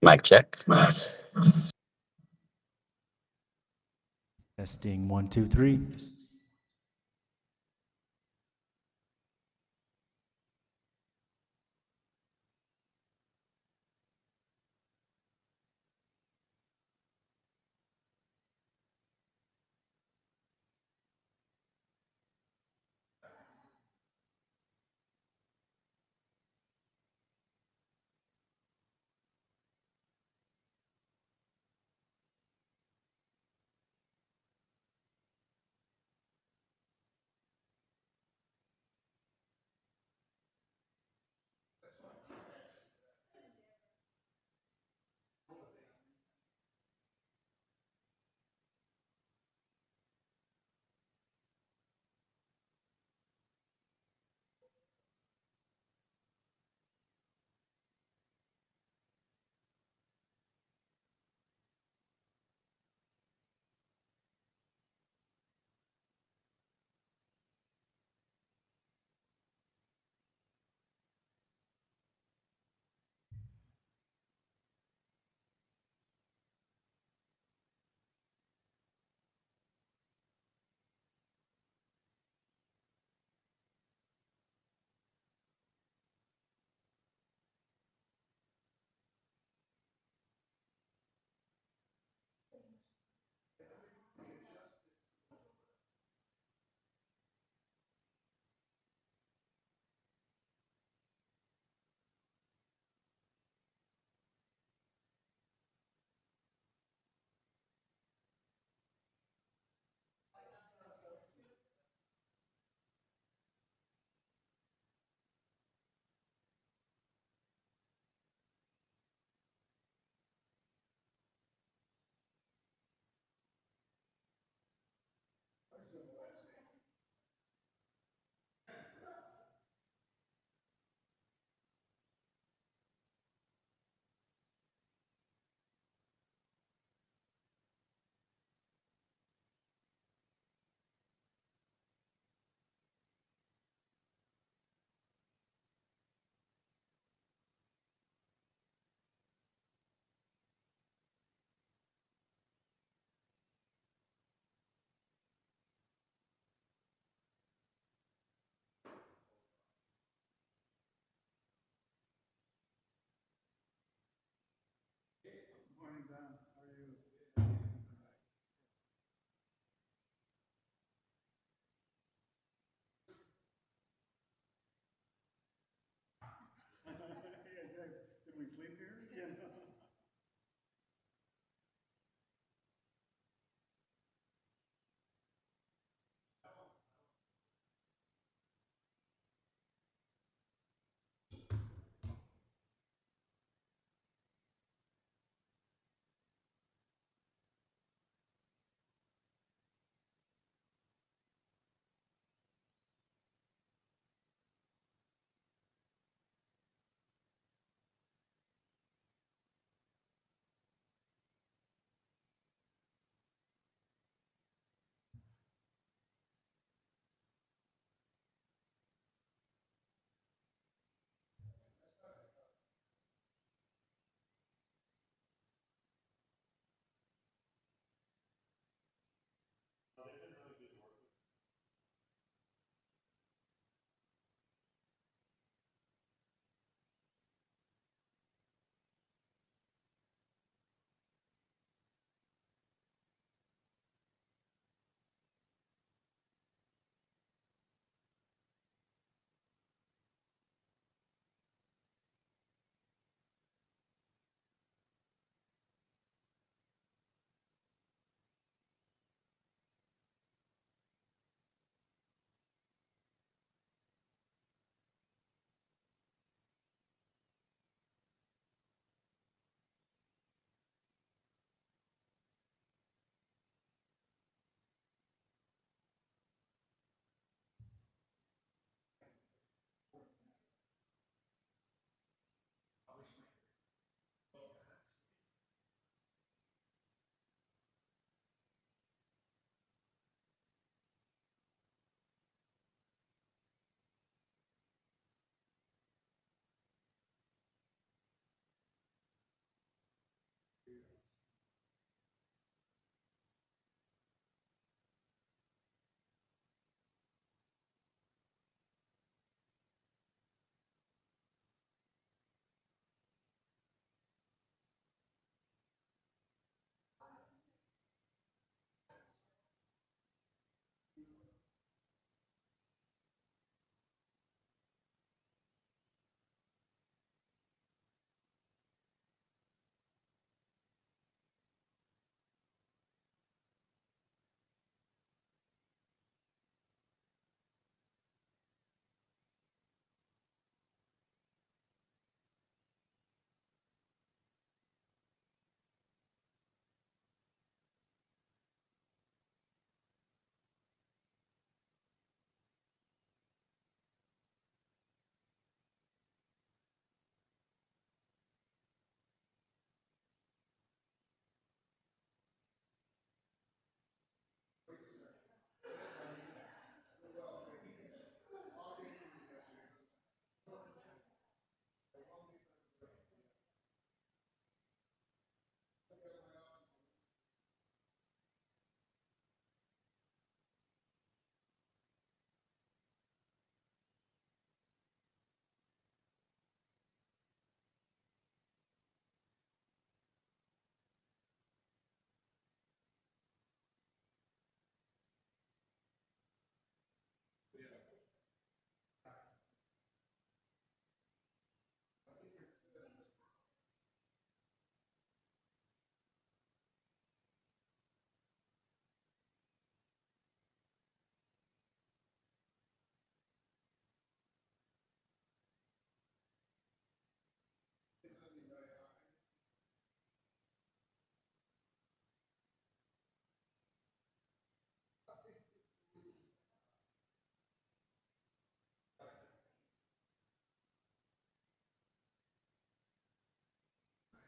Mic check. Testing 1, 2, 3. Morning, Don. How are you? Yeah, exactly. Did we sleep here? Yeah.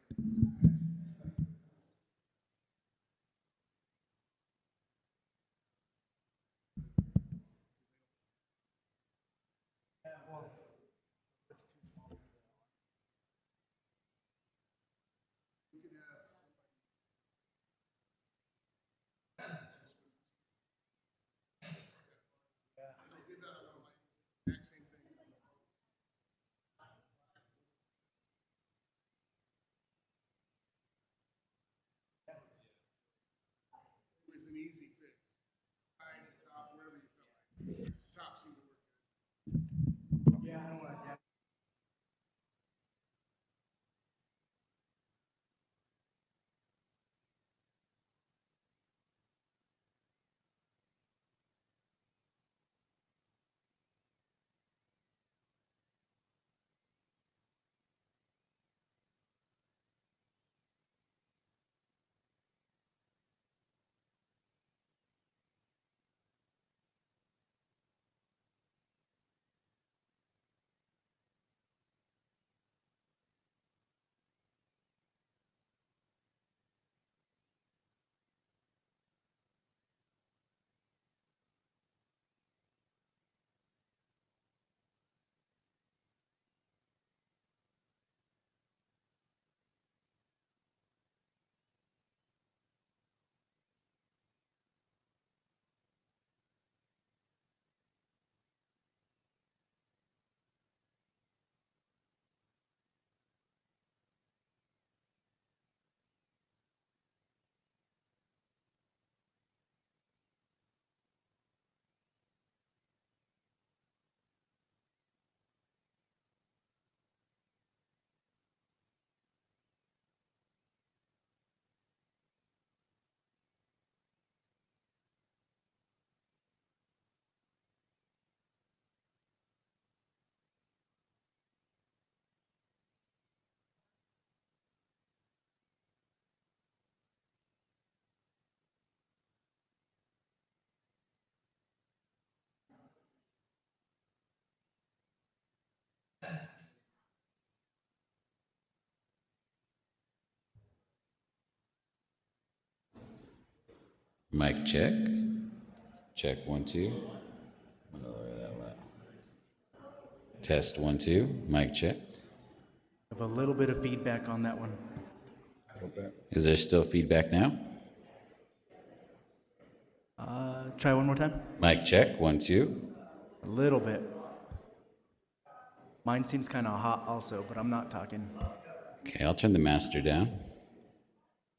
It was an easy fix. Side, top, wherever you felt like. Top seemed to work good. Yeah, I don't want to. Mic check. Check 1 2. Test 1 2. Mic check. Have a little bit of feedback on that one. Is there still feedback now? Try one more time. Mic check 1 2. A little bit. Mine seems kind of hot also, but I'm not talking. Okay, I'll turn the master down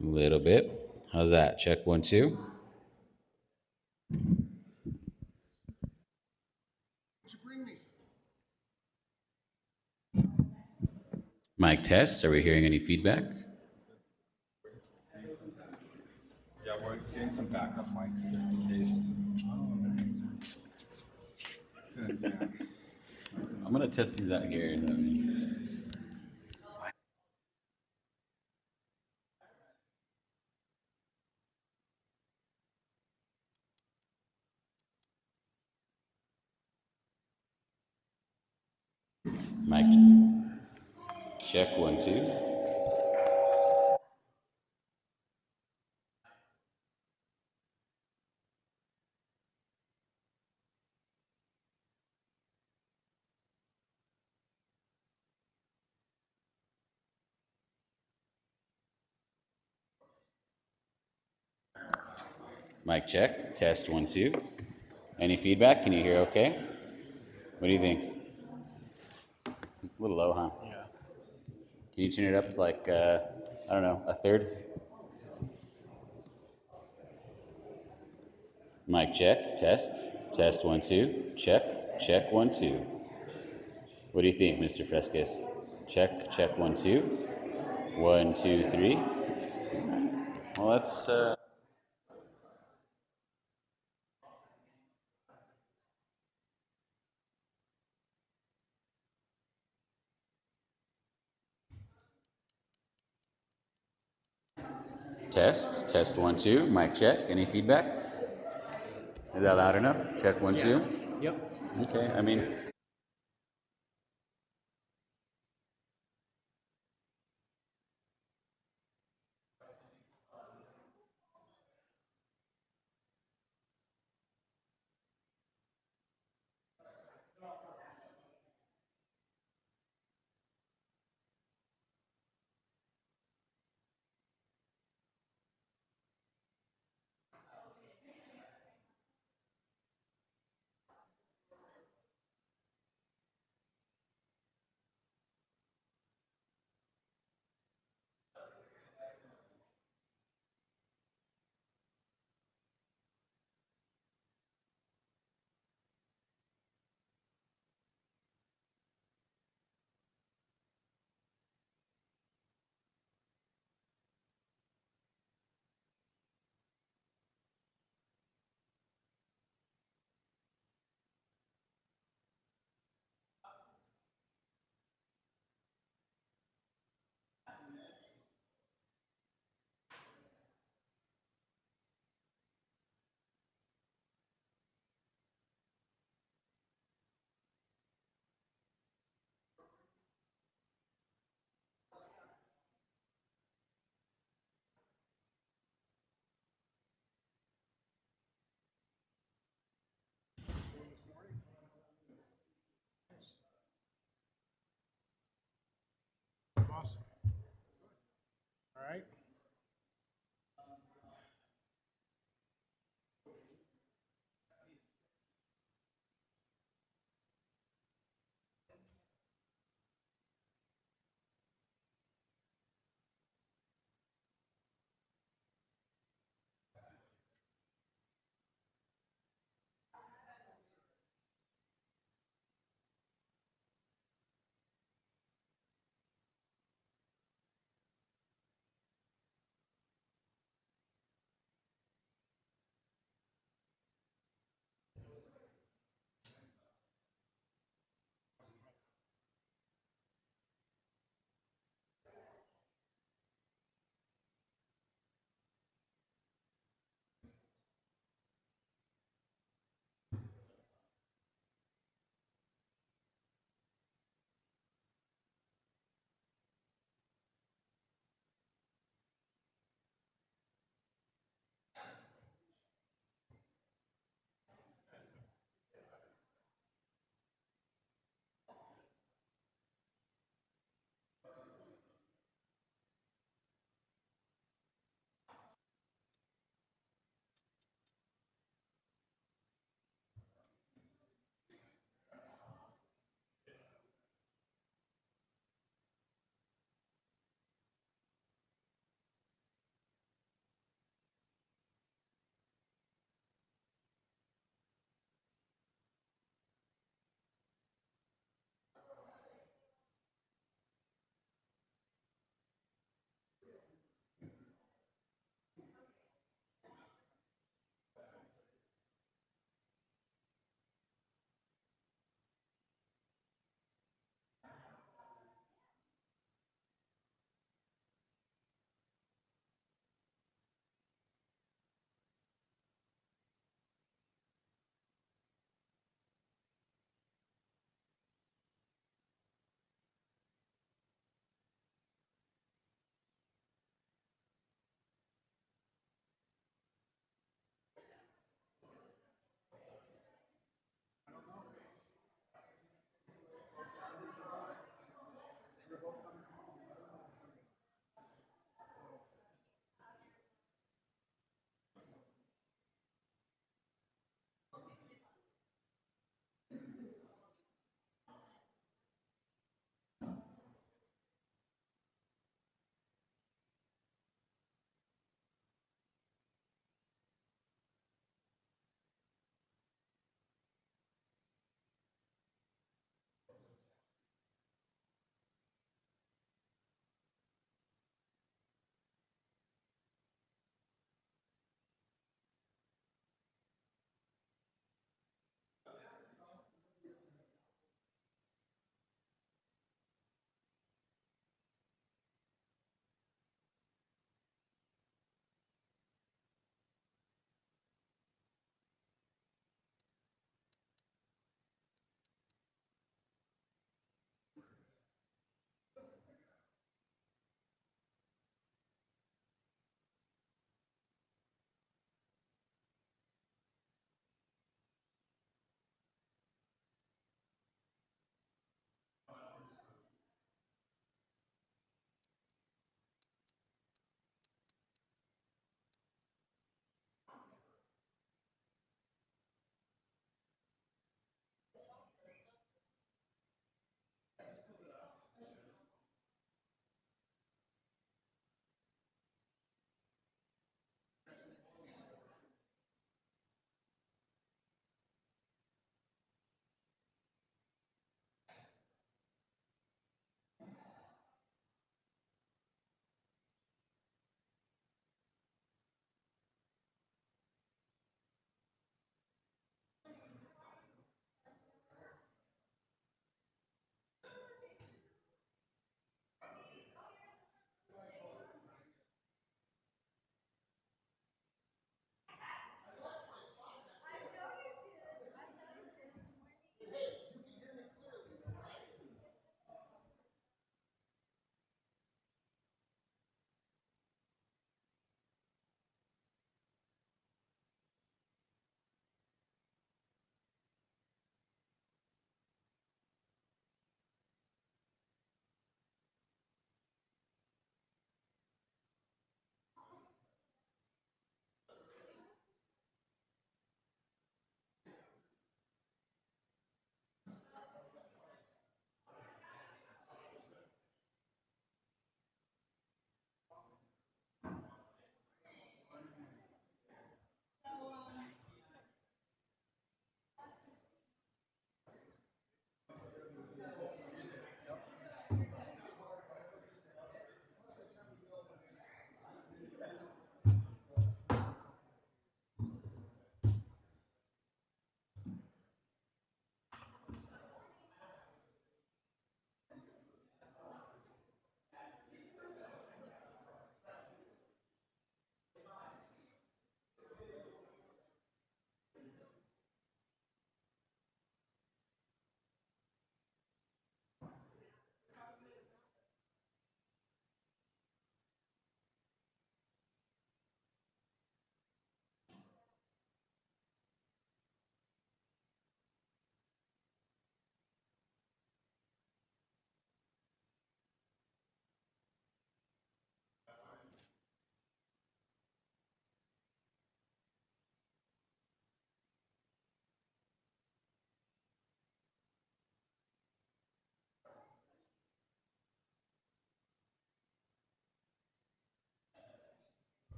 a little bit. How's that? Check 1 2. What'd you bring me? Mic test. Are we hearing any feedback? Yeah, we're getting some backup mics just in case. Oh, nice. 'Cause, yeah. I'm gonna test these out here. Mic check 1 2. Mic check. Test 1 2. Any feedback? Can you hear okay? What do you think? A little low, huh? Yeah. Can you tune it up to like, I don't know, a third? Mic check, test, test 1 2, check, check 1 2. What do you think, Mr. Frescus? Check, check 1 2, 1 2 3. Well, that's test 1 2. Mic check. Any feedback? Is that loud enough? Check 1 2. Yep. Okay, I mean,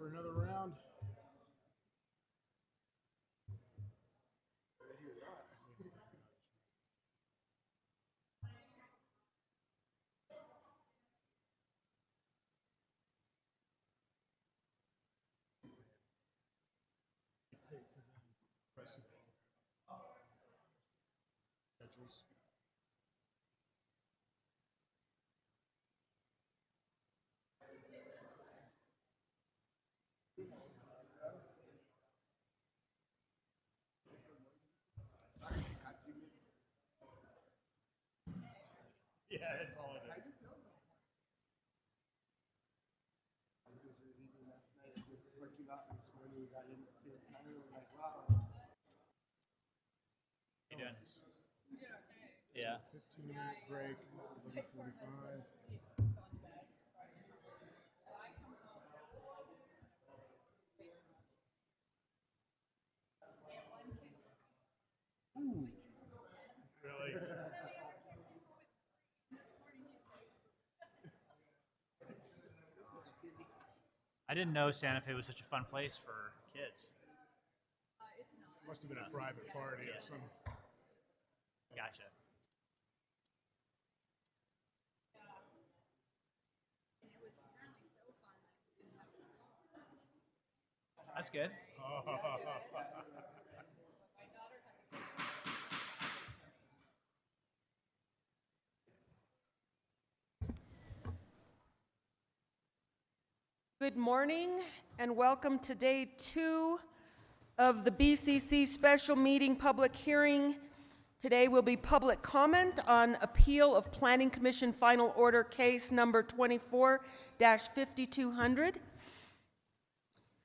for another round? Yeah, that's all it is. Working out this morning, got in at the same time, we were like, wow. You doing? Yeah. 15-minute break, 11:45. Ooh. Really? I didn't know Santa Fe was such a fun place for kids. Must have been a private party or some. Gotcha. That's good. Good morning and welcome to day 2 of the BCC special meeting public hearing. Today will be public comment on appeal of Planning Commission final order case number 24-5200.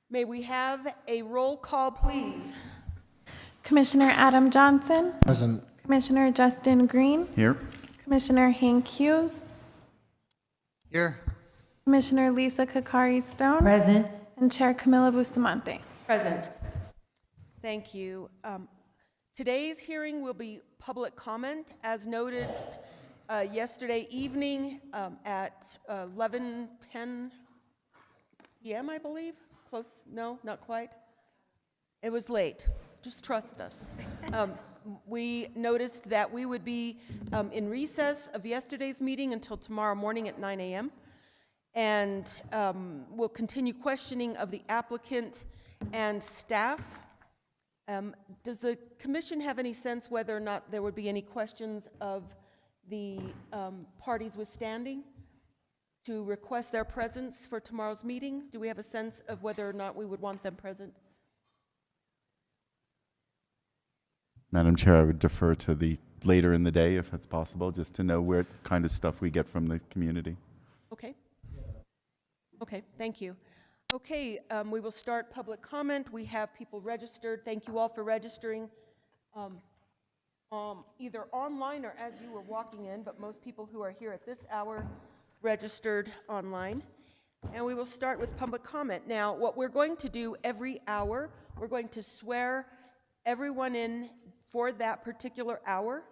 May we have a roll call, please? Commissioner Adam Johnson. Present. Commissioner Justin Green. Here. Commissioner Hank Hughes. Here. Commissioner Lisa Kakari Stone. Present. And Chair Camila Bustamante. Present. Thank you. Today's hearing will be public comment, as noticed yesterday evening at 11:10 p.m., I believe. Close? No, not quite. It was late. Just trust us. We noticed that we would be in recess of yesterday's meeting until tomorrow morning at 9 a.m. And we'll continue questioning of the applicant and staff. Does the commission have any sense whether or not there would be any questions of the parties withstanding to request their presence for tomorrow's meeting? Do we have a sense of whether or not we would want them present? Madam Chair, I would defer to the later in the day, if that's possible, just to know what kind of stuff we get from the community. Okay. Okay, thank you. Okay, we will start public comment. We have people registered. Thank you all for registering, either online or as you were walking in, but most people who are here at this hour registered online. And we will start with public comment. Now, what we're going to do every hour, we're going to swear everyone in for that particular hour,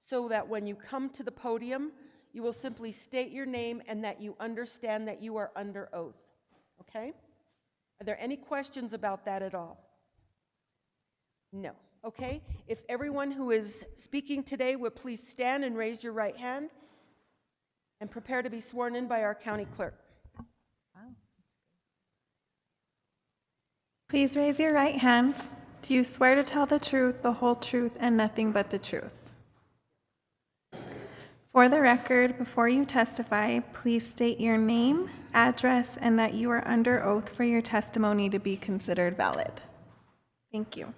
so that when you come to the podium, you will simply state your name and that you understand that you are under oath. Okay? Are there any questions about that at all? No. Okay? If everyone who is speaking today would please stand and raise your right hand and prepare to be sworn in by our county clerk. Please raise your right hand. Do you swear to tell the truth, the whole truth, and nothing but the truth? For the record, before you testify, please state your name, address, and that you are under oath for your testimony to be considered valid. Thank you.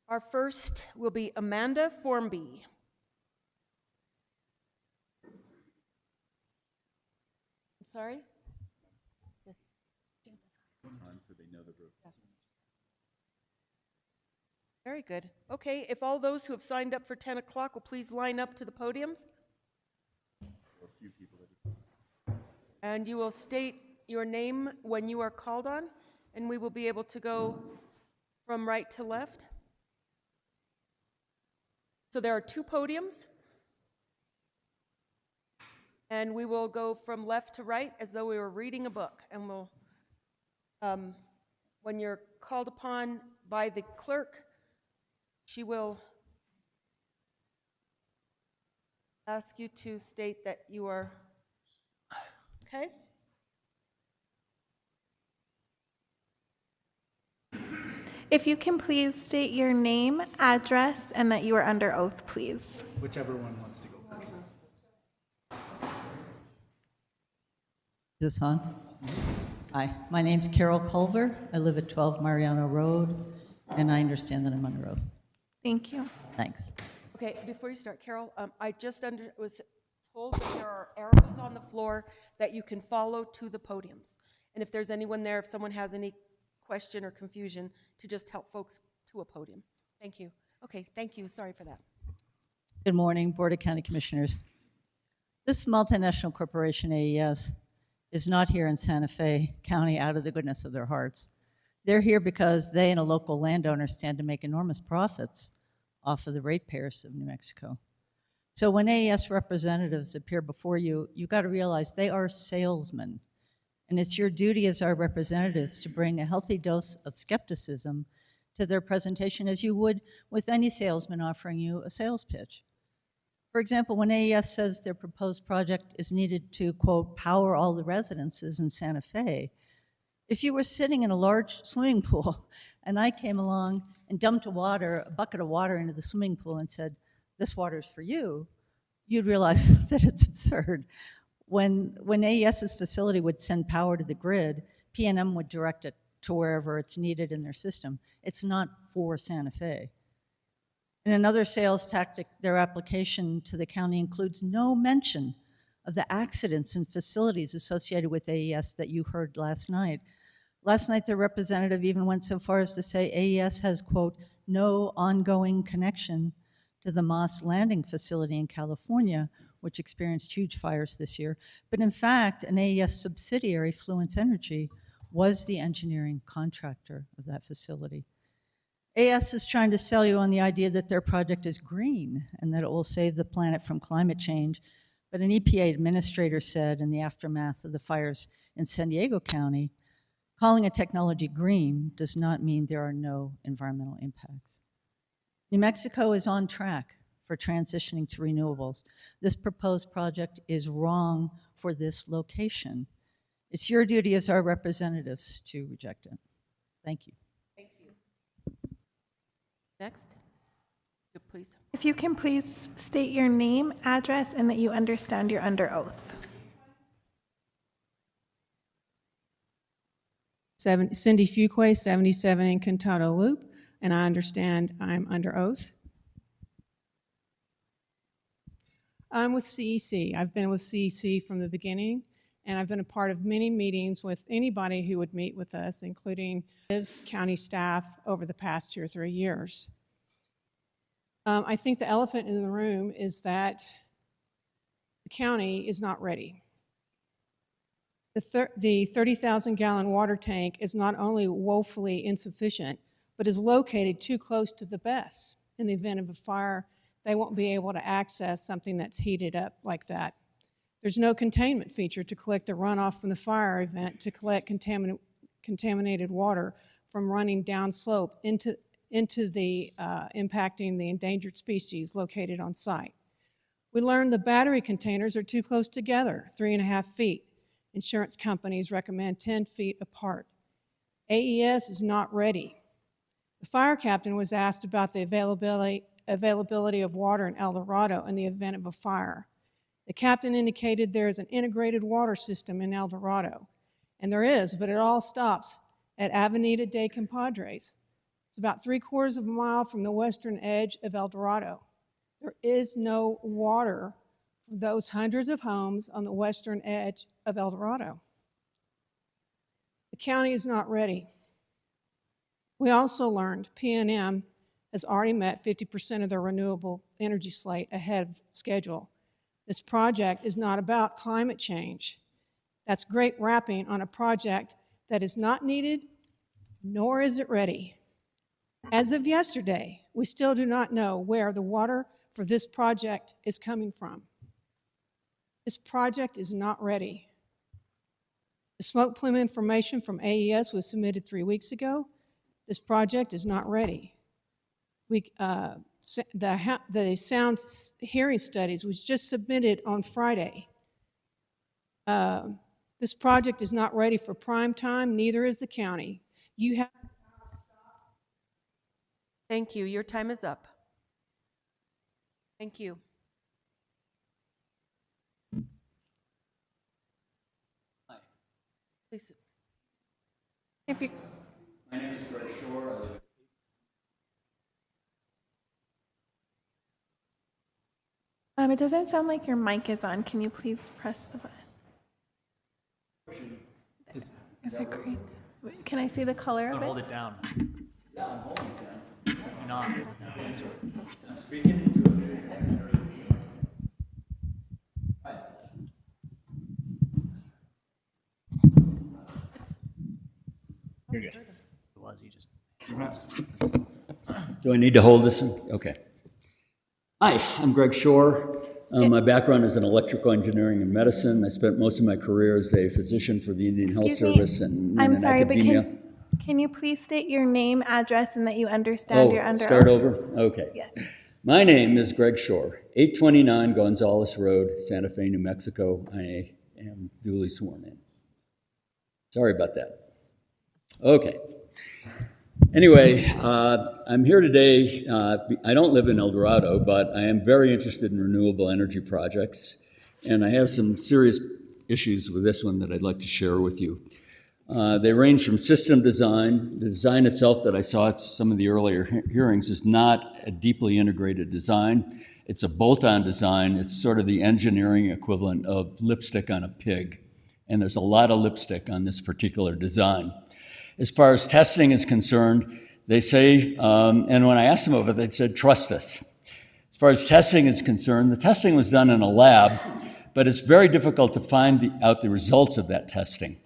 Our first will be Amanda Formby. I'm sorry? So they know the group. Very good. Okay, if all those who have signed up for 10 o'clock will please line up to the podiums. And you will state your name when you are called on, and we will be able to go from right to left. So there are 2 podiums. And we will go from left to right as though we were reading a book. And we'll, when you're called upon by the clerk, she will ask you to state that you are, okay? If you can please state your name, address, and that you are under oath, please. Whichever one wants to go first. Is this on? Hi, my name's Carol Culver. I live at 12 Mariano Road, and I understand that I'm under oath. Thank you. Thanks. Okay, before you start, Carol, I just was told that there are arrows on the floor that you can follow to the podiums. And if there's anyone there, if someone has any question or confusion, to just help folks to a podium. Thank you. Okay, thank you. Sorry for that. Good morning, Board of County Commissioners. This multinational corporation, AES, is not here in Santa Fe County out of the goodness of their hearts. They're here because they and a local landowner stand to make enormous profits off of the ratepayers of New Mexico. So when AES representatives appear before you, you've got to realize they are salesmen. And it's your duty as our representatives to bring a healthy dose of skepticism to their presentation, as you would with any salesman offering you a sales pitch. For example, when AES says their proposed project is needed to, quote, power all the residences in Santa Fe, if you were sitting in a large swimming pool and I came along and dumped a bucket of water into the swimming pool and said, this water's for you, you'd realize that it's absurd. When AES's facility would send power to the grid, PNM would direct it to wherever it's needed in their system. It's not for Santa Fe. In another sales tactic, their application to the county includes no mention of the accidents and facilities associated with AES that you heard last night. Last night, their representative even went so far as to say AES has, quote, no ongoing connection to the Moss Landing facility in California, which experienced huge fires this year. But in fact, an AES subsidiary, Fluence Energy, was the engineering contractor of that facility. AES is trying to sell you on the idea that their project is green and that it will save the planet from climate change. But an EPA administrator said in the aftermath of the fires in San Diego County, calling a technology green does not mean there are no environmental impacts. New Mexico is on track for transitioning to renewables. This proposed project is wrong for this location. It's your duty as our representatives to reject it. Thank you. Thank you. Next, please. If you can please state your name, address, and that you understand you're under oath. Cindy Fuquay, 77 in Cantado Loop, and I understand I'm under oath. I'm with CEC. I've been with CEC from the beginning, and I've been a part of many meetings with anybody who would meet with us, including county staff over the past 2 or 3 years. I think the elephant in the room is that the county is not ready. The 30,000-gallon water tank is not only woefully insufficient, but is located too close to the BESS. In the event of a fire, they won't be able to access something that's heated up like that. There's no containment feature to collect the runoff from the fire event to collect contaminated water from running downslope into the impacting the endangered species located on site. We learned the battery containers are too close together, 3.5 feet. Insurance companies recommend 10 feet apart. AES is not ready. The fire captain was asked about the availability of water in El Dorado in the event of a fire. The captain indicated there is an integrated water system in El Dorado, and there is, but it all stops at Avenida de Compadres. It's about 3/4 of a mile from the western edge of El Dorado. There is no water for those hundreds of homes on the western edge of El Dorado. The county is not ready. We also learned PNM has already met 50% of their renewable energy slate ahead of schedule. This project is not about climate change. That's great wrapping on a project that is not needed, nor is it ready. As of yesterday, we still do not know where the water for this project is coming from. This project is not ready. The smoke plume information from AES was submitted 3 weeks ago. This project is not ready. The sound hearing studies was just submitted on Friday. This project is not ready for prime time, neither is the county. You have. Thank you. Your time is up. Thank you. Please. If you, My name is Greg Shore. I live it doesn't sound like your mic is on. Can you please press the button? Is it green? Wait, can I see the color Don't of it? hold it down. Yeah, I'm holding it down. You're not. I'm speaking into it. Hi. You're good. It was, you just. Do I need to hold this one? Okay. Hi, I'm Greg Shore. My background is in electrical engineering and medicine. I spent most of my career as a physician for the Indian Health Excuse me, Service and I'm in sorry, academia. but can you please state your name, address, and that you understand you're under Start oath? over? Okay. Yes. My name is Greg Shore, 829 Gonzales Road, Santa Fe, New Mexico. I am duly sworn in. Sorry about that. Okay. Anyway, I'm here today. I don't live in El Dorado, but I am very interested in renewable energy projects, and I have some serious issues with this one that I'd like to share with you. They range from system design. The design itself that I saw at some of the earlier hearings is not a deeply integrated design. It's a bolt-on design. It's sort of the engineering equivalent of lipstick on a pig, and there's a lot of lipstick on this particular design. As far as testing is concerned, they say, and when I asked them about it, they said, trust us. As far as testing is concerned, the testing was done in a lab, but it's very difficult to find out the results of that testing.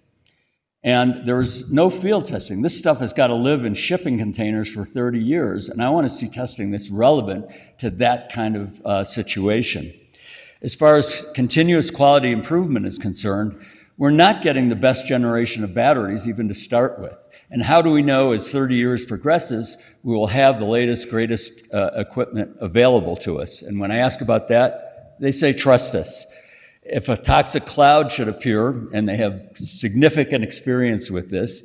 And there was no field testing. This stuff has got to live in shipping containers for 30 years, and I want to see testing that's relevant to that kind of situation. As far as continuous quality improvement is concerned, we're not getting the best generation of batteries even to start with. And how do we know as 30 years progresses, we will have the latest, greatest equipment available to us? And when I ask about that, they say, trust us. If a toxic cloud should appear, and they have significant experience with this,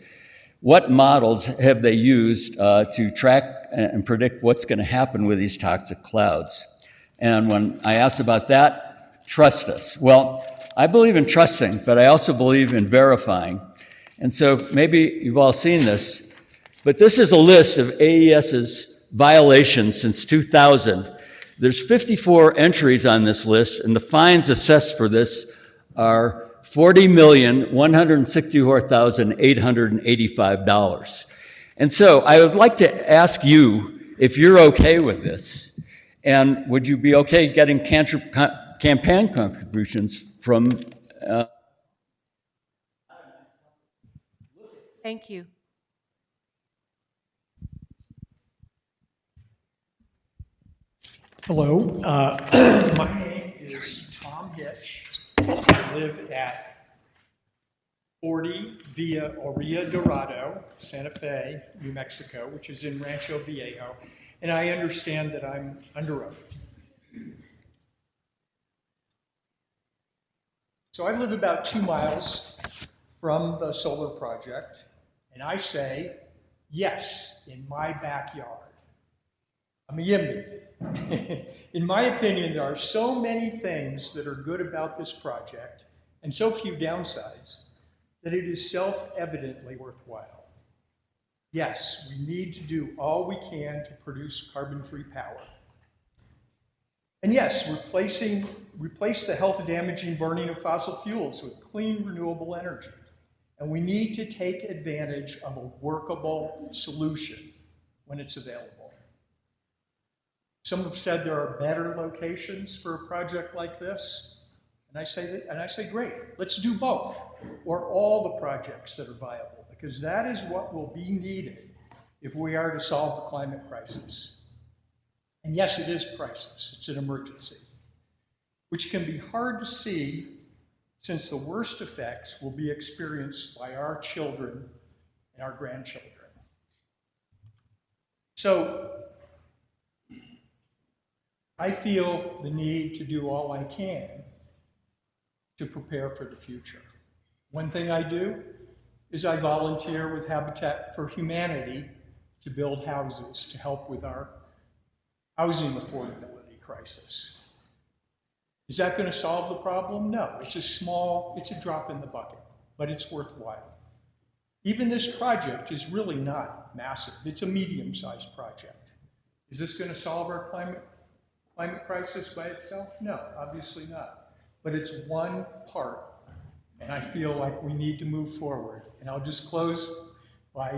what models have they used to track and predict what's going to happen with these toxic clouds? And when I asked about that, trust us. Well, I believe in trusting, but I also believe in verifying. And so maybe you've all seen this, but this is a list of AES's violations since 2000. There's 54 entries on this list, and the fines assessed for this are $40,164,885. And so I would like to ask you if you're okay with this, and would you be okay getting campaign contributions from Thank you. Hello, my name is Tom Hitch. I live at 40 Via Orilla Dorado, Santa Fe, New Mexico, which is in Rancho Viejo, and I understand that I'm under oath. So I live about 2 miles from the solar project, and I say, yes, in my backyard. I'm a YIMBY. In my opinion, there are so many things that are good about this project and so few downsides that it is self-evidently worthwhile. Yes, we need to do all we can to produce carbon-free power. And yes, replace the health-damaging burning of fossil fuels with clean, renewable energy. And we need to take advantage of a workable solution when it's available. Some have said there are better locations for a project like this, and I say great, let's do both, or all the projects that are viable, because that is what will be needed if we are to solve the climate crisis. And yes, it is a crisis, it's an emergency. which can be hard to see since the worst effects will be experienced by our children and our grandchildren. So I feel the need to do all I can to prepare for the future. One thing I do is I volunteer with Habitat for Humanity to build houses to help with our housing affordability crisis. Is that going to solve the problem? No, it's a drop in the bucket, but it's worthwhile. Even this project is really not massive. It's a medium-sized project. Is this going to solve our climate crisis by itself? No, obviously not. But it's one part, and I feel like we need to move forward. And I'll just close by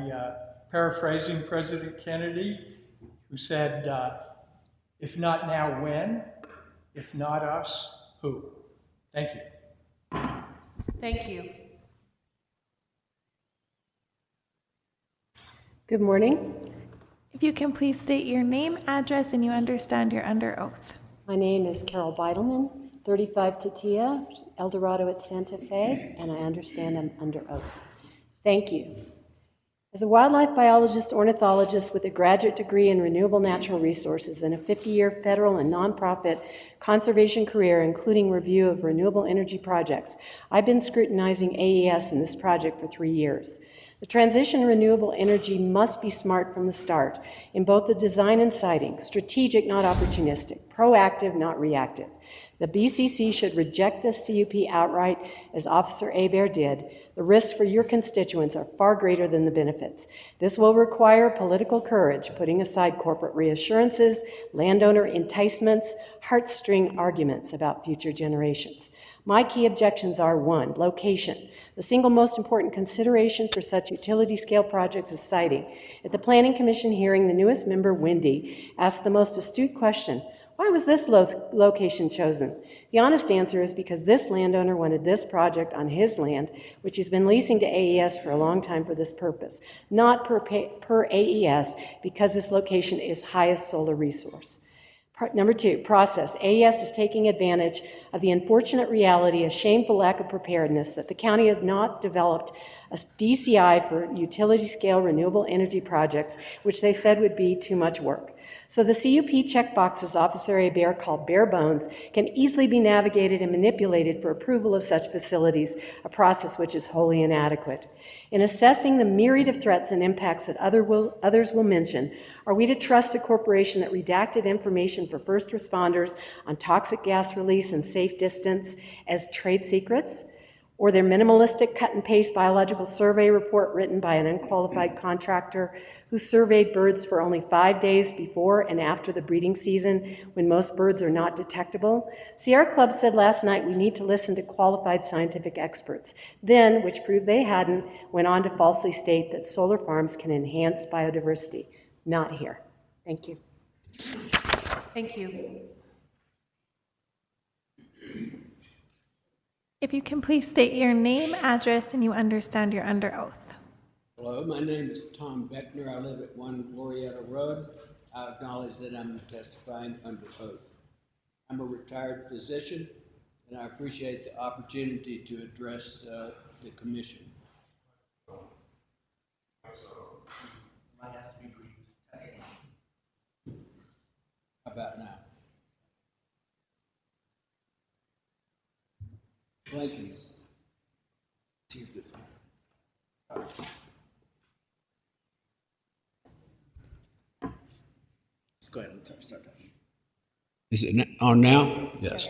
paraphrasing President Kennedy, who said, if not now, when? If not us, who? Thank you. Thank you. Good morning. If you can please state your name, address, and you understand you're under oath. My name is Carol Beidelman, 35 Tatia, El Dorado at Santa Fe, and I understand I'm under oath. Thank you. As a wildlife biologist, ornithologist with a graduate degree in renewable natural resources and a 50-year federal and nonprofit conservation career, including review of renewable energy projects, I've been scrutinizing AES in this project for 3 years. The transition to renewable energy must be smart from the start in both the design and siting, strategic, not opportunistic, proactive, not reactive. The BCC should reject this CUP outright, as Officer Hebert did. The risks for your constituents are far greater than the benefits. This will require political courage, putting aside corporate reassurances, landowner enticements, heartstring arguments about future generations. My key objections are: 1, location. The single most important consideration for such utility-scale projects is siting. At the Planning Commission hearing, the newest member, Wendy, asked the most astute question: why was this location chosen? The honest answer is because this landowner wanted this project on his land, which he's been leasing to AES for a long time for this purpose, not per AES, because this location is highest solar resource. Number 2, process. AES is taking advantage of the unfortunate reality, a shameful lack of preparedness, that the county has not developed a DCI for utility-scale renewable energy projects, which they said would be too much work. So the CUP checkboxes Officer Hebert called bare bones can easily be navigated and manipulated for approval of such facilities, a process which is wholly inadequate. In assessing the myriad of threats and impacts that others will mention, are we to trust a corporation that redacted information for first responders on toxic gas release and safe distance as trade secrets? Or their minimalistic cut-and-paste biological survey report written by an unqualified contractor who surveyed birds for only 5 days before and after the breeding season, when most birds are not detectable? Sierra Club said last night we need to listen to qualified scientific experts. Then, which proved they hadn't, went on to falsely state that solar farms can enhance biodiversity. Not here. Thank you. Thank you. If you can please state your name, address, and you understand you're under oath. Hello, my name is Tom Beckner. I live at 1 Glorietta Road. I acknowledge that I'm testifying under oath. I'm a retired physician, and I appreciate the opportunity to address the commission. How about now? Thank you. Use this one. Let's go ahead and start that. Is it on now? Yes.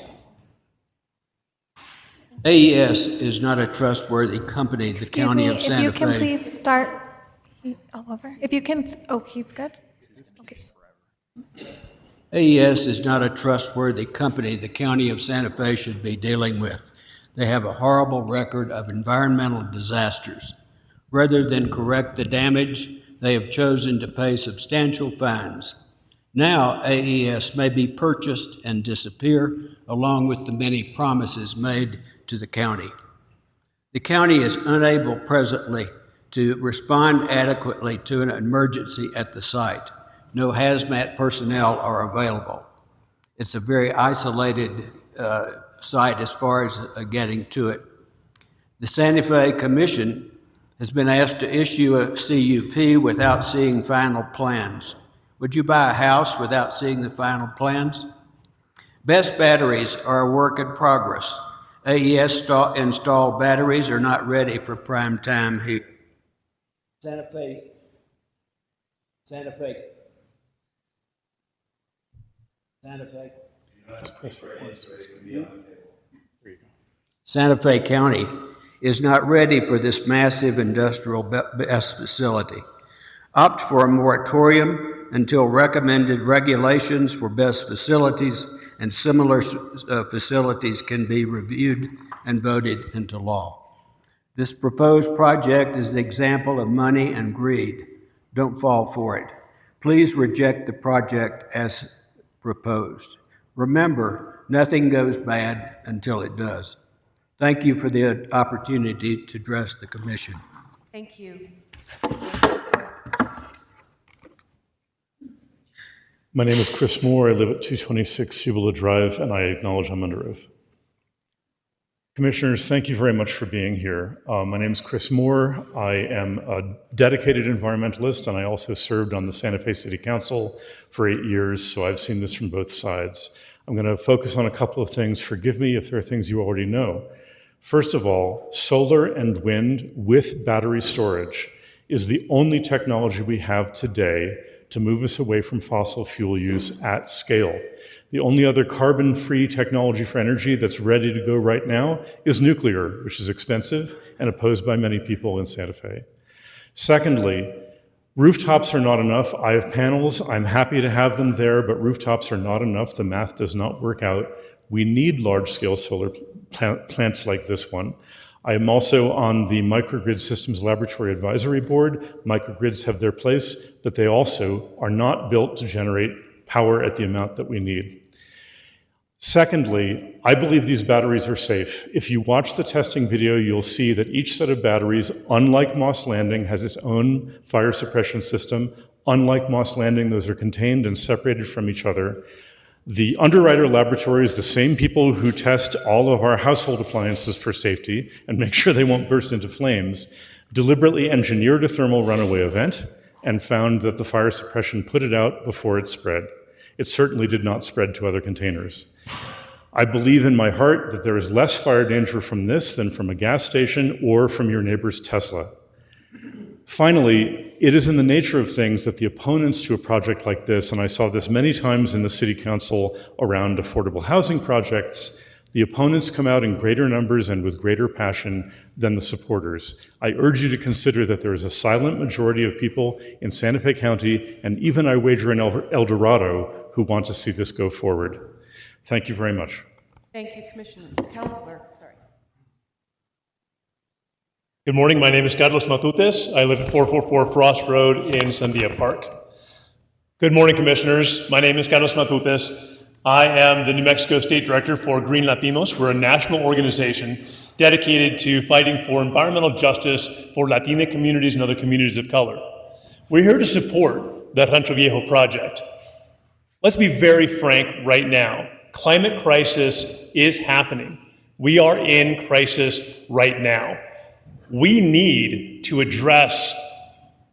AES is not a trustworthy company. The county of Santa Fe. If you can please start all over. If you can, oh, he's good. Okay. AES is not a trustworthy company the county of Santa Fe should be dealing with. They have a horrible record of environmental disasters. Rather than correct the damage, they have chosen to pay substantial fines. Now, AES may be purchased and disappear, along with the many promises made to the county. The county is unable presently to respond adequately to an emergency at the site. No hazmat personnel are available. It's a very isolated site as far as getting to it. The Santa Fe Commission has been asked to issue a CUP without seeing final plans. Would you buy a house without seeing the final plans? Best batteries are a work in progress. AES installed batteries are not ready for prime time here. Santa Fe. Santa Fe County is not ready for this massive industrial BESS facility. Opt for a moratorium until recommended regulations for BESS facilities and similar facilities can be reviewed and voted into law. This proposed project is an example of money and greed. Don't fall for it. Please reject the project as proposed. Remember, nothing goes bad until it does. Thank you for the opportunity to address the commission. Thank you. My name is Chris Moore. I live at 226 Cibola Drive, and I acknowledge I'm under oath. Commissioners, thank you very much for being here. My name is Chris Moore. I am a dedicated environmentalist, and I also served on the Santa Fe City Council for 8 years, so I've seen this from both sides. I'm going to focus on a couple of things. Forgive me if there are things you already know. First of all, solar and wind with battery storage is the only technology we have today to move us away from fossil fuel use at scale. The only other carbon-free technology for energy that's ready to go right now is nuclear, which is expensive and opposed by many people in Santa Fe. Secondly, rooftops are not enough. I have panels. I'm happy to have them there, but rooftops are not enough. The math does not work out. We need large-scale solar plants like this one. I am also on the Microgrid Systems Laboratory Advisory Board. Microgrids have their place, but they also are not built to generate power at the amount that we need. Secondly, I believe these batteries are safe. If you watch the testing video, you'll see that each set of batteries, unlike Moss Landing, has its own fire suppression system. Unlike Moss Landing, those are contained and separated from each other. The underwriter laboratories, the same people who test all of our household appliances for safety and make sure they won't burst into flames, deliberately engineered a thermal runaway event and found that the fire suppression put it out before it spread. It certainly did not spread to other containers. I believe in my heart that there is less fire danger from this than from a gas station or from your neighbor's Tesla. Finally, it is in the nature of things that the opponents to a project like this, and I saw this many times in the City Council around affordable housing projects, the opponents come out in greater numbers and with greater passion than the supporters. I urge you to consider that there is a silent majority of people in Santa Fe County, and even I wager in El Dorado, who want to see this go forward. Thank you very much. Thank you, Commissioner. Councilor, sorry. Good morning, my name is Carlos Matutes. I live at 444 Frost Road in Sandia Park. Good morning, Commissioners. My name is Carlos Matutes. I am the New Mexico State Director for Green Latinos. We're a national organization dedicated to fighting for environmental justice for Latina communities and other communities of color. We're here to support the Rancho Viejo project. Let's be very frank right now. Climate crisis is happening. We are in crisis right now. We need to address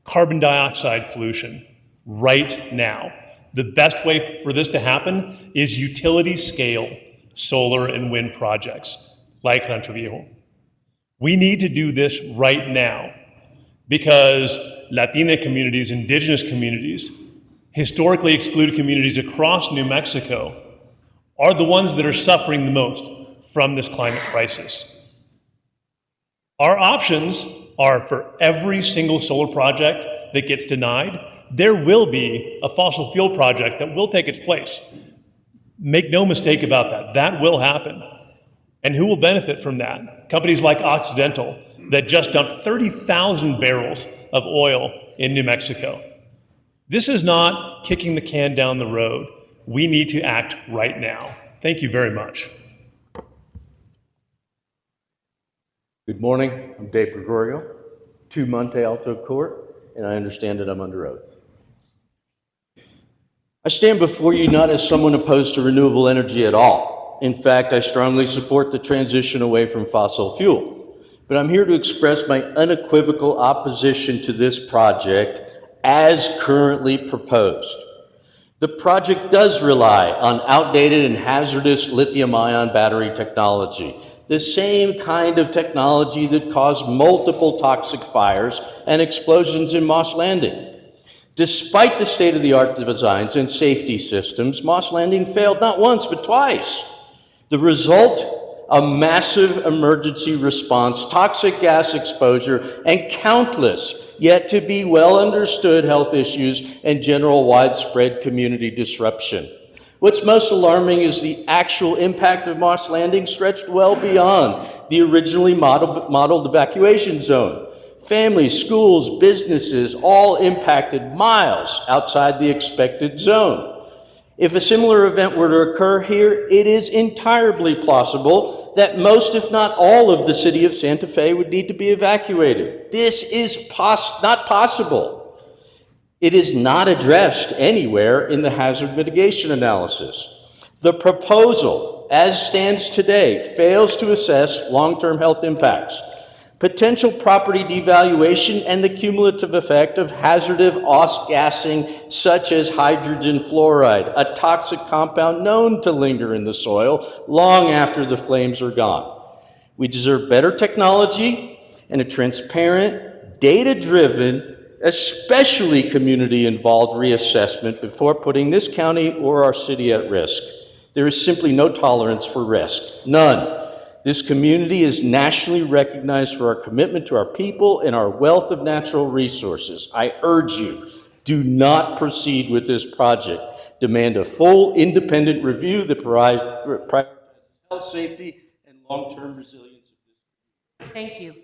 carbon dioxide pollution right now. The best way for this to happen is utility scale solar and wind projects like Rancho Viejo. We need to do this right now because Latina communities, indigenous communities, historically excluded communities across New Mexico are the ones that are suffering the most from this climate crisis. Our options are for every single solar project that gets denied, there will be a fossil fuel project that will take its place. Make no mistake about that. That will happen. And who will benefit from that? Companies like Occidental that just dumped 30,000 barrels of oil in New Mexico. This is not kicking the can down the road. We need to act right now. Thank you very much. Good morning, I'm Dave Gregorio, 2 Monte Alto Court, and I understand that I'm under oath. I stand before you not as someone opposed to renewable energy at all, In fact, I strongly support the transition away from fossil fuel. But I'm here to express my unequivocal opposition to this project as currently proposed. The project does rely on outdated and hazardous lithium-ion battery technology, the same kind of technology that caused multiple toxic fires and explosions in Moss Landing. Despite the state-of-the-art designs and safety systems, Moss Landing failed not once but twice. The result? A massive emergency response, toxic gas exposure, and countless yet to be well understood health issues and general widespread community disruption. What's most alarming is the actual impact of Moss Landing stretched well beyond the originally modeled evacuation zone. Families, schools, businesses, all impacted miles outside the expected zone. If a similar event were to occur here, it is entirely plausible that most, if not all, of the city of Santa Fe would need to be evacuated. This is not possible. It is not addressed anywhere in the hazard mitigation analysis. The proposal, as stands today, fails to assess long-term health impacts, potential property devaluation, and the cumulative effect of hazardous off-gassing such as hydrogen fluoride, a toxic compound known to linger in the soil long after the flames are gone. We deserve better technology and a transparent, data-driven, especially community-involved reassessment before putting this county or our city at risk. There is simply no tolerance for risk, none. This community is nationally recognized for our commitment to our people and our wealth of natural resources. I urge you, do not proceed with this project. Demand a full, independent review that prioritizes health, safety, and long-term resilience of this community. Thank you.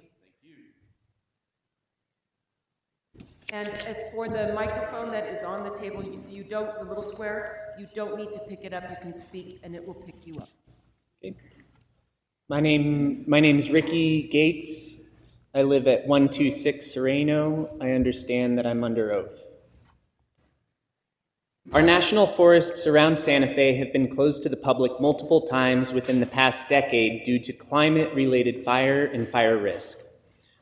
And as for the microphone that is on the table, you don't, the little square, you don't need to pick it up. You can speak and it will pick you up. Okay. My name's Ricky Gates. I live at 126 Sereno. I understand that I'm under oath. Our national forests around Santa Fe have been closed to the public multiple times within the past decade due to climate-related fire and fire risk.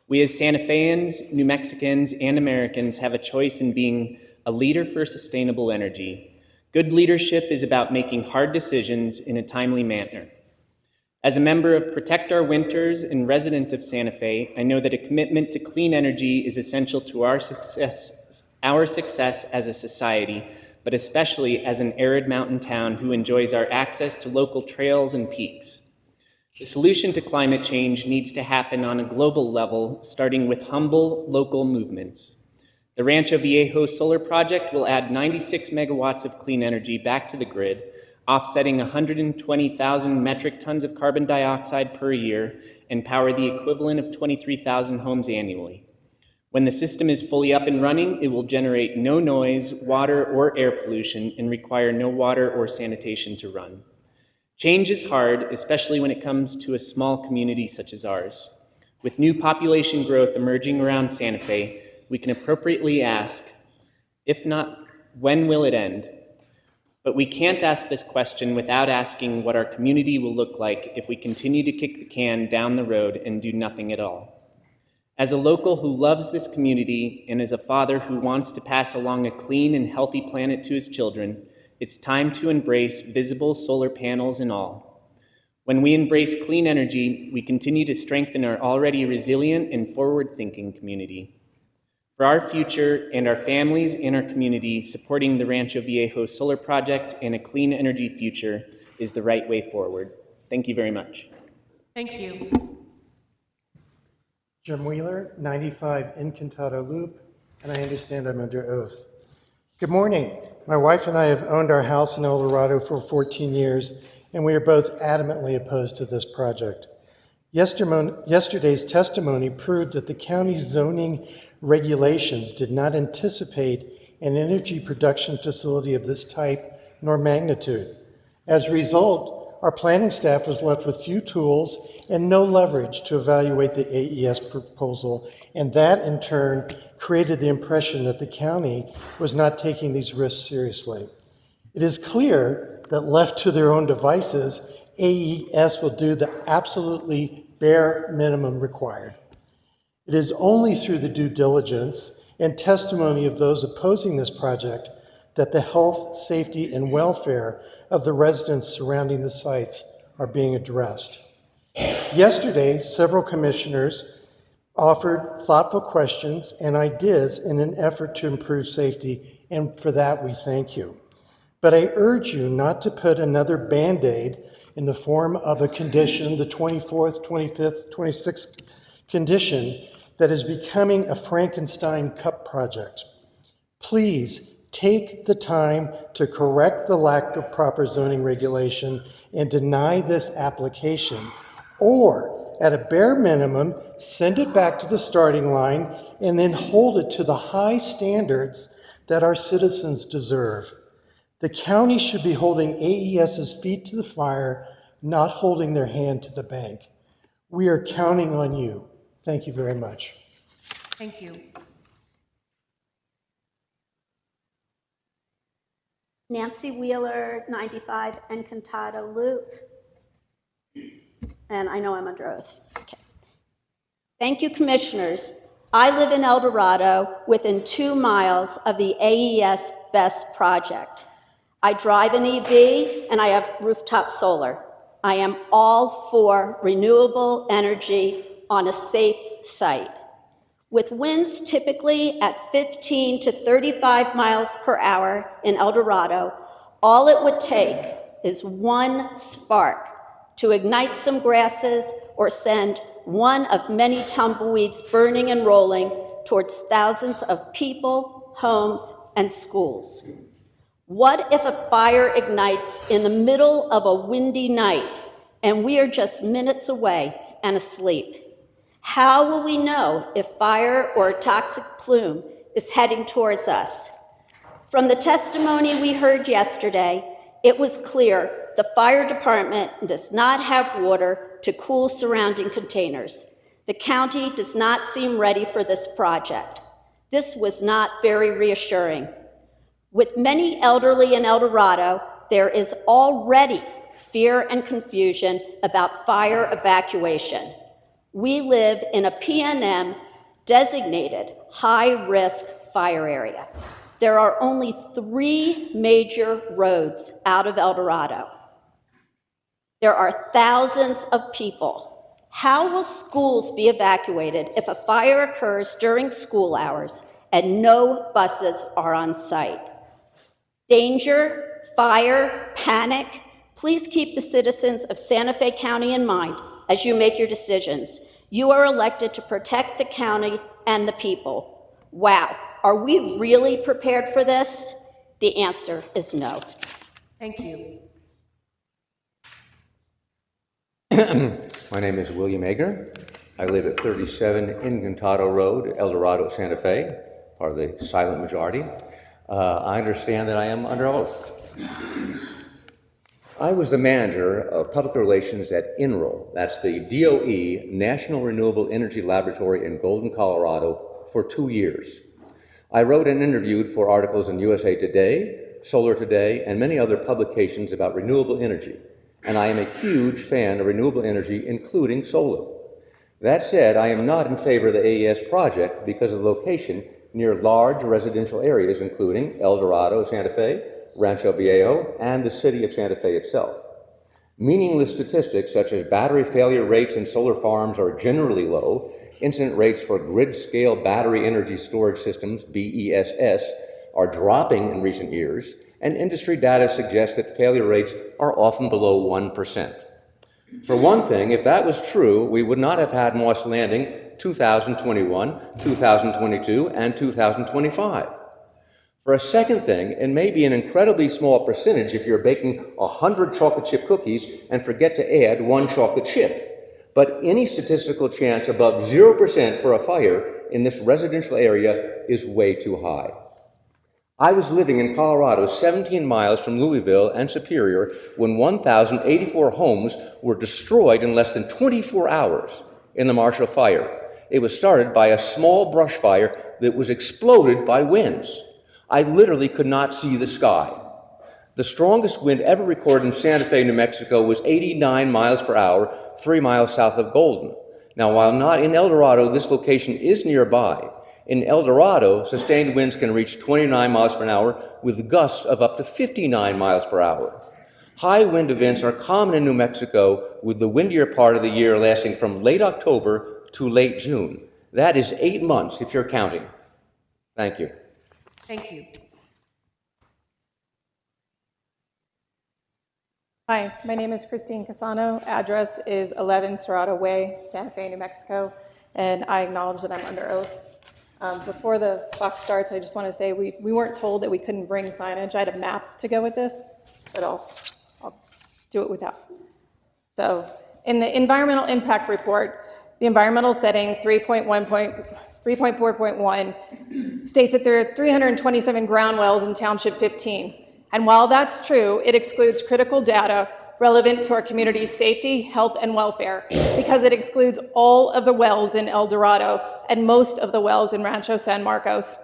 We as Santa Feans, New Mexicans, and Americans have a choice in being a leader for sustainable energy. Good leadership is about making hard decisions in a timely manner. As a member of Protect Our Winters and resident of Santa Fe, I know that a commitment to clean energy is essential to our success as a society, but especially as an arid mountain town who enjoys our access to local trails and peaks. The solution to climate change needs to happen on a global level, starting with humble local movements. The Rancho Viejo solar project will add 96 megawatts of clean energy back to the grid, offsetting 120,000 metric tons of carbon dioxide per year and power the equivalent of 23,000 homes annually. When the system is fully up and running, it will generate no noise, water, or air pollution and require no water or sanitation to run. Change is hard, especially when it comes to a small community such as ours. With new population growth emerging around Santa Fe, we can appropriately ask, if not, when will it end? But we can't ask this question without asking what our community will look like if we continue to kick the can down the road and do nothing at all. As a local who loves this community and as a father who wants to pass along a clean and healthy planet to his children, it's time to embrace visible solar panels and all. When we embrace clean energy, we continue to strengthen our already resilient and forward-thinking community. For our future and our families and our community, supporting the Rancho Viejo solar project and a clean energy future is the right way forward. Thank you very much. Thank you. Jim Wheeler, 95 Encantado Loop, and I understand I'm under oath. Good morning. My wife and I have owned our house in El Dorado for 14 years, and we are both adamantly opposed to this project. Yesterday's testimony proved that the county's zoning regulations did not anticipate an energy production facility of this type nor magnitude. As a result, our planning staff was left with few tools and no leverage to evaluate the AES proposal, and that in turn created the impression that the county was not taking these risks seriously. It is clear that left to their own devices, AES will do the absolutely bare minimum required. It is only through the due diligence and testimony of those opposing this project that the health, safety, and welfare of the residents surrounding the sites are being addressed. Yesterday, several commissioners offered thoughtful questions and ideas in an effort to improve safety, and for that we thank you. But I urge you not to put another Band-Aid in the form of a condition, the 24th, 25th, 26th condition, that is becoming a Frankenstein cup project. Please take the time to correct the lack of proper zoning regulation and deny this application, or at a bare minimum, send it back to the starting line and then hold it to the high standards that our citizens deserve. The county should be holding AES's feet to the fire, not holding their hand to the bank. We are counting on you. Thank you very much. Thank you. Nancy Wheeler, 95 Encantado Loop. And I know I'm under oath. Okay. Thank you, commissioners. I live in El Dorado, within 2 miles of the AES BEST project. I drive an EV and I have rooftop solar. I am all for renewable energy on a safe site. With winds typically at 15 to 35 miles per hour in El Dorado, all it would take is one spark to ignite some grasses or send one of many tumbleweeds burning and rolling towards thousands of people, homes, and schools. What if a fire ignites in the middle of a windy night and we are just minutes away and asleep? How will we know if fire or a toxic plume is heading towards us? From the testimony we heard yesterday, it was clear the fire department does not have water to cool surrounding containers. The county does not seem ready for this project. This was not very reassuring. With many elderly in El Dorado, there is already fear and confusion about fire evacuation. We live in a PNM designated high-risk fire area. There are only 3 major roads out of El Dorado. There are thousands of people. How will schools be evacuated if a fire occurs during school hours and no buses are on site? Danger, fire, panic. Please keep the citizens of Santa Fe County in mind as you make your decisions. You are elected to protect the county and the people. Wow, are we really prepared for this? The answer is no. Thank you. My name is William Ager. I live at 37 Encantado Road, El Dorado, Santa Fe, part of the silent majority. I understand that I am under oath. I was the manager of public relations at NREL, that's the DOE National Renewable Energy Laboratory in Golden, Colorado, for 2 years. I wrote and interviewed for articles in USA Today, Solar Today, and many other publications about renewable energy, and I am a huge fan of renewable energy, including solar. That said, I am not in favor of the AES project because of the location near large residential areas, including El Dorado, Santa Fe, Rancho Viejo, and the city of Santa Fe itself. Meaningless statistics such as battery failure rates in solar farms are generally low, incident rates for grid-scale battery energy storage systems, BESS, are dropping in recent years, and industry data suggests that failure rates are often below 1%. For one thing, if that was true, we would not have had Moss Landing 2021, 2022, and 2025. For a second thing, it may be an incredibly small percentage if you're baking 100 chocolate chip cookies and forget to add 1 chocolate chip. But any statistical chance above 0% for a fire in this residential area is way too high. I was living in Colorado, 17 miles from Louisville and Superior, when 1,084 homes were destroyed in less than 24 hours in the Marshall Fire. It was started by a small brush fire that was exploded by winds. I literally could not see the sky. The strongest wind ever recorded in Santa Fe, New Mexico was 89 miles per hour, 3 miles south of Golden. Now, while not in El Dorado, this location is nearby. In El Dorado, sustained winds can reach 29 miles per hour with gusts of up to 59 miles per hour. High wind events are common in New Mexico, with the windier part of the year lasting from late October to late June. That is 8 months if you're counting. Thank you. Thank you. Hi, my name is Christine Casano. Address is 11 Serrata Way, Santa Fe, New Mexico, and I acknowledge that I'm under oath. Before the clock starts, I just want to say we weren't told that we couldn't bring signage. I had a map to go with this, but I'll do it without. So, in the environmental impact report, the environmental setting 3.4.1 states that there are 327 ground wells in Township 15. And while that's true, it excludes critical data relevant to our community's safety, health, and welfare because it excludes all of the wells in El Dorado and most of the wells in Rancho San Marcos.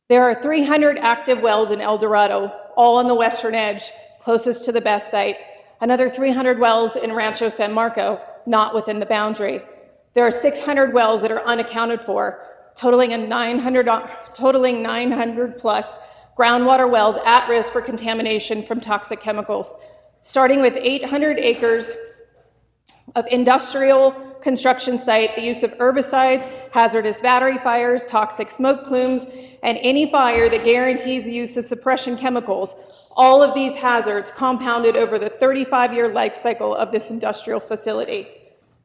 There are 300 active wells in El Dorado, all on the western edge, closest to the best site. Another 300 wells in Rancho San Marco, not within the boundary. There are 600 wells that are unaccounted for, totaling 900 plus groundwater wells at risk for contamination from toxic chemicals, starting with 800 acres of industrial construction site, the use of herbicides, hazardous battery fires, toxic smoke plumes, and any fire that guarantees the use of suppression chemicals. All of these hazards compounded over the 35-year life cycle of this industrial facility.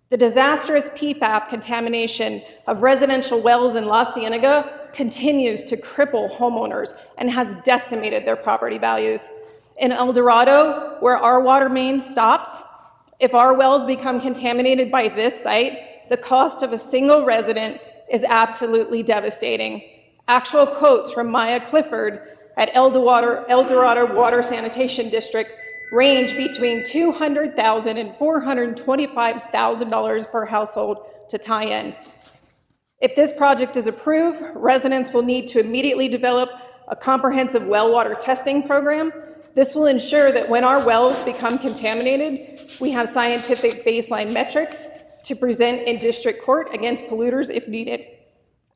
The disastrous PFAS contamination of residential wells in La Cienega continues to cripple homeowners and has decimated their property values. In El Dorado, where our water main stops, if our wells become contaminated by this site, the cost of a single resident is absolutely devastating. Actual quotes from Maya Clifford at El Dorado Water Sanitation District range between $200,000 and $425,000 per household to tie in. If this project is approved, residents will need to immediately develop a comprehensive well water testing program. This will ensure that when our wells become contaminated, we have scientific baseline metrics to present in district court against polluters if needed.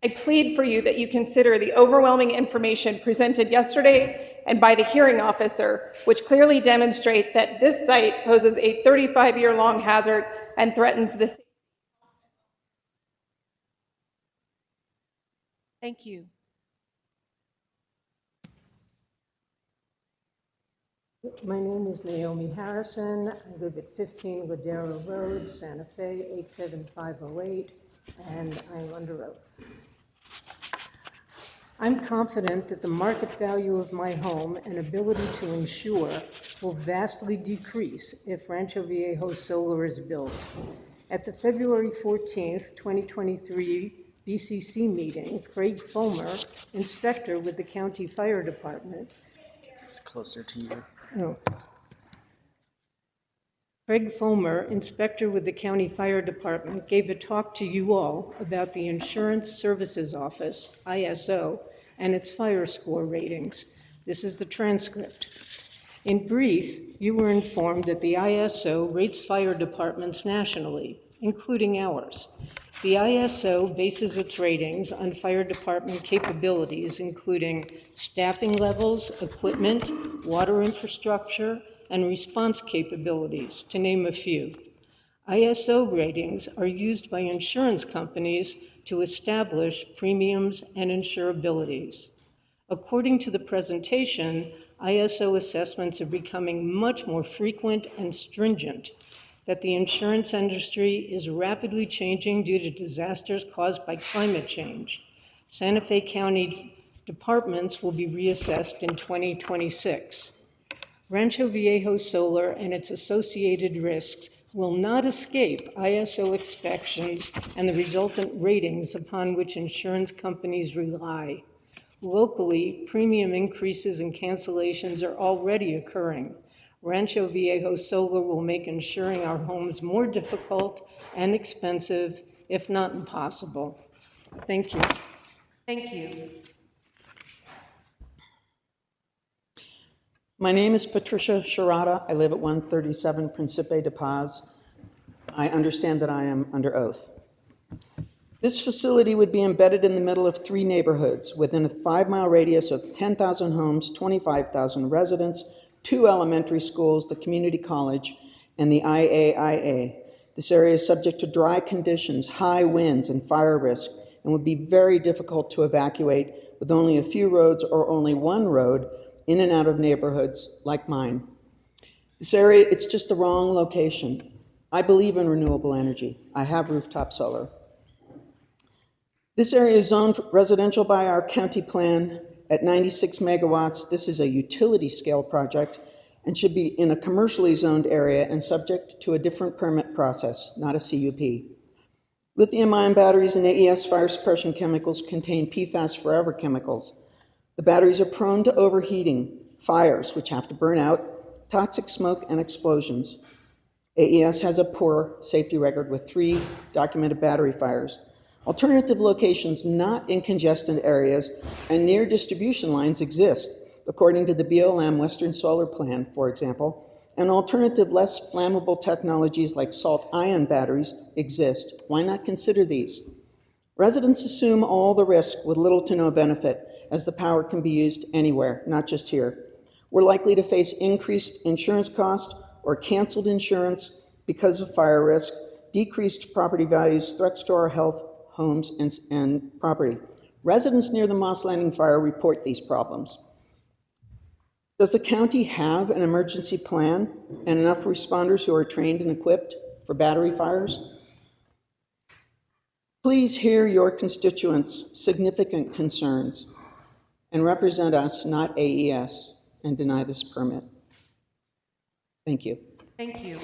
I plead for you that you consider the overwhelming information presented yesterday and by the hearing officer, which clearly demonstrate that this site poses a 35-year-long hazard and threatens the safety. Thank you. My name is Naomi Harrison. I live at 15 Ladero Road, Santa Fe, 87508, and I'm under oath. I'm confident that the market value of my home and ability to insure will vastly decrease if Rancho Viejo Solar is built. At the February 14th, 2023 BCC meeting, Craig Fulmer, inspector with the county fire department, It's closer to you. oh. Craig Fulmer, inspector with the county fire department, gave a talk to you all about the Insurance Services Office, ISO, and its fire score ratings. This is the transcript. In brief, you were informed that the ISO rates fire departments nationally, including ours. The ISO bases its ratings on fire department capabilities, including staffing levels, equipment, water infrastructure, and response capabilities, to name a few. ISO ratings are used by insurance companies to establish premiums and insurabilities. According to the presentation, ISO assessments are becoming much more frequent and stringent, that the insurance industry is rapidly changing due to disasters caused by climate change. Santa Fe County departments will be reassessed in 2026. Rancho Viejo Solar and its associated risks will not escape ISO inspections and the resultant ratings upon which insurance companies rely. Locally, premium increases and cancellations are already occurring. Rancho Viejo Solar will make insuring our homes more difficult and expensive, if not impossible. Thank you. Thank you. My name is Patricia Sharada. I live at 137 Principe de Paz. I understand that I am under oath. This facility would be embedded in the middle of 3 neighborhoods within a 5-mile radius of 10,000 homes, 25,000 residents, 2 elementary schools, the community college, and the IAIA. This area is subject to dry conditions, high winds, and fire risk, and would be very difficult to evacuate with only a few roads or only one road in and out of neighborhoods like mine. This area, it's just the wrong location. I believe in renewable energy. I have rooftop solar. This area is zoned residential by our county plan at 96 megawatts. This is a utility scale project and should be in a commercially zoned area and subject to a different permit process, not a CUP. Lithium-ion batteries and AES fire suppression chemicals contain PFAS forever chemicals. The batteries are prone to overheating, fires, which have to burn out, toxic smoke, and explosions. AES has a poor safety record with 3 documented battery fires. Alternative locations not in congested areas and near distribution lines exist, according to the BLM Western Solar Plan, for example, and alternative, less flammable technologies like salt-ion batteries exist. Why not consider these? Residents assume all the risk with little to no benefit, as the power can be used anywhere, not just here. We're likely to face increased insurance costs or canceled insurance because of fire risk, decreased property values, threats to our health, homes, and property. Residents near the Moss Landing fire report these problems. Does the county have an emergency plan and enough responders who are trained and equipped for battery fires? Please hear your constituents' significant concerns and represent us, not AES, and deny this permit. Thank you. Thank you.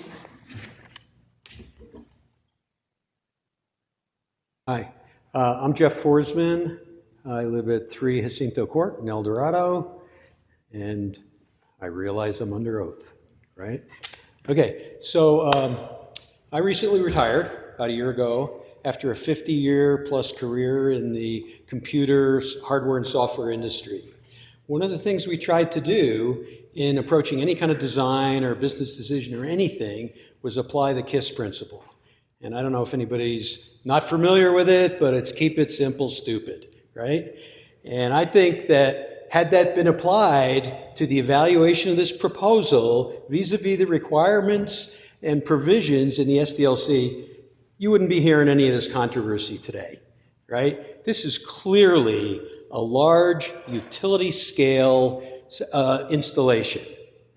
Hi, I'm Jeff Forsman. I live at 3 Jacinto Court in El Dorado, and I realize I'm under oath, right? Okay, so I recently retired about a year ago after a 50-year-plus career in the computer, hardware, and software industry. One of the things we tried to do in approaching any kind of design or business decision or anything was apply the KISS principle. And I don't know if anybody's not familiar with it, but it's keep it simple, stupid, right? And I think that had that been applied to the evaluation of this proposal vis-a-vis the requirements and provisions in the SDLC, you wouldn't be hearing any of this controversy today, right? This is clearly a large utility scale installation,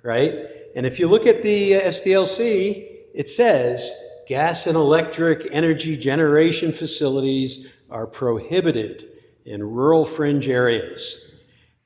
right? And if you look at the SDLC, it says gas and electric energy generation facilities are prohibited in rural fringe areas.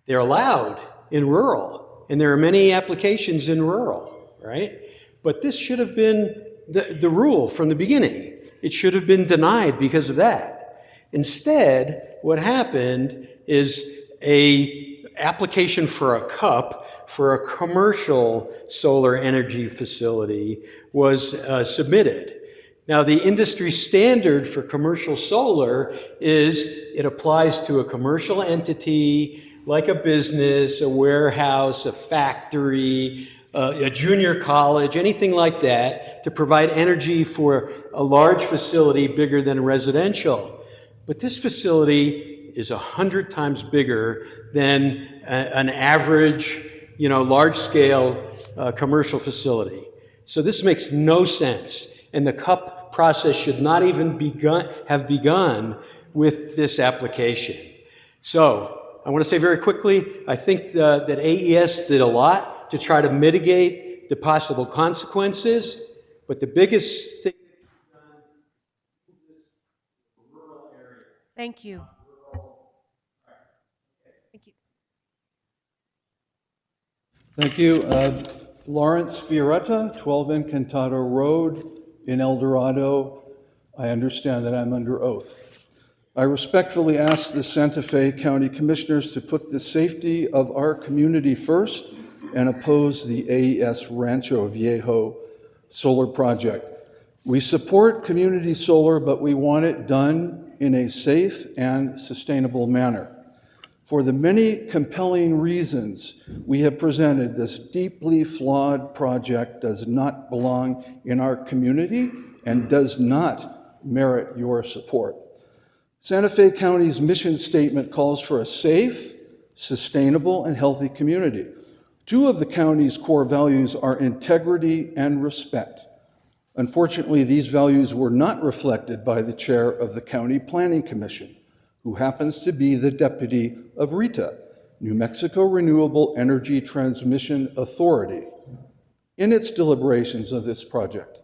They're allowed in rural, and there are many applications in rural, right? But this should have been the rule from the beginning. It should have been denied because of that. Instead, what happened is a application for a CUP for a commercial solar energy facility was submitted. Now, the industry standard for commercial solar is it applies to a commercial entity like a business, a warehouse, a factory, a junior college, anything like that, to provide energy for a large facility bigger than residential. But this facility is 100 times bigger than an average, large-scale commercial facility. So this makes no sense. And the CUP process should not even have begun with this application. So I want to say very quickly, I think that AES did a lot to try to mitigate the possible consequences, but the biggest thing rural area. Thank you. Thank you. Lawrence Fioretta, 12 Encantado Road in El Dorado. I understand that I'm under oath. I respectfully ask the Santa Fe County Commissioners to put the safety of our community first and oppose the AES Rancho Viejo solar project. We support community solar, but we want it done in a safe and sustainable manner. For the many compelling reasons we have presented, this deeply flawed project does not belong in our community and does not merit your support. Santa Fe County's mission statement calls for a safe, sustainable, and healthy community. Two of the county's core values are integrity and respect. Unfortunately, these values were not reflected by the chair of the County Planning Commission, who happens to be the deputy of RETA, New Mexico Renewable Energy Transmission Authority, in its deliberations of this project.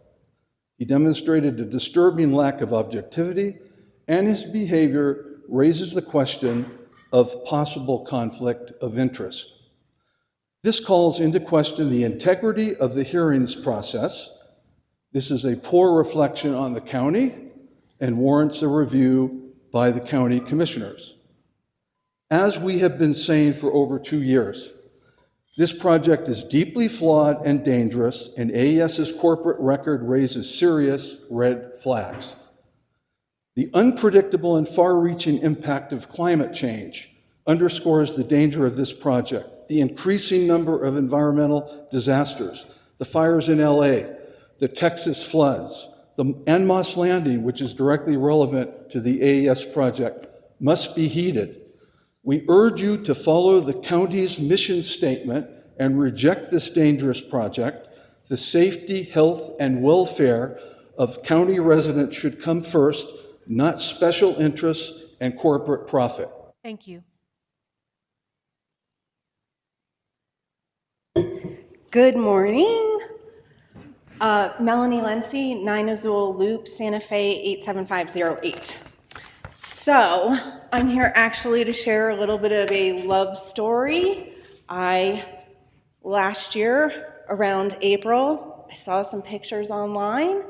He demonstrated a disturbing lack of objectivity, and his behavior raises the question of possible conflict of interest. This calls into question the integrity of the hearings process. This is a poor reflection on the county and warrants a review by the county commissioners. As we have been saying for over 2 years, this project is deeply flawed and dangerous, and AES's corporate record raises serious red flags. The unpredictable and far-reaching impact of climate change underscores the danger of this project. The increasing number of environmental disasters, the fires in LA, the Texas floods, and Moss Landing, which is directly relevant to the AES project, must be heeded. We urge you to follow the county's mission statement and reject this dangerous project. The safety, health, and welfare of county residents should come first, not special interests and corporate profit. Thank you. Good morning. Melanie Lency, 9 Azul Loop, Santa Fe 87508. So I'm here actually to share a little bit of a love story. Last year around April, I saw some pictures online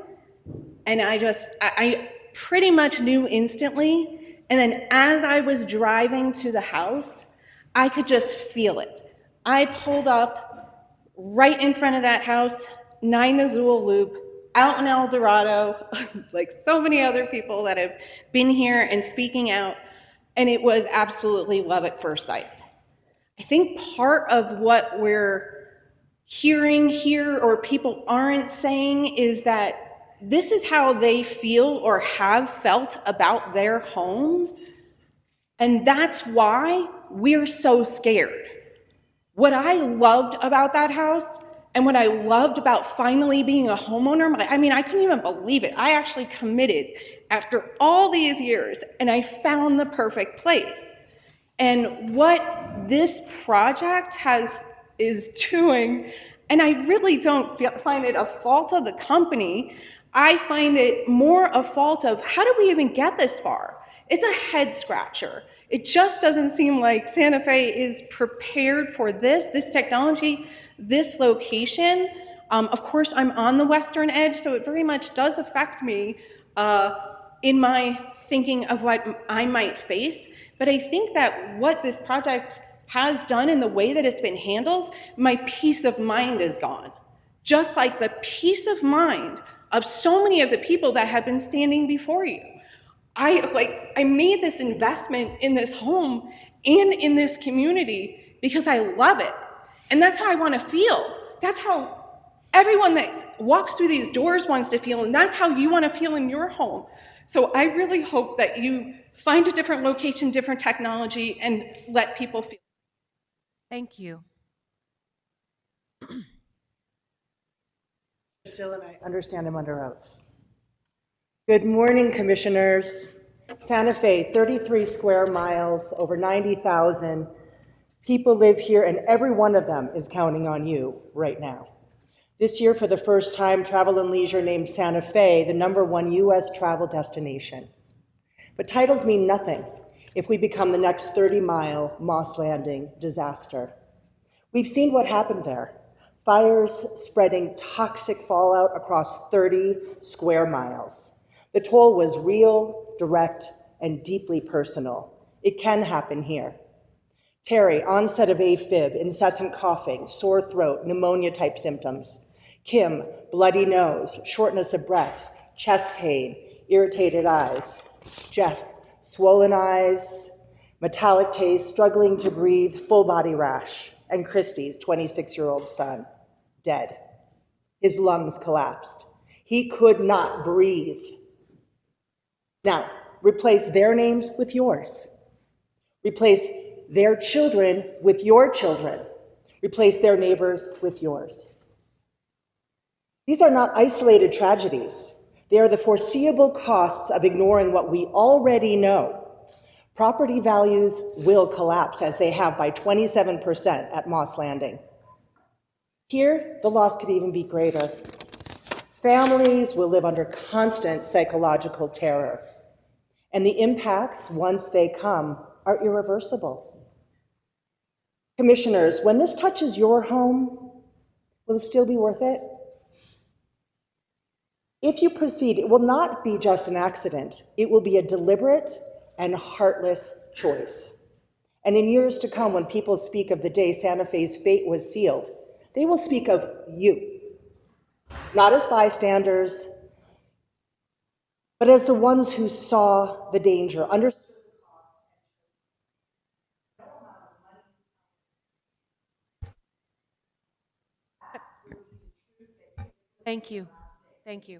and I pretty much knew instantly. And then as I was driving to the house, I could just feel it. I pulled up right in front of that house, 9 Azul Loop, out in El Dorado, like so many other people that have been here and speaking out, and it was absolutely love at first sight. I think part of what we're hearing here, or people aren't saying, is that this is how they feel or have felt about their homes, and that's why we're so scared. What I loved about that house, and what I loved about finally being a homeowner, I couldn't even believe it. I actually committed after all these years, and I found the perfect place. And what this project is doing, and I really don't find it a fault of the company, I find it more a fault of how did we even get this far? It's a head scratcher. It just doesn't seem like Santa Fe is prepared for this technology, this location. Of course, I'm on the western edge, so it very much does affect me in my thinking of what I might face. But I think that what this project has done in the way that it's been handled, my peace of mind is gone. Just like the peace of mind of so many of the people that have been standing before you. I made this investment in this home and in this community because I love it. And that's how I want to feel. That's how everyone that walks through these doors wants to feel, and that's how you want to feel in your home. So I really hope that you find a different location, different technology, and let people feel. Thank you. And I understand I'm under oath. Good morning, commissioners. Santa Fe, 33 square miles, over 90,000 people live here, and every one of them is counting on you right now. This year, for the first time, Travel and Leisure named Santa Fe the #1 U.S. travel destination. But titles mean nothing if we become the next 30-mile Moss Landing disaster. We've seen what happened there. Fires spreading toxic fallout across 30 square miles. The toll was real, direct, and deeply personal. It can happen here. Terry, onset of AFib, incessant coughing, sore throat, pneumonia-type symptoms. Kim, bloody nose, shortness of breath, chest pain, irritated eyes. Jeff, swollen eyes, metallic taste, struggling to breathe, full body rash, and Christie's 26-year-old son, dead. His lungs collapsed. He could not breathe. Now, replace their names with yours. Replace their children with your children. Replace their neighbors with yours. These are not isolated tragedies. They are the foreseeable costs of ignoring what we already know. Property values will collapse, as they have by 27% at Moss Landing. Here, the loss could even be greater. Families will live under constant psychological terror, and the impacts, once they come, are irreversible. Commissioners, when this touches your home, will it still be worth it? If you proceed, it will not be just an accident. It will be a deliberate and heartless choice. And in years to come, when people speak of the day Santa Fe's fate was sealed, they will speak of you, not as bystanders, but as the ones who saw the danger, understood. Thank you. Thank you.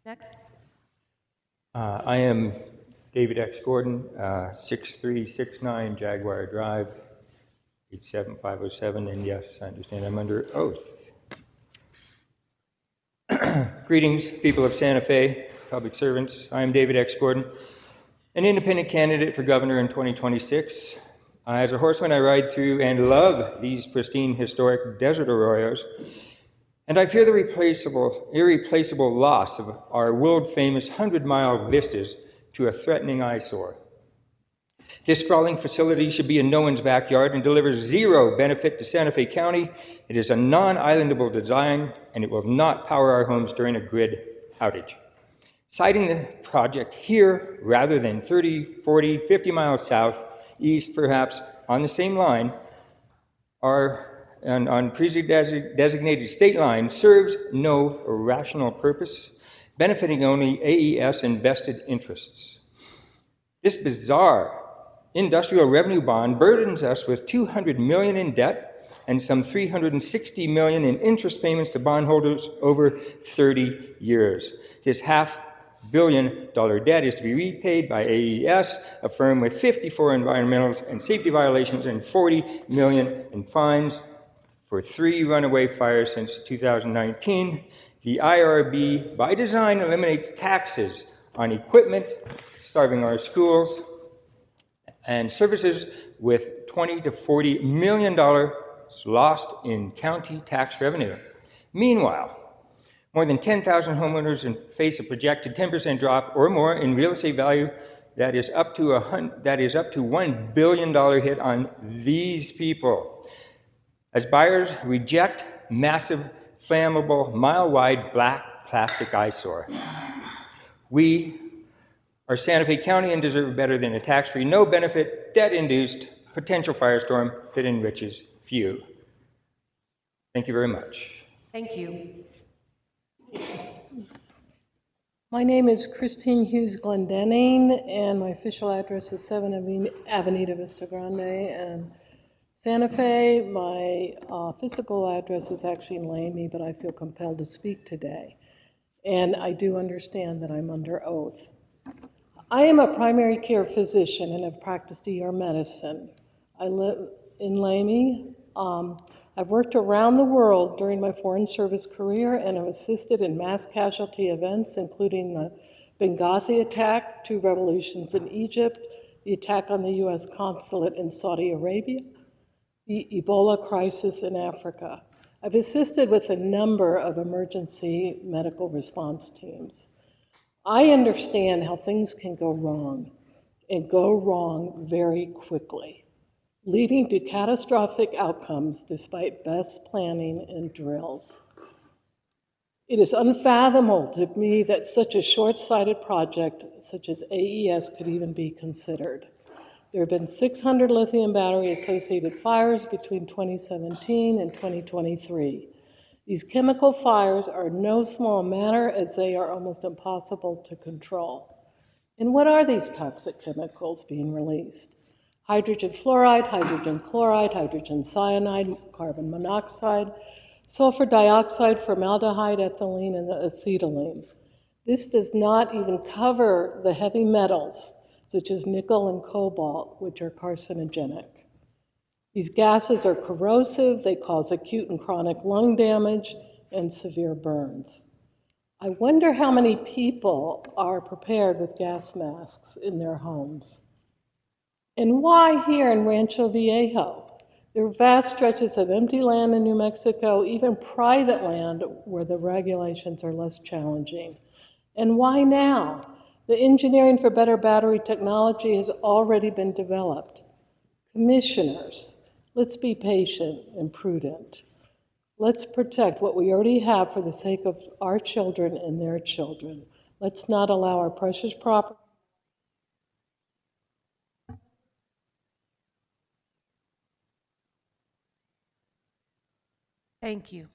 Next. I am David X. Gordon, 6369 Jaguar Drive, 87507, and yes, I understand I'm under oath. Greetings, people of Santa Fe, public servants. I am David X. Gordon, an independent candidate for governor in 2026. As a horseman, I ride through and love these pristine, historic desert arroyos, and I fear the irreplaceable loss of our world-famous 100-mile vistas to a threatening eyesore. This sprawling facility should be in no one's backyard and delivers zero benefit to Santa Fe County. It is a non-islandable design, and it will not power our homes during a grid outage. Siting the project here rather than 30, 40, 50 miles south, east perhaps, on the same line, on pre-designated state lines, serves no rational purpose, benefiting only AES and vested interests. This bizarre industrial revenue bond burdens us with $200 million in debt and some $360 million in interest payments to bondholders over 30 years. This $500 million debt is to be repaid by AES, a firm with 54 environmental and safety violations and $40 million in fines for 3 runaway fires since 2019. The IRB, by design, eliminates taxes on equipment, starving our schools and services with $20 to $40 million lost in county tax revenue. Meanwhile, more than 10,000 homeowners face a projected 10% drop or more in real estate value. That is up to $1 billion hit on these people, as buyers reject massive, flammable, mile-wide black plastic eyesore. We are Santa Fe County and deserve better than a tax-free, no-benefit, debt-induced potential firestorm that enriches few. Thank you very much. Thank you. My name is Christine Hughes Glendenning, and my official address is 7 Avenida Vista Grande and Santa Fe. My physical address is actually in Lamy, but I feel compelled to speak today. And I do understand that I'm under oath. I am a primary care physician and have practiced ER medicine. I live in Lamy. I've worked around the world during my foreign service career and have assisted in mass casualty events, including the Benghazi attack, 2 revolutions in Egypt, the attack on the U.S. consulate in Saudi Arabia, the Ebola crisis in Africa. I've assisted with a number of emergency medical response teams. I understand how things can go wrong, and go wrong very quickly, leading to catastrophic outcomes despite best planning and drills. It is unfathomable to me that such a short-sighted project such as AES could even be considered. There have been 600 lithium battery-associated fires between 2017 and 2023. These chemical fires are no small matter, as they are almost impossible to control. And what are these toxic chemicals being released? Hydrogen fluoride, hydrogen chloride, hydrogen cyanide, carbon monoxide, sulfur dioxide, formaldehyde, ethylene, and acetylene. This does not even cover the heavy metals, such as nickel and cobalt, which are carcinogenic. These gases are corrosive, they cause acute and chronic lung damage and severe burns. I wonder how many people are prepared with gas masks in their homes. And why here in Rancho Viejo? There are vast stretches of empty land in New Mexico, even private land where the regulations are less challenging. And why now? The engineering for better battery technology has already been developed. Commissioners, let's be patient and prudent. Let's protect what we already have for the sake of our children and their children. Let's not allow our precious property. Thank you.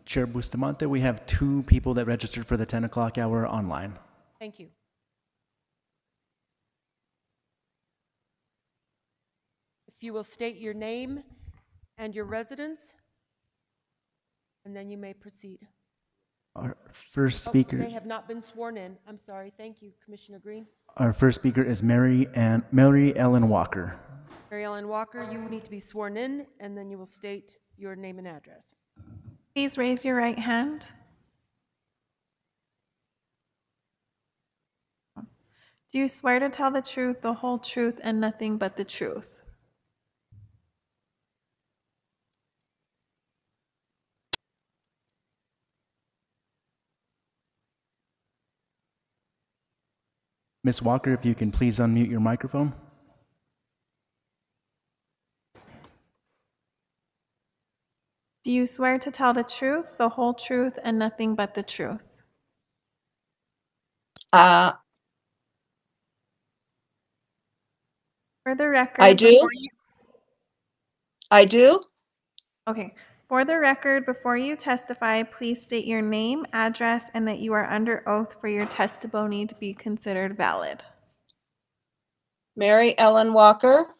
Chair Bustamante, we have 2 people that registered for the 10 o'clock hour online. Thank you. If you will state your name and your residence, and then you may proceed. Our first speaker. They have not been sworn in. I'm sorry. Thank you, Commissioner Green. Our first speaker is Mary Ellen Walker. Mary Ellen Walker, you need to be sworn in, and then you will state your name and address. Please raise your right hand. Do you swear to tell the truth, the whole truth, and nothing but the truth? Ms. Walker, if you can please unmute your microphone. Do you swear to tell the truth, the whole truth, and nothing but the truth? For the record, I do. before you... I do. Okay. For the record, before you testify, please state your name, address, and that you are under oath for your testimony to be considered valid. Mary Ellen Walker.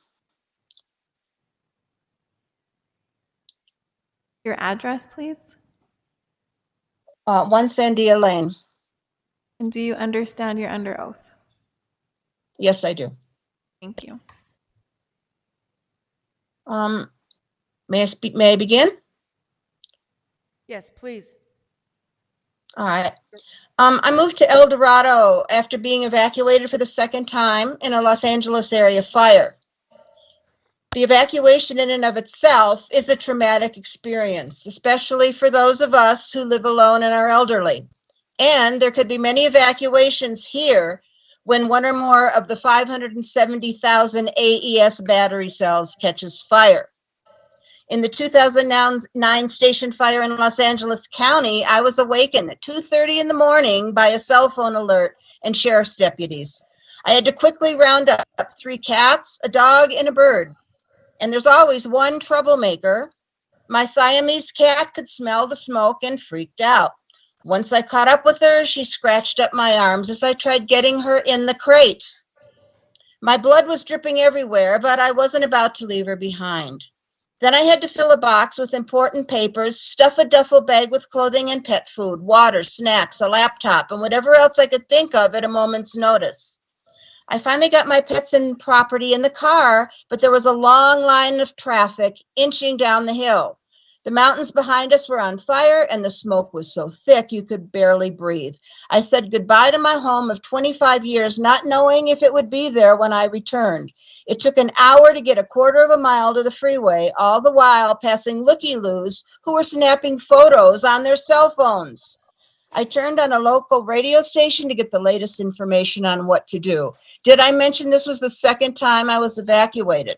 Your address, please. 1 Sandia Lane. And do you understand you're under oath? Yes, I do. Thank you. May I begin? Yes, please. All right. I moved to El Dorado after being evacuated for the second time in a Los Angeles area fire. The evacuation in and of itself is a traumatic experience, especially for those of us who live alone and are elderly. And there could be many evacuations here when one or more of the 570,000 AES battery cells catches fire. In the 2009 station fire in Los Angeles County, I was awakened at 2:30 in the morning by a cell phone alert and sheriff's deputies. I had to quickly round up 3 cats, a dog, and a bird. And there's always one troublemaker. My Siamese cat could smell the smoke and freaked out. Once I caught up with her, she scratched up my arms as I tried getting her in the crate. My blood was dripping everywhere, but I wasn't about to leave her behind. Then I had to fill a box with important papers, stuff a duffel bag with clothing and pet food, water, snacks, a laptop, and whatever else I could think of at a moment's notice. I finally got my pets and property in the car, but there was a long line of traffic inching down the hill. The mountains behind us were on fire, and the smoke was so thick you could barely breathe. I said goodbye to my home of 25 years, not knowing if it would be there when I returned. It took an hour to get a quarter of a mile to the freeway, all the while passing looky-loos who were snapping photos on their cell phones. I turned on a local radio station to get the latest information on what to do. Did I mention this was the second time I was evacuated?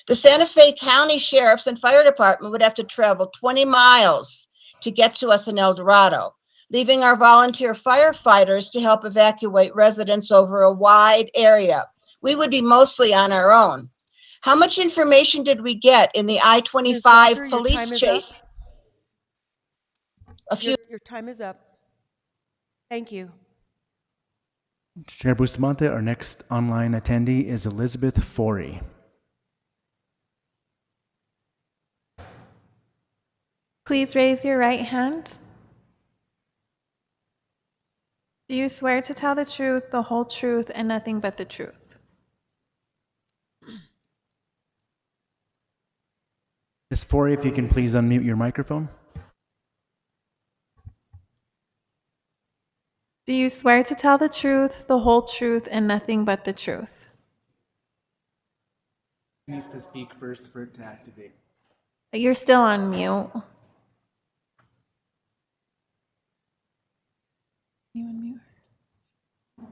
The Santa Fe County Sheriff's and Fire Department would have to travel 20 miles to get to us in El Dorado, leaving our volunteer firefighters to help evacuate residents over a wide area. We would be mostly on our own. How much information did we get in the I-25 police chase? a few. Your time is up. Thank you. Chair Bustamante, our next online attendee is Elizabeth Forey. Please raise your right hand. Do you swear to tell the truth, the whole truth, and nothing but the truth? Ms. Forey, if you can please unmute your microphone. Do you swear to tell the truth, the whole truth, and nothing but the truth? Needs to speak first for it to activate. You're still on mute. You unmute her.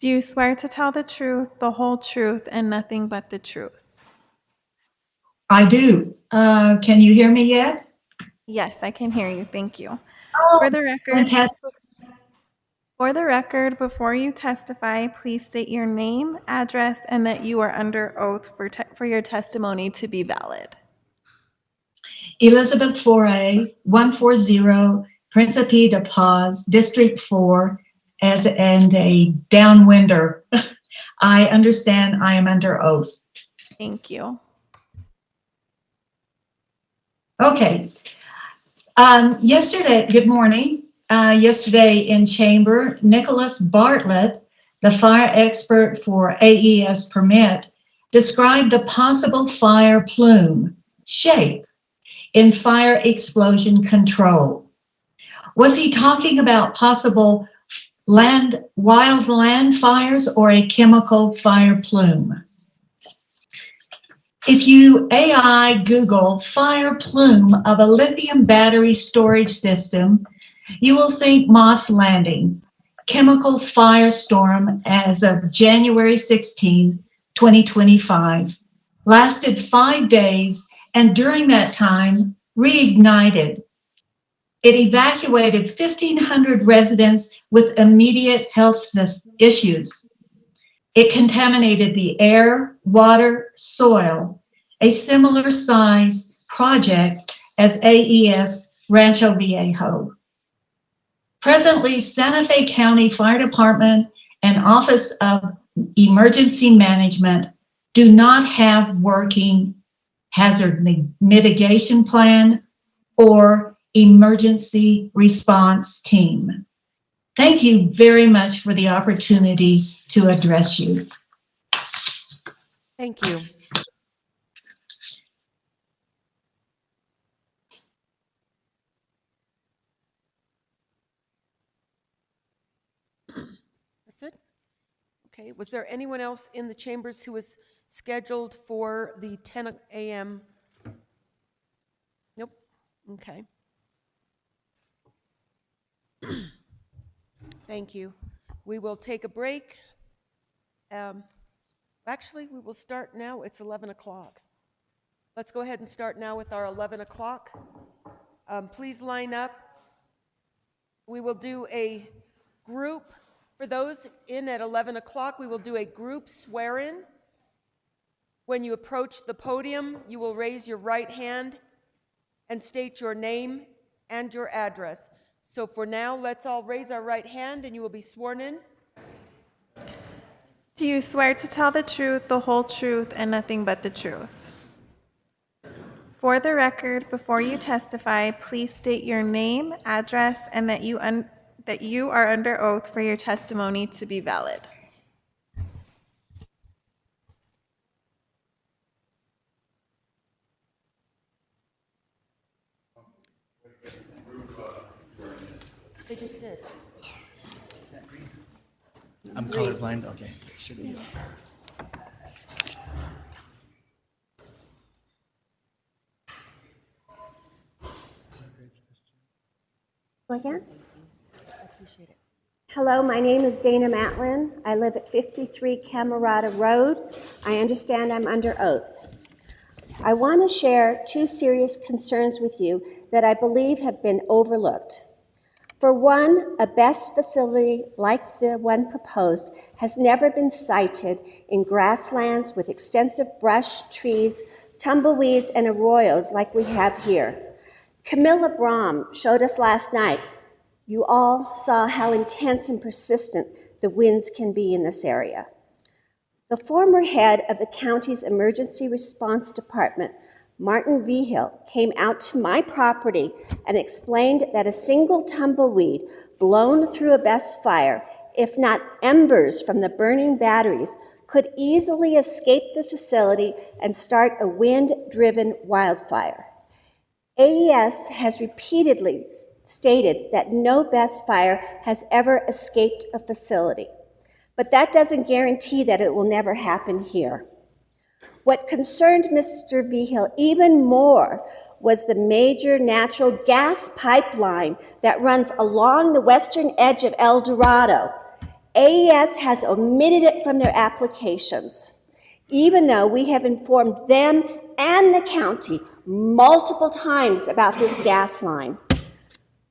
Do you swear to tell the truth, the whole truth, and nothing but the truth? I do. Can you hear me yet? Yes, I can hear you. Thank you. Oh, For the record, fantastic. For the record, before you testify, please state your name, address, and that you are under oath for your testimony to be valid. Elizabeth Foray, 140 Principe de Paz, District 4, and a downwinder. I understand I am under oath. Thank you. Okay. Yesterday, good morning. Yesterday in chamber, Nicholas Bartlett, the fire expert for AES permit, described the possible fire plume shape in fire explosion control. Was he talking about possible wild land fires or a chemical fire plume? If you AI Google fire plume of a lithium battery storage system, you will think Moss Landing, chemical firestorm as of January 16, 2025, lasted 5 days and during that time reignited. It evacuated 1,500 residents with immediate health issues. It contaminated the air, water, soil, a similar size project as AES Rancho Viejo. Presently, Santa Fe County Fire Department and Office of Emergency Management do not have working hazard mitigation plan or emergency response team. Thank you very much for the opportunity to address you. Thank you. That's it? Okay, was there anyone else in the chambers who was scheduled for the 10 a.m.? Nope, okay. Thank you. We will take a break. Actually, we will start now. It's 11 o'clock. Let's go ahead and start now with our 11 o'clock. Please line up. We will do a group. For those in at 11 o'clock, we will do a group swear-in. When you approach the podium, you will raise your right hand and state your name and your address. So for now, let's all raise our right hand and you will be sworn in. Do you swear to tell the truth, the whole truth, and nothing but the truth? For the record, before you testify, please state your name, address, and that you are under oath for your testimony to be valid. They just did. I'm colorblind. Okay. Should be. Again? Hello, my name is Dana Matlin. I live at 53 Camerata Road. I understand I'm under oath. I want to share two serious concerns with you that I believe have been overlooked. For one, a BESS facility like the one proposed has never been sited in grasslands with extensive brush, trees, tumbleweeds, and arroyos like we have here. Camilla Brahm showed us last night. You all saw how intense and persistent the winds can be in this area. The former head of the county's emergency response department, Martin Vigil, came out to my property and explained that a single tumbleweed blown through a BESS fire, if not embers from the burning batteries, could easily escape the facility and start a wind-driven wildfire. AES has repeatedly stated that no BESS fire has ever escaped a facility, but that doesn't guarantee that it will never happen here. What concerned Mr. Vigil even more was the major natural gas pipeline that runs along the western edge of El Dorado. AES has omitted it from their applications, even though we have informed them and the county multiple times about this gas line.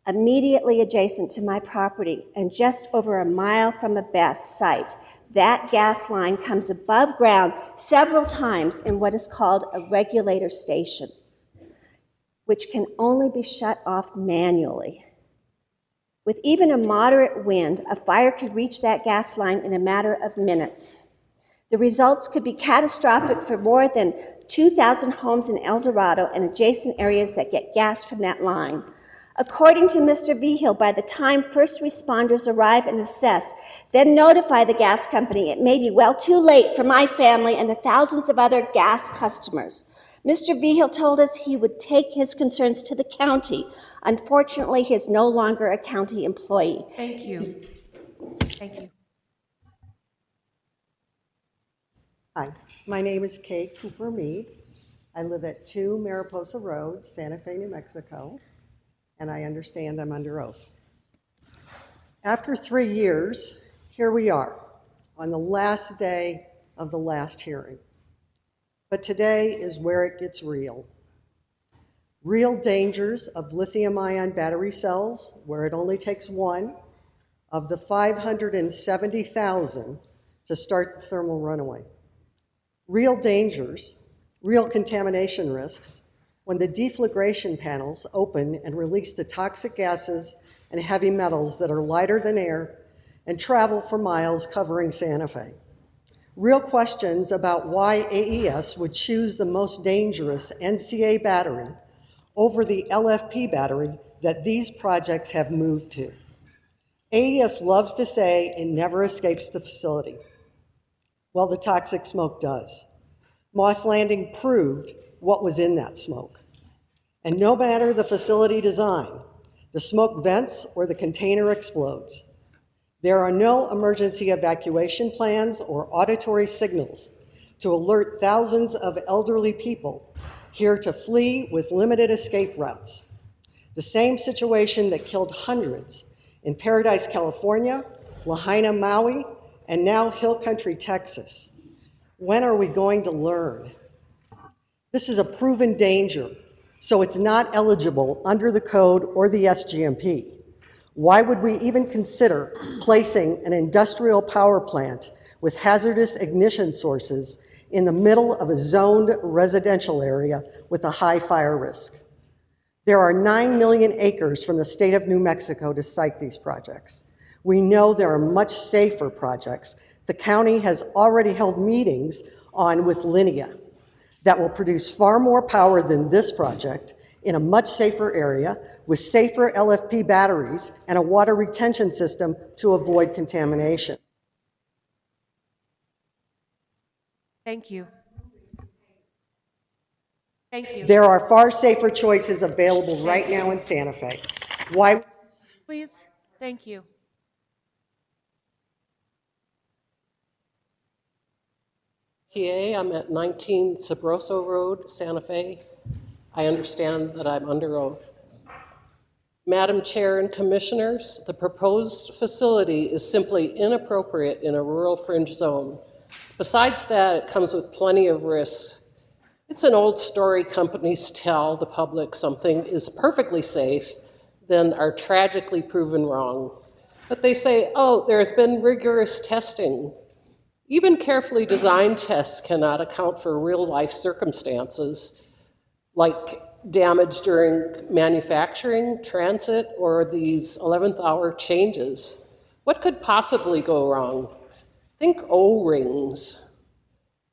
Immediately adjacent to my property and just over a mile from a BESS site, that gas line comes above ground several times in what is called a regulator station, which can only be shut off manually. With even a moderate wind, a fire could reach that gas line in a matter of minutes. The results could be catastrophic for more than 2,000 homes in El Dorado and adjacent areas that get gas from that line. According to Mr. Vigil, by the time first responders arrive and assess, then notify the gas company, it may be well too late for my family and the thousands of other gas customers. Mr. Vigil told us he would take his concerns to the county. Unfortunately, he is no longer a county employee. Thank you. Thank you. Hi, my name is Kay Cooper Mead. I live at 2 Mariposa Road, Santa Fe, New Mexico, and I understand I'm under oath. After 3 years, here we are on the last day of the last hearing. But today is where it gets real. Real dangers of lithium-ion battery cells, where it only takes one of the 570,000 to start the thermal runaway. Real dangers, real contamination risks, when the deflagration panels open and release the toxic gases and heavy metals that are lighter than air and travel for miles covering Santa Fe. Real questions about why AES would choose the most dangerous NCA battery over the LFP battery that these projects have moved to. AES loves to say it never escapes the facility. Well, the toxic smoke does. Moss Landing proved what was in that smoke. And no matter the facility design, the smoke vents or the container explodes. There are no emergency evacuation plans or auditory signals to alert thousands of elderly people here to flee with limited escape routes. The same situation that killed hundreds in Paradise, California, Lahaina, Maui, and now Hill Country, Texas. When are we going to learn? This is a proven danger, so it's not eligible under the code or the SGMP. Why would we even consider placing an industrial power plant with hazardous ignition sources in the middle of a zoned residential area with a high fire risk? There are 9 million acres from the state of New Mexico to site these projects. We know there are much safer projects the county has already held meetings on with Linnea that will produce far more power than this project in a much safer area with safer LFP batteries and a water retention system to avoid contamination. Thank you. Thank you. There are far safer choices available right now in Santa Fe. Why? Please, thank you. PA, I'm at 19 Sabroso Road, Santa Fe. I understand that I'm under oath. Madam Chair and Commissioners, the proposed facility is simply inappropriate in a rural fringe zone. Besides that, it comes with plenty of risks. It's an old story companies tell the public something is perfectly safe, then are tragically proven wrong. But they say, oh, there's been rigorous testing. Even carefully designed tests cannot account for real-life circumstances like damage during manufacturing, transit, or these 11th hour changes. What could possibly go wrong? Think O-rings.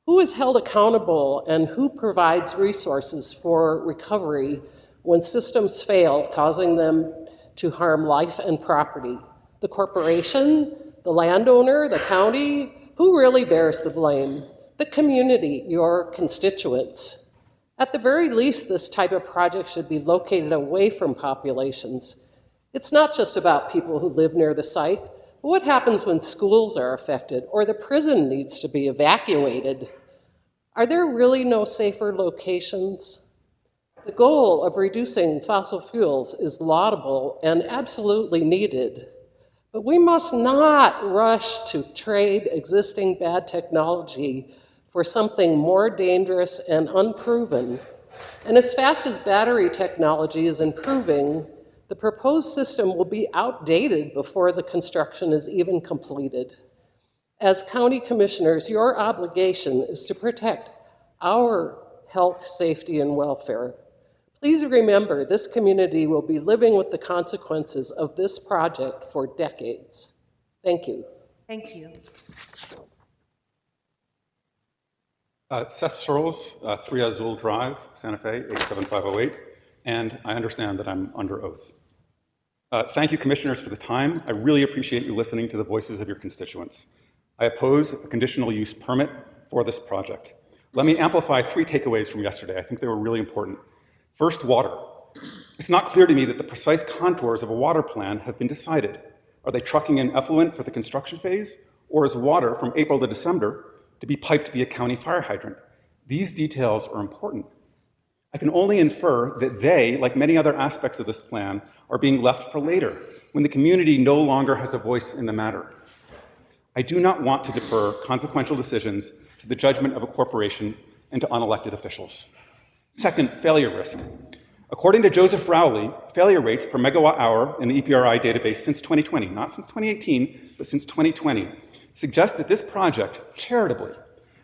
Who is held accountable and who provides resources for recovery when systems fail, causing them to harm life and property? The corporation, the landowner, the county? Who really bears the blame? The community, your constituents. At the very least, this type of project should be located away from populations. It's not just about people who live near the site. But what happens when schools are affected or the prison needs to be evacuated? Are there really no safer locations? The goal of reducing fossil fuels is laudable and absolutely needed. But we must not rush to trade existing bad technology for something more dangerous and unproven. And as fast as battery technology is improving, the proposed system will be outdated before the construction is even completed. As county commissioners, your obligation is to protect our health, safety, and welfare. Please remember, this community will be living with the consequences of this project for decades. Thank you. Thank you. Seth Searles, 3 Azul Drive, Santa Fe, 87508, and I understand that I'm under oath. Thank you, commissioners, for the time. I really appreciate you listening to the voices of your constituents. I oppose a conditional use permit for this project. Let me amplify 3 takeaways from yesterday. I think they were really important. First, water. It's not clear to me that the precise contours of a water plan have been decided. Are they trucking in effluent for the construction phase, or is water from April to December to be piped via county fire hydrant? These details are important. I can only infer that they, like many other aspects of this plan, are being left for later, when the community no longer has a voice in the matter. I do not want to defer consequential decisions to the judgment of a corporation and to unelected officials. Second, failure risk. According to Joseph Rowley, failure rates per megawatt hour in the EPRI database since 2020, not since 2018, but since 2020, suggest that this project, charitably,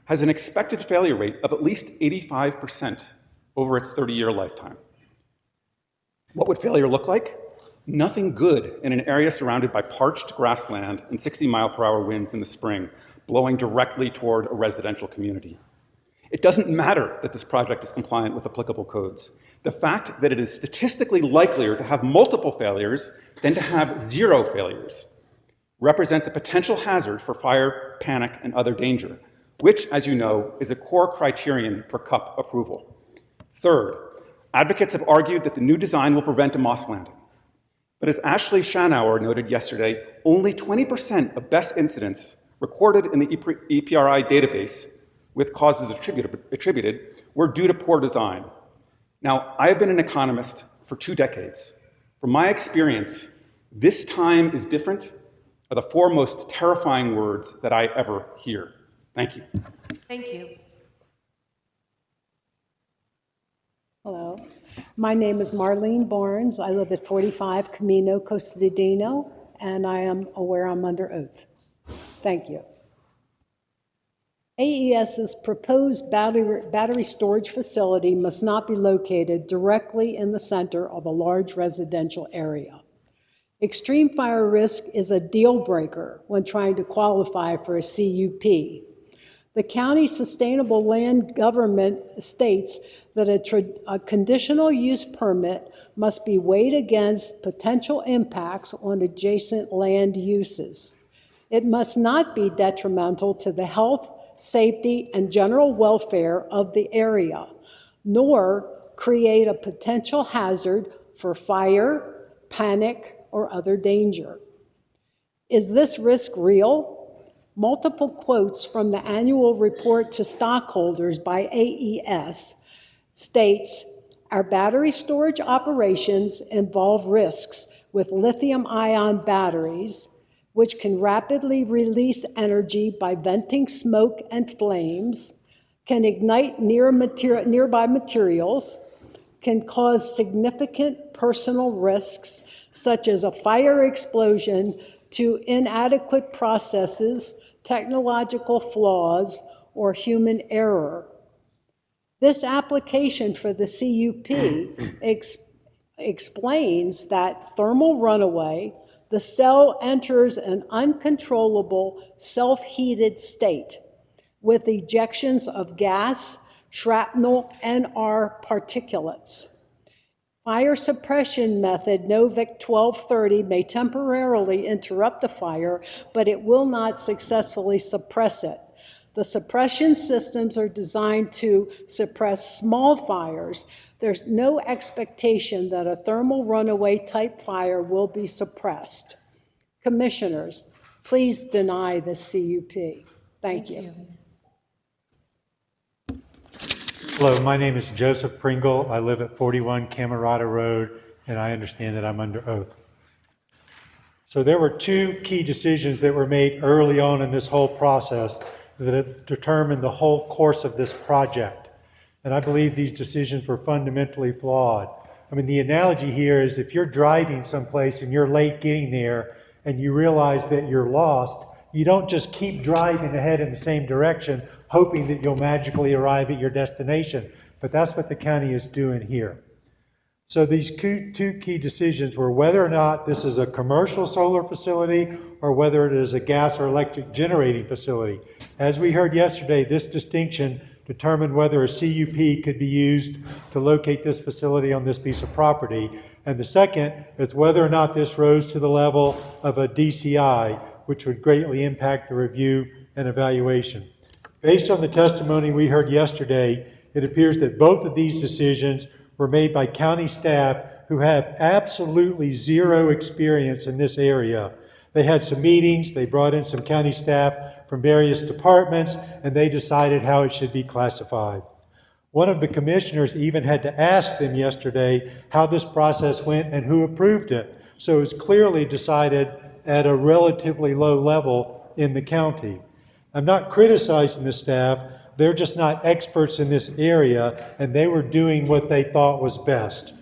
has an expected failure rate of at least 85% over its 30-year lifetime. What would failure look like? Nothing good in an area surrounded by parched grassland and 60-mile-per-hour winds in the spring, blowing directly toward a residential community. It doesn't matter that this project is compliant with applicable codes. The fact that it is statistically likelier to have multiple failures than to have 0 failures represents a potential hazard for fire, panic, and other danger, which, as you know, is a core criterion for CUP approval. Third, advocates have argued that the new design will prevent a moss landing. But as Ashley Schanauer noted yesterday, only 20% of BESS incidents recorded in the EPRI database with causes attributed were due to poor design. Now, I have been an economist for 2 decades. From my experience, "this time is different" are the 4 most terrifying words that I ever hear. Thank you. Thank you. Hello, my name is Marlene Barnes. I live at 45 Camino Costadino, and I am aware I'm under oath. Thank you. AES's proposed battery storage facility must not be located directly in the center of a large residential area. Extreme fire risk is a deal breaker when trying to qualify for a CUP. The county sustainable land government states that a conditional use permit must be weighed against potential impacts on adjacent land uses. It must not be detrimental to the health, safety, and general welfare of the area, nor create a potential hazard for fire, panic, or other danger. Is this risk real? Multiple quotes from the annual report to stockholders by AES states, "Our battery storage operations involve risks with lithium-ion batteries, which can rapidly release energy by venting smoke and flames, can ignite nearby materials, can cause significant personal risks such as a fire explosion, to inadequate processes, technological flaws, or human error. This application for the CUP explains that thermal runaway, the cell enters an uncontrollable self-heated state with ejections of gas, shrapnel, and or particulates. Fire suppression method Novik 1230 may temporarily interrupt the fire, but it will not successfully suppress it. The suppression systems are designed to suppress small fires. There's no expectation that a thermal runaway type fire will be suppressed. Commissioners, please deny the CUP. Thank you. Hello, my name is Joseph Pringle. I live at 41 Camerata Road, and I understand that I'm under oath. So there were two key decisions that were made early on in this whole process that determined the whole course of this project. And I believe these decisions were fundamentally flawed. I mean, the analogy here is if you're driving someplace and you're late getting there and you realize that you're lost, you don't just keep driving ahead in the same direction, hoping that you'll magically arrive at your destination. But that's what the county is doing here. So these two key decisions were whether or not this is a commercial solar facility or whether it is a gas or electric generating facility. As we heard yesterday, this distinction determined whether a CUP could be used to locate this facility on this piece of property. And the second is whether or not this rose to the level of a DCI, which would greatly impact the review and evaluation. Based on the testimony we heard yesterday, it appears that both of these decisions were made by county staff who have absolutely zero experience in this area. They had some meetings, they brought in some county staff from various departments, and they decided how it should be classified. One of the commissioners even had to ask them yesterday how this process went and who approved it. So it was clearly decided at a relatively low level in the county. I'm not criticizing the staff, they're just not experts in this area, and they were doing what they thought was best.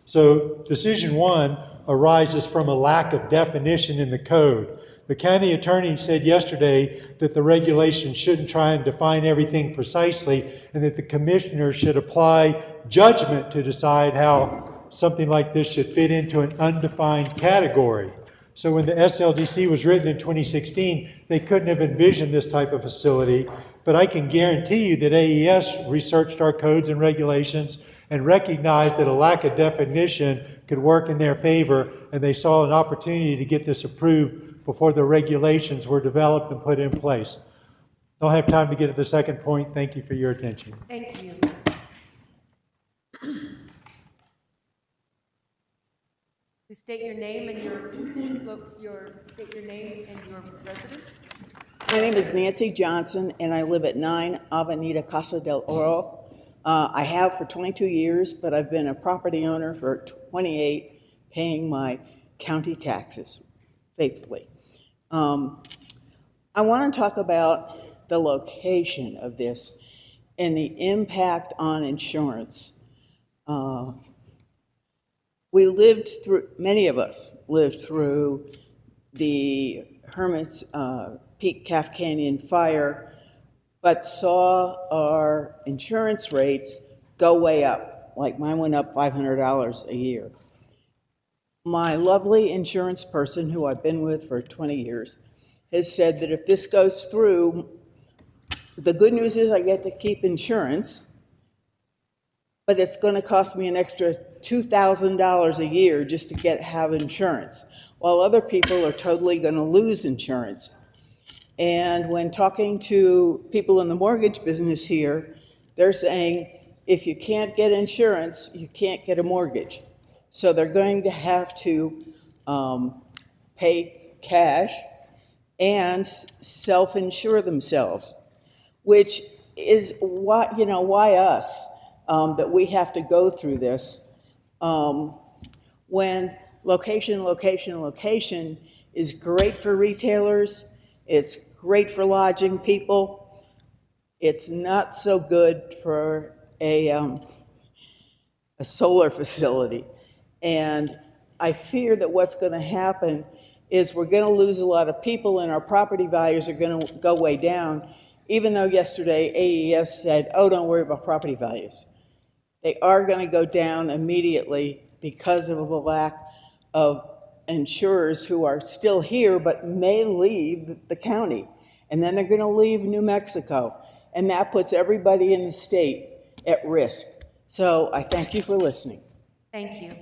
So decision one arises from a lack of definition in the code. The county attorney said yesterday that the regulation shouldn't try and define everything precisely, and that the commissioner should apply judgment to decide how something like this should fit into an undefined category. So when the SLDC was written in 2016, they couldn't have envisioned this type of facility, but I can guarantee you that AES researched our codes and regulations and recognized that a lack of definition could work in their favor, and they saw an opportunity to get this approved before the regulations were developed and put in place. Don't have time to get to the second point. Thank you for your attention. Thank you. Please state your name and state your name and your residence. My name is Nancy Johnson, and I live at 9 Avenida Casa del Oro. I have for 22 years, but I've been a property owner for 28, paying my county taxes faithfully. I want to talk about the location of this and the impact on insurance. Many of us lived through the Hermit's Peak Calf Canyon fire, but saw our insurance rates go way up. Like mine went up $500 a year. My lovely insurance person, who I've been with for 20 years, has said that if this goes through, the good news is I get to keep insurance, but it's going to cost me an extra $2,000 a year just to have insurance, while other people are totally going to lose insurance. And when talking to people in the mortgage business here, they're saying, if you can't get insurance, you can't get a mortgage. So they're going to have to pay cash and self-insure themselves, which is why us, that we have to go through this when location is great for retailers, it's great for lodging people, it's not so good for a solar facility. And I fear that what's going to happen is we're going to lose a lot of people and our property values are going to go way down, even though yesterday AES said, oh, don't worry about property values. They are going to go down immediately because of the lack of insurers who are still here but may leave the county. And then they're going to leave New Mexico. And that puts everybody in the state at risk. So I thank you for listening. Thank you.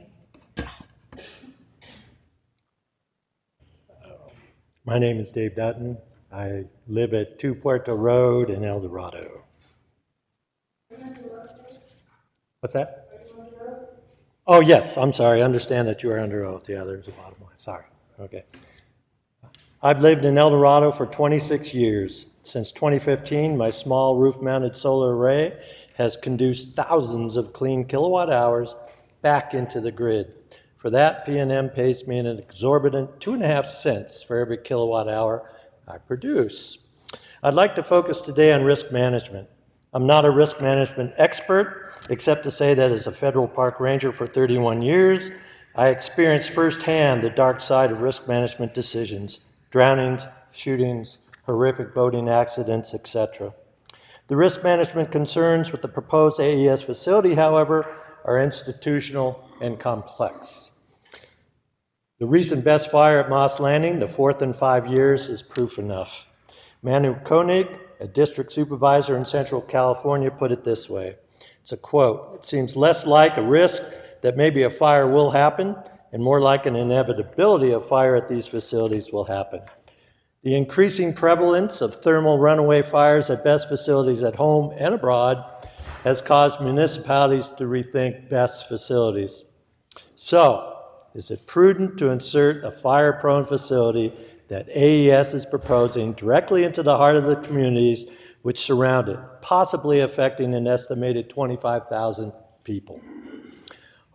My name is Dave Dutton. I live at 2 Puerto Road in El Dorado. What's that? Oh, yes, I'm sorry. I understand that you are under oath. Yeah, there's a bottom line. Sorry. Okay. I've lived in El Dorado for 26 years. Since 2015, my small roof-mounted solar array has conduced thousands of clean kilowatt hours back into the grid. For that, PNM pays me an exorbitant 2.5 cents for every kilowatt hour I produce. I'd like to focus today on risk management. I'm not a risk management expert, except to say that as a federal park ranger for 31 years, I experienced firsthand the dark side of risk management decisions, drownings, shootings, horrific boating accidents, etc. The risk management concerns with the proposed AES facility, however, are institutional and complex. The recent Best Fire at Moss Landing, the fourth in 5 years, is proof enough. Manu Koenig, a district supervisor in Central California, put it this way. It's a quote, "It seems less like a risk that maybe a fire will happen and more like an inevitability of fire at these facilities will happen. The increasing prevalence of thermal runaway fires at BESS facilities at home and abroad has caused municipalities to rethink BESS facilities. So, is it prudent to insert a fire-prone facility that AES is proposing directly into the heart of the communities which surround it, possibly affecting an estimated 25,000 people?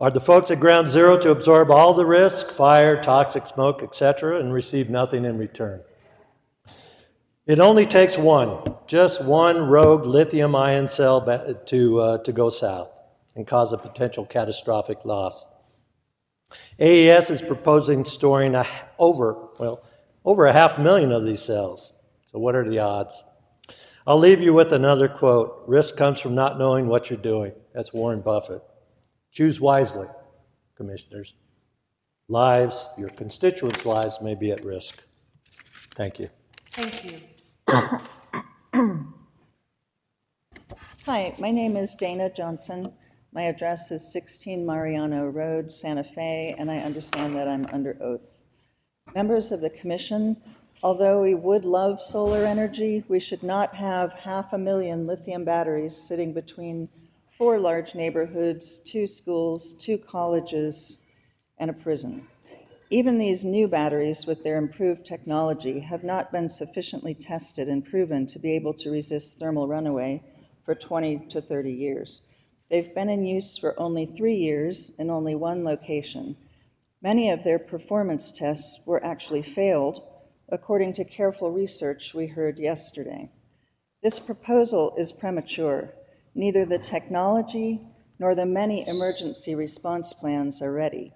Are the folks at Ground Zero to absorb all the risk, fire, toxic smoke, etc., and receive nothing in return? It only takes just one rogue lithium-ion cell to go south and cause a potential catastrophic loss. AES is proposing storing over 500,000 of these cells. So what are the odds? I'll leave you with another quote. Risk comes from not knowing what you're doing. That's Warren Buffett. Choose wisely, commissioners. Your constituents' lives may be at risk. Thank you. Thank you. Hi, my name is Dana Johnson. My address is 16 Mariano Road, Santa Fe, and I understand that I'm under oath. Members of the commission, although we would love solar energy, we should not have 500,000 lithium batteries sitting between 4 large neighborhoods, 2 schools, 2 colleges, and a prison. Even these new batteries with their improved technology have not been sufficiently tested and proven to be able to resist thermal runaway for 20 to 30 years. They've been in use for only 3 years in only 1 location. Many of their performance tests were actually failed, according to careful research we heard yesterday. This proposal is premature. Neither the technology nor the many emergency response plans are ready.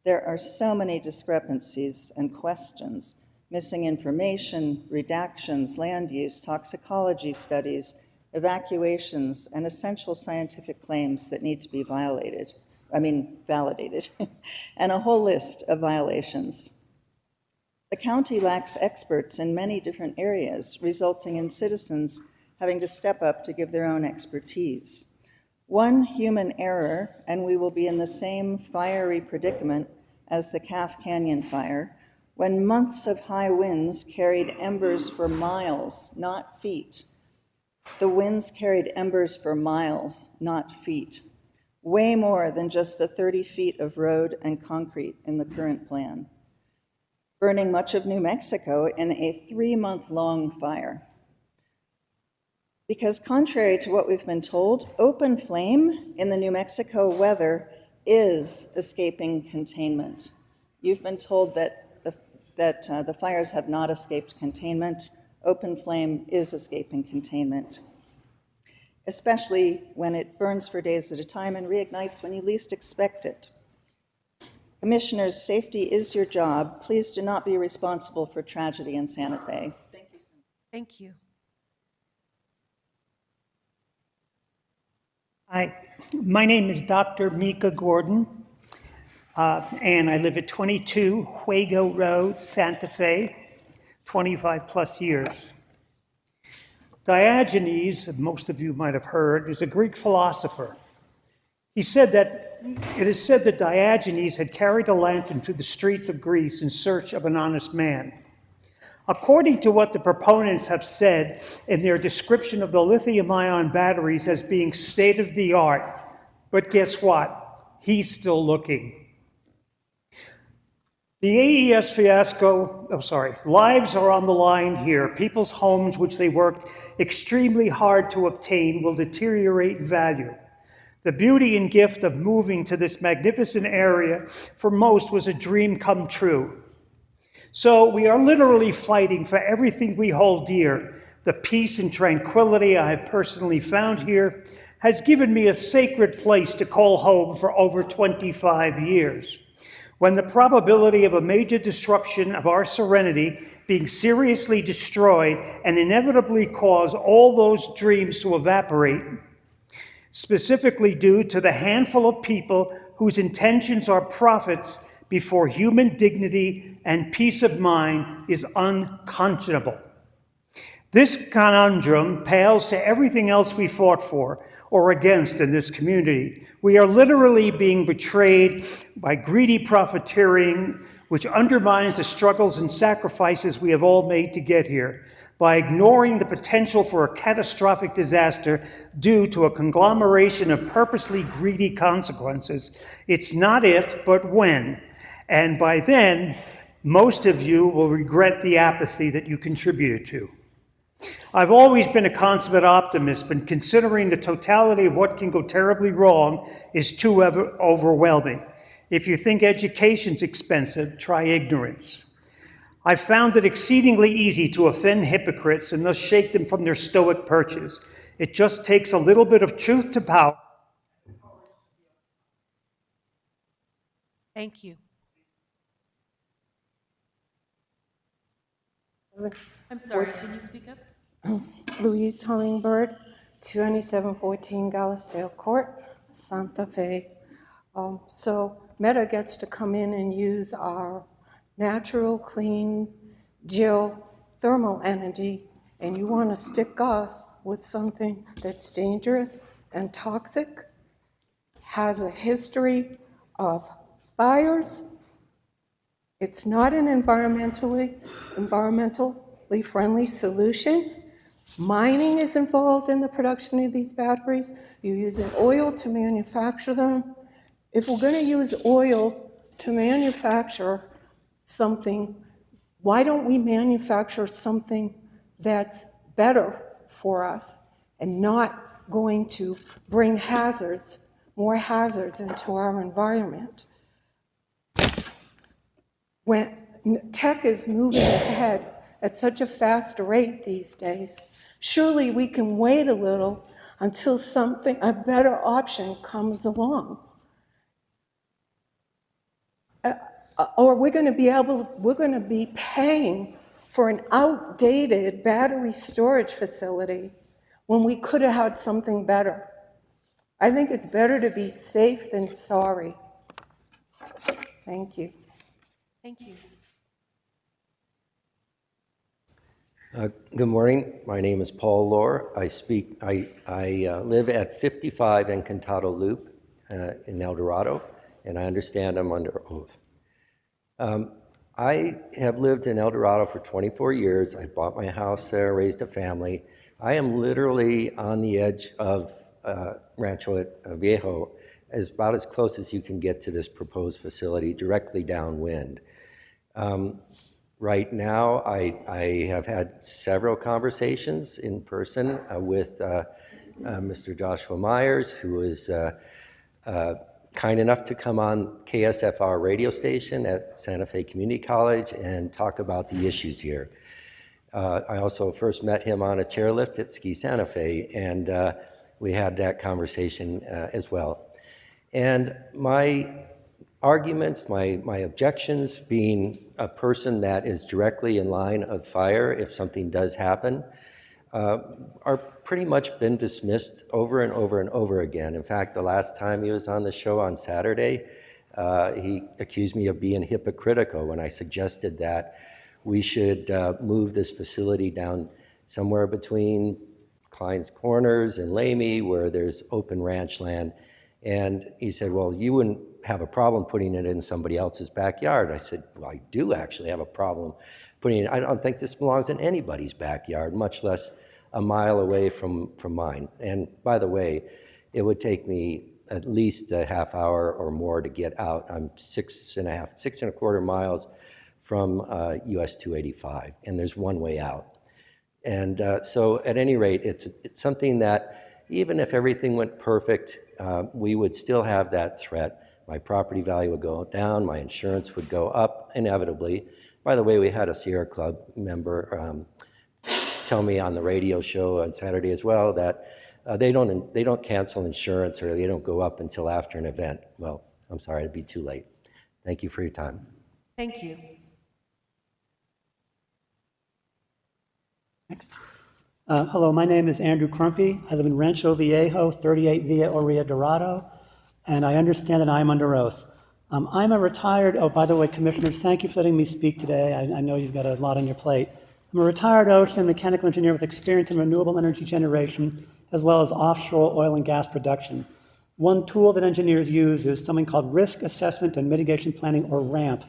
There are so many discrepancies and questions, missing information, redactions, land use, toxicology studies, evacuations, and essential scientific claims that need to be validated, and a whole list of violations. The county lacks experts in many different areas, resulting in citizens having to step up to give their own expertise. One human error, and we will be in the same fiery predicament as the Calf Canyon fire, when months of high winds carried embers for miles, not feet. The winds carried embers for miles, not feet. Way more than just the 30 feet of road and concrete in the current plan. Burning much of New Mexico in a 3-month-long fire. Because contrary to what we've been told, open flame in the New Mexico weather is escaping containment. You've been told that the fires have not escaped containment. Open flame is escaping containment, especially when it burns for days at a time and reignites when you least expect it. Commissioners, safety is your job. Please do not be responsible for tragedy in Santa Fe. Thank you. Hi, my name is Dr. Mika Gordon, and I live at 22 Juego Road, Santa Fe, 25 plus years. Diogenes, most of you might have heard, is a Greek philosopher. It is said that Diogenes had carried a lantern through the streets of Greece in search of an honest man. According to what the proponents have said in their description of the lithium-ion batteries as being state-of-the-art, but guess what? He's still looking. The AES fiasco, lives are on the line here. People's homes, which they worked extremely hard to obtain, will deteriorate in value. The beauty and gift of moving to this magnificent area for most was a dream come true. So we are literally fighting for everything we hold dear. The peace and tranquility I have personally found here has given me a sacred place to call home for over 25 years. When the probability of a major disruption of our serenity being seriously destroyed and inevitably cause all those dreams to evaporate, specifically due to the handful of people whose intentions are profits before human dignity and peace of mind, is unconscionable. This conundrum pales to everything else we fought for or against in this community. We are literally being betrayed by greedy profiteering, which undermines the struggles and sacrifices we have all made to get here, by ignoring the potential for a catastrophic disaster due to a conglomeration of purposely greedy consequences. It's not if, but when. And by then, most of you will regret the apathy that you contributed to. I've always been a consummate optimist, but considering the totality of what can go terribly wrong is too overwhelming. If you think education's expensive, try ignorance. I've found it exceedingly easy to offend hypocrites and thus shake them from their stoic perches. It just takes a little bit of truth to power. Thank you. I'm sorry, can you speak up? Louise Hummingbird, 2714 Galisteo Court, Santa Fe. So Meta gets to come in and use our natural, clean, geothermal energy, and you want to stick us with something that's dangerous and toxic, has a history of fires. It's not an environmentally friendly solution. Mining is involved in the production of these batteries. You're using oil to manufacture them. If we're going to use oil to manufacture something, why don't we manufacture something that's better for us and not going to bring more hazards into our environment? When tech is moving ahead at such a fast rate these days, surely we can wait a little until a better option comes along. Or we're going to be paying for an outdated battery storage facility when we could have had something better. I think it's better to be safe than sorry. Thank you. Thank you. Good morning. My name is Paul Lohr. I live at 55 Encantado Loop in El Dorado, and I understand I'm under oath. I have lived in El Dorado for 24 years. I bought my house there, raised a family. I am literally on the edge of Rancho Viejo, about as close as you can get to this proposed facility, directly downwind. Right now, I have had several conversations in person with Mr. Joshua Myers, who is kind enough to come on KSFR radio station at Santa Fe Community College and talk about the issues here. I also first met him on a chairlift at Ski Santa Fe, and we had that conversation as well. And my arguments, my objections, being a person that is directly in line of fire if something does happen, are pretty much been dismissed over and over and over again. In fact, the last time he was on the show on Saturday, he accused me of being hypocritical when I suggested that we should move this facility down somewhere between Klein's Corners and Lamy, where there's open ranch land. And he said, well, you wouldn't have a problem putting it in somebody else's backyard. I said, well, I do actually have a problem putting it. I don't think this belongs in anybody's backyard, much less a mile away from mine. And by the way, it would take me at least a half hour or more to get out. I'm 6.25 miles from US 285, and there's one way out. And so at any rate, it's something that even if everything went perfect, we would still have that threat. My property value would go down, my insurance would go up inevitably. By the way, we had a Sierra Club member tell me on the radio show on Saturday as well that they don't cancel insurance or they don't go up until after an event. Well, I'm sorry, it'd be too late. Thank you for your time. Thank you. Next. Hello, my name is Andrew Crumpy. I live in Rancho Viejo, 38 Villa Orilla Dorado, and I understand that I'm under oath. I'm a retired, oh, by the way, commissioners, thank you for letting me speak today. I know you've got a lot on your plate. I'm a retired ocean and mechanical engineer with experience in renewable energy generation, as well as offshore oil and gas production. One tool that engineers use is something called Risk Assessment and Mitigation Planning, or RAMP.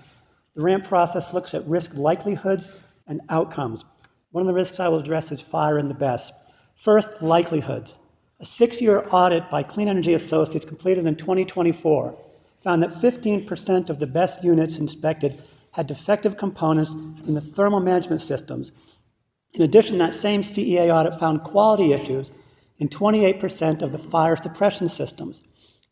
The RAMP process looks at risk likelihoods and outcomes. One of the risks I will address is fire in the BESS. First, likelihoods. A 6-year audit by Clean Energy Associates completed in 2024 found that 15% of the BESS units inspected had defective components in the thermal management systems. In addition, that same CEA audit found quality issues in 28% of the fire suppression systems.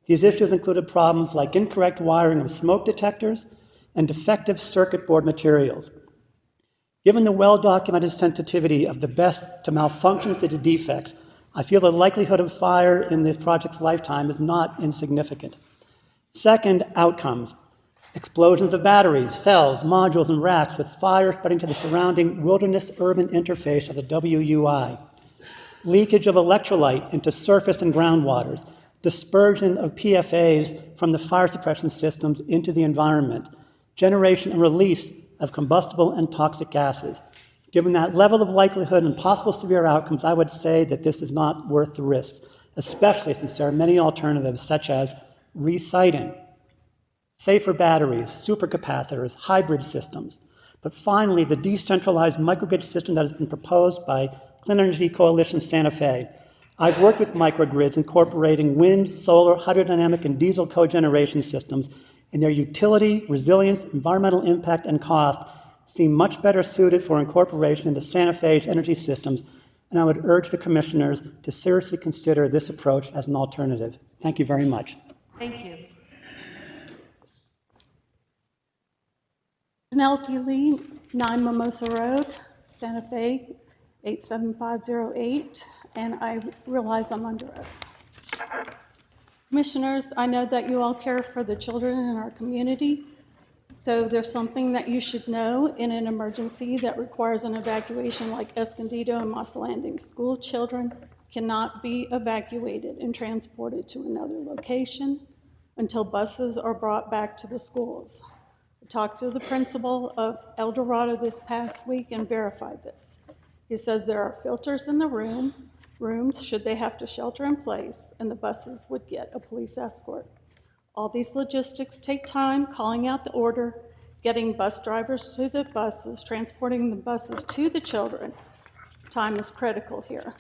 These issues included problems like incorrect wiring of smoke detectors and defective circuit board materials. Given the well-documented sensitivity of the BESS to malfunctions due to defects, I feel the likelihood of fire in the project's lifetime is not insignificant. Second, outcomes. Explosions of batteries, cells, modules, and racks with fire spreading to the surrounding wilderness-urban interface of the WUI. Leakage of electrolyte into surface and groundwaters. Dispersion of PFAs from the fire suppression systems into the environment. Generation and release of combustible and toxic gases. Given that level of likelihood and possible severe outcomes, I would say that this is not worth the risks, especially since there are many alternatives such as resiting, safer batteries, supercapacitors, hybrid systems. But finally, the decentralized microgrid system that has been proposed by Clean Energy Coalition Santa Fe. I've worked with microgrids incorporating wind, solar, hydrodynamic, and diesel cogeneration systems, and their utility, resilience, environmental impact, and cost seem much better suited for incorporation into Santa Fe's energy systems, and I would urge the commissioners to seriously consider this approach as an alternative. Thank you very much. Thank you. Penelope Lee, 9 Mimosa Road, Santa Fe, 87508, and I realize I'm under oath. Commissioners, I know that you all care for the children in our community, so there's something that you should know in an emergency that requires an evacuation like Escondido and Moss Landing. School children cannot be evacuated and transported to another location until buses are brought back to the schools. I talked to the principal of El Dorado this past week and verified this. He says there are filters in the rooms should they have to shelter in place, and the buses would get a police escort. All these logistics take time, calling out the order, getting bus drivers to the buses, transporting the buses to the children. Time is critical here.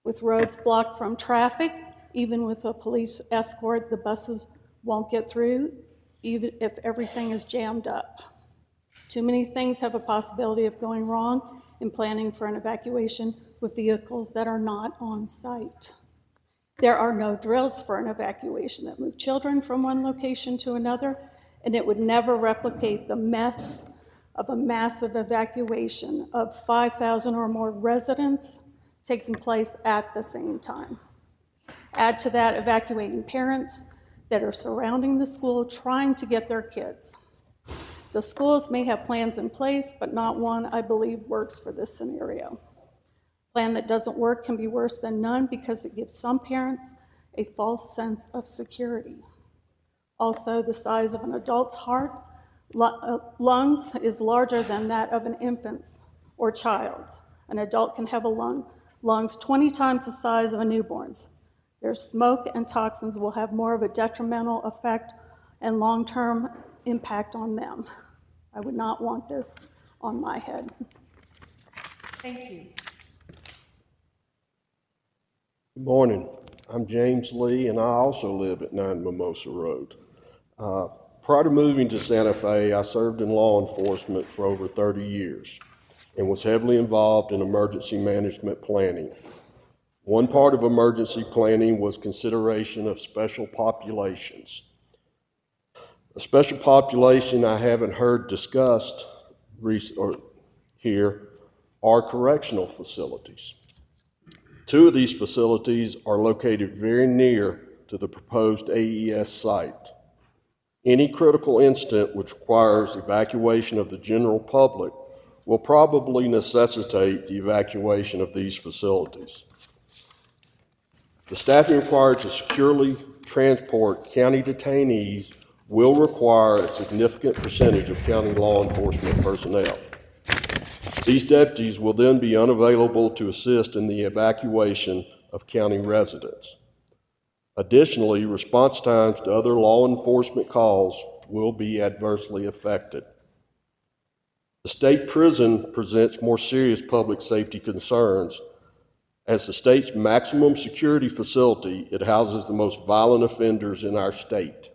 With roads blocked from traffic, even with a police escort, the buses won't get through, even if everything is jammed up. Too many things have a possibility of going wrong in planning for an evacuation with vehicles that are not on site. There are no drills for an evacuation that move children from one location to another, and it would never replicate the mess of a massive evacuation of 5,000 or more residents taking place at the same time. Add to that evacuating parents, that are surrounding the school trying to get their kids. The schools may have plans in place, but not one I believe works for this scenario. A plan that doesn't work can be worse than none because it gives some parents a false sense of security. Also, the size of an adult's heart, lungs is larger than that of an infant's or child's. An adult can have lungs 20 times the size of a newborn's. Their smoke and toxins will have more of a detrimental effect and long-term impact on them. I would not want this on my head. Thank you. Good morning. I'm James Lee, and I also live at 9 Mimosa Road. Prior to moving to Santa Fe, I served in law enforcement for over 30 years and was heavily involved in emergency management planning. One part of emergency planning was consideration of special populations. A special population I haven't heard discussed here are correctional facilities. Two of these facilities are located very near to the proposed AES site. Any critical incident which requires evacuation of the general public will probably necessitate the evacuation of these facilities. The staffing required to securely transport county detainees will require a significant percentage of county law enforcement personnel. These deputies will then be unavailable to assist in the evacuation of county residents. Additionally, response times to other law enforcement calls will be adversely affected. The state prison presents more serious public safety concerns. As the state's maximum security facility, it houses the most violent offenders in our state.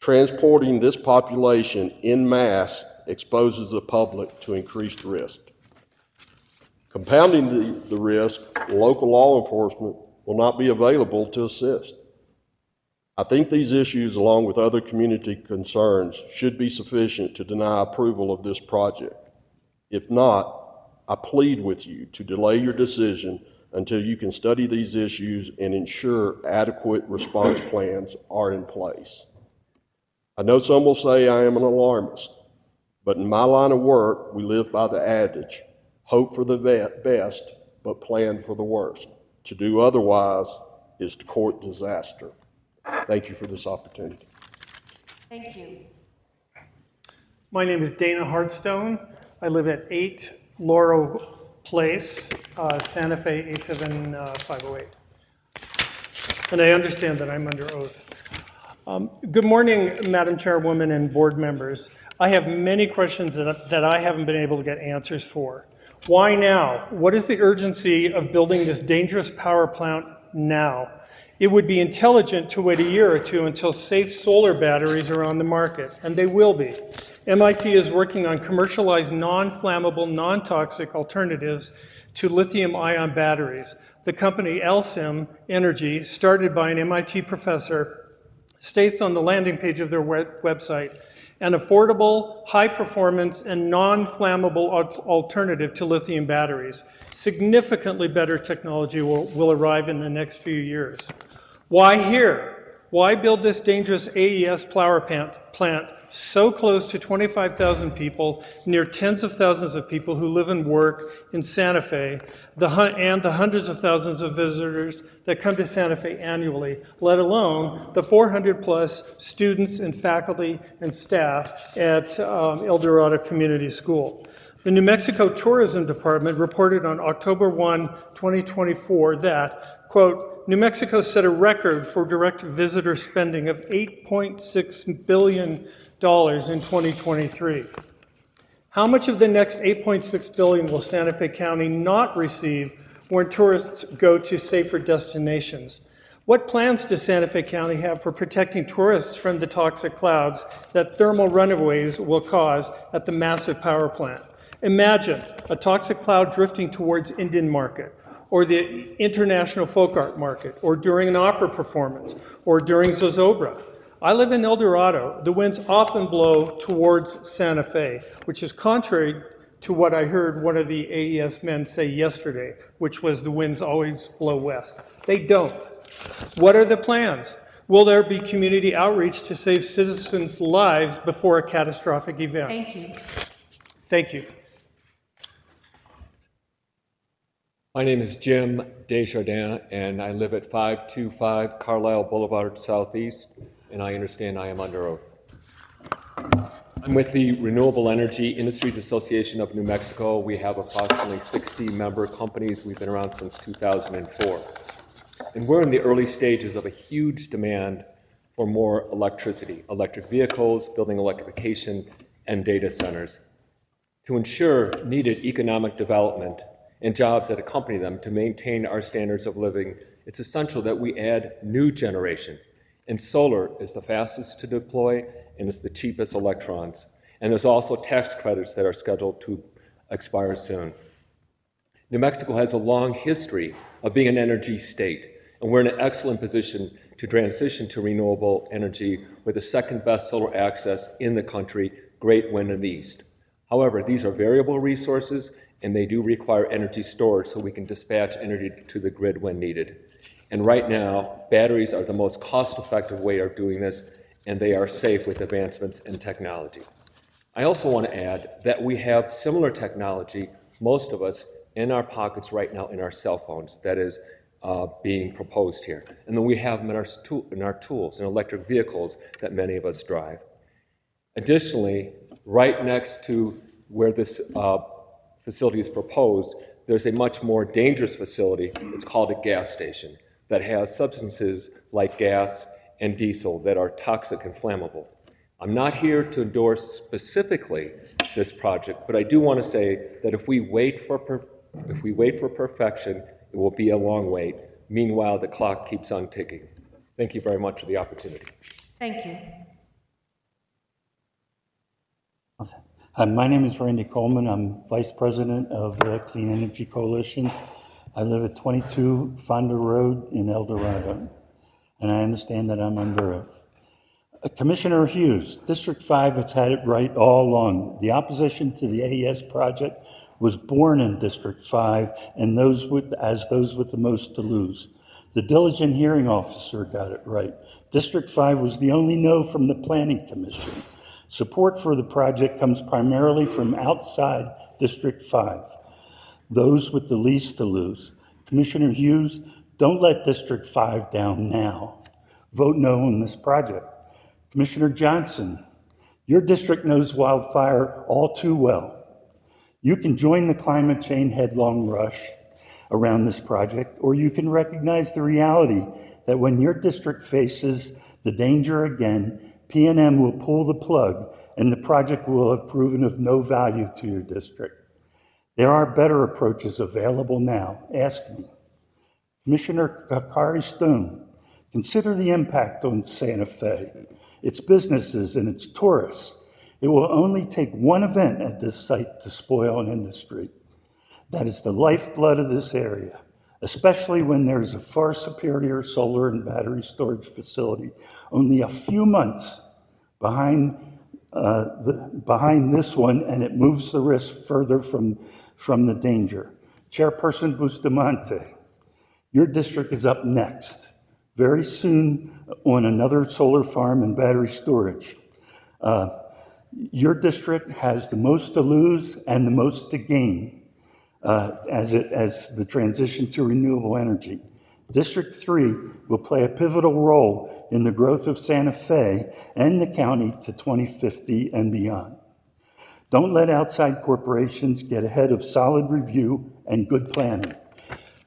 Transporting this population en masse exposes the public to increased risk. Compounding the risk, local law enforcement will not be available to assist. I think these issues, along with other community concerns, should be sufficient to deny approval of this project. If not, I plead with you to delay your decision until you can study these issues and ensure adequate response plans are in place. I know some will say I am an alarmist, but in my line of work, we live by the adage, hope for the best, but plan for the worst. To do otherwise is to court disaster. Thank you for this opportunity. Thank you. My name is Dana Hartstone. I live at 8 Laurel Place, Santa Fe 87508. And I understand that I'm under oath. Good morning, Madam Chairwoman and board members. I have many questions that I haven't been able to get answers for. Why now? What is the urgency of building this dangerous power plant now? It would be intelligent to wait a year or two until safe solar batteries are on the market, and they will be. MIT is working on commercialized non-flammable, non-toxic alternatives to lithium-ion batteries. The company Alcim Energy, started by an MIT professor, states on the landing page of their website, an affordable, high-performance, and non-flammable alternative to lithium batteries. Significantly better technology will arrive in the next few years. Why here? Why build this dangerous AES power plant so close to 25,000 people, near tens of thousands of people who live and work in Santa Fe, and the hundreds of thousands of visitors that come to Santa Fe annually, let alone the 400 plus students and faculty and staff at El Dorado Community School. The New Mexico Tourism Department reported on October 1, 2024 that, quote, New Mexico set a record for direct visitor spending of $8.6 billion in 2023. How much of the next $8.6 billion will Santa Fe County not receive when tourists go to safer destinations? What plans does Santa Fe County have for protecting tourists from the toxic clouds that thermal runaways will cause at the massive power plant? Imagine a toxic cloud drifting towards Indian Market, or the International Folk Art Market, or during an opera performance, or during Zozobra. I live in El Dorado. The winds often blow towards Santa Fe, which is contrary to what I heard one of the AES men say yesterday, which was the winds always blow west. They don't. What are the plans? Will there be community outreach to save citizens' lives before a catastrophic event? Thank you. Thank you. My name is Jim Desjardins, and I live at 525 Carlisle Boulevard Southeast, and I understand I am under oath. I'm with the Renewable Energy Industries Association of New Mexico. We have approximately 60 member companies. We've been around since 2004. And we're in the early stages of a huge demand for more electricity, electric vehicles, building electrification, and data centers. To ensure needed economic development and jobs that accompany them to maintain our standards of living, it's essential that we add new generation. And solar is the fastest to deploy, and it's the cheapest electrons. And there's also tax credits that are scheduled to expire soon. New Mexico has a long history of being an energy state, and we're in an excellent position to transition to renewable energy with the second best solar access in the country, great wind in the east. However, these are variable resources, and they do require energy storage so we can dispatch energy to the grid when needed. And right now, batteries are the most cost-effective way of doing this, and they are safe with advancements in technology. I also want to add that we have similar technology, most of us, in our pockets right now in our cell phones, that is being proposed here. And then we have them in our tools, in electric vehicles that many of us drive. Additionally, right next to where this facility is proposed, there's a much more dangerous facility. It's called a gas station that has substances like gas and diesel that are toxic and flammable. I'm not here to endorse specifically this project, but I do want to say that if we wait for perfection, it will be a long wait. Meanwhile, the clock keeps on ticking. Thank you very much for the opportunity. Thank you. My name is Randy Coleman. I'm Vice President of the Clean Energy Coalition. I live at 22 Fonda Road in El Dorado, and I understand that I'm under oath. Commissioner Hughes, District 5 has had it right all along. The opposition to the AES project was born in District 5 and those with the most to lose. The diligent hearing officer got it right. District 5 was the only no from the Planning Commission. Support for the project comes primarily from outside District 5, those with the least to lose. Commissioner Hughes, don't let District 5 down now. Vote no on this project. Commissioner Johnson, your district knows wildfire all too well. You can join the climate change headlong rush around this project, or you can recognize the reality that when your district faces the danger again, PNM will pull the plug and the project will have proven of no value to your district. There are better approaches available now. Ask me. Commissioner Kakari Stone, consider the impact on Santa Fe, its businesses and its tourists. It will only take one event at this site to spoil an industry. That is the lifeblood of this area, especially when there's a far superior solar and battery storage facility only a few months behind this one, and it moves the risk further from the danger. Chairperson Bustamante, your district is up next, very soon on another solar farm and battery storage. Your district has the most to lose and the most to gain as the transition to renewable energy. District 3 will play a pivotal role in the growth of Santa Fe and the county to 2050 and beyond. Don't let outside corporations get ahead of solid review and good planning.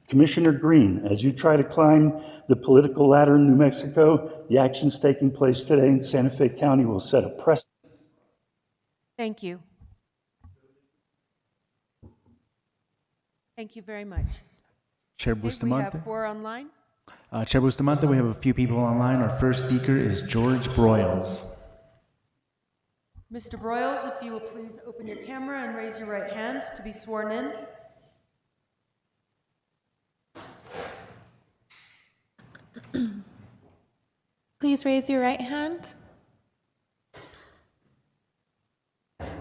Commissioner Green, as you try to climb the political ladder in New Mexico, the actions taking place today in Santa Fe County will set a precedent. Thank you. Thank you very much. Chair Okay, Bustamante. we have 4 online. Chair Bustamante, we have a few people online. Our first speaker is George Broyles. Mr. Broyles, if you will please open your camera and raise your right hand to be sworn in. Please raise your right hand.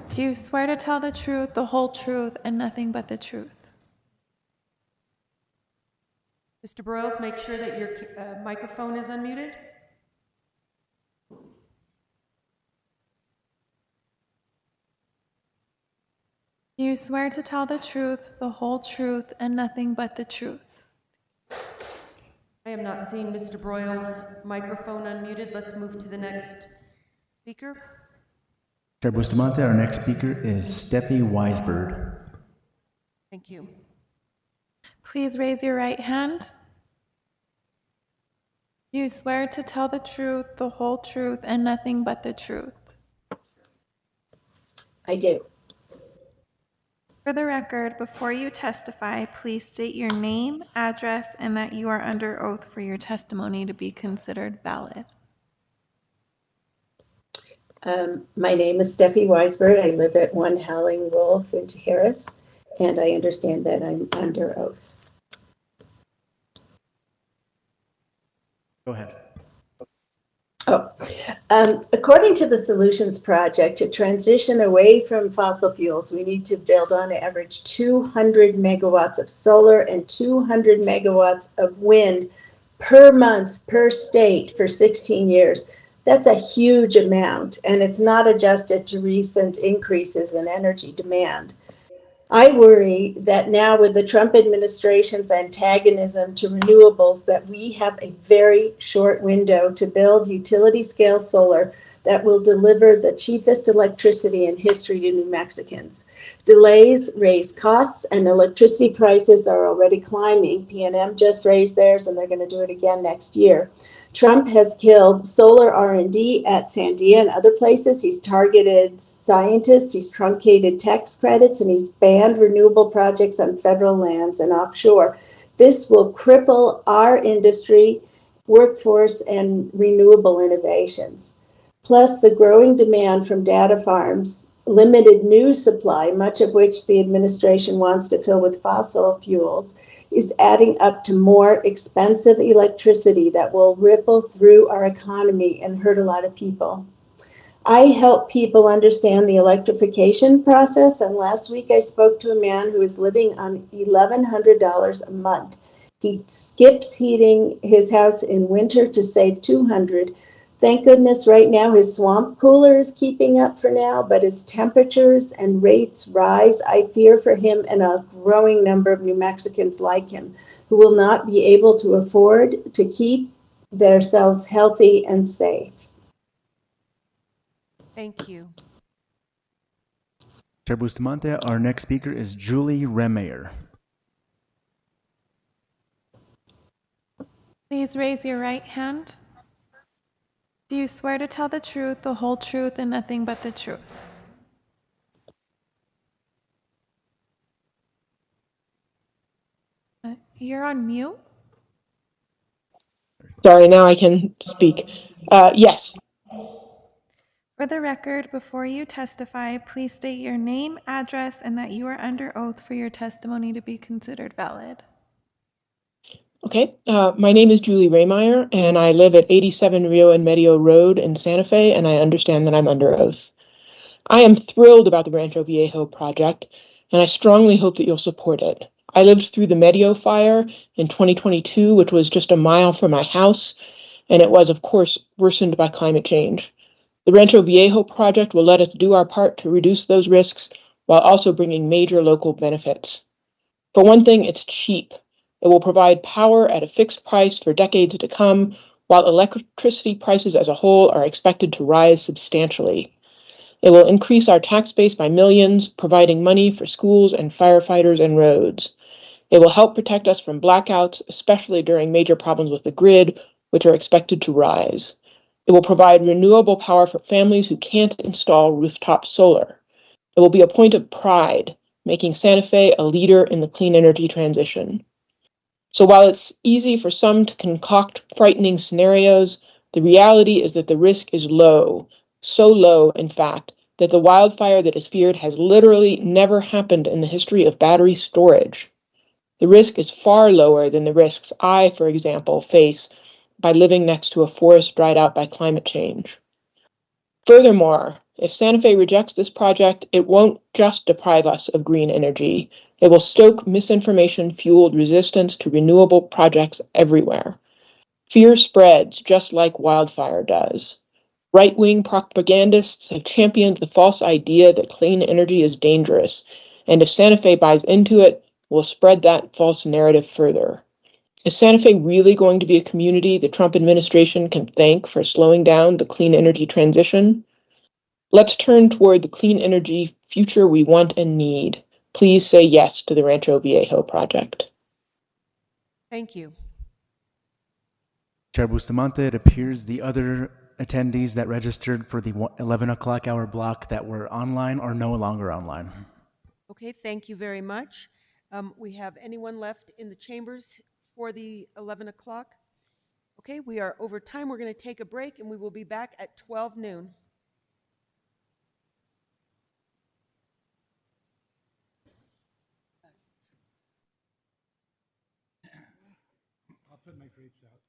Do you swear to tell the truth, the whole truth, and nothing but the truth? Mr. Broyles, make sure that your microphone is unmuted. you swear to tell the truth, the whole truth, and nothing but the truth? I am not seeing Mr. Broyles' microphone unmuted. Let's move to the next speaker. Chair Bustamante, our next speaker is Steffi Weisberg. Thank you. Please raise your right hand. Do you swear to tell the truth, the whole truth, and nothing but the truth? I do. For the record, before you testify, please state your name, address, and that you are under oath for your testimony to be considered valid. My name is Steffi Weisberg. I live at 1 Howling Wolf in Harris, and I understand that I'm under oath. Go ahead. According to the Solutions Project, to transition away from fossil fuels, we need to build on average 200 megawatts of solar and 200 megawatts of wind per month per state for 16 years. That's a huge amount, and it's not adjusted to recent increases in energy demand. I worry that now with the Trump administration's antagonism to renewables, that we have a very short window to build utility-scale solar that will deliver the cheapest electricity in history to New Mexicans. Delays raise costs, and electricity prices are already climbing. PNM just raised theirs, and they're going to do it again next year. Trump has killed solar R&D at Sandia and other places. He's targeted scientists, he's truncated tax credits, and he's banned renewable projects on federal lands and offshore. This will cripple our industry, workforce, and renewable innovations. Plus, the growing demand from data farms, limited new supply, much of which the administration wants to fill with fossil fuels, is adding up to more expensive electricity that will ripple through our economy and hurt a lot of people. I help people understand the electrification process, and last week I spoke to a man who is living on $1,100 a month. He skips heating his house in winter to save $200. Thank goodness right now his swamp cooler is keeping up for now, but as temperatures and rates rise, I fear for him and a growing number of New Mexicans like him who will not be able to afford to keep themselves healthy and safe. Thank you. Chair Bustamante, our next speaker is Julie Remeyer. Please raise your right hand. Do you swear to tell the truth, the whole truth, and nothing but the truth? You're on mute. Sorry, now I can speak. Yes. For the record, before you testify, please state your name, address, and that you are under oath for your testimony to be considered valid. Okay. My name is Julie Remeyer, and I live at 87 Rio and Medio Road in Santa Fe, and I understand that I'm under oath. I am thrilled about the Rancho Viejo project, and I strongly hope that you'll support it. I lived through the Medio fire in 2022, which was just a mile from my house, and it was, of course, worsened by climate change. The Rancho Viejo project will let us do our part to reduce those risks while also bringing major local benefits. For one thing, it's cheap. It will provide power at a fixed price for decades to come, while electricity prices as a whole are expected to rise substantially. It will increase our tax base by millions, providing money for schools and firefighters and roads. It will help protect us from blackouts, especially during major problems with the grid, which are expected to rise. It will provide renewable power for families who can't install rooftop solar. It will be a point of pride, making Santa Fe a leader in the clean energy transition. So while it's easy for some to concoct frightening scenarios, the reality is that the risk is low, so low, in fact, that the wildfire that is feared has literally never happened in the history of battery storage. The risk is far lower than the risks I, for example, face by living next to a forest dried out by climate change. Furthermore, if Santa Fe rejects this project, it won't just deprive us of green energy. It will stoke misinformation-fueled resistance to renewable projects everywhere. Fear spreads just like wildfire does. Right-wing propagandists have championed the false idea that clean energy is dangerous, And if Santa Fe buys into it, we'll spread that false narrative further. Is Santa Fe really going to be a community the Trump administration can thank for slowing down the clean energy transition? Let's turn toward the clean energy future we want and need. Please say yes to the Rancho Viejo project. Thank you. Chair Bustamante, it appears the other attendees that registered for the 11 o'clock hour block that were online are no longer online. Okay, thank you very much. We have anyone left in the chambers for the 11 o'clock? Okay, we are over time. We're going to take a break and we will be back at 12 noon. I'll put my grapes out.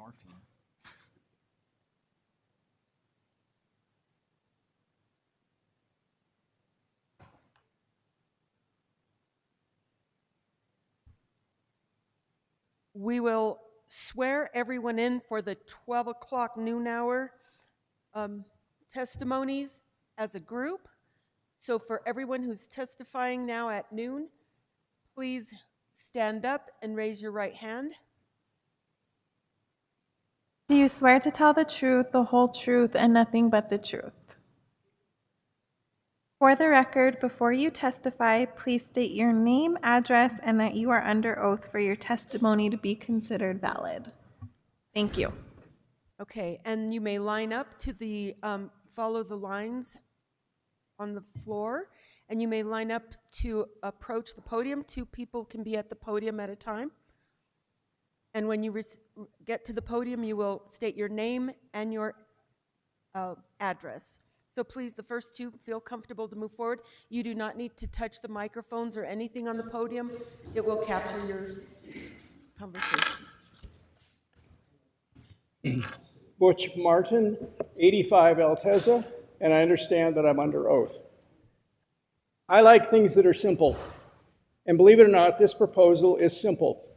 morphine. We will swear everyone in for the 12 o'clock noon hour testimonies as a group. So for everyone who's testifying now at noon, please stand up and raise your right hand. Do you swear to tell the truth, the whole truth, and nothing but the truth? For the record, before you testify, please state your name, address, and that you are under oath for your testimony to be considered valid. Thank you. Okay, and you may line up to the, follow the lines on the floor, and you may line up to approach the podium. 2 people can be at the podium at a time. And when you get to the podium, you will state your name and your address. So please, the first 2 feel comfortable to move forward. You do not need to touch the microphones or anything on the podium. It will capture your conversation. Butch Martin, 85 Alteza, and I understand that I'm under oath. I like things that are simple. And believe it or not, this proposal is simple.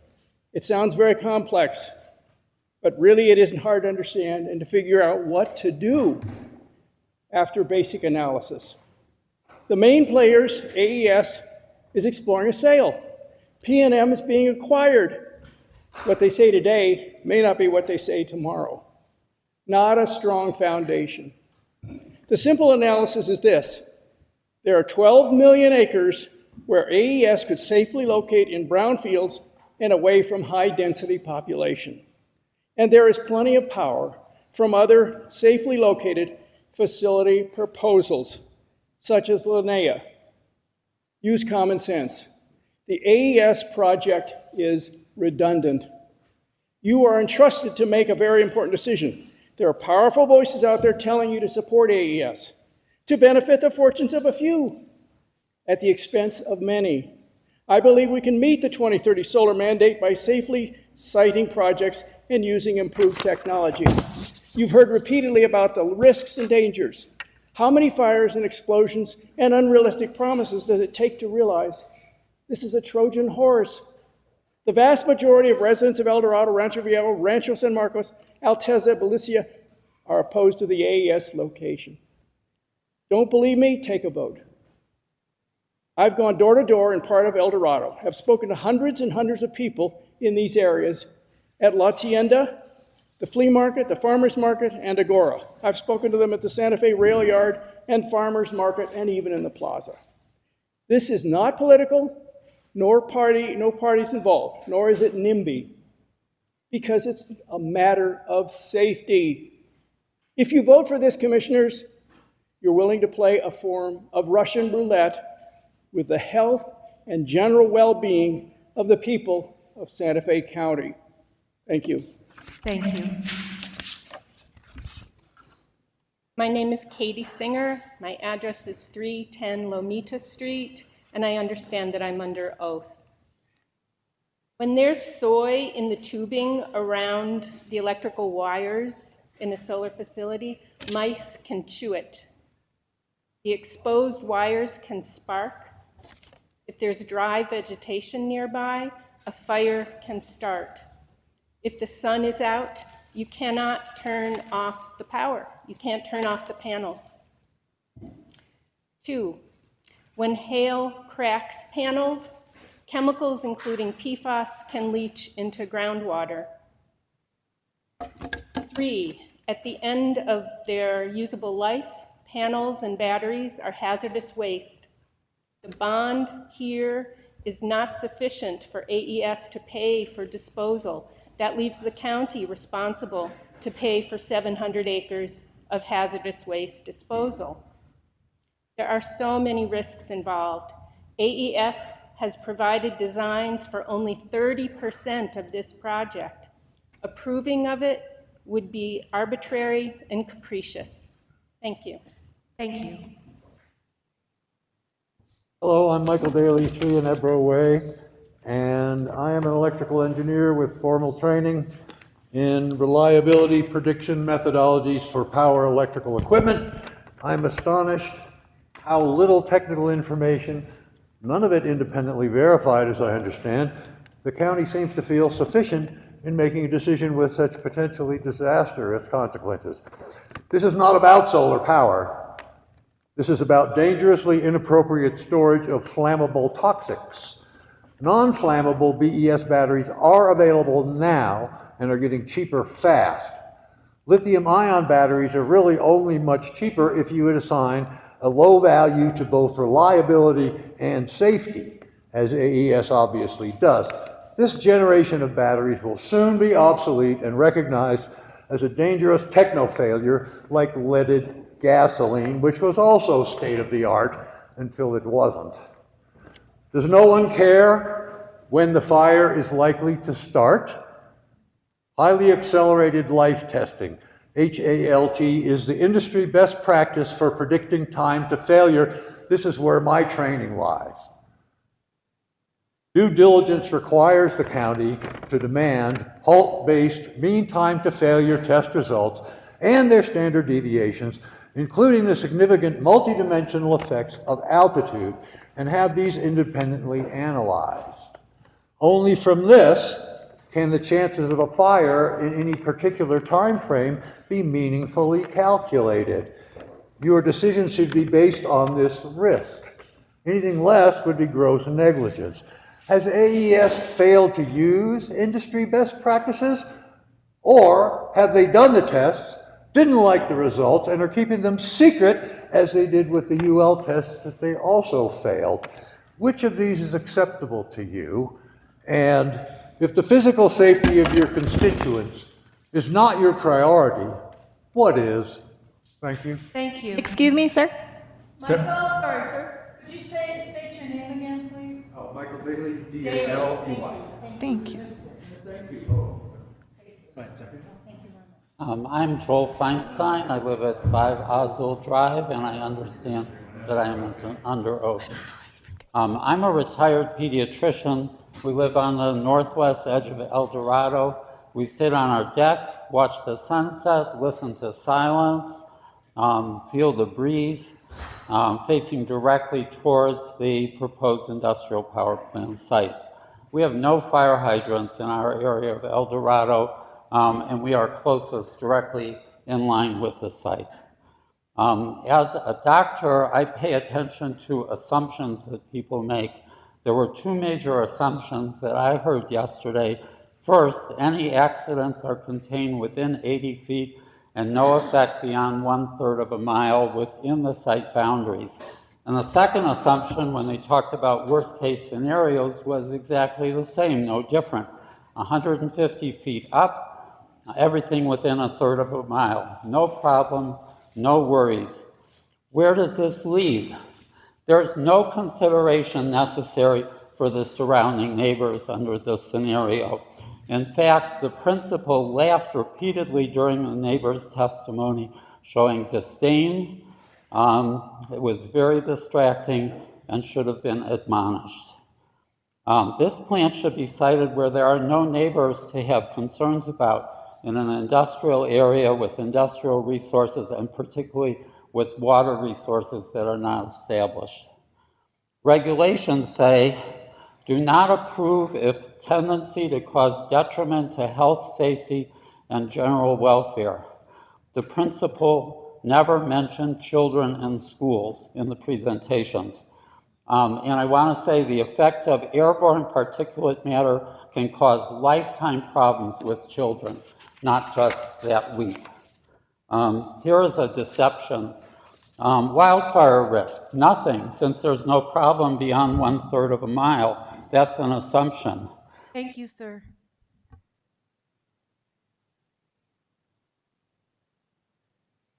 It sounds very complex, but really it isn't hard to understand and to figure out what to do after basic analysis. The main players, AES, is exploring a sale. P&M is being acquired. What they say today may not be what they say tomorrow. Not a strong foundation. The simple analysis is this. There are 12 million acres where AES could safely locate in brownfields and away from high-density population. And there is plenty of power from other safely located facility proposals, such as Linnea. Use common sense. The AES project is redundant. You are entrusted to make a very important decision. There are powerful voices out there telling you to support AES, to benefit the fortunes of a few at the expense of many. I believe we can meet the 2030 solar mandate by safely siting projects and using improved technology. You've heard repeatedly about the risks and dangers. How many fires and explosions and unrealistic promises does it take to realize this is a Trojan horse? The vast majority of residents of El Dorado, Rancho Viejo, Rancho San Marcos, Alteza, Belicia are opposed to the AES location. Don't believe me? Take a vote. I've gone door to door in part of El Dorado, have spoken to hundreds and hundreds of people in these areas at La Tienda, the flea market, the farmer's market, and Agora. I've spoken to them at the Santa Fe rail yard and farmer's market, and even in the plaza. This is not political, no parties involved, nor is it NIMBY, because it's a matter of safety. If you vote for this, commissioners, you're willing to play a form of Russian roulette with the health and general well-being of the people of Santa Fe County. Thank you. Thank you. My name is Katie Singer. My address is 310 Lomita Street, and I understand that I'm under oath. When there's soy in the tubing around the electrical wires in a solar facility, mice can chew it. The exposed wires can spark. If there's dry vegetation nearby, a fire can start. If the sun is out, you cannot turn off the power. You can't turn off the panels. 2, when hail cracks panels, chemicals including PFAS can leach into groundwater. 3, at the end of their usable life, panels and batteries are hazardous waste. The bond here is not sufficient for AES to pay for disposal. That leaves the county responsible to pay for 700 acres of hazardous waste disposal. There are so many risks involved. AES has provided designs for only 30% of this project. Approving of it would be arbitrary and capricious. Thank you. Thank you. Hello, I'm Michael Daly, 3 in Ebro Way, and I am an electrical engineer with formal training in reliability prediction methodologies for power electrical equipment. I'm astonished how little technical information, none of it independently verified as I understand, the county seems to feel sufficient in making a decision with such potentially disastrous consequences. This is not about solar power. This is about dangerously inappropriate storage of flammable toxics. Non-flammable BES batteries are available now and are getting cheaper fast. Lithium-ion batteries are really only much cheaper if you would assign a low value to both reliability and safety, as AES obviously does. This generation of batteries will soon be obsolete and recognized as a dangerous techno-failure like leaded gasoline, which was also state-of-the-art until it wasn't. Does no one care when the fire is likely to start? Highly accelerated life testing, HALT, is the industry best practice for predicting time to failure. This is where my training lies. Due diligence requires the county to demand HALT-based mean time to failure test results and their standard deviations, including the significant multidimensional effects of altitude, and have these independently analyzed. Only from this can the chances of a fire in any particular time frame be meaningfully calculated. Your decision should be based on this risk. Anything less would be gross negligence. Has AES failed to use industry best practices? Or have they done the tests, didn't like the results, and are keeping them secret as they did with the UL tests that they also failed? Which of these is acceptable to you? And if the physical safety of your constituents is not your priority, what is? Thank you. Thank you. Excuse me, sir? Sir? Sorry, sir. Could you state your name again, please? Oh, Michael Daly, D-A-L-E-Y. Thank you. Thank you. I'm Joel Feinstein. I live at 5 Oswald Drive, and I understand that I am under oath. I'm a retired pediatrician. We live on the northwest edge of El Dorado. We sit on our deck, watch the sunset, listen to silence, feel the breeze, facing directly towards the proposed industrial power plant site. We have no fire hydrants in our area of El Dorado, and we are closest directly in line with the site. As a doctor, I pay attention to assumptions that people make. There were two major assumptions that I heard yesterday. First, any accidents are contained within 80 feet and no effect beyond 1/3 of a mile within the site boundaries. And the second assumption, when they talked about worst case scenarios, was exactly the same, no different. 150 feet up, everything within 1/3 of a mile. No problems, no worries. Where does this leave? There's no consideration necessary for the surrounding neighbors under this scenario. In fact, the principal laughed repeatedly during the neighbor's testimony, showing disdain. It was very distracting and should have been admonished. This plant should be sited where there are no neighbors to have concerns about, in an industrial area with industrial resources and particularly with water resources that are not established. Regulations say, do not approve if tendency to cause detriment to health, safety, and general welfare. The principal never mentioned children in schools in the presentations. And I want to say the effect of airborne particulate matter can cause lifetime problems with children, not just that week. Here is a deception. Wildfire risk, nothing, since there's no problem beyond 1/3 of a mile. That's an assumption. Thank you, sir.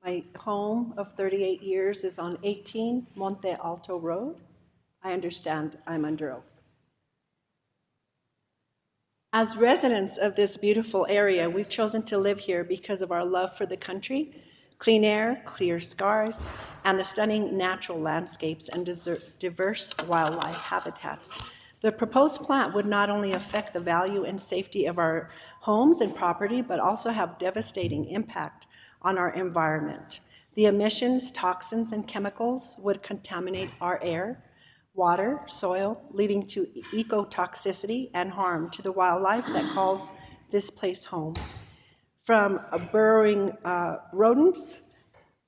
My home of 38 years is on 18 Monte Alto Road. I understand I'm under oath. As residents of this beautiful area, we've chosen to live here because of our love for the country, clean air, clear skies, and the stunning natural landscapes and diverse wildlife habitats The proposed plant would not only affect the value and safety of our homes and property, but also have devastating impact on our environment. The emissions, toxins, and chemicals would contaminate our air, water, soil, leading to ecotoxicity and harm to the wildlife that calls this place home. From burrowing rodents,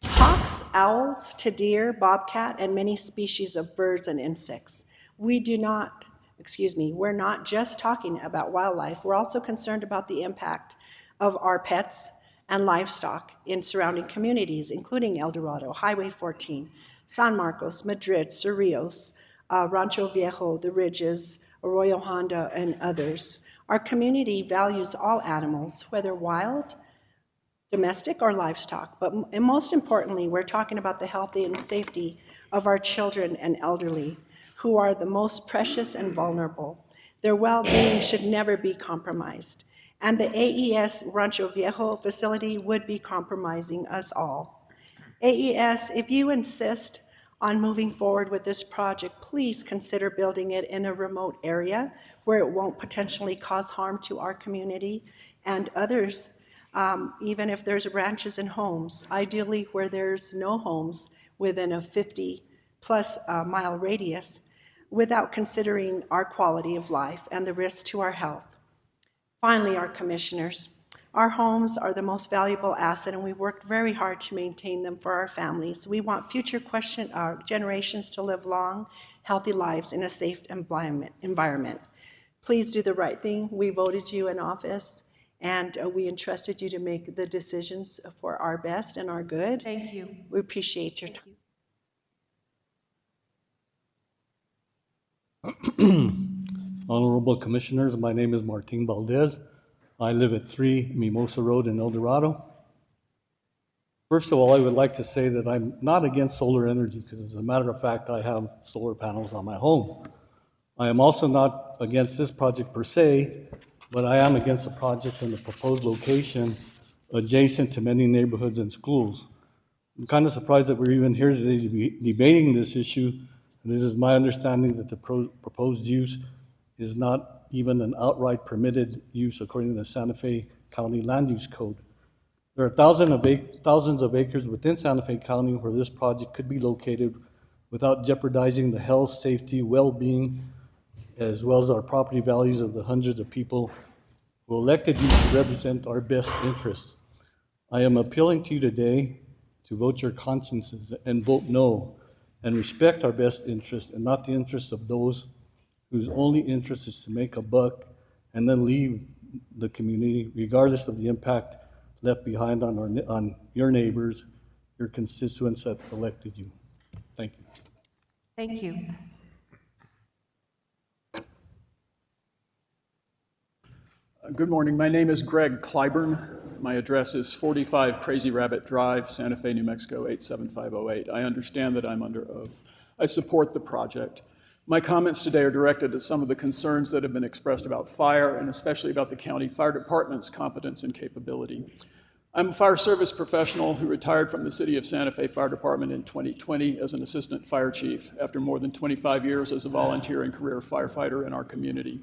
hawks, owls, to deer, bobcat, and many species of birds and insects. We're not just talking about wildlife, we're also concerned about the impact of our pets and livestock in surrounding communities, including El Dorado, Highway 14, San Marcos, Madrid, Cerrillos, Rancho Viejo, the Ridges, Arroyo Hondo, and others. Our community values all animals, whether wild, domestic, or livestock, but most importantly, we're talking about the health and safety of our children and elderly, who are the most precious and vulnerable. Their well-being should never be compromised, and the AES Rancho Viejo facility would be compromising us all. AES, if you insist on moving forward with this project, please consider building it in a remote area where it won't potentially cause harm to our community and others, even if there's ranches and homes, ideally where there's no homes within a 50-plus mile radius, without considering our quality of life and the risk to our health. Finally, our commissioners, our homes are the most valuable asset, and we've worked very hard to maintain them for our families. We want future generations to live long, healthy lives in a safe environment. Please do the right thing. We voted you in office, and we entrusted you to make the decisions for our best and our good. Thank you. We appreciate your time. Honorable Commissioners, my name is Martin Valdez. I live at 3 Mimosa Road in El Dorado. First of all, I would like to say that I'm not against solar energy, because as a matter of fact, I have solar panels on my home. I am also not against this project per se, but I am against the project and the proposed location adjacent to many neighborhoods and schools. I'm kind of surprised that we're even here today to be debating this issue, and it is my understanding that the proposed use is not even an outright permitted use according to the Santa Fe County Land Use Code. There are thousands of acres within Santa Fe County where this project could be located without jeopardizing the health, safety, well-being, as well as our property values of the hundreds of people who elected you to represent our best interests. I am appealing to you today to vote your consciences and vote no, and respect our best interests and not the interests of those whose only interest is to make a buck and then leave the community, regardless of the impact left behind on your neighbors, your constituents that elected you. Thank you. Thank you. Good morning. My name is Greg Clyburn. My address is 45 Crazy Rabbit Drive, Santa Fe, New Mexico, 87508. I understand that I'm under oath. I support the project. My comments today are directed to some of the concerns that have been expressed about fire, and especially about the county fire department's competence and capability. I'm a fire service professional who retired from the City of Santa Fe Fire Department in 2020 as an assistant fire chief after more than 25 years as a volunteer and career firefighter in our community.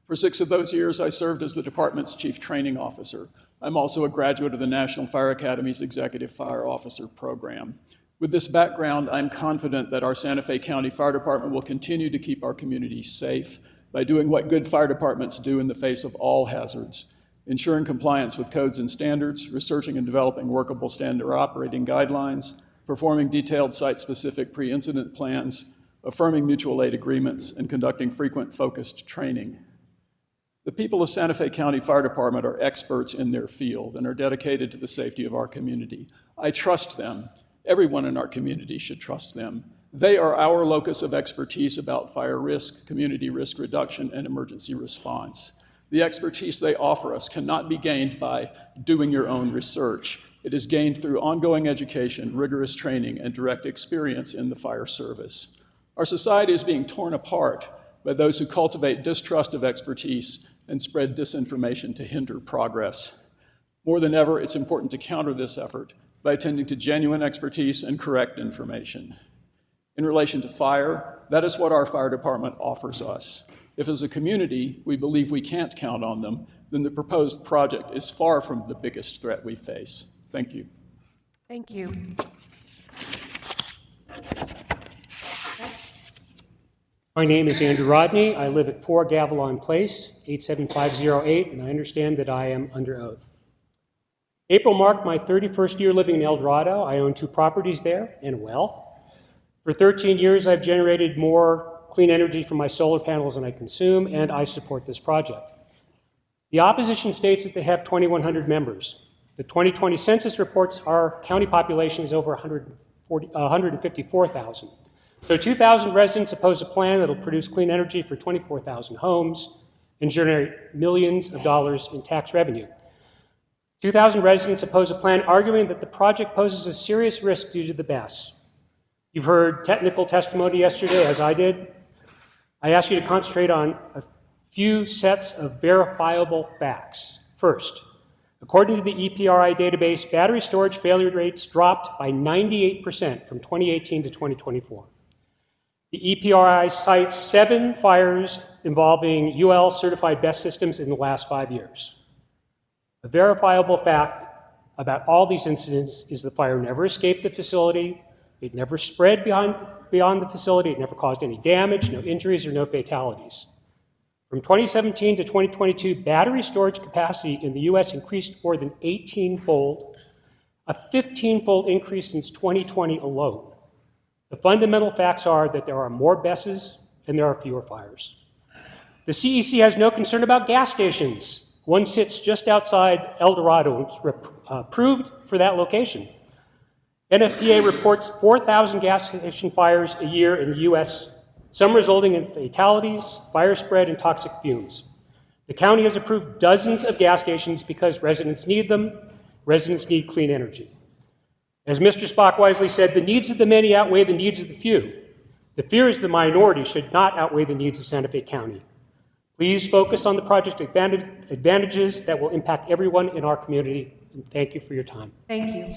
For 6 of those years, I served as the department's chief training officer. I'm also a graduate of the National Fire Academy's Executive Fire Officer Program. With this background, I'm confident that our Santa Fe County Fire Department will continue to keep our community safe by doing what good fire departments do in the face of all hazards: ensuring compliance with codes and standards, researching and developing workable standard operating guidelines, performing detailed site-specific pre-incident plans, affirming mutual aid agreements, and conducting frequent focused training. The people of Santa Fe County Fire Department are experts in their field and are dedicated to the safety of our community. I trust them. Everyone in our community should trust them. They are our locus of expertise about fire risk, community risk reduction, and emergency response. The expertise they offer us cannot be gained by doing your own research. It is gained through ongoing education, rigorous training, and direct experience in the fire service. Our society is being torn apart by those who cultivate distrust of expertise and spread disinformation to hinder progress. More than ever, it's important to counter this effort by attending to genuine expertise and correct information. In relation to fire, that is what our fire department offers us. If as a community we believe we can't count on them, then the proposed project is far from the biggest threat we face. Thank you. Thank you. My name is Andrew Rodney. I live at 4 Gavilan Place, 87508, and I understand that I am under oath. April marked my 31st year living in El Dorado. I own 2 properties there and a well. For 13 years, I've generated more clean energy from my solar panels than I consume, and I support this project. The opposition states that they have 2,100 members. The 2020 census reports our county population is over 154,000. So 2,000 residents oppose a plan that will produce clean energy for 24,000 homes and generate millions of dollars in tax revenue. 2,000 residents oppose a plan arguing that the project poses a serious risk due to the BESS. You've heard technical testimony yesterday, as I did. I ask you to concentrate on a few sets of verifiable facts. First, according to the EPRI database, battery storage failure rates dropped by 98% from 2018 to 2024. The EPRI cites 7 fires involving UL certified BESS systems in the last 5 years. A verifiable fact about all these incidents is the fire never escaped the facility, it never spread beyond the facility, it never caused any damage, no injuries, or no fatalities. From 2017 to 2022, battery storage capacity in the US increased more than 18-fold, a 15-fold increase since 2020 alone. The fundamental facts are that there are more BESSes and there are fewer fires. The CEC has no concern about gas stations. One sits just outside El Dorado and it's approved for that location. NFPA reports 4,000 gas station fires a year in the US, some resulting in fatalities, fire spread, and toxic fumes. The county has approved dozens of gas stations because residents need them. Residents need clean energy. As Mr. Spock wisely said, the needs of the many outweigh the needs of the few. The fears of the minority should not outweigh the needs of Santa Fe County. Please focus on the project advantages that will impact everyone in our community, and thank you for your time. Thank you.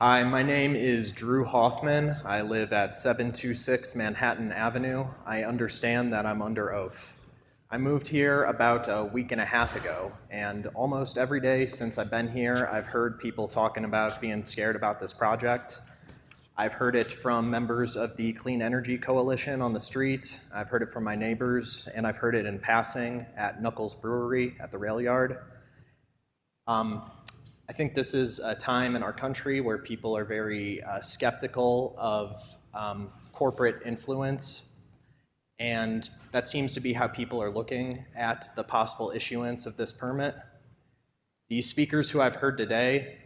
Hi, my name is Drew Hoffman. I live at 726 Manhattan Avenue. I understand that I'm under oath. I moved here about a week and a half ago, and almost every day since I've been here, I've heard people talking about being scared about this project. I've heard it from members of the Clean Energy Coalition on the street. I've heard it from my neighbors, and I've heard it in passing at Knuckles Brewery at the rail yard. I think this is a time in our country where people are very skeptical of corporate influence, and that seems to be how people are looking at the possible issuance of this permit. These speakers who I've heard today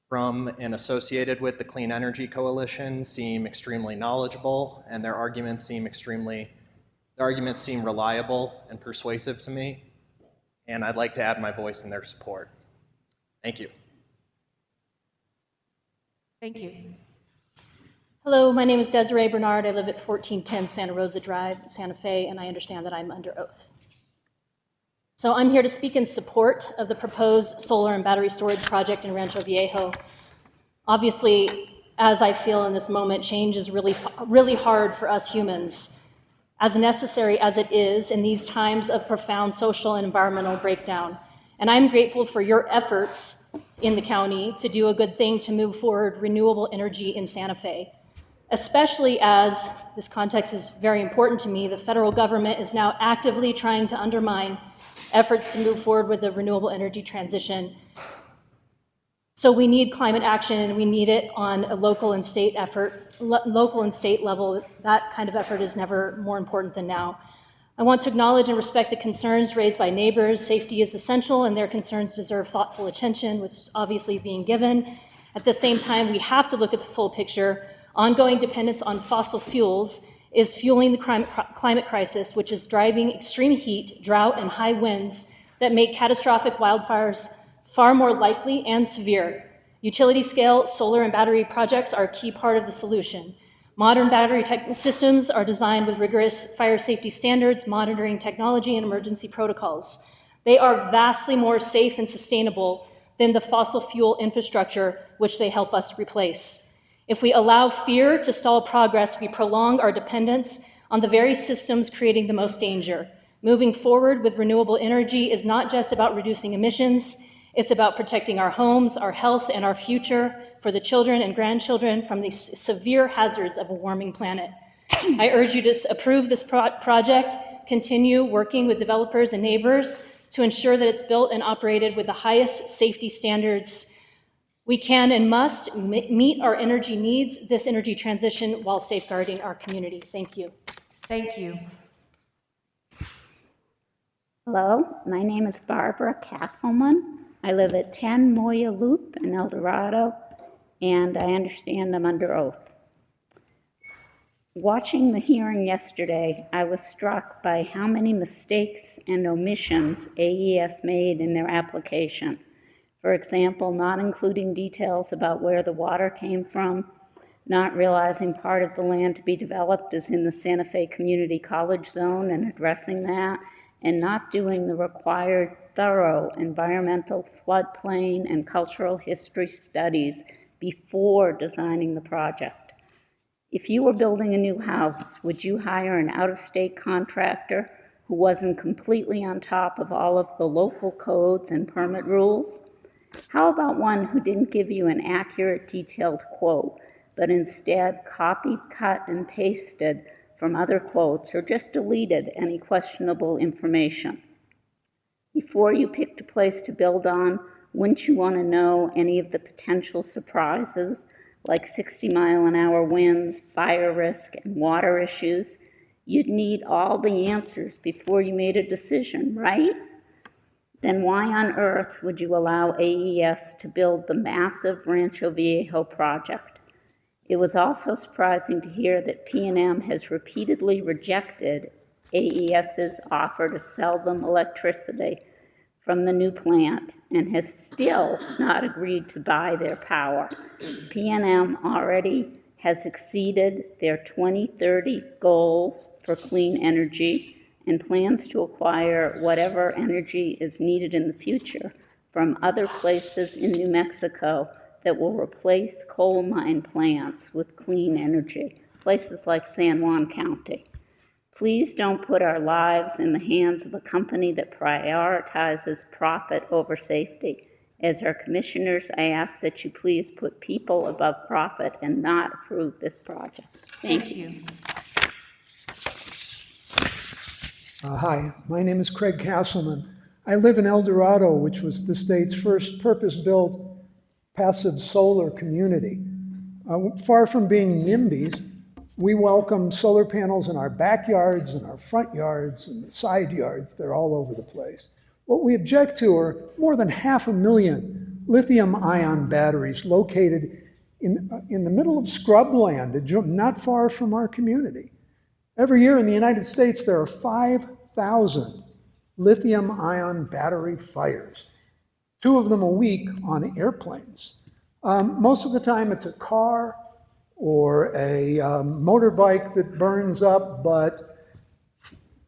from and associated with the Clean Energy Coalition seem extremely knowledgeable, and their arguments seem reliable and persuasive to me, and I'd like to add my voice in their support. Thank you. Thank you. Hello, my name is Desiree Bernard. I live at 1410 Santa Rosa Drive, Santa Fe, and I understand that I'm under oath. So I'm here to speak in support of the proposed solar and battery storage project in Rancho Viejo. Obviously, as I feel in this moment, change is really hard for us humans. As necessary as it is in these times of profound social and environmental breakdown. And I'm grateful for your efforts in the county to do a good thing to move forward renewable energy in Santa Fe. Especially as, this context is very important to me, the federal government is now actively trying to undermine efforts to move forward with the renewable energy transition. So we need climate action, and we need it on a local and state level. That kind of effort is never more important than now. I want to acknowledge and respect the concerns raised by neighbors. Safety is essential, and their concerns deserve thoughtful attention, which is obviously being given. At the same time, we have to look at the full picture. Ongoing dependence on fossil fuels is fueling the climate crisis, which is driving extreme heat, drought, and high winds that make catastrophic wildfires far more likely and severe. Utility-scale solar and battery projects are a key part of the solution. Modern battery systems are designed with rigorous fire safety standards, monitoring technology, and emergency protocols. They are vastly more safe and sustainable than the fossil fuel infrastructure which they help us replace. If we allow fear to stall progress, we prolong our dependence on the very systems creating the most danger. Moving forward with renewable energy is not just about reducing emissions, it's about protecting our homes, our health, and our future for the children and grandchildren from the severe hazards of a warming planet. I urge you to approve this project, continue working with developers and neighbors to ensure that it's built and operated with the highest safety standards we can and must meet our energy needs, this energy transition, while safeguarding our community. Thank you. Thank you. Hello, my name is Barbara Castleman. I live at 10 Moya Loop in El Dorado, and I understand I'm under oath. Watching the hearing yesterday, I was struck by how many mistakes and omissions AES made in their application. For example, not including details about where the water came from, not realizing part of the land to be developed is in the Santa Fe Community College Zone and addressing that, and not doing the required thorough environmental, floodplain, and cultural history studies before designing the project. If you were building a new house, would you hire an out-of-state contractor who wasn't completely on top of all of the local codes and permit rules? How about one who didn't give you an accurate, detailed quote, but instead copied, cut, and pasted from other quotes, or just deleted any questionable information? Before you picked a place to build on, wouldn't you want to know any of the potential surprises, like 60-mile-an-hour winds, fire risk, and water issues? You'd need all the answers before you made a decision, right? Then why on earth would you allow AES to build the massive Rancho Viejo project? It was also surprising to hear that P&M has repeatedly rejected AES's offer to sell them electricity from the new plant and has still not agreed to buy their power. P&M already has exceeded their 2030 goals for clean energy and plans to acquire whatever energy is needed in the future from other places in New Mexico that will replace coal mine plants with clean energy, places like San Juan County. Please don't put our lives in the hands of a company that prioritizes profit over safety. As our commissioners, I ask that you please put people above profit and not approve this project. Thank you. Hi, my name is Craig Castleman. I live in El Dorado, which was the state's first purpose-built passive solar community. Far from being NIMBYs, we welcome solar panels in our backyards and our front yards and the side yards. They're all over the place. What we object to are more than 500,000 lithium-ion batteries located in the middle of scrubland, not far from our community. Every year in the United States, there are 5,000 lithium-ion battery fires, 2 of them a week on airplanes. Most of the time it's a car or a motorbike that burns up, but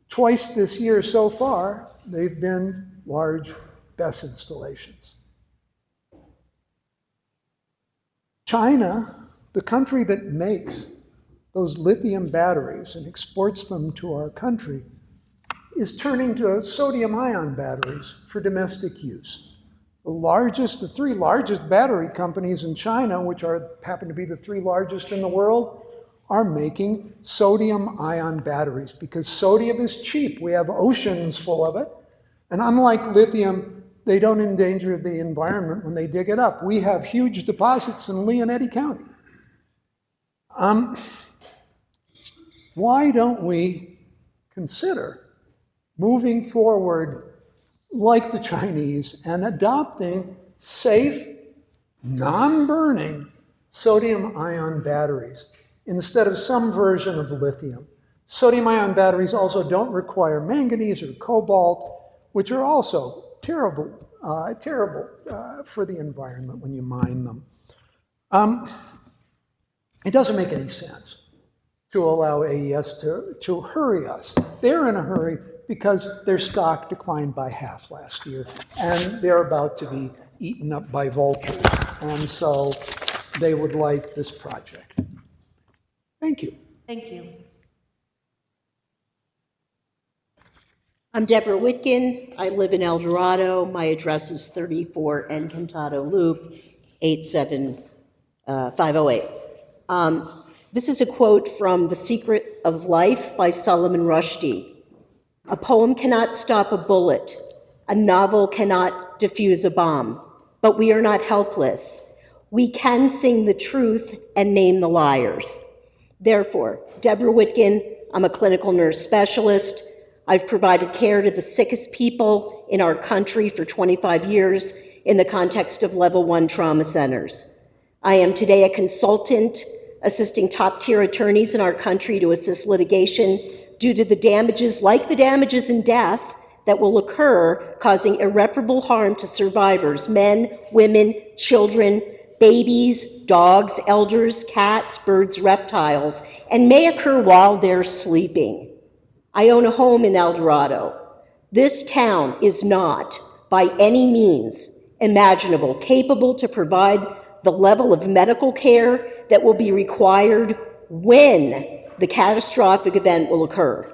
twice this year so far, they've been large BESS installations. China, the country that makes those lithium batteries and exports them to our country, is turning to sodium-ion batteries for domestic use. The 3 largest battery companies in China, which happen to be the 3 largest in the world, are making sodium-ion batteries because sodium is cheap. We have oceans full of it. And unlike lithium, they don't endanger the environment when they dig it up. We have huge deposits in Leonetti County. Why don't we consider moving forward like the Chinese and adopting safe, non-burning sodium-ion batteries instead of some version of lithium? Sodium-ion batteries also don't require manganese or cobalt, which are also terrible for the environment when you mine them. It doesn't make any sense to allow AES to hurry us. They're in a hurry because their stock declined by half last year, and they're about to be eaten up by vultures. And so they would like this project. Thank you. Thank you. I'm Deborah Whitkin. I live in El Dorado. My address is 34 Encantado Loop, 87508. This is a quote from The Secret of Life by Solomon Rushdie. A poem cannot stop a bullet. A novel cannot defuse a bomb. But we are not helpless. We can sing the truth and name the liars. Therefore, Deborah Whitkin, I'm a clinical nurse specialist. I've provided care to the sickest people in our country for 25 years in the context of level 1 trauma centers. I am today a consultant assisting top-tier attorneys in our country to assist litigation due to the damages, like the damages and death, that will occur, causing irreparable harm to survivors, men, women, children, babies, dogs, elders, cats, birds, reptiles, and may occur while they're sleeping. I own a home in El Dorado. This town is not, by any means imaginable, capable to provide the level of medical care that will be required when the catastrophic event will occur.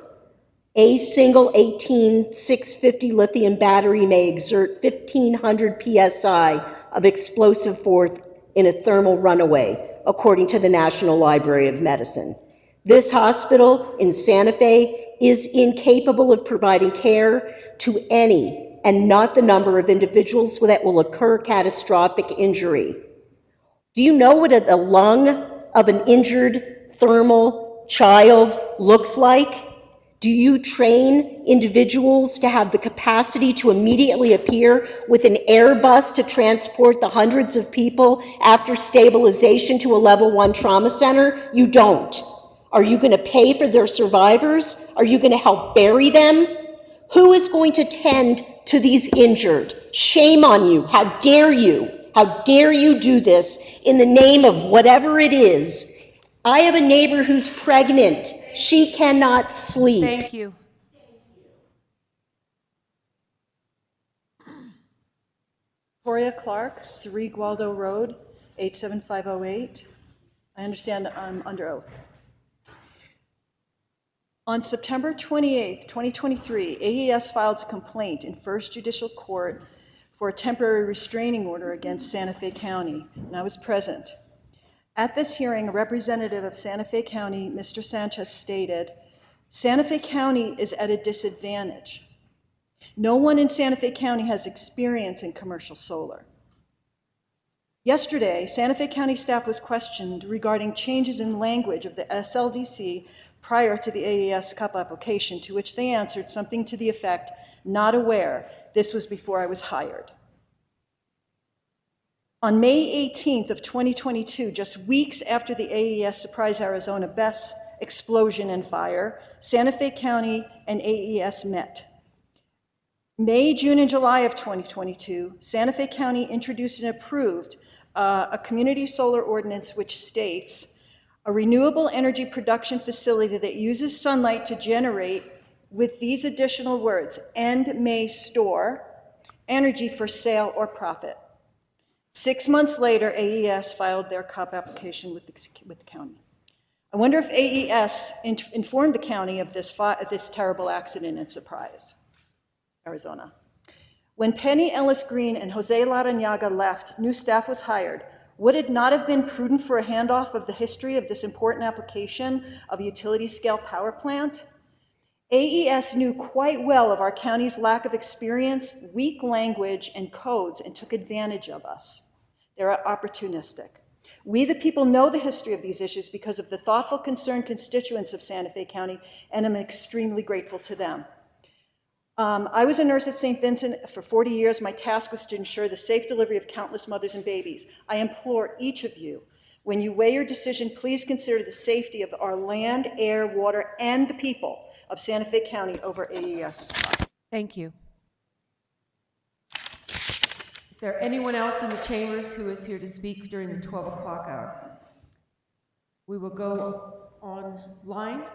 A single 18650 lithium battery may exert 1,500 psi of explosive force in a thermal runaway, according to the National Library of Medicine. This hospital in Santa Fe is incapable of providing care to any and not the number of individuals that will occur catastrophic injury. Do you know what a lung of an injured thermal child looks like? Do you train individuals to have the capacity to immediately appear with an Airbus to transport the hundreds of people after stabilization to a level 1 trauma center? You don't. Are you going to pay for their survivors? Are you going to help bury them? Who is going to tend to these injured? Shame on you. How dare you? How dare you do this in the name of whatever it is? I have a neighbor who's pregnant. She cannot sleep. Thank you. Victoria Clark, 3 Gualdo Road, 87508. I understand I'm under oath. On September 28, 2023, AES filed a complaint in First Judicial Court for a temporary restraining order against Santa Fe County, and I was present. At this hearing, a representative of Santa Fe County, Mr. Sanchez, stated, Santa Fe County is at a disadvantage. No one in Santa Fe County has experience in commercial solar. Yesterday, Santa Fe County staff was questioned regarding changes in language of the SLDC prior to the AES CUP application, to which they answered something to the effect, not aware, this was before I was hired. On May 18th of 2022, just weeks after the AES Surprise Arizona BESS explosion and fire, Santa Fe County and AES met. May, June, and July of 2022, Santa Fe County introduced and approved a community solar ordinance which states a renewable energy production facility that uses sunlight to generate, with these additional words, and may store energy for sale or profit. 6 months later, AES filed their CUP application with the county. I wonder if AES informed the county of this terrible accident in Surprise, Arizona. When Penny Ellis Green and Jose Larrañaga left, new staff was hired. Would it not have been prudent for a handoff of the history of this important application of a utility-scale power plant? AES knew quite well of our county's lack of experience, weak language, and codes, and took advantage of us. They're opportunistic. We, the people, know the history of these issues because of the thoughtful, concerned constituents of Santa Fe County, and I'm extremely grateful to them. I was a nurse at St. Vincent for 40 years. My task was to ensure the safe delivery of countless mothers and babies. I implore each of you, when you weigh your decision, please consider the safety of our land, air, water, and the people of Santa Fe County over AES's project. Thank you. Is there anyone else in the chambers who is here to speak during the 12 o'clock hour? We will go online.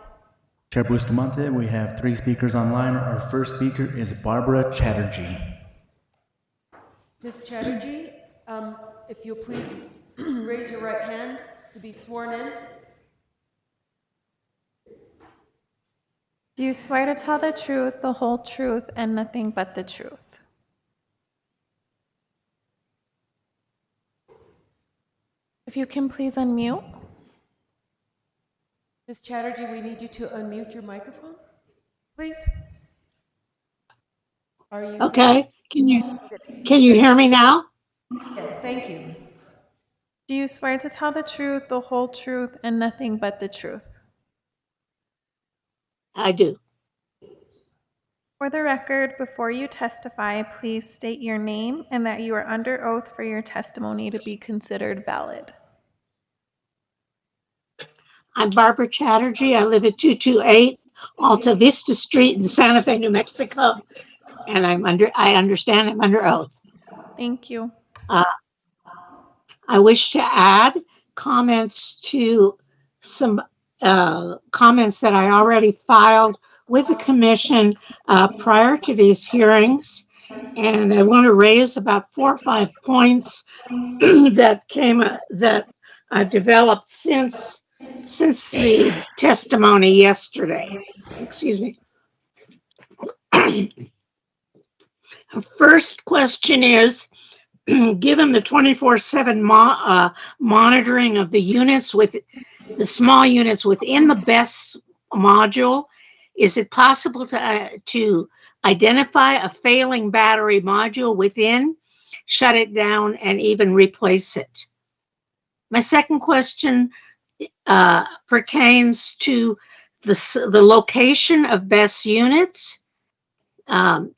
Chair Bustamante, we have 3 speakers online. Our first speaker is Barbara Chatterjee. Ms. Chatterjee, if you'll please raise your right hand to be sworn in. Do you swear to tell the truth, the whole truth, and nothing but the truth? If you can please unmute. Ms. Chatterjee, we need you to unmute your microphone, please. Are you Okay, there? can you hear me now? Yes, thank you. Do you swear to tell the truth, the whole truth, and nothing but the truth? I do. For the record, before you testify, please state your name and that you are under oath for your testimony to be considered valid. I'm Barbara Chatterjee. I live at 228 Alta Vista Street in Santa Fe, New Mexico, and I understand I'm under oath. Thank you. I wish to add comments to some comments that I already filed with the commission prior to these hearings, and I want to raise about 4 or 5 points that I've developed since the testimony yesterday. Excuse me. First question is, given the 24/7 monitoring of the units with the small units within the BESS module, is it possible to identify a failing battery module within, shut it down, and even replace it? My second question pertains to the location of BESS units.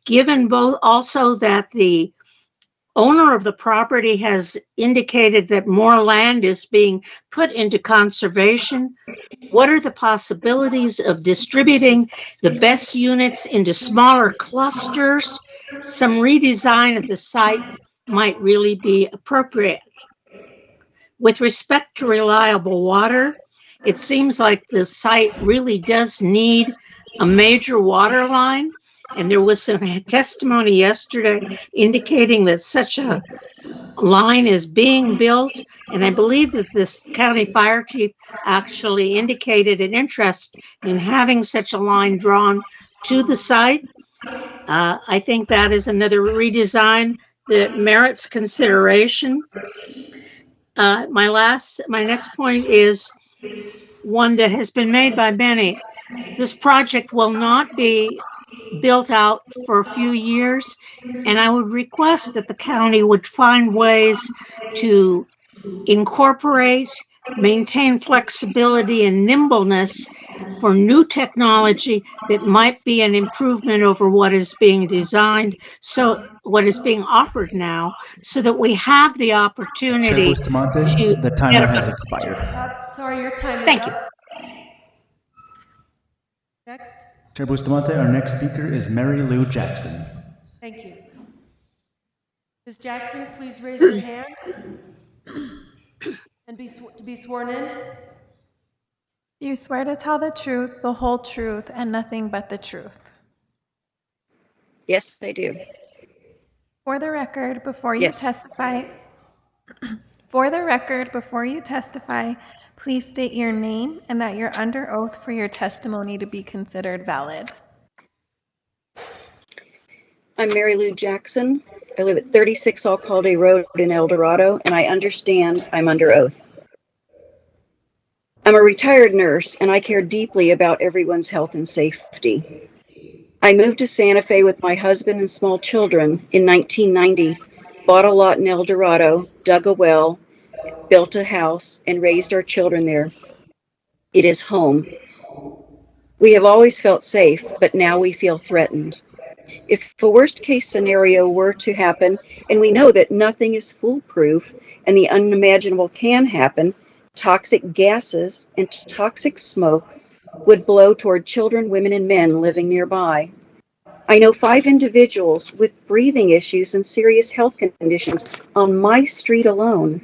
Given both also that the owner of the property has indicated that more land is being put into conservation, what are the possibilities of distributing the BESS units into smaller clusters? Some redesign of the site might really be appropriate. With respect to reliable water, it seems like the site really does need a major water line. And there was some testimony yesterday indicating that such a line is being built. And I believe that this county fire chief actually indicated an interest in having such a line drawn to the site. I think that is another redesign that merits consideration. My next point is one that has been made by many. This project will not be built out for a few years, and I would request that the county would find ways to incorporate, maintain flexibility and nimbleness for new technology that might be an improvement over what is being designed, so what is being offered now, so that we have the Chair opportunity Bustamante, to the timer has expired. Sorry, your time is Thank up. you. Next. Chair Bustamante, our next speaker is Mary Lou Jackson. Thank you. Ms. Jackson, please raise your hand and be sworn in. Do you swear to tell the truth, the whole truth, and nothing but the truth? Yes, I do. For the record, before you Yes. testify, for the record, before you testify, please state your name and that you're under oath for your testimony to be considered valid. I'm Mary Lou Jackson. I live at 36 Alcalde Road in El Dorado, and I understand I'm under oath. I'm a retired nurse, and I care deeply about everyone's health and safety. I moved to Santa Fe with my husband and small children in 1990, bought a lot in El Dorado, dug a well, built a house, and raised our children there. It is home. We have always felt safe, but now we feel threatened. If a worst case scenario were to happen, and we know that nothing is foolproof and the unimaginable can happen, toxic gases and toxic smoke would blow toward children, women, and men living nearby. I know 5 individuals with breathing issues and serious health conditions on my street alone.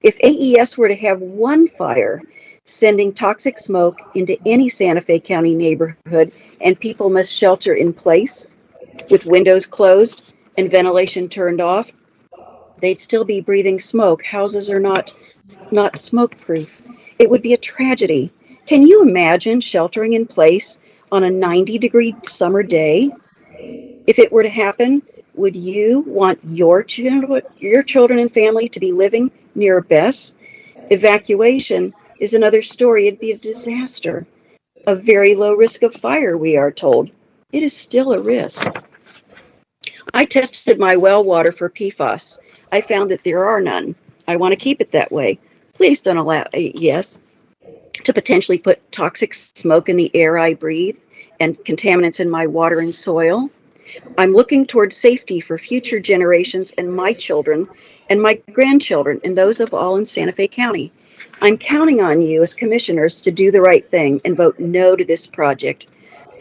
If AES were to have one fire, sending toxic smoke into any Santa Fe County neighborhood, and people must shelter in place with windows closed and ventilation turned off, They'd still be breathing smoke. Houses are not smoke proof. It would be a tragedy. Can you imagine sheltering in place on a 90-degree summer day? If it were to happen, would you want your children and family to be living near a BESS? Evacuation is another story. It'd be a disaster. A very low risk of fire, we are told. It is still a risk. I tested my well water for PFAS. I found that there are none. I want to keep it that way. Please don't allow AES to potentially put toxic smoke in the air I breathe and contaminants in my water and soil. I'm looking towards safety for future generations and my children and my grandchildren and those of all in Santa Fe County. I'm counting on you as commissioners to do the right thing and vote no to this project.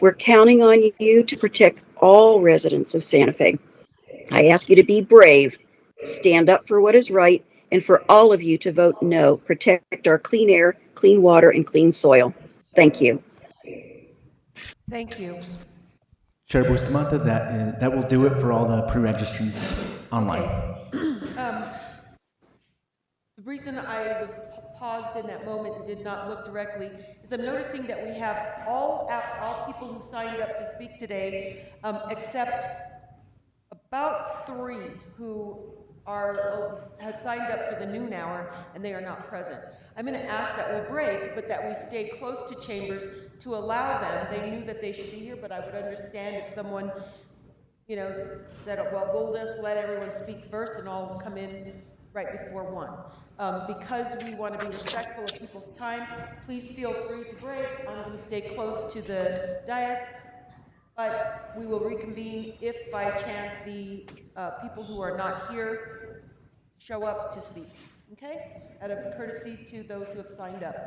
We're counting on you to protect all residents of Santa Fe. I ask you to be brave, stand up for what is right, and for all of you to vote no. Protect our clean air, clean water, and clean soil. Thank you. Thank you. Chair Bustamante, that will do it for all the pre-registrants online. Okay. The reason I was paused in that moment and did not look directly is I'm noticing that we have all people who signed up to speak today, except about 3 who had signed up for the noon hour and they are not present. I'm going to ask that we break, but that we stay close to Chambers to allow them. They knew that they should be here, but I would understand if someone, said, well, we'll just let everyone speak first and I'll come in right before 1. Because we want to be respectful of people's time, please feel free to break. I'm going to stay close to the dais, but we will reconvene if by chance the people who are not here show up to speak, okay? Out of courtesy to those who have signed up.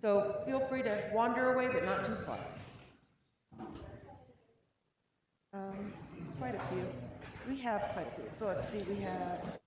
So feel free to wander away, but not too far. Quite a few. We have quite a few. So let's see, we have...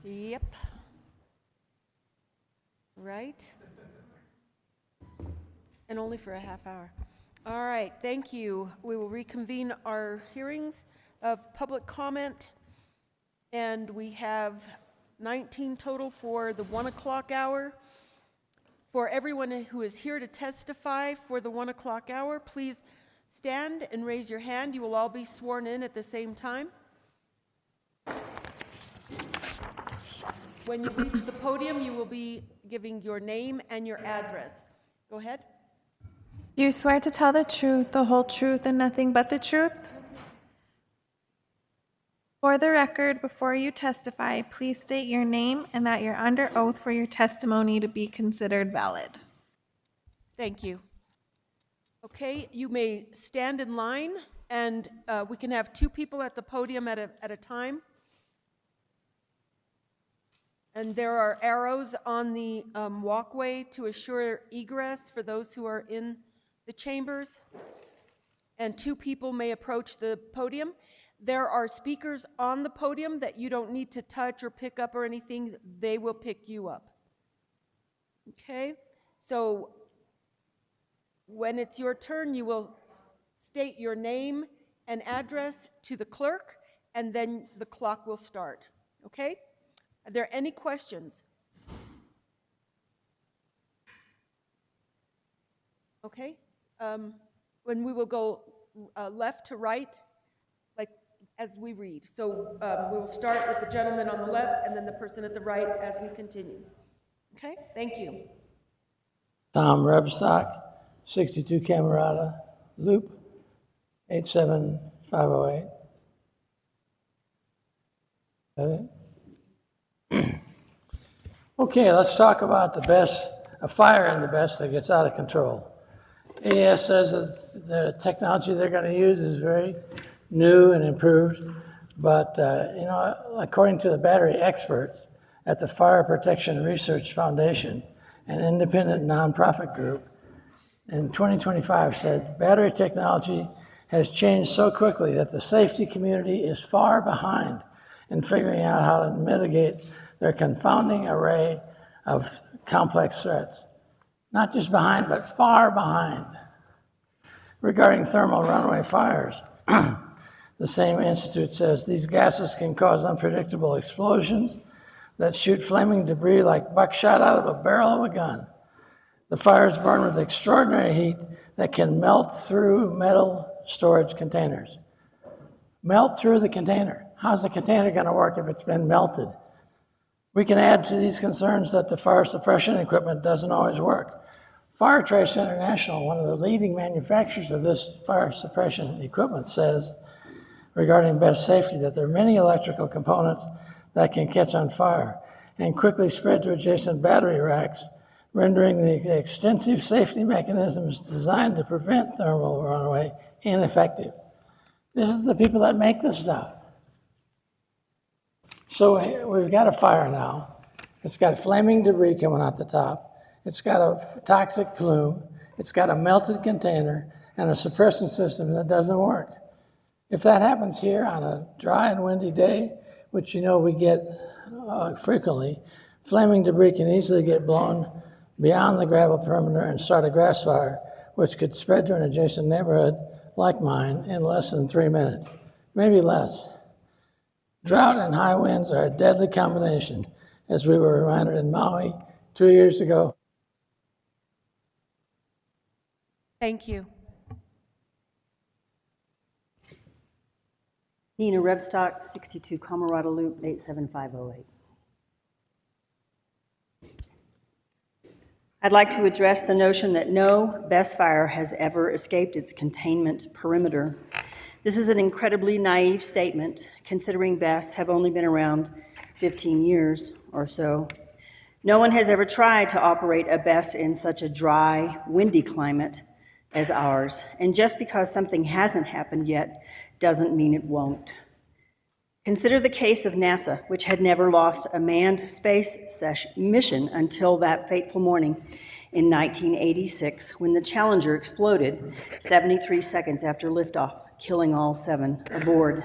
Yep. Right? And only for a half hour. All right, thank you. We will reconvene our hearings of public comment. And we have 19 total for the 1 o'clock hour. For everyone who is here to testify for the 1 o'clock hour, please stand and raise your hand. You will all be sworn in at the same time. When you reach the podium, you will be giving your name and your address. Go ahead. Do you swear to tell the truth, the whole truth, and nothing but the truth? For the record, before you testify, please state your name and that you're under oath for your testimony to be considered valid. Thank you. Okay, you may stand in line, and we can have 2 people at the podium at a time. And there are arrows on the walkway to assure egress for those who are in the chambers. And 2 people may approach the podium. There are speakers on the podium that you don't need to touch or pick up or anything. They will pick you up. Okay? So when it's your turn, you will state your name and address to the clerk, and then the clock will start. Okay? Are there any questions? Okay. When we will go left to right, like as we read. So we will start with the gentleman on the left and then the person at the right as we continue. Okay, thank you. Tom Rebstock, 62 Camerata Loop, 87508. That it? Okay, let's talk about a fire in the best that gets out of control. AES says that the technology they're going to use is very new and improved, but according to the battery experts at the Fire Protection Research Foundation, an independent nonprofit group, in 2025 said battery technology has changed so quickly that the safety community is far behind in figuring out how to mitigate their confounding array of complex threats. Not just behind, but far behind. Regarding thermal runaway fires, the same institute says these gases can cause unpredictable explosions that shoot flaming debris like buckshot out of a barrel of a gun. The fires burn with extraordinary heat that can melt through metal storage containers. Melt through the container. How's the container going to work if it's been melted? We can add to these concerns that the fire suppression equipment doesn't always work. Fire Trace International, one of the leading manufacturers of this fire suppression equipment, says regarding best safety that there are many electrical components that can catch on fire and quickly spread to adjacent battery racks, rendering the extensive safety mechanisms designed to prevent thermal runaway ineffective. This is the people that make this stuff. So we've got a fire now. It's got flaming debris coming out the top. It's got a toxic plume. It's got a melted container and a suppression system that doesn't work. If that happens here on a dry and windy day, which we get frequently, flaming debris can easily get blown beyond the gravel perimeter and start a grass fire, which could spread to an adjacent neighborhood like mine in less than 3 minutes, maybe less. Drought and high winds are a deadly combination, as we were reminded in Maui 2 years ago. Thank you. Nina Rebstock, 62 Camerata Loop, 87508. I'd like to address the notion that no BESS fire has ever escaped its containment perimeter. This is an incredibly naive statement, considering BESS have only been around 15 years or so. No one has ever tried to operate a BESS in such a dry, windy climate as ours, and just because something hasn't happened yet doesn't mean it won't. Consider the case of NASA, which had never lost a manned space mission until that fateful morning in 1986, when the Challenger exploded 73 seconds after liftoff, killing all 7 aboard.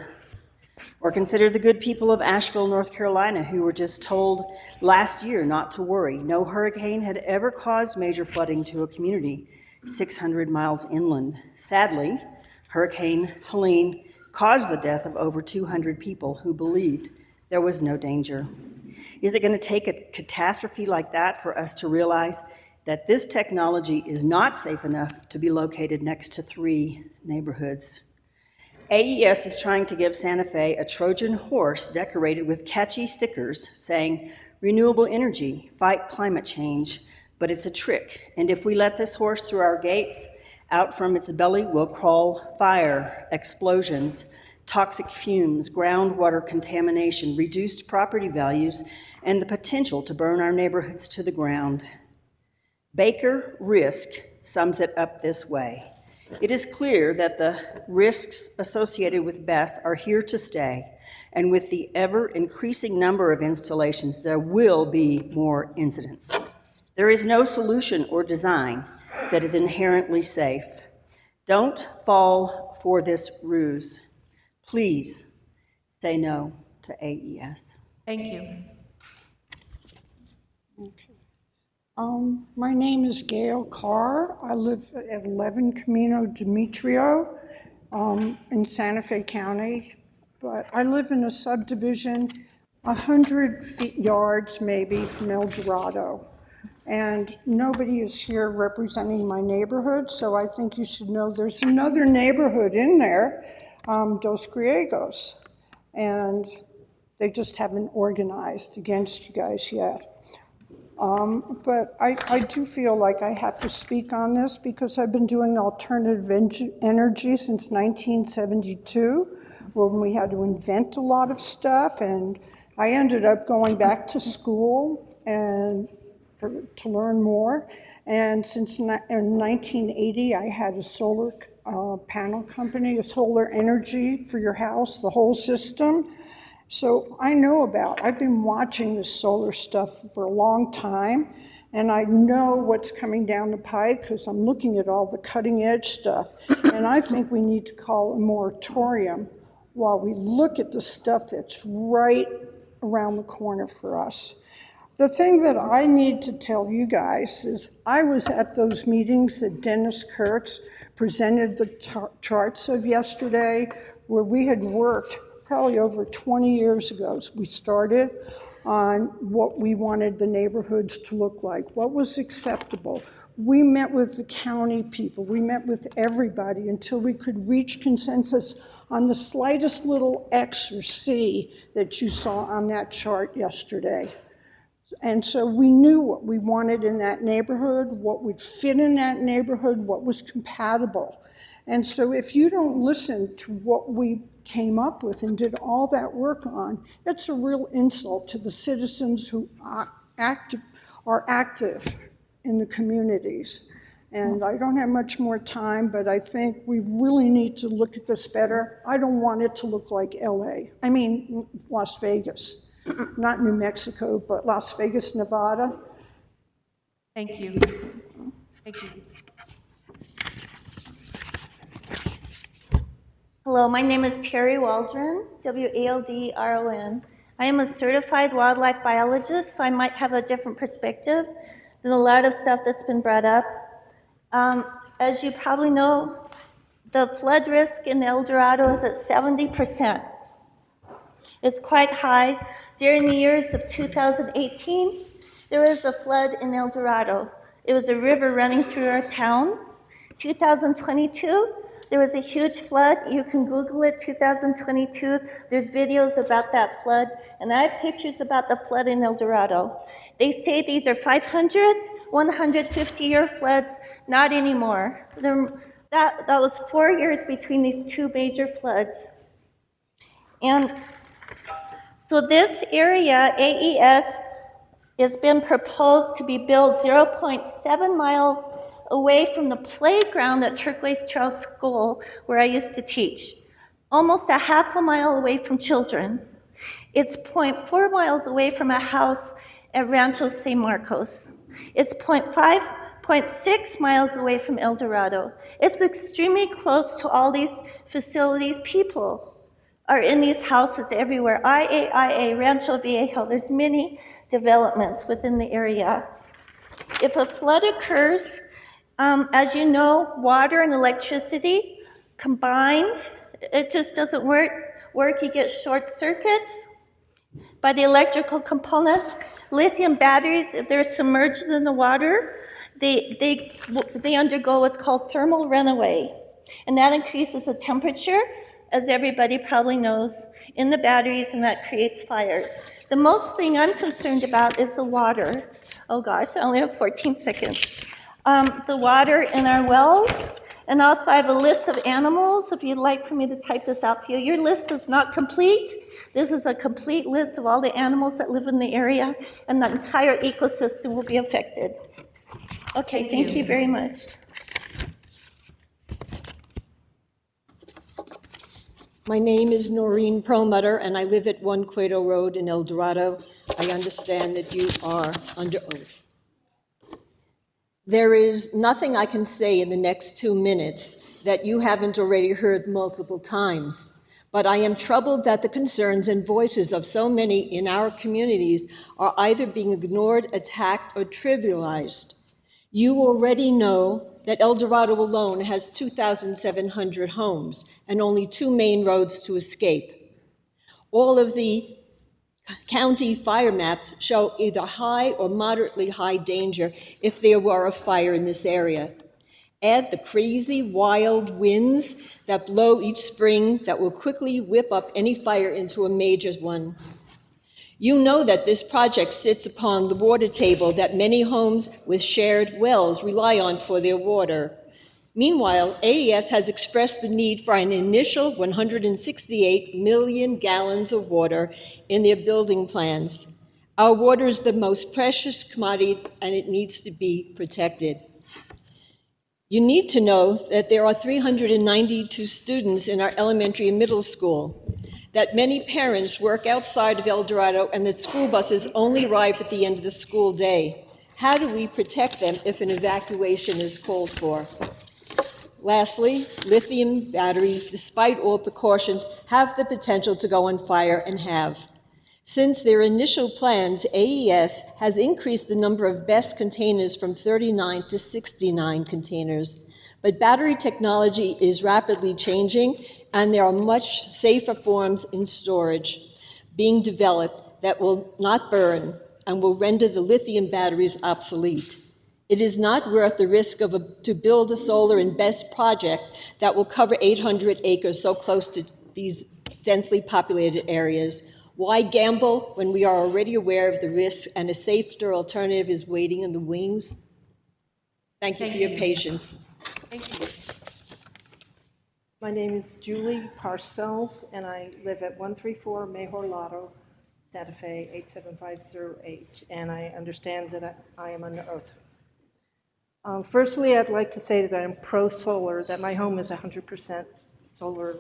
Or consider the good people of Asheville, North Carolina, who were just told last year not to worry. No hurricane had ever caused major flooding to a community 600 miles inland. Sadly, Hurricane Helene caused the death of over 200 people who believed there was no danger. Is it going to take a catastrophe like that for us to realize that this technology is not safe enough to be located next to 3 neighborhoods? AES is trying to give Santa Fe a Trojan horse decorated with catchy stickers saying, renewable energy, fight climate change, but it's a trick. And if we let this horse through our gates, out from its belly will crawl fire, explosions, toxic fumes, groundwater contamination, reduced property values, and the potential to burn our neighborhoods to the ground. Baker Risk sums it up this way. It is clear that the risks associated with BESS are here to stay, and with the ever-increasing number of installations, there will be more incidents. There is no solution or design that is inherently safe. Don't fall for this ruse. Please say no to AES. Thank you. My name is Gail Carr. I live at 11 Camino Demetrio in Santa Fe County, but I live in a subdivision 100 yards maybe from El Dorado, and nobody is here representing my neighborhood, so I think you should know there's another neighborhood in there, Dos Griegos, and they just haven't organized against you guys yet. But I do feel like I have to speak on this because I've been doing alternative energy since 1972, when we had to invent a lot of stuff, and I ended up going back to school and to learn more. And since in 1980, I had a solar panel company, a solar energy for your house, the whole system. So I know I've been watching this solar stuff for a long time, and I know what's coming down the pike because I'm looking at all the cutting edge stuff. And I think we need to call a moratorium while we look at the stuff that's right around the corner for us. The thing that I need to tell you guys is I was at those meetings that Dennis Kurtz presented the charts of yesterday, where we had worked probably over 20 years ago. We started on what we wanted the neighborhoods to look like, what was acceptable. We met with the county people, we met with everybody until we could reach consensus on the slightest little X or C that you saw on that chart yesterday. And so we knew what we wanted in that neighborhood, what would fit in that neighborhood, what was compatible. And so if you don't listen to what we came up with and did all that work on, it's a real insult to the citizens who are active in the communities. And I don't have much more time, but I think we really need to look at this better. I don't want it to look like Las Vegas. Not New Mexico, but Las Vegas, Nevada. Thank you. Thank you. Hello, my name is Terry Waldron, W-A-L-D-R-O-N. I am a certified wildlife biologist, so I might have a different perspective than a lot of stuff that's been brought up. As you probably know, the flood risk in El Dorado is at 70%. It's quite high. During the years of 2018, there was a flood in El Dorado. It was a river running through our town. 2022, there was a huge flood. You can Google it, 2022. There's videos about that flood, and I have pictures about the flood in El Dorado. They say these are 500, 150-year floods. Not anymore. That was 4 years between these two major floods. And so this area, AES, has been proposed to be built 0.7 miles away from the playground at Turquoise Trail School, where I used to teach. Almost a half a mile away from children. It's 0.4 miles away from a house at Rancho San Marcos. It's 0.6 miles away from El Dorado. It's extremely close to all these facilities, people. are in these houses everywhere. IA, Rancho Viejo, there's many developments within the area. If a flood occurs, as you know, water and electricity combined, it just doesn't work. You get short circuits by the electrical components. Lithium batteries, if they're submerged in the water, they undergo what's called thermal runaway. And that increases the temperature, as everybody probably knows, in the batteries, and that creates fires. The most thing I'm concerned about is the water. Oh gosh, I only have 14 seconds. The water in our wells, and also I have a list of animals, if you'd like for me to type this out for you. Your list is not complete. This is a complete list of all the animals that live in the area, and the entire ecosystem will be affected. Okay, thank you very much. My name is Noreen Perlmutter, and I live at 1 Cueto Road in El Dorado. I understand that you are under oath. There is nothing I can say in the next 2 minutes that you haven't already heard multiple times, but I am troubled that the concerns and voices of so many in our communities are either being ignored, attacked, or trivialized. You already know that El Dorado alone has 2,700 homes and only 2 main roads to escape. All of the county fire maps show either high or moderately high danger if there were a fire in this area. Add the crazy, wild winds that blow each spring that will quickly whip up any fire into a major one. You know that this project sits upon the water table that many homes with shared wells rely on for their water. Meanwhile, AES has expressed the need for an initial 168 million gallons of water in their building plans. Our water is the most precious commodity, and it needs to be protected. You need to know that there are 392 students in our elementary and middle school, that many parents work outside of El Dorado, and that school buses only arrive at the end of the school day. How do we protect them if an evacuation is called for? Lastly, lithium batteries, despite all precautions, have the potential to go on fire and have. Since their initial plans, AES has increased the number of BESS containers from 39 to 69 containers. But battery technology is rapidly changing, and there are much safer forms in storage being developed that will not burn and will render the lithium batteries obsolete. It is not worth the risk to build a solar and BESS project that will cover 800 acres so close to these densely populated areas. Why gamble when we are already aware of the risks and a safer alternative is waiting in the wings? Thank you for your patience. Thank you. My name is Julie Parcells, and I live at 134 Mejor Lotto, Santa Fe, 87508, and I understand that I am under oath. Firstly, I'd like to say that I'm pro-solar, that my home is 100% solar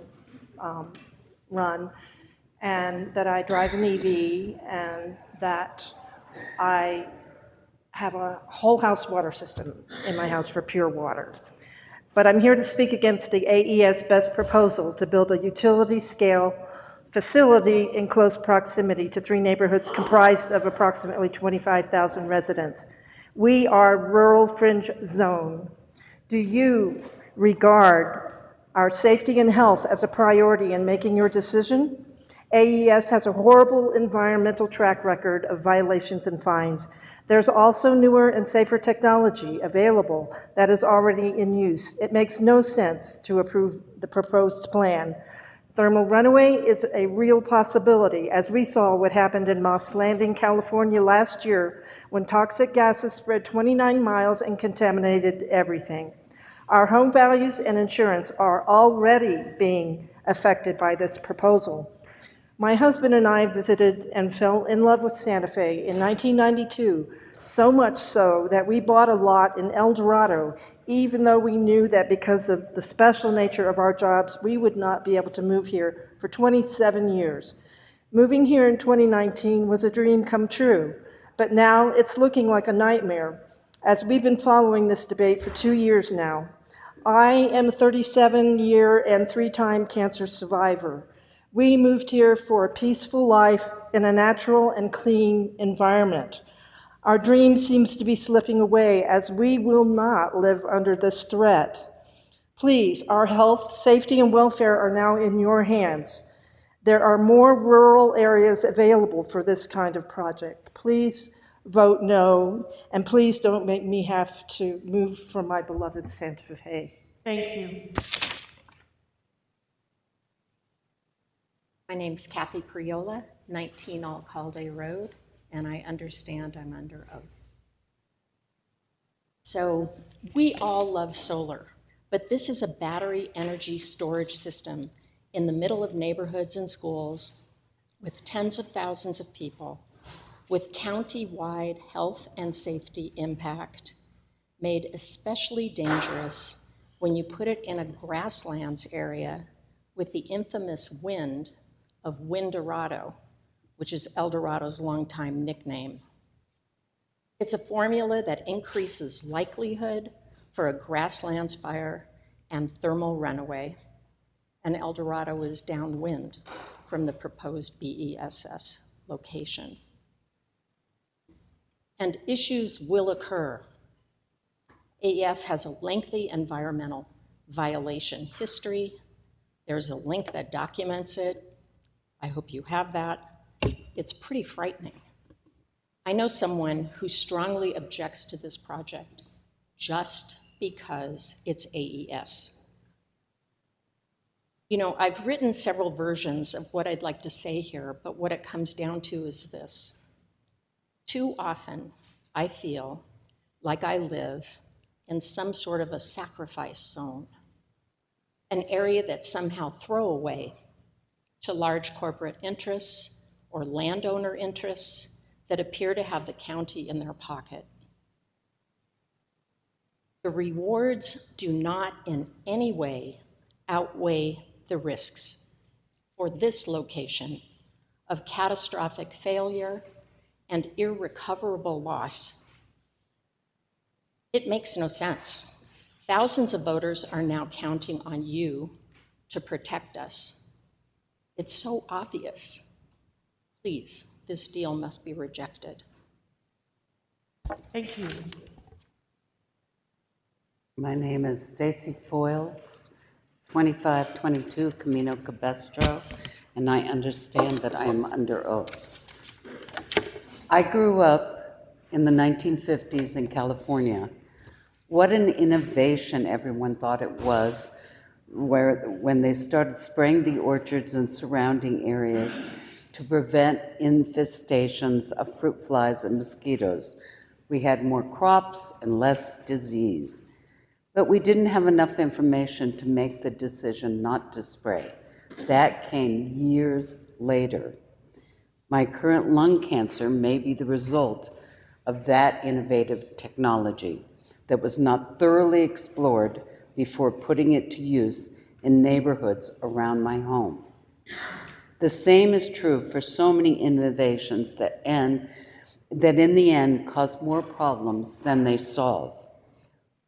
run, and that I drive an EV, and that I have a whole house water system in my house for pure water. But I'm here to speak against the AES BESS proposal to build a utility-scale facility in close proximity to 3 neighborhoods comprised of approximately 25,000 residents. We are rural fringe zone. Do you regard our safety and health as a priority in making your decision? AES has a horrible environmental track record of violations and fines. There's also newer and safer technology available that is already in use. It makes no sense to approve the proposed plan. Thermal runaway is a real possibility, as we saw what happened in Moss Landing, California last year, when toxic gases spread 29 miles and contaminated everything. Our home values and insurance are already being affected by this proposal. My husband and I visited and fell in love with Santa Fe in 1992, so much so that we bought a lot in El Dorado, even though we knew that because of the special nature of our jobs, we would not be able to move here for 27 years. Moving here in 2019 was a dream come true, but now it's looking like a nightmare, as we've been following this debate for 2 years now. I am a 37-year and 3-time cancer survivor. We moved here for a peaceful life in a natural and clean environment. Our dream seems to be slipping away as we will not live under this threat. Please, our health, safety, and welfare are now in your hands. There are more rural areas available for this kind of project. Please vote no, and please don't make me have to move from my beloved Santa Fe. Thank you. My name's Kathy Priola, 19 Alcalde Road, and I understand I'm under oath. So we all love solar, but this is a battery energy storage system in the middle of neighborhoods and schools with tens of thousands of people, with county-wide health and safety impact, made especially dangerous when you put it in a grasslands area with the infamous wind of Windorado, which is El Dorado's longtime nickname. It's a formula that increases likelihood for a grasslands fire and thermal runaway, and El Dorado is downwind from the proposed BESS location. And issues will occur. AES has a lengthy environmental violation history. There's a link that documents it. I hope you have that. It's pretty frightening. I know someone who strongly objects to this project just because it's AES. You know, I've written several versions of what I'd like to say here, but what it comes down to is this. Too often, I feel like I live in some sort of a sacrifice zone, an area that's somehow throwaway to large corporate interests or landowner interests that appear to have the county in their pocket. The rewards do not in any way outweigh the risks for this location of catastrophic failure and irrecoverable loss. It makes no sense. Thousands of voters are now counting on you to protect us. It's so obvious. Please, this deal must be rejected. Thank you. My name is Stacy Foyles, 2522 Camino Cabestro, and I understand that I am under oath. I grew up in the 1950s in California. What an innovation everyone thought it was when they started spraying the orchards and surrounding areas to prevent infestations of fruit flies and mosquitoes. We had more crops and less disease. But we didn't have enough information to make the decision not to spray. That came years later. My current lung cancer may be the result of that innovative technology that was not thoroughly explored before putting it to use in neighborhoods around my home. The same is true for so many innovations that in the end cause more problems than they solve.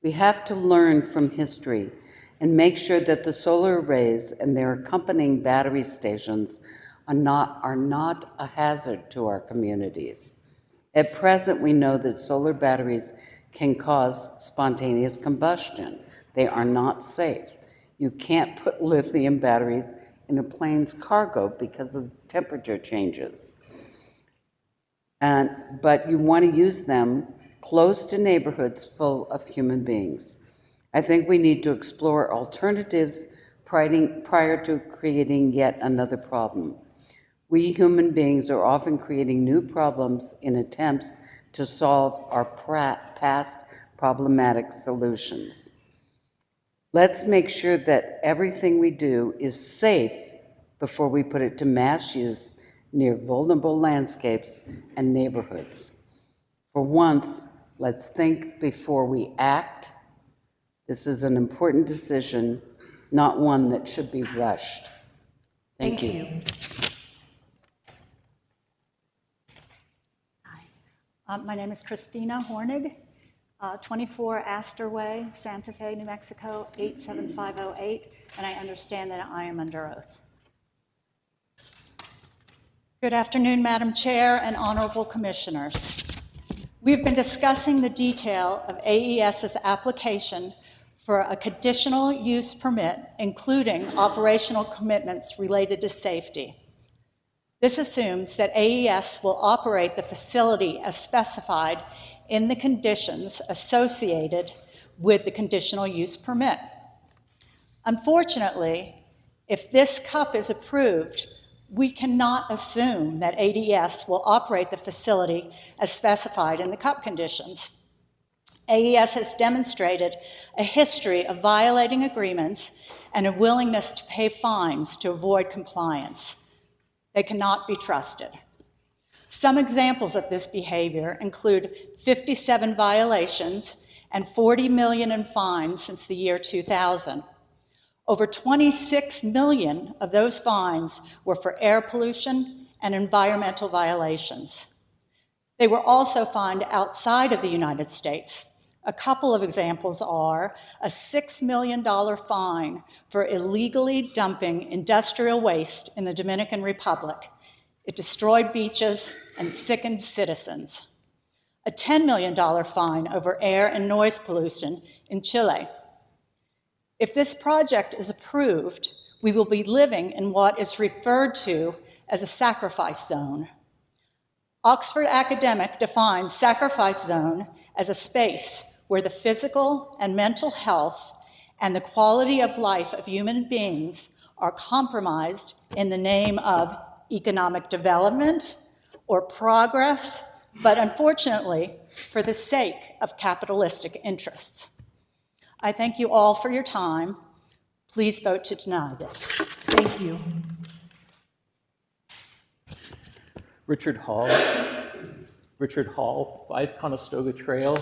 We have to learn from history and make sure that the solar arrays and their accompanying battery stations are not a hazard to our communities. At present, we know that solar batteries can cause spontaneous combustion. They are not safe. You can't put lithium batteries in a plane's cargo because of temperature changes. But you want to use them close to neighborhoods full of human beings. I think we need to explore alternatives prior to creating yet another problem. We human beings are often creating new problems in attempts to solve our past problematic solutions. Let's make sure that everything we do is safe before we put it to mass use near vulnerable landscapes and neighborhoods. For once, let's think before we act. This is an important decision, not one that should be rushed. Thank you. My name is Christina Hornig, 24 Astor Way, Santa Fe, New Mexico, 87508, and I understand that I am under oath. Good afternoon, Madam Chair and honorable commissioners. We've been discussing the detail of AES's application for a conditional use permit, including operational commitments related to safety. This assumes that AES will operate the facility as specified in the conditions associated with the conditional use permit. Unfortunately, if this CUP is approved, we cannot assume that AES will operate the facility as specified in the CUP conditions. AES has demonstrated a history of violating agreements and a willingness to pay fines to avoid compliance. They cannot be trusted. Some examples of this behavior include 57 violations and $40 million in fines since the year 2000. Over 26 million of those fines were for air pollution and environmental violations. They were also fined outside of the United States. A couple of examples are a $6 million fine for illegally dumping industrial waste in the Dominican Republic. It destroyed beaches and sickened citizens. A $10 million fine over air and noise pollution in Chile. If this project is approved, we will be living in what is referred to as a sacrifice zone. Oxford Academic defines sacrifice zone as a space where the physical and mental health and the quality of life of human beings are compromised in the name of economic development or progress, but unfortunately, for the sake of capitalistic interests. I thank you all for your time. Please vote to deny this. Thank you. Richard Hall, 5 Conestoga Trail,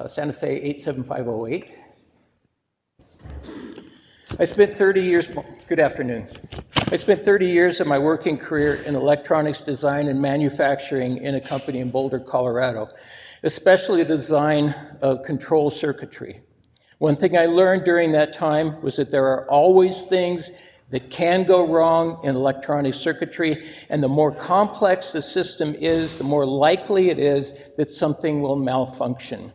Santa Fe 87508. I spent 30 years, good afternoon. I spent 30 years of my working career in electronics design and manufacturing in a company in Boulder, Colorado, especially the design of control circuitry. One thing I learned during that time was that there are always things that can go wrong in electronic circuitry, and the more complex the system is, the more likely it is that something will malfunction.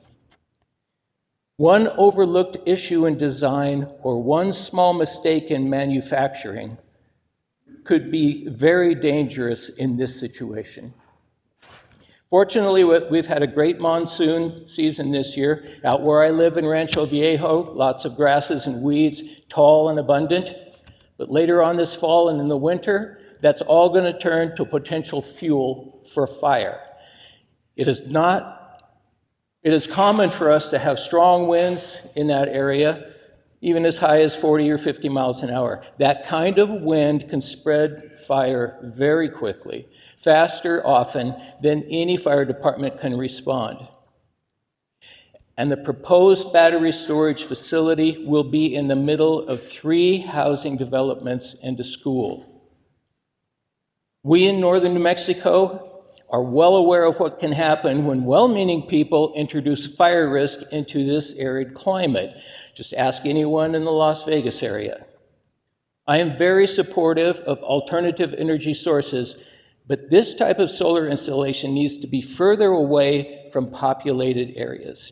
One overlooked issue in design or one small mistake in manufacturing could be very dangerous in this situation. Fortunately, we've had a great monsoon season this year. Out where I live in Rancho Viejo, lots of grasses and weeds, tall and abundant. But later on this fall and in the winter, that's all going to turn to potential fuel for fire. It is common for us to have strong winds in that area, even as high as 40 or 50 miles an hour. That kind of wind can spread fire very quickly, faster often than any fire department can respond. And the proposed battery storage facility will be in the middle of 3 housing developments and a school. We in northern New Mexico are well aware of what can happen when well-meaning people introduce fire risk into this arid climate. Just ask anyone in the Las Vegas area. I am very supportive of alternative energy sources, but this type of solar installation needs to be further away from populated areas.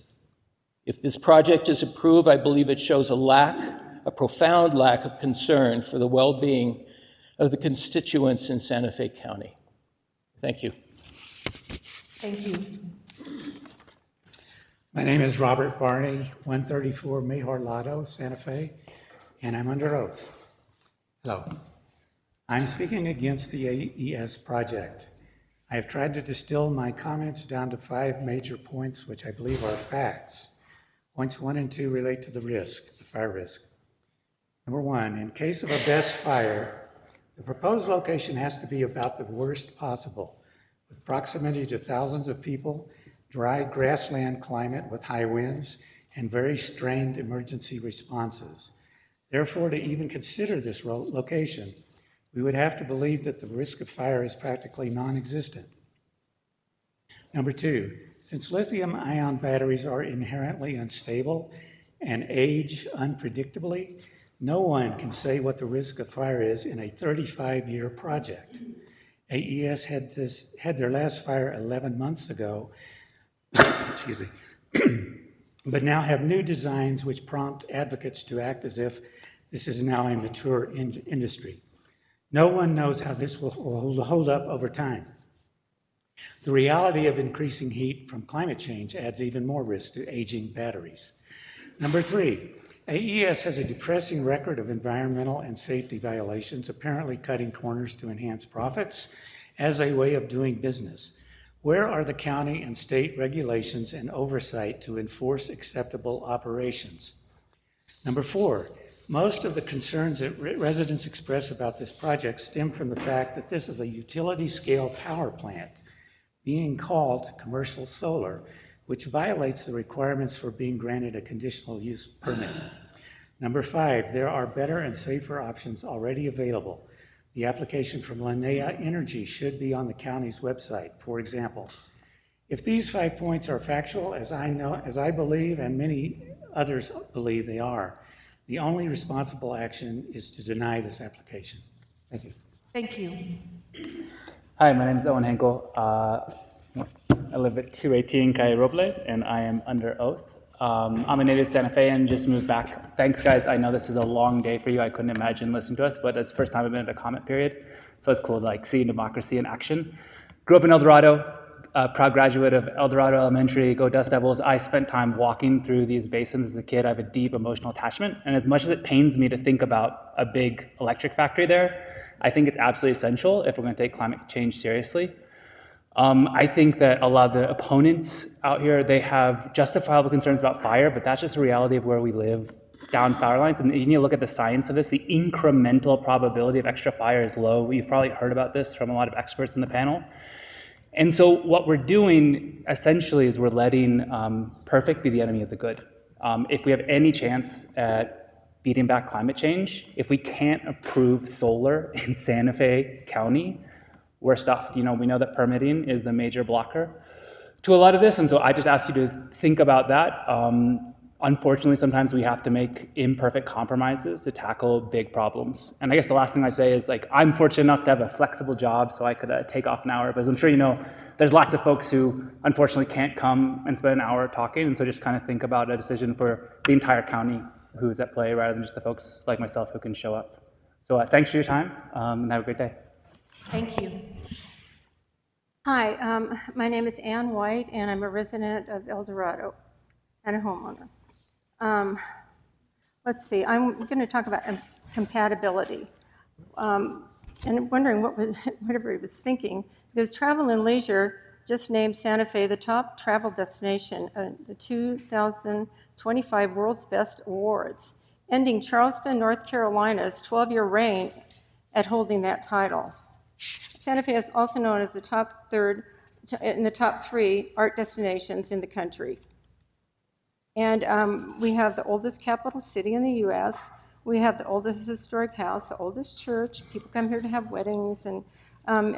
If this project is approved, I believe it shows a profound lack of concern for the well-being of the constituents in Santa Fe County. Thank you. Thank you. My name is Robert Barney, 134 Mejor Lado, Santa Fe, and I'm under oath. Hello. I'm speaking against the AES project. I have tried to distill my comments down to 5 major points, which I believe are facts. Points 1 and 2 relate to the risk, the fire risk. Number 1, in case of a BESS fire, the proposed location has to be about the worst possible, with proximity to thousands of people, dry grassland climate with high winds, and very strained emergency responses. Therefore, to even consider this location, we would have to believe that the risk of fire is practically non-existent. Number 2, since lithium-ion batteries are inherently unstable and age unpredictably, no one can say what the risk of fire is in a 35-year project. AES had their last fire 11 months ago, excuse me, but now have new designs which prompt advocates to act as if this is now a mature industry. No one knows how this will hold up over time. The reality of increasing heat from climate change adds even more risk to aging batteries. Number 3, AES has a depressing record of environmental and safety violations, apparently cutting corners to enhance profits as a way of doing business. Where are the county and state regulations and oversight to enforce acceptable operations? Number 4, most of the concerns that residents express about this project stem from the fact that this is a utility-scale power plant being called commercial solar, which violates the requirements for being granted a conditional use permit. Number 5, there are better and safer options already available. The application from Linnea Energy should be on the county's website, for example. If these 5 points are factual, as I believe and many others believe they are, the only responsible action is to deny this application. Thank you. Thank you. Hi, my name is Owen Henkel. I live at 218 Calle Roble, and I am under oath. I'm a native Santa Fe and just moved back. Thanks, guys. I know this is a long day for you. I couldn't imagine listening to us, but it's the first time I've been at a comment period, so it's cool to see democracy in action. Grew up in El Dorado, proud graduate of El Dorado Elementary, go Dust Devils. I spent time walking through these basins as a kid. I have a deep emotional attachment, and as much as it pains me to think about a big electric factory there, I think it's absolutely essential if we're going to take climate change seriously. I think that a lot of the opponents out here, they have justifiable concerns about fire, but that's just a reality of where we live down power lines. And you need to look at the science of this. The incremental probability of extra fire is low. You've probably heard about this from a lot of experts in the panel. And so what we're doing essentially is we're letting perfect be the enemy of the good. If we have any chance at beating back climate change, if we can't approve solar in Santa Fe County, we're stuffed. We know that permitting is the major blocker to a lot of this, and so I just ask you to think about that. Unfortunately, sometimes we have to make imperfect compromises to tackle big problems. And I guess the last thing I'd say is, I'm fortunate enough to have a flexible job, so I could take off an hour, but as I'm sure you know, there's lots of folks who unfortunately can't come and spend an hour talking, and so just kind of think about a decision for the entire county who's at play rather than just the folks like myself who can show up. So thanks for your time, and have a great day. Thank you. Hi, my name is Ann White, and I'm a resident of El Dorado and a homeowner. Let's see, I'm going to talk about compatibility. And I'm wondering what everybody was thinking, because Travel and Leisure just named Santa Fe the top travel destination in the 2025 World's Best Awards, ending Charleston, North Carolina's 12-year reign at holding that title. Santa Fe is also known as the top 3 art destinations in the country. And we have the oldest capital city in the U.S. We have the oldest historic house, the oldest church. People come here to have weddings, and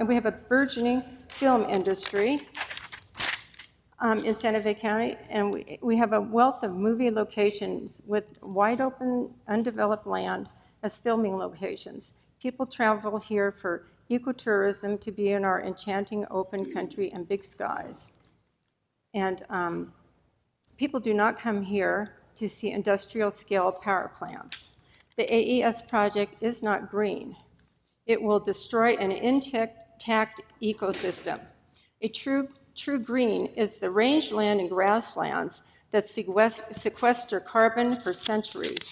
we have a burgeoning film industry in Santa Fe County, and we have a wealth of movie locations with wide open, undeveloped land as filming locations. People travel here for ecotourism, to be in our enchanting open country and big skies. And people do not come here to see industrial scale power plants. The AES project is not green. It will destroy an intact ecosystem. A true green is the rangeland and grasslands that sequester carbon for centuries.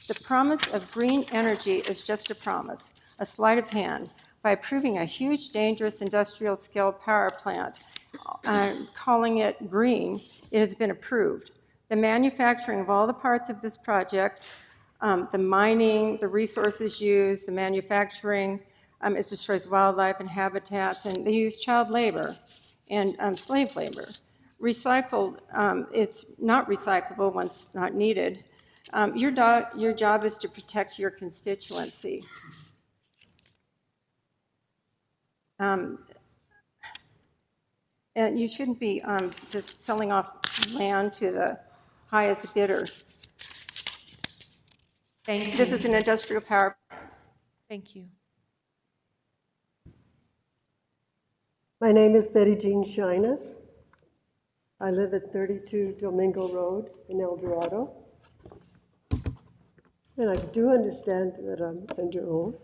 The promise of green energy is just a promise, a sleight of hand. By approving a huge, dangerous industrial-scale power plant, calling it green, it has been approved. The manufacturing of all the parts of this project, the mining, the resources used, the manufacturing, it destroys wildlife and habitats, and they use child labor and slave labor. Recycled, it's not recyclable once not needed. Your job is to protect your constituency. And you shouldn't be just selling off land to the highest bidder. Thank you. This is an industrial power plant. Thank you. My name is Betty Jean Shinas. I live at 32 Domingo Road in El Dorado. And I do understand that I'm under oath.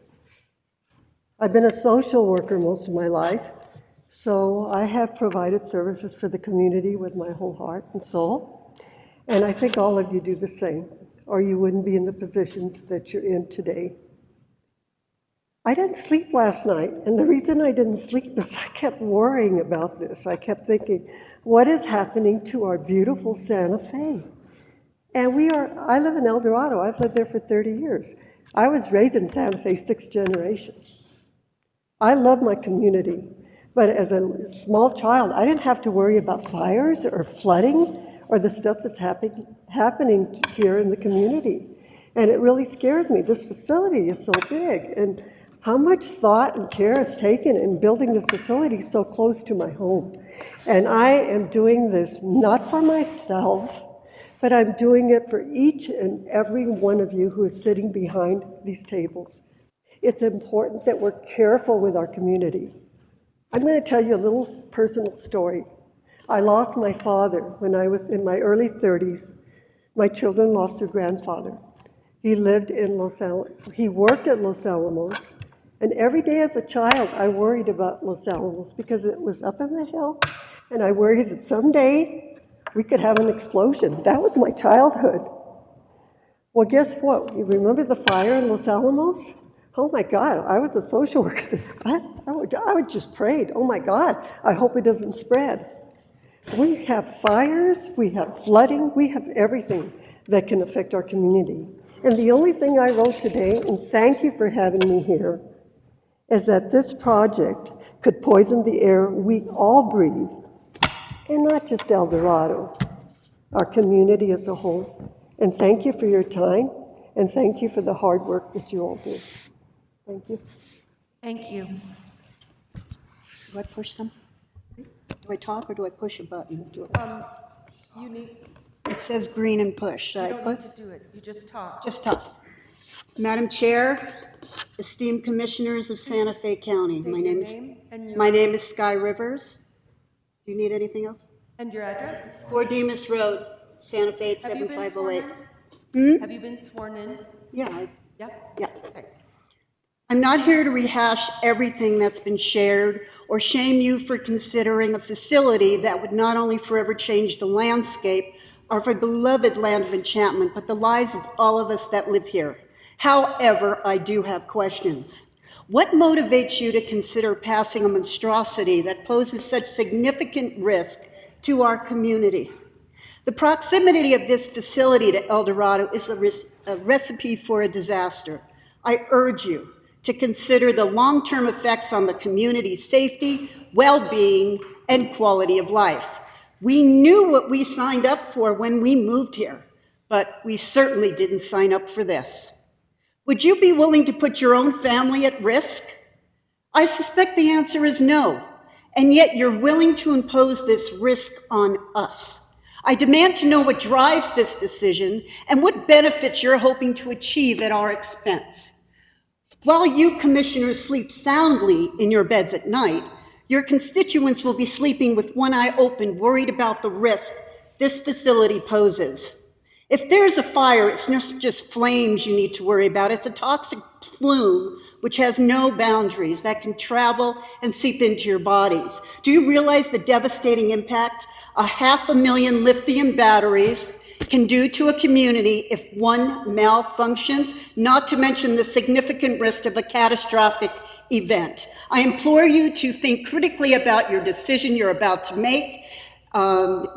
I've been a social worker most of my life, so I have provided services for the community with my whole heart and soul. And I think all of you do the same, or you wouldn't be in the positions that you're in today. I didn't sleep last night, and the reason I didn't sleep is I kept worrying about this. I kept thinking, what is happening to our beautiful Santa Fe? And I live in El Dorado. I've lived there for 30 years. I was raised in Santa Fe 6th generation. I love my community, but as a small child, I didn't have to worry about fires or flooding or the stuff that's happening here in the community. And it really scares me. This facility is so big, and how much thought and care is taken in building this facility so close to my home. And I am doing this not for myself, but I'm doing it for each and every one of you who is sitting behind these tables. It's important that we're careful with our community. I'm going to tell you a little personal story. I lost my father when I was in my early 30s. My children lost their grandfather. He lived in he worked at Los Alamos, and every day as a child I worried about Los Alamos because it was up in the hill, and I worried that someday we could have an explosion. That was my childhood. Well, guess what? You remember the fire in Los Alamos? Oh my God, I was a social worker. I would just prayed, oh my God, I hope it doesn't spread. We have fires, we have flooding, we have everything that can affect our community. And the only thing I wrote today, and thank you for having me here, is that this project could poison the air we all breathe, and not just El Dorado, our community as a whole. And thank you for your time, and thank you for the hard work that you all do. Thank you. Thank you. Do I push them? Do I talk or do I push a button? You need, It says green and push. Should you I don't push? need to do it. You just talk. Just talk. Madam Chair, esteemed commissioners of Santa Fe County, State my your name name and your- my name is Sky Rivers. Do you need anything else? And your address? 4 Demas Road, Santa Fe Have you been sworn 87508. in? Have you been sworn in? Yeah. Yeah? Okay. I'm not here to rehash everything that's been shared or shame you for considering a facility that would not only forever change the landscape of our beloved land of enchantment, but the lives of all of us that live here. However, I do have questions. What motivates you to consider passing a monstrosity that poses such significant risk to our community? The proximity of this facility to El Dorado is a recipe for a disaster. I urge you to consider the long-term effects on the community's safety, well-being, and quality of life. We knew what we signed up for when we moved here, but we certainly didn't sign up for this. Would you be willing to put your own family at risk? I suspect the answer is no, and yet you're willing to impose this risk on us. I demand to know what drives this decision and what benefits you're hoping to achieve at our expense. While you commissioners sleep soundly in your beds at night, your constituents will be sleeping with one eye open, worried about the risk this facility poses. If there's a fire, it's not just flames you need to worry about. It's a toxic plume which has no boundaries that can travel and seep into your bodies. Do you realize the devastating impact 500,000 lithium batteries can do to a community if one malfunctions, not to mention the significant risk of a catastrophic event? I implore you to think critically about your decision you're about to make.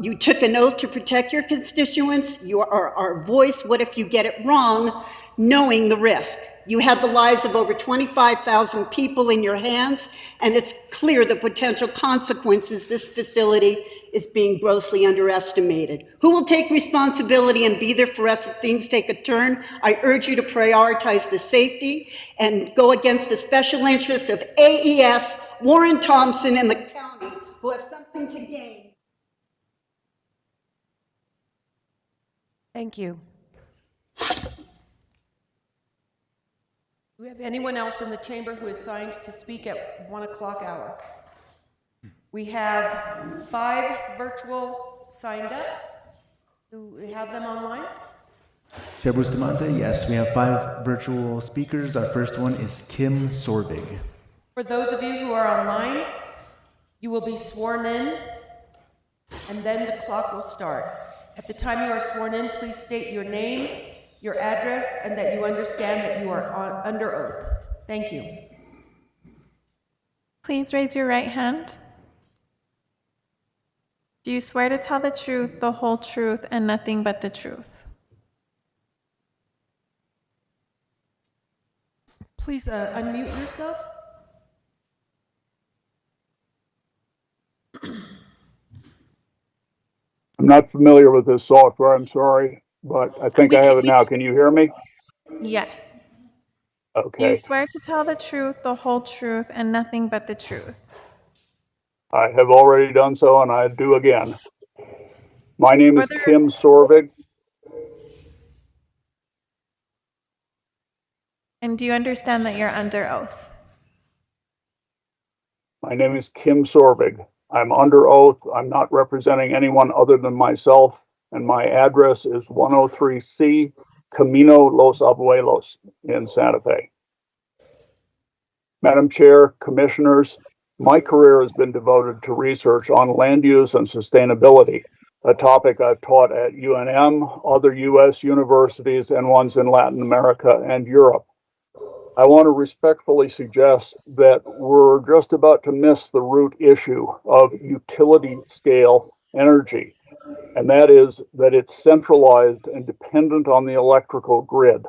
You took an oath to protect your constituents. You are our voice. What if you get it wrong, knowing the risk? You have the lives of over 25,000 people in your hands, and it's clear the potential consequences this facility is being grossly underestimated. Who will take responsibility and be there for us if things take a turn? I urge you to prioritize the safety and go against the special interest of AES, Warren Thompson, and the county, who have something to gain. Thank you. Do we have anyone else in the chamber who is signed to speak at 1 o'clock hour? We have 5 virtual signed up. Do we have them online? Chair Bustamante, yes, we have 5 virtual speakers. Our first one is Kim Sorvig. For those of you who are online, you will be sworn in, and then the clock will start. At the time you are sworn in, please state your name, your address, and that you understand that you are under oath. Thank you. Please raise your right hand. Do you swear to tell the truth, the whole truth, and nothing but the truth? Please unmute yourself. I'm not familiar with this software, I'm sorry, but I think I have it now. Can you hear me? Yes. Okay. Do you swear to tell the truth, the whole truth, and nothing but the truth? I have already done so, and I do again. My name is Kim Sorvig. And do you understand that you're under oath? My name is Kim Sorvig. I'm under oath. I'm not representing anyone other than myself, and my address is 103C Camino Los Abuelos in Santa Fe. Madam Chair, Commissioners, my career has been devoted to research on land use and sustainability, a topic I've taught at UNM, other U.S. universities, and ones in Latin America and Europe. I want to respectfully suggest that we're just about to miss the root issue of utility scale energy, and that is that it's centralized and dependent on the electrical grid.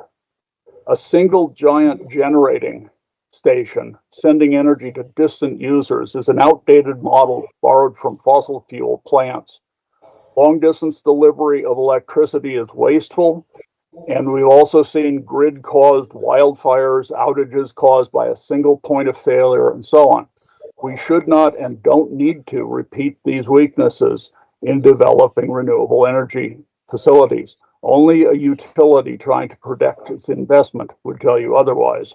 A single giant generating station sending energy to distant users is an outdated model borrowed from fossil fuel plants. Long distance delivery of electricity is wasteful, and we've also seen grid caused wildfires, outages caused by a single point of failure, and so on. We should not and don't need to repeat these weaknesses in developing renewable energy facilities. Only a utility trying to protect its investment would tell you otherwise.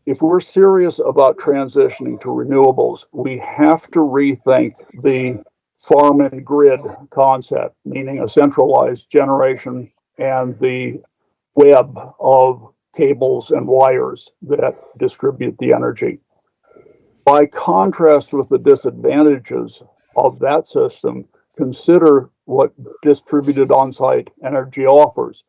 If we're serious about transitioning to renewables, we have to rethink the farm and grid concept, meaning a centralized generation and the web of cables and wires that distribute the energy. By contrast with the disadvantages of that system, consider what distributed on-site energy offers.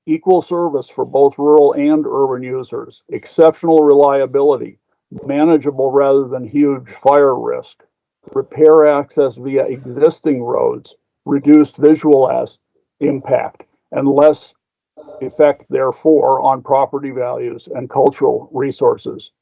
Equal service for both rural and urban users, exceptional reliability, manageable rather than huge fire risk, repair access via existing roads, reduced visual impact, and less effect, therefore, on property values and cultural resources.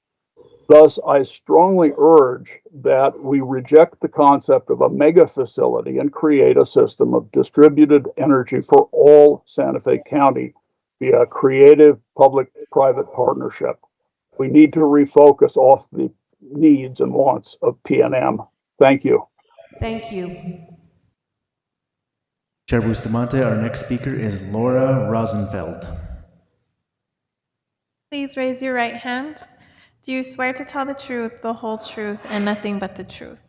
Thus, I strongly urge that we reject the concept of a mega facility and create a system of distributed energy for all Santa Fe County via a creative public-private partnership. We need to refocus off the needs and wants of PNM. Thank you. Thank you. Chair Bustamante, our next speaker is Laura Rosenfeld. Please raise your right hand. Do you swear to tell the truth, the whole truth, and nothing but the truth?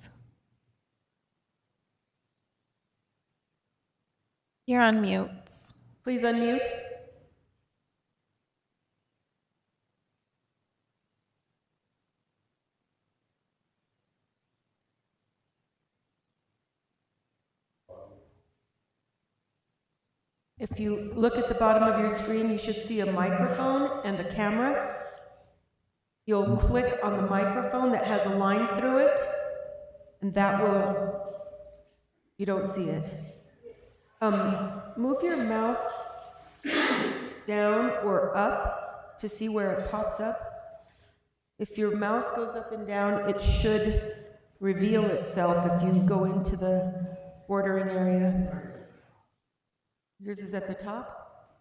You're on mute. Please unmute. If you look at the bottom of your screen, you should see a microphone and a camera. You'll click on the microphone that has a line through it, and that will, you don't see it. Move your mouse down or up to see where it pops up. If your mouse goes up and down, it should reveal itself if you go into the bordering area. Yours is at the top?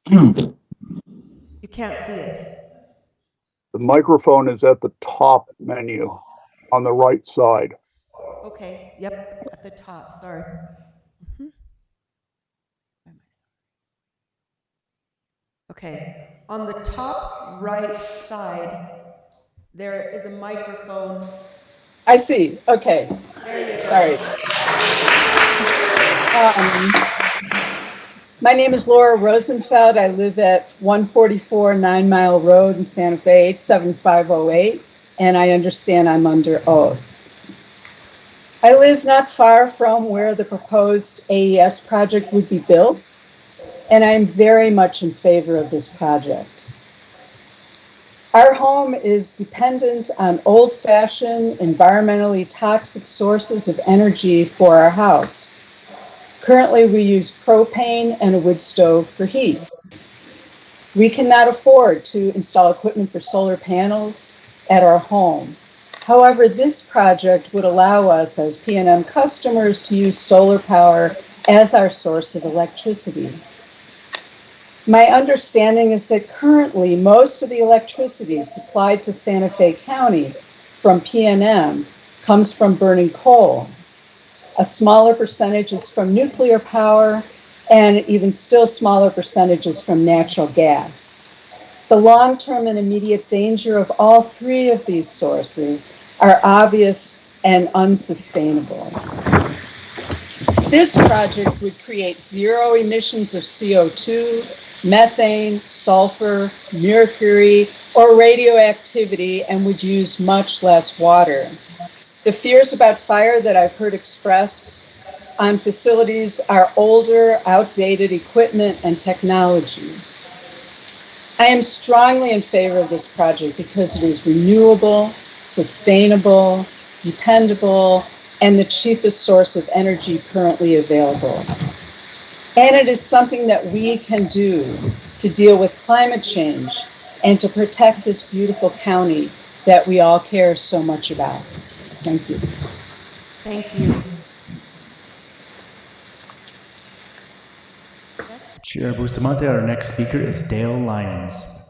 You can't see it. The microphone is at the top menu on the right side. Okay, yep, at the top, sorry. Okay, on the top right side, there is a microphone I see. Okay. Sorry. My name is Laura Rosenfeld. I live at 144 9 Mile Road in Santa Fe, 87508, and I understand I'm under oath. I live not far from where the proposed AES project would be built, and I am very much in favor of this project. Our home is dependent on old-fashioned, environmentally toxic sources of energy for our house. Currently, we use propane and a wood stove for heat. We cannot afford to install equipment for solar panels at our home. However, this project would allow us as P&M customers to use solar power as our source of electricity. My understanding is that currently most of the electricity supplied to Santa Fe County from P&M comes from burning coal. A smaller percentage is from nuclear power, and even still smaller percentages from natural gas. The long-term and immediate danger of all three of these sources are obvious and unsustainable. This project would create zero emissions of CO2, methane, sulfur, mercury, or radioactivity, and would use much less water. The fears about fire that I've heard expressed on facilities are older, outdated equipment and technology. I am strongly in favor of this project because it is renewable, sustainable, dependable, and the cheapest source of energy currently available. And it is something that we can do to deal with climate change and to protect this beautiful county that we all care so much about. Thank you. Thank you. Chair Bustamante, our next speaker is Dale Lyons.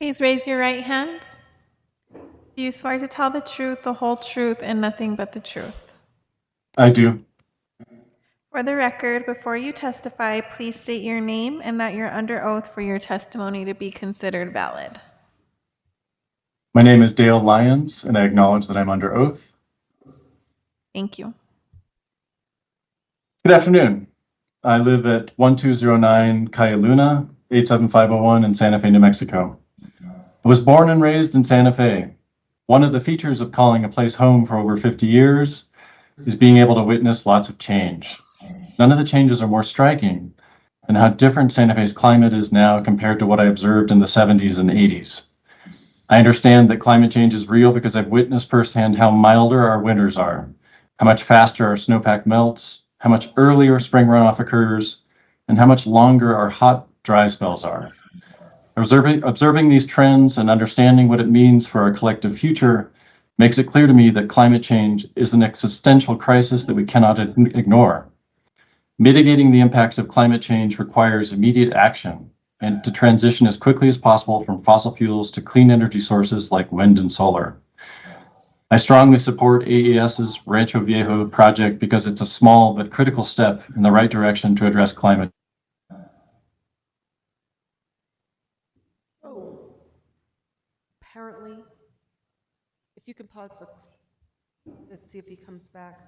Please raise your right hands. Do you swear to tell the truth, the whole truth, and nothing but the truth? I do. For the record, before you testify, please state your name and that you're under oath for your testimony to be considered valid. My name is Dale Lyons, and I acknowledge that I'm under oath. Thank you. Good afternoon. I live at 1209 Calle Luna, 87501 in Santa Fe, New Mexico. I was born and raised in Santa Fe. One of the features of calling a place home for over 50 years is being able to witness lots of change. None of the changes are more striking than how different Santa Fe's climate is now compared to what I observed in the 70s and 80s. I understand that climate change is real because I've witnessed firsthand how milder our winters are, how much faster our snowpack melts, how much earlier spring runoff occurs, and how much longer our hot, dry spells are. Observing these trends and understanding what it means for our collective future makes it clear to me that climate change is an existential crisis that we cannot ignore. Mitigating the impacts of climate change requires immediate action and to transition as quickly as possible from fossil fuels to clean energy sources like wind and solar. I strongly support AES's Rancho Viejo project because it's a small but critical step in the right direction to address climate. Oh, apparently, if you can pause the, let's see if he comes back.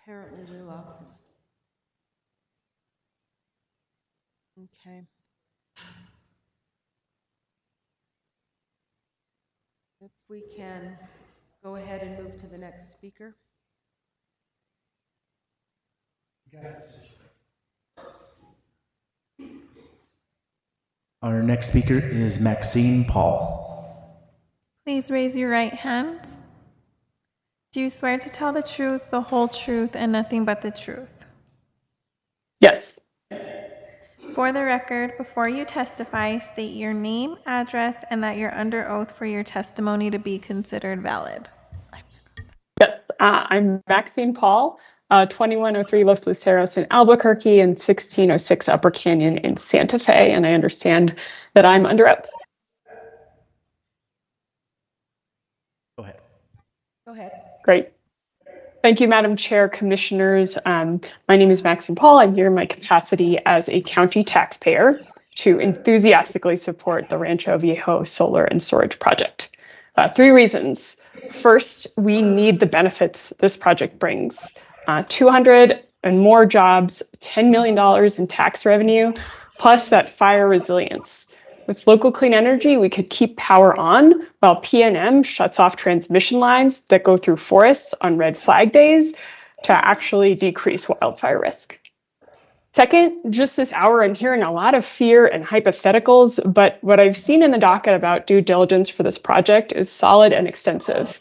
Apparently we lost him. Okay. If we can go ahead and move to the next speaker. Our next speaker is Maxine Paul. Please raise your right hands. Do you swear to tell the truth, the whole truth, and nothing but the truth? Yes. For the record, before you testify, state your name, address, and that you're under oath for your testimony to be considered valid. Yes, I'm Maxine Paul, 2103 Los Luceros in Albuquerque and 1606 Upper Canyon in Santa Fe, and I understand that I'm under oath. Go ahead. Go ahead. Great. Thank you, Madam Chair, Commissioners. My name is Maxine Paul. I'm here in my capacity as a county taxpayer. to enthusiastically support the Rancho Viejo solar and storage project. 3 reasons. First, we need the benefits this project brings. 200 and more jobs, $10 million in tax revenue, plus that fire resilience. With local clean energy, we could keep power on while PNM shuts off transmission lines that go through forests on red flag days to actually decrease wildfire risk. Second, just this hour, I'm hearing a lot of fear and hypotheticals, but what I've seen in the docket about due diligence for this project is solid and extensive.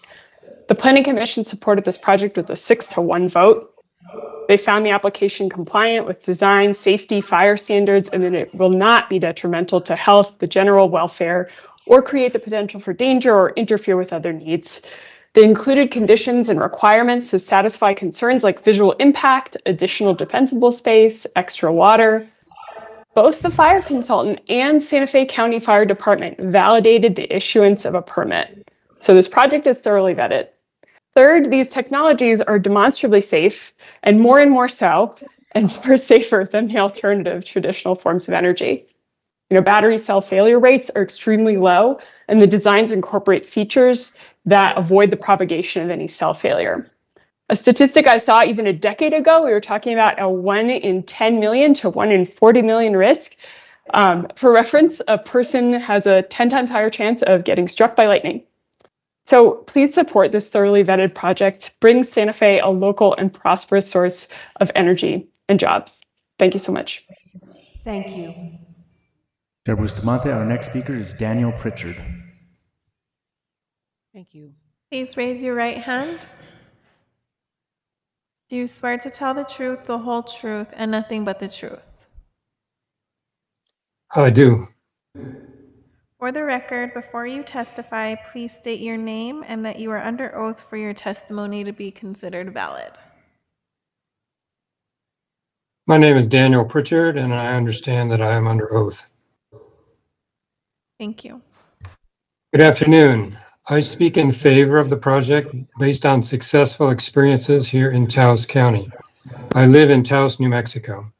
The Planning Commission supported this project with a 6-to-1 vote. They found the application compliant with design, safety, fire standards, and that it will not be detrimental to health, the general welfare, or create the potential for danger or interfere with other needs. They included conditions and requirements to satisfy concerns like visual impact, additional defensible space, extra water. Both the fire consultant and Santa Fe County Fire Department validated the issuance of a permit. So this project is thoroughly vetted. Third, these technologies are demonstrably safe, and more so, and far safer than the alternative traditional forms of energy. Battery cell failure rates are extremely low, and the designs incorporate features that avoid the propagation of any cell failure. A statistic I saw even a decade ago, we were talking about a 1 in 10 million to 1 in 40 million risk. For reference, a person has a 10 times higher chance of getting struck by lightning. So please support this thoroughly vetted project. Bring Santa Fe a local and prosperous source of energy and jobs. Thank you so much. Thank you. Chair Bustamante, our next speaker is Daniel Pritchard. Thank you. Please raise your right hand. Do you swear to tell the truth, the whole truth, and nothing but the truth? I do. For the record, before you testify, please state your name and that you are under oath for your testimony to be considered valid. My name is Daniel Pritchard, and I understand that I am under oath. Thank you. Good afternoon. I speak in favor of the project based on successful experiences here in Taos County. I live in Taos, New Mexico.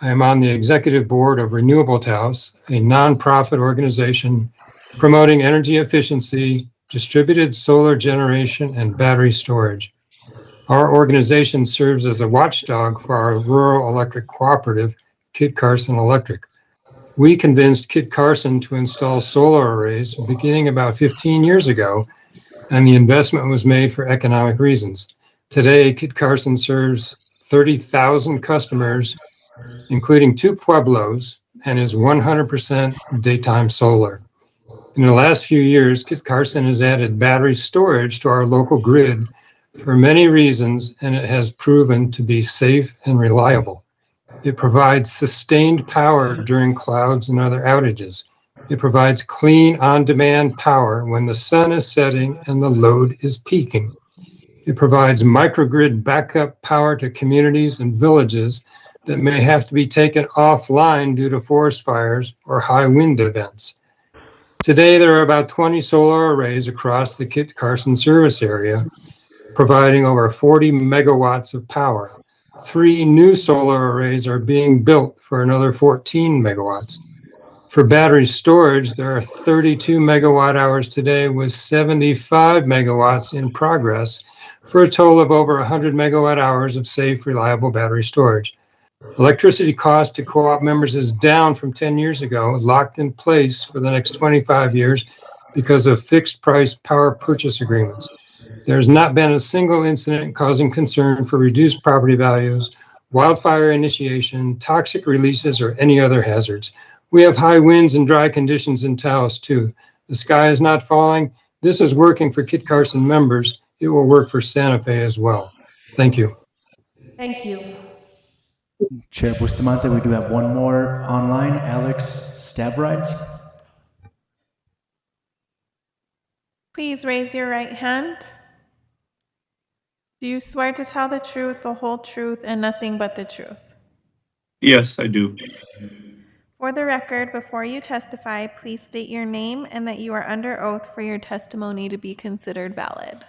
I am on the executive board of Renewable Taos, a nonprofit organization promoting energy efficiency, distributed solar generation, and battery storage. Our organization serves as a watchdog for our rural electric cooperative, Kit Carson Electric. We convinced Kit Carson to install solar arrays beginning about 15 years ago, and the investment was made for economic reasons. Today, Kit Carson serves 30,000 customers, including 2 pueblos, and is 100% daytime solar. In the last few years, Kit Carson has added battery storage to our local grid for many reasons, and it has proven to be safe and reliable. It provides sustained power during clouds and other outages. It provides clean, on-demand power when the sun is setting and the load is peaking. It provides microgrid backup power to communities and villages that may have to be taken offline due to forest fires or high wind events. Today, there are about 20 solar arrays across the Kit Carson service area, providing over 40 megawatts of power. 3 new solar arrays are being built for another 14 megawatts. For battery storage, there are 32 megawatt hours today with 75 megawatts in progress for a total of over 100 megawatt hours of safe, reliable battery storage. Electricity cost to co-op members is down from 10 years ago, locked in place for the next 25 years because of fixed price power purchase agreements. There's not been a single incident causing concern for reduced property values, wildfire initiation, toxic releases, or any other hazards. We have high winds and dry conditions in Taos too. The sky is not falling. This is working for Kit Carson members. It will work for Santa Fe as well. Thank you. Thank you. Chair Bustamante, we do have one more online, Alex Stavrides. Please raise your right hand. Do you swear to tell the truth, the whole truth, and nothing but the truth? Yes, I do. For the record, before you testify, please state your name and that you are under oath for your testimony to be considered valid.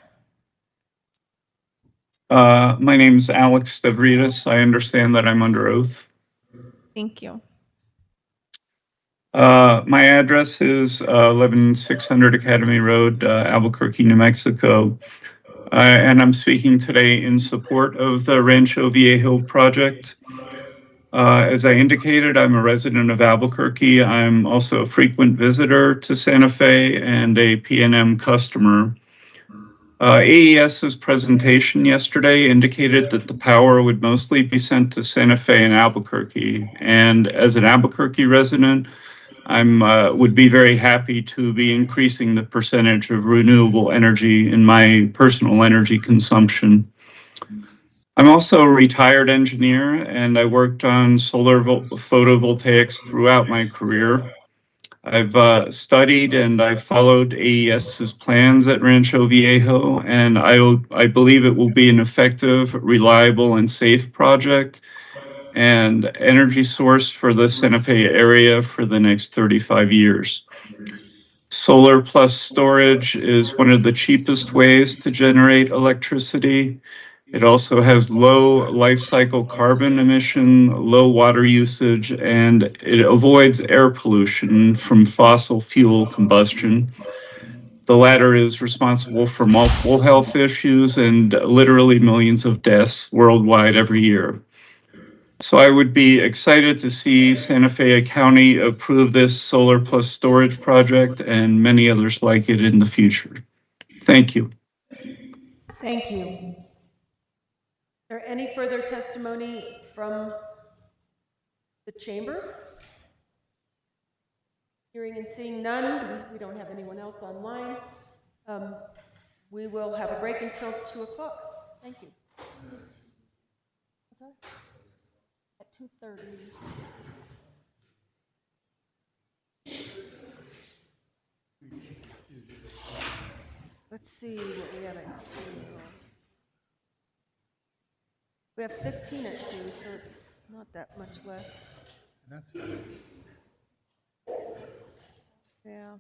My name is Alex Stavridis. I understand that I'm under oath. Thank you. My address is 11600 Academy Road, Albuquerque, New Mexico. And I'm speaking today in support of the Rancho Viejo project. As I indicated, I'm a resident of Albuquerque. I'm also a frequent visitor to Santa Fe and a PNM customer. AES's presentation yesterday indicated that the power would mostly be sent to Santa Fe and Albuquerque. And as an Albuquerque resident, would be very happy to be increasing the percentage of renewable energy in my personal energy consumption. I'm also a retired engineer, and I worked on solar photovoltaics throughout my career. I've studied and I've followed AES's plans at Rancho Viejo, and I believe it will be an effective, reliable, and safe project and energy source for the Santa Fe area for the next 35 years. Solar plus storage is one of the cheapest ways to generate electricity. It also has low life cycle carbon emission, low water usage, and it avoids air pollution from fossil fuel combustion. The latter is responsible for multiple health issues and literally millions of deaths worldwide every year. So I would be excited to see Santa Fe County approve this solar plus storage project and many others like it in the future. Thank you. Thank you. Is there any further testimony from the chambers? Hearing and seeing none, we don't have anyone else online. We will have a break until 2 o'clock. Thank you. At 2:30. Let's see what we have at 2. We have 15 at 2, so it's not that much less. That's fine. Yeah.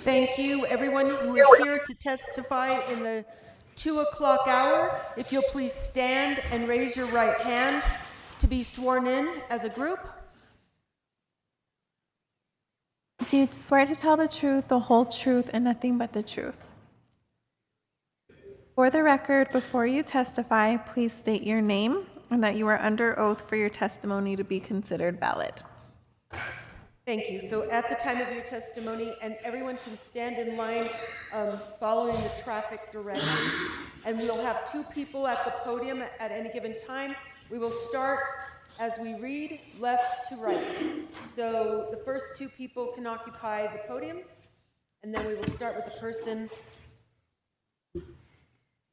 Thank you, everyone who is here to testify in the 2 o'clock hour. If you'll please stand and raise your right hand to be sworn in as a group. Do you swear to tell the truth, the whole truth, and nothing but the truth? For the record, before you testify, please state your name and that you are under oath for your testimony to be considered valid. Thank you. So at the time of your testimony, and everyone can stand in line following the traffic direction, and we'll have 2 people at the podium at any given time. We will start as we read left to right. So the first 2 people can occupy the podiums, and then we will start with the person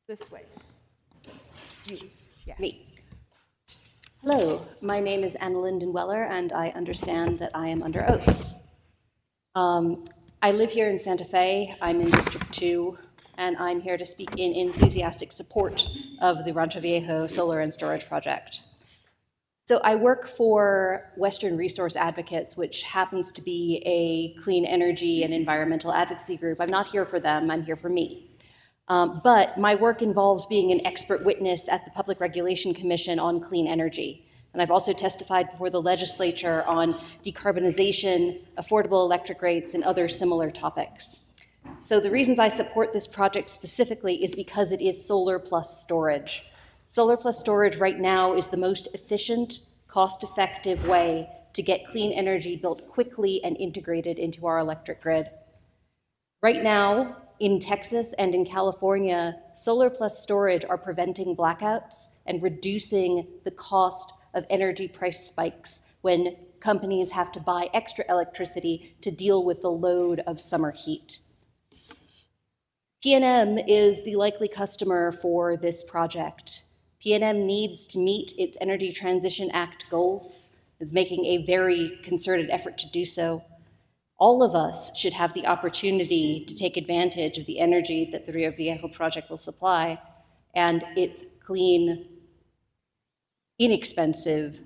this way. You. Yeah. Me. Hello, my name is Anna Linden Weller, and I understand that I am under oath. I live here in Santa Fe. I'm in District 2, and I'm here to speak in enthusiastic support of the Rancho Viejo Solar and Storage Project. So I work for Western Resource Advocates, which happens to be a clean energy and environmental advocacy group. I'm not here for them, I'm here for me. But my work involves being an expert witness at the Public Regulation Commission on clean energy. And I've also testified before the legislature on decarbonization, affordable electric rates, and other similar topics. So the reasons I support this project specifically is because it is solar plus storage. Solar plus storage right now is the most efficient, cost-effective way to get clean energy built quickly and integrated into our electric grid. Right now, in Texas and in California, solar plus storage are preventing blackouts and reducing the cost of energy price spikes when companies have to buy extra electricity to deal with the load of summer heat. PNM is the likely customer for this project. PNM needs to meet its Energy Transition Act goals. It's making a very concerted effort to do so. All of us should have the opportunity to take advantage of the energy that the Rio Viejo project will supply and its clean, inexpensive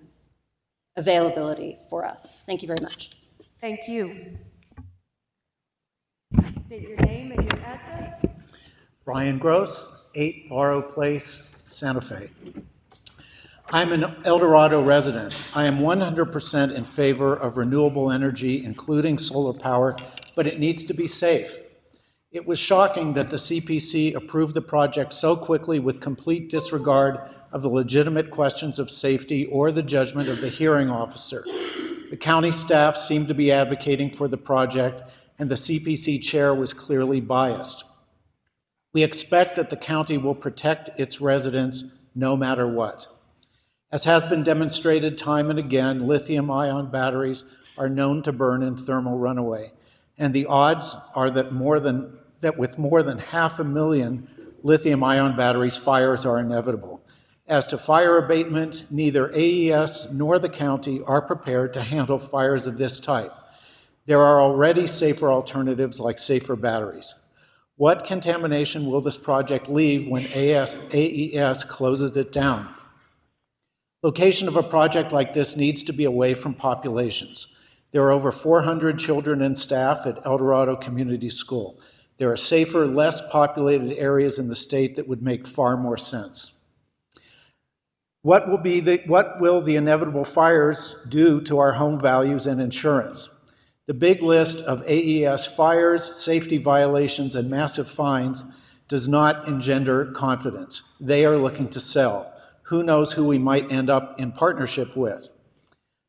availability for us. Thank you very much. Thank you. State your name and your address. Brian Gross, 8 Barrow Place, Santa Fe. I'm an El Dorado resident. I am 100% in favor of renewable energy, including solar power, but it needs to be safe. It was shocking that the CPC approved the project so quickly with complete disregard of the legitimate questions of safety or the judgment of the hearing officer. The county staff seemed to be advocating for the project, and the CPC chair was clearly biased. We expect that the county will protect its residents no matter what. As has been demonstrated time and again, lithium-ion batteries are known to burn in thermal runaway, and the odds are that with more than 500,000 lithium-ion batteries, fires are inevitable. As to fire abatement, neither AES nor the county are prepared to handle fires of this type. There are already safer alternatives like safer batteries. What contamination will this project leave when AES closes it down? Location of a project like this needs to be away from populations. There are over 400 children and staff at El Dorado Community School. There are safer, less populated areas in the state that would make far more sense. What will the inevitable fires do to our home values and insurance? The big list of AES fires, safety violations, and massive fines does not engender confidence. They are looking to sell. Who knows who we might end up in partnership with?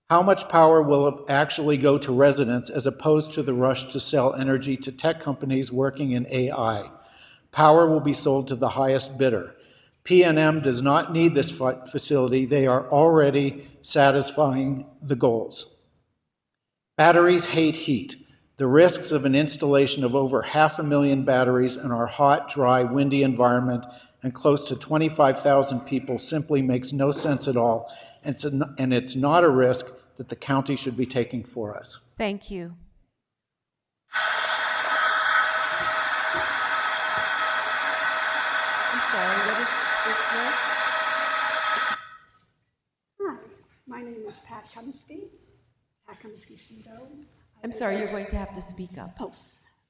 How much power will actually go to residents as opposed to the rush to sell energy to tech companies working in AI? Power will be sold to the highest bidder. PNM does not need this facility. They are already satisfying the goals. Batteries hate heat. The risks of an installation of over 500,000 batteries in our hot, dry, windy environment and close to 25,000 people simply makes no sense at all, and it's not a risk that the county should be taking for us. Thank you. I'm sorry, what is this name? Hi, my name is Pat Kumsky. Pat Kumsky Cito. I'm sorry, you're going to have to speak up. Oh,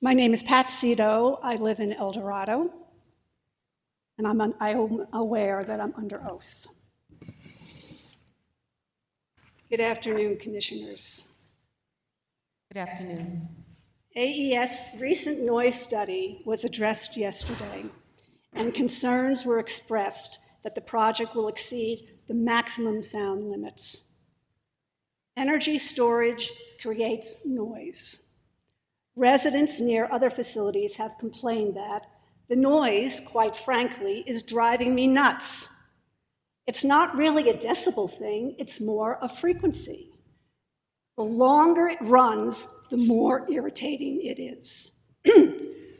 My name is Pat Cito. I live in El Dorado, and I am aware that I'm under oath. Good afternoon, Commissioners. Good afternoon. AES' recent noise study was addressed yesterday, and concerns were expressed that the project will exceed the maximum sound limits. Energy storage creates noise. Residents near other facilities have complained that the noise, quite frankly, is driving me nuts. It's not really a decibel thing, it's more a frequency. The longer it runs, the more irritating it is.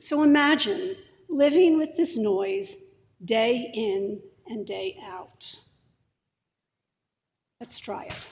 So imagine living with this noise day in and day out. Let's try it.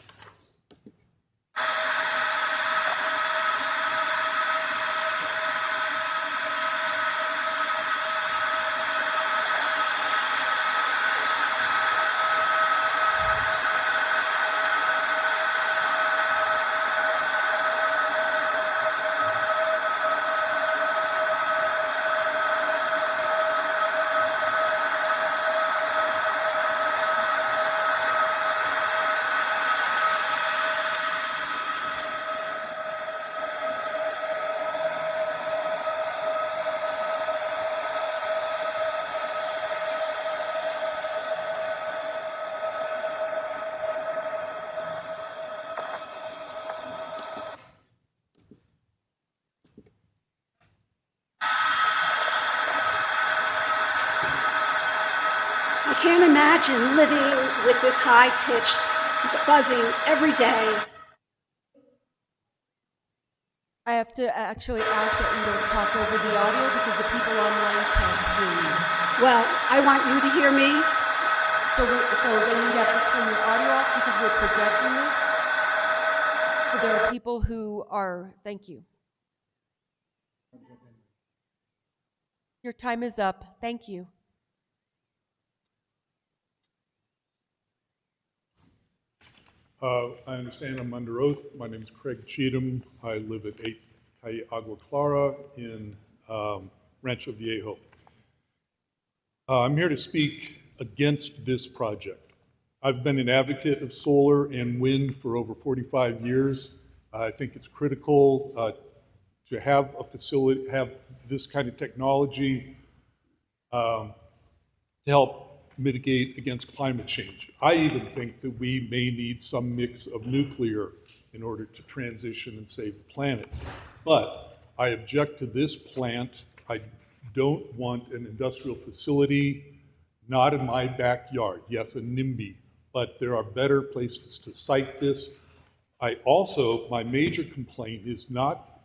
I can't imagine living with this high-pitched buzzing every day. I have to actually ask that you don't talk over the audio because the people online can't hear you. Well, I want you to hear me. So then you have to turn your audio off because we're projecting this. So there are people who are, thank you. Your time is up. Thank you. I understand I'm under oath. My name is Craig Cheatham. I live at 8 Calle Agua Clara in Rancho Viejo. I'm here to speak against this project. I've been an advocate of solar and wind for over 45 years. I think it's critical to have a facility, have this kind of technology to help mitigate against climate change. I even think that we may need some mix of nuclear in order to transition and save the planet. But I object to this plant. I don't want an industrial facility, not in my backyard. Yes, a NIMBY, but there are better places to site this. My major complaint is not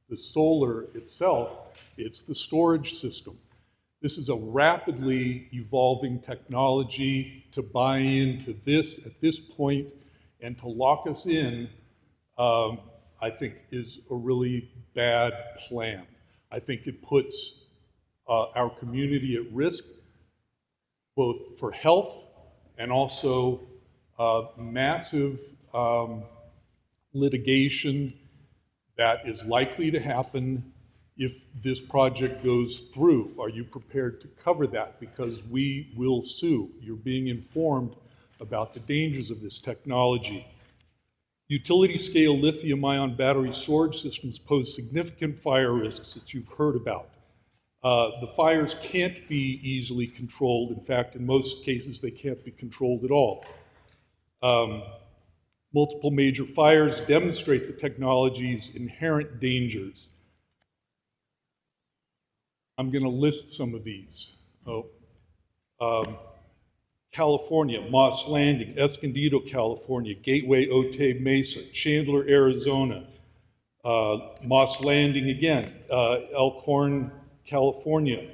the solar itself, it's the storage system. This is a rapidly evolving technology. To buy into this at this point and to lock us in, I think is a really bad plan. I think it puts our community at risk, both for health and also massive litigation that is likely to happen if this project goes through. Are you prepared to cover that? Because we will sue. You're being informed about the dangers of this technology. Utility-scale lithium-ion battery storage systems pose significant fire risks that you've heard about. The fires can't be easily controlled. In fact, in most cases, they can't be controlled at all. Multiple major fires demonstrate the technology's inherent dangers. I'm going to list some of these. California, Moss Landing, Escondido, California, Gateway, Otay Mesa, Chandler, Arizona, Moss Landing again, Elkhorn, California,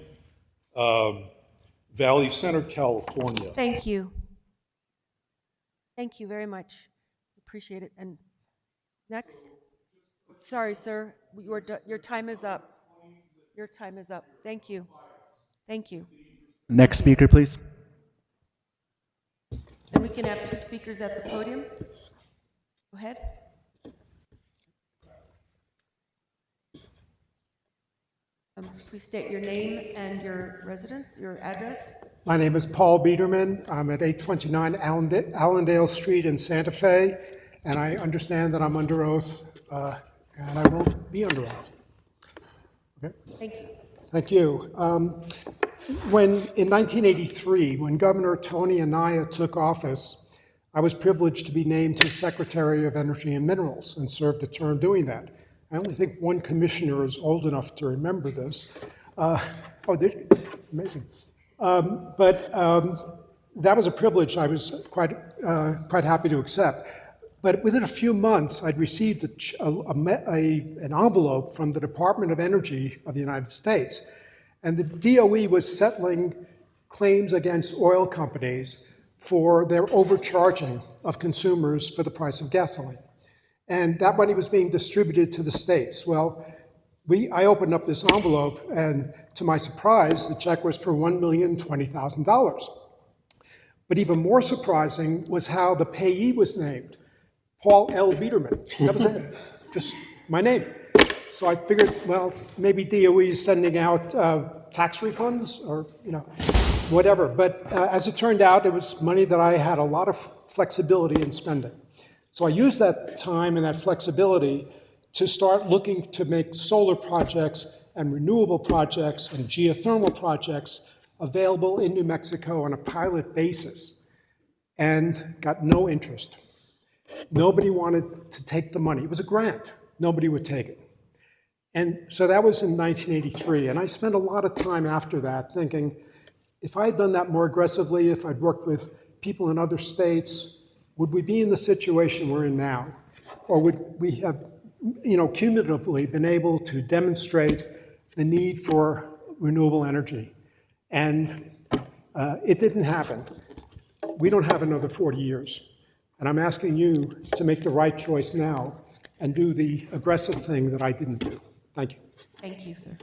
Valley Center, California. Thank you. Thank you very much. Appreciate it. And next? Sorry, sir. Your time is up. Your time is up. Thank you. Thank you. Next speaker, please. And we can have two speakers at the podium. Go ahead. Please state your name and your residence, your address. My name is Paul Biederman. I'm at 829 Allendale Street in Santa Fe, and I understand that I'm under oath, and I will be under oath. Okay. Thank you. Thank you. In 1983, when Governor Tony Anaya took office, I was privileged to be named his Secretary of Energy and Minerals and served a term doing that. I only think one commissioner is old enough to remember this. Oh, did you? Amazing. That was a privilege I was quite happy to accept. But within a few months, I'd received an envelope from the Department of Energy of the United States. And the DOE was settling claims against oil companies for their overcharging of consumers for the price of gasoline. And that money was being distributed to the states. Well, I opened up this envelope, and to my surprise, the check was for $1,020,000. But even more surprising was how the payee was named, Paul L. Biederman. That was it, just my name. So I figured, well, maybe DOE is sending out tax refunds or, whatever. But as it turned out, it was money that I had a lot of flexibility in spending. So I used that time and that flexibility to start looking to make solar projects and renewable projects and geothermal projects available in New Mexico on a pilot basis, and got no interest. Nobody wanted to take the money. It was a grant. Nobody would take it. And so that was in 1983, and I spent a lot of time after that thinking, if I had done that more aggressively, if I'd worked with people in other states, would we be in the situation we're in now? Or would we have, cumulatively been able to demonstrate the need for renewable energy? And it didn't happen. We don't have another 40 years. And I'm asking you to make the right choice now and do the aggressive thing that I didn't do. Thank you. Thank you, sir.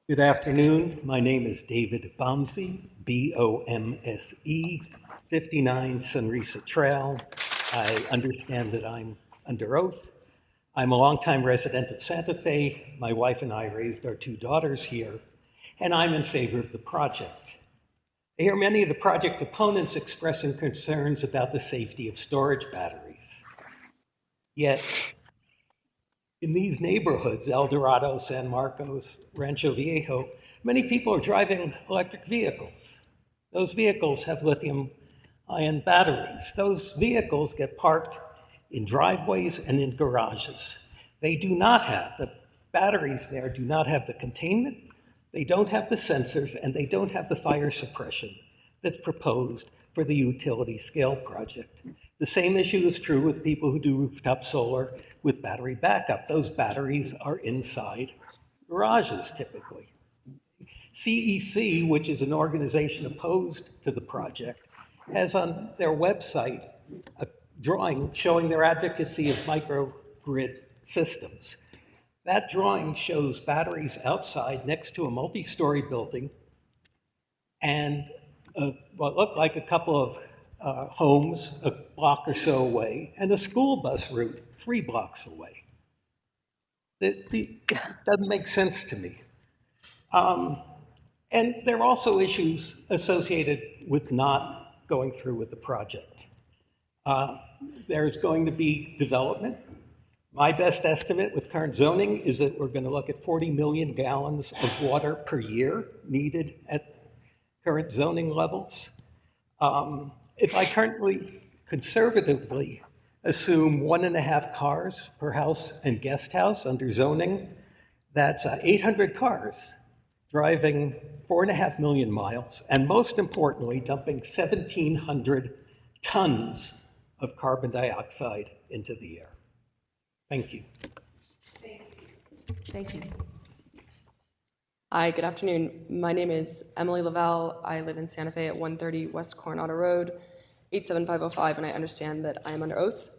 Good afternoon. My name is David Bomsey, B-O-M-S-E, 59 Sunrisa Trail. I understand that I'm under oath. I'm a longtime resident of Santa Fe. My wife and I raised our 2 daughters here, and I'm in favor of the project. I hear many of the project opponents expressing concerns about the safety of storage batteries. Yet, in these neighborhoods, El Dorado, San Marcos, Rancho Viejo, many people are driving electric vehicles. Those vehicles have lithium-ion batteries. Those vehicles get parked in driveways and in garages. They do not have, the batteries there do not have the containment, they don't have the sensors, and they don't have the fire suppression that's proposed for the utility scale project. The same issue is true with people who do rooftop solar with battery backup. Those batteries are inside garages typically. CEC, which is an organization opposed to the project, has on their website a drawing showing their advocacy of microgrid systems. That drawing shows batteries outside next to a multi-story building and what looked like a couple of homes a block or so away, and a school bus route 3 blocks away. It doesn't make sense to me. And there are also issues associated with not going through with the project. There's going to be development. My best estimate with current zoning is that we're going to look at 40 million gallons of water per year needed at current zoning levels. If I currently conservatively assume 1.5 cars per house and guest house under zoning, that's 800 cars driving 4.5 million miles, and most importantly, dumping 1,700 tons of carbon dioxide into the air. Thank you. Thank you. Hi, good afternoon. My name is Emily Lavelle. I live in Santa Fe at 130 West Coronado Road, 87505, and I understand that I am under oath.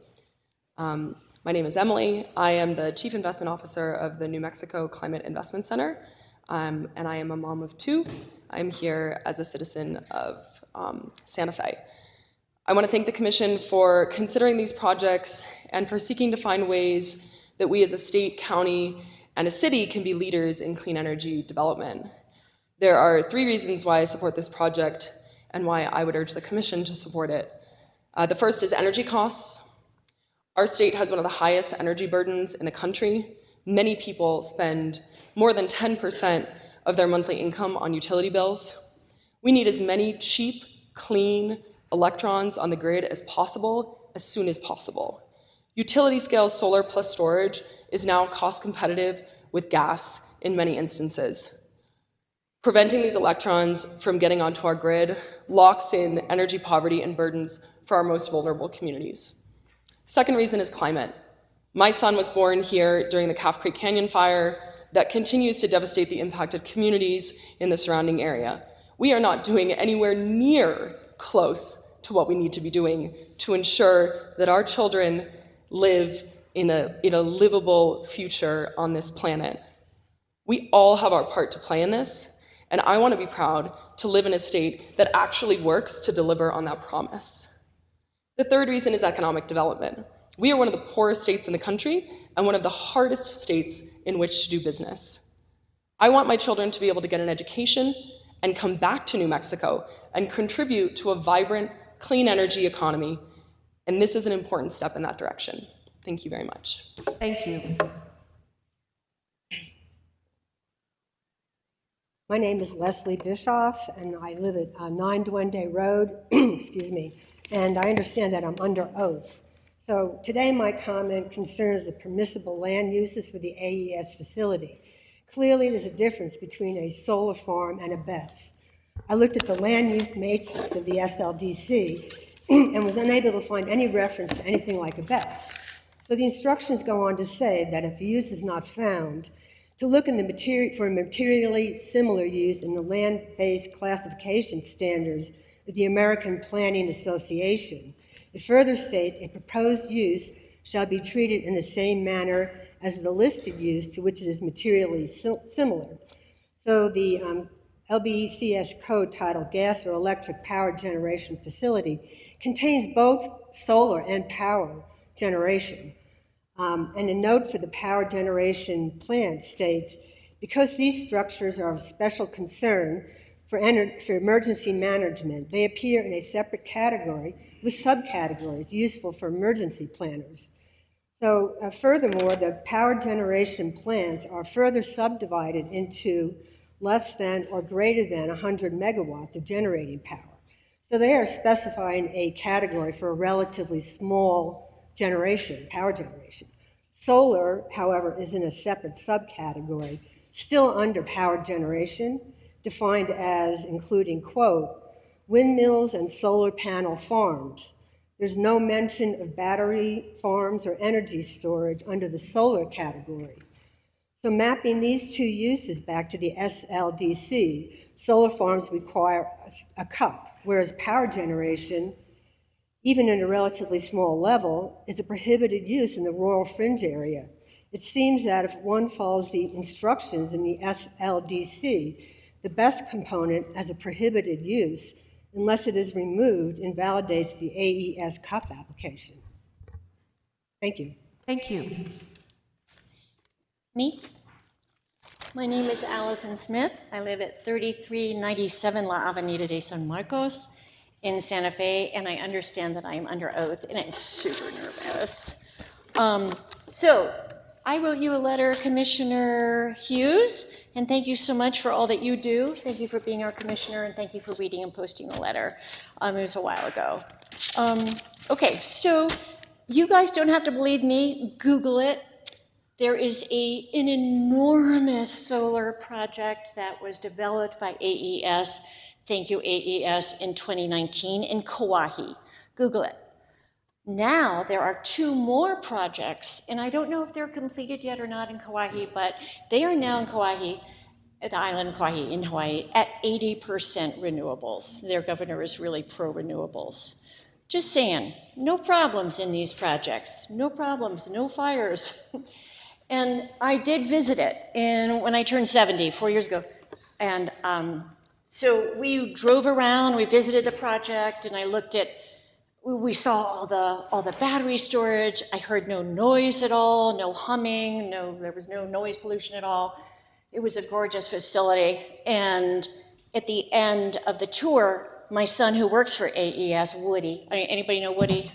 My name is Emily. I am the Chief Investment Officer of the New Mexico Climate Investment Center, and I am a mom of 2. I'm here as a citizen of Santa Fe. I want to thank the Commission for considering these projects and for seeking to find ways that that we as a state, county, and a city can be leaders in clean energy development. There are 3 reasons why I support this project and why I would urge the Commission to support it. The first is energy costs. Our state has one of the highest energy burdens in the country. Many people spend more than 10% of their monthly income on utility bills. We need as many cheap, clean electrons on the grid as possible, as soon as possible. Utility scale solar plus storage is now cost competitive with gas in many instances. Preventing these electrons from getting onto our grid locks in energy poverty and burdens for our most vulnerable communities. Second reason is climate. My son was born here during the Calf Creek Canyon fire that continues to devastate the impacted communities in the surrounding area. We are not doing anywhere near close to what we need to be doing to ensure that our children live in a livable future on this planet. We all have our part to play in this, and I want to be proud to live in a state that actually works to deliver on that promise. The third reason is economic development. We are one of the poorest states in the country and one of the hardest states in which to do business. I want my children to be able to get an education and come back to New Mexico and contribute to a vibrant, clean energy economy, and this is an important step in that direction. Thank you very much. Thank you. My name is Leslie Bischoff, and I live at 9 Duende Road, excuse me, and I understand that I'm under oath. So today my comment concerns the permissible land uses for the AES facility. Clearly there's a difference between a solar farm and a BESS. I looked at the land use matrix of the SLDC and was unable to find any reference to anything like a BESS. So the instructions go on to say that if a use is not found, to look in for a materially similar use in the land-based classification standards of the American Planning Association. It further states a proposed use shall be treated in the same manner as the listed use to which it is materially similar. So the LBCS code titled Gas or Electric Power Generation Facility contains both solar and power generation. And a note for the power generation plant states, because these structures are of special concern for emergency management, they appear in a separate category with subcategories useful for emergency planners. So furthermore, the power generation plants are further subdivided into less than or greater than 100 megawatts of generating power. So they are specifying a category for a relatively small generation, power generation. Solar, however, is in a separate subcategory, still under power generation, defined as including, quote, windmills and solar panel farms. There's no mention of battery farms or energy storage under the solar category. So mapping these two uses back to the SLDC, solar farms require a CUP, whereas power generation, even at a relatively small level, is a prohibited use in the rural fringe area. It seems that if one follows the instructions in the SLDC, the best component as a prohibited use, unless it is removed, invalidates the AES CUP application. Thank you. Thank you. Me? My name is Allison Smith. I live at 3397 La Avenida de San Marcos in Santa Fe, and I understand that I am under oath, and I'm super nervous. So I wrote you a letter, Commissioner Hughes, and thank you so much for all that you do. Thank you for being our commissioner, and thank you for reading and posting the letter. It was a while ago. Okay, so you guys don't have to believe me. Google it. There is an enormous solar project that was developed by AES, thank you AES, in 2019 in Kauai. Google it. Now there are 2 more projects, and I don't know if they're completed yet or not in Kauai, but they are now in Kauai, at the island of Kauai in Hawaii, at 80% renewables. Their governor is really pro-renewables. Just saying, no problems in these projects. No problems, no fires. And I did visit it when I turned 70, 4 years ago. And so we drove around, we visited the project, and I looked at we saw all the battery storage. I heard no noise at all, no humming, there was no noise pollution at all. It was a gorgeous facility. And at the end of the tour, my son who works for AES, Woody, anybody know Woody?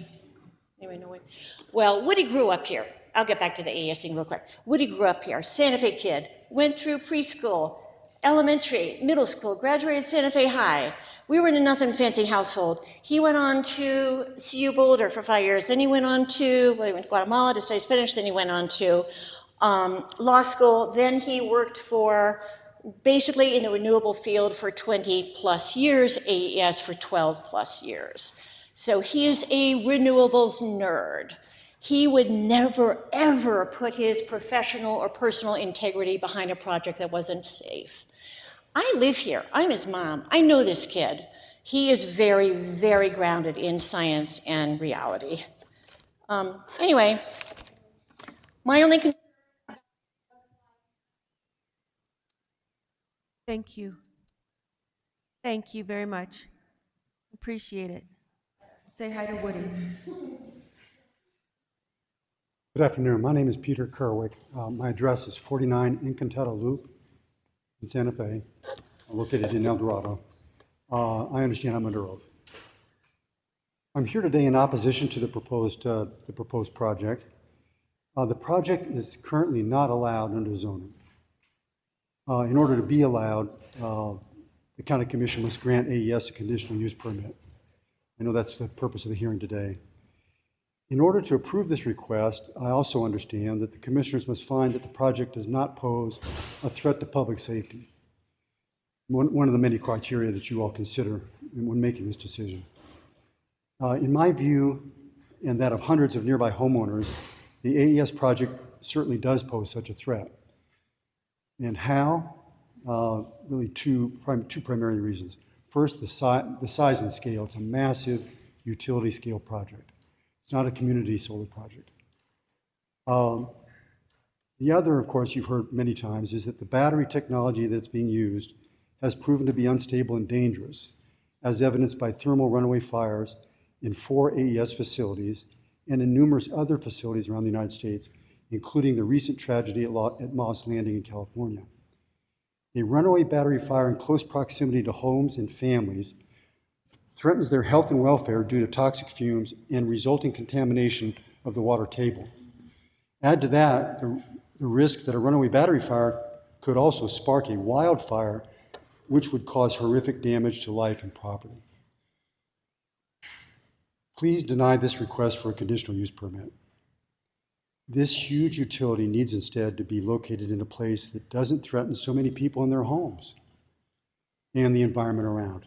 Anybody know Woody? Well, Woody grew up here. I'll get back to the AES thing real quick. Woody grew up here, Santa Fe kid, went through preschool, elementary, middle school, graduated Santa Fe High. We were in a nothing fancy household. He went on to CU Boulder for 5 years. Then he went on to, he went to Guatemala to study Spanish. Then he went on to law school. Then he worked for, basically in the renewable field for 20 plus years, AES for 12 plus years. So he's a renewables nerd. He would never, ever put his professional or personal integrity behind a project that wasn't safe. I live here. I'm his mom. I know this kid. He is very, very grounded in science and reality. Anyway, my only concern. Thank you. Thank you very much. Appreciate it. Say hi to Woody. Good afternoon. My name is Peter Kerwick. My address is 49 Incontetta Loop in Santa Fe, located in El Dorado. I understand I'm under oath. I'm here today in opposition to the proposed project. The project is currently not allowed under zoning. In order to be allowed, the County Commission must grant AES a conditional use permit. I know that's the purpose of the hearing today. In order to approve this request, I also understand that the commissioners must find that the project does not pose a threat to public safety. One of the many criteria that you all consider when making this decision. In my view, and that of hundreds of nearby homeowners, the AES project certainly does pose such a threat. And how? Really two primary reasons. First, the size and scale. It's a massive utility scale project. It's not a community solar project. The other, of course, you've heard many times, is that the battery technology that's being used has proven to be unstable and dangerous, as evidenced by thermal runaway fires in 4 AES facilities and in numerous other facilities around the United States, including the recent tragedy at Moss Landing in California. A runaway battery fire in close proximity to homes and families threatens their health and welfare due to toxic fumes and resulting contamination of the water table. Add to that the risk that a runaway battery fire could also spark a wildfire, which would cause horrific damage to life and property. Please deny this request for a conditional use permit. This huge utility needs instead to be located in a place that doesn't threaten so many people in their homes and the environment around.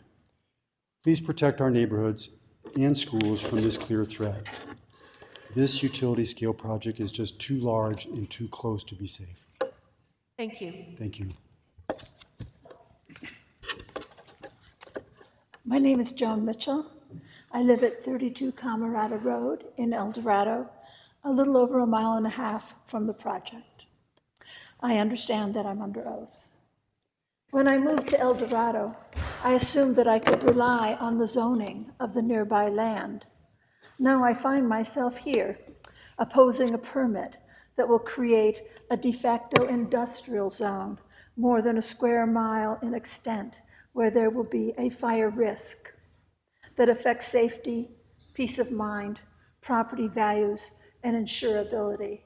Please protect our neighborhoods and schools from this clear threat. This utility scale project is just too large and too close to be safe. Thank you. Thank you. My name is Joan Mitchell. I live at 32 Camarada Road in El Dorado, a little over 1.5 miles from the project. I understand that I'm under oath. When I moved to El Dorado, I assumed that I could rely on the zoning of the nearby land. Now I find myself here, opposing a permit that will create a de facto industrial zone more than a square mile in extent, where there will be a fire risk that affects safety, peace of mind, property values, and insurability.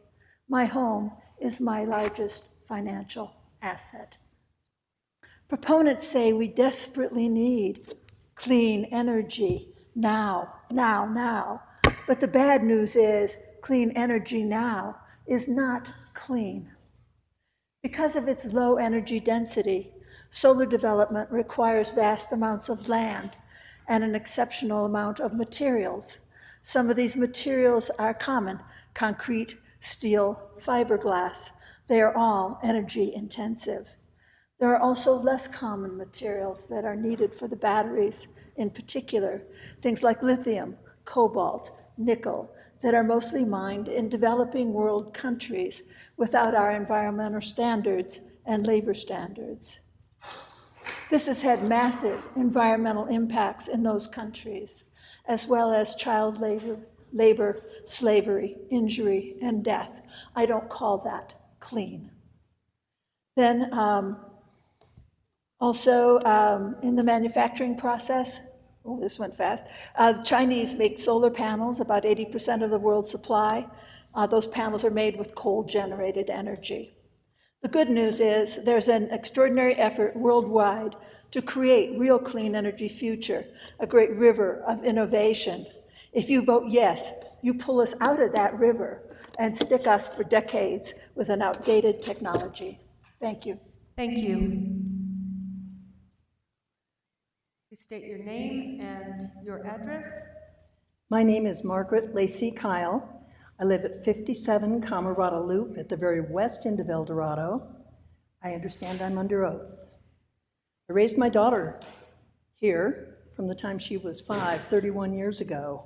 My home is my largest financial asset. Proponents say we desperately need clean energy now. But the bad news is clean energy now is not clean. Because of its low energy density, solar development requires vast amounts of land and an exceptional amount of materials. Some of these materials are common: concrete, steel, fiberglass. They are all energy intensive. There are also less common materials that are needed for the batteries, in particular, things like lithium, cobalt, nickel, that are mostly mined in developing world countries without our environmental standards and labor standards. This has had massive environmental impacts in those countries, as well as child labor, slavery, injury, and death. I don't call that clean. Then also in the manufacturing process, oh, this went fast. The Chinese make solar panels, about 80% of the world's supply. Those panels are made with coal-generated energy. The good news is there's an extraordinary effort worldwide to create real clean energy future, a great river of innovation. If you vote yes, you pull us out of that river and stick us for decades with an outdated technology. Thank you. Thank you. Please state your name and your address. My name is Margaret Lacey Kyle. I live at 57 Camerata Loop at the very west end of El Dorado. I understand I'm under oath. I raised my daughter here from the time she was 31 years ago.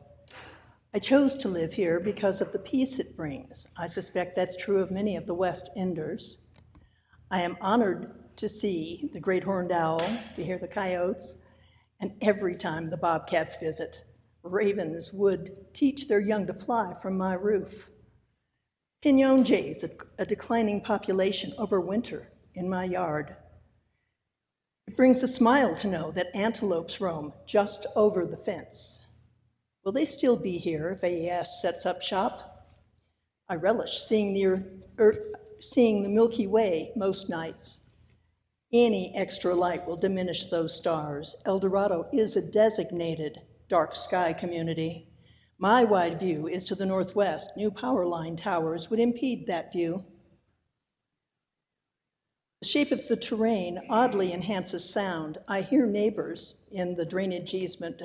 I chose to live here because of the peace it brings. I suspect that's true of many of the West Enders. I am honored to see the great horned owl, to hear the coyotes, and every time the bobcats visit, ravens would teach their young to fly from my roof. Pinon jays, a declining population, overwinter in my yard. It brings a smile to know that antelopes roam just over the fence. Will they still be here if AES sets up shop? I relish seeing the Milky Way most nights. Any extra light will diminish those stars. El Dorado is a designated dark sky community. My wide view is to the northwest. New power line towers would impede that view. The shape of the terrain oddly enhances sound. I hear neighbors in the drainage easement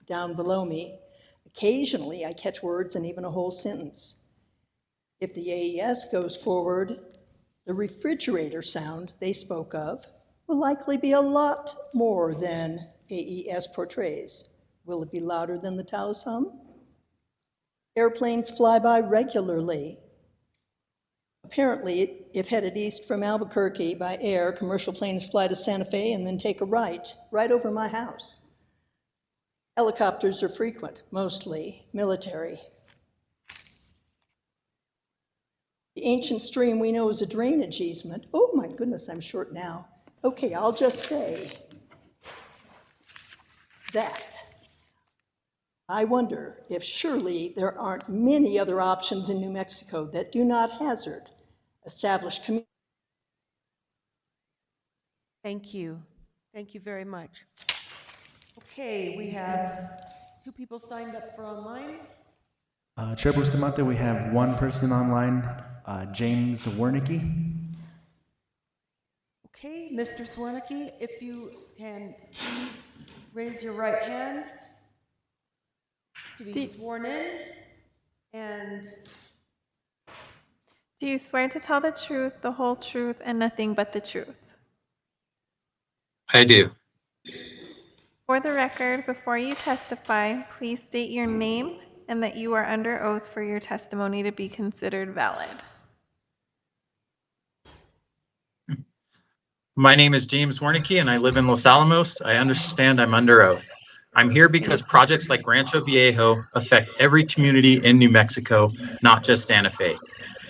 down below me. Occasionally, I catch words and even a whole sentence. If the AES goes forward, the refrigerator sound they spoke of will likely be a lot more than AES portrays. Will it be louder than the Taos hum? Airplanes fly by regularly. Apparently, if headed east from Albuquerque by air, commercial planes fly to Santa Fe and then take a right over my house. Helicopters are frequent, mostly military. The ancient stream we know is a drainage easement. Oh my goodness, I'm short now. Okay, I'll just say that I wonder if surely there aren't many other options in New Mexico that do not hazard established communities. Thank you. Thank you very much. Okay, we have 2 people signed up for online. Chair Bustamante, we have one person online, James Wernicke. Okay, Mr. Swernicki, if you can please raise your right hand to be sworn in. And do you swear to tell the truth, the whole truth, and nothing but the truth? I do. For the record, before you testify, please state your name and that you are under oath for your testimony to be considered valid. My name is James Wernicke and I live in Los Alamos. I understand I'm under oath. I'm here because projects like Rancho Viejo affect every community in New Mexico, not just Santa Fe.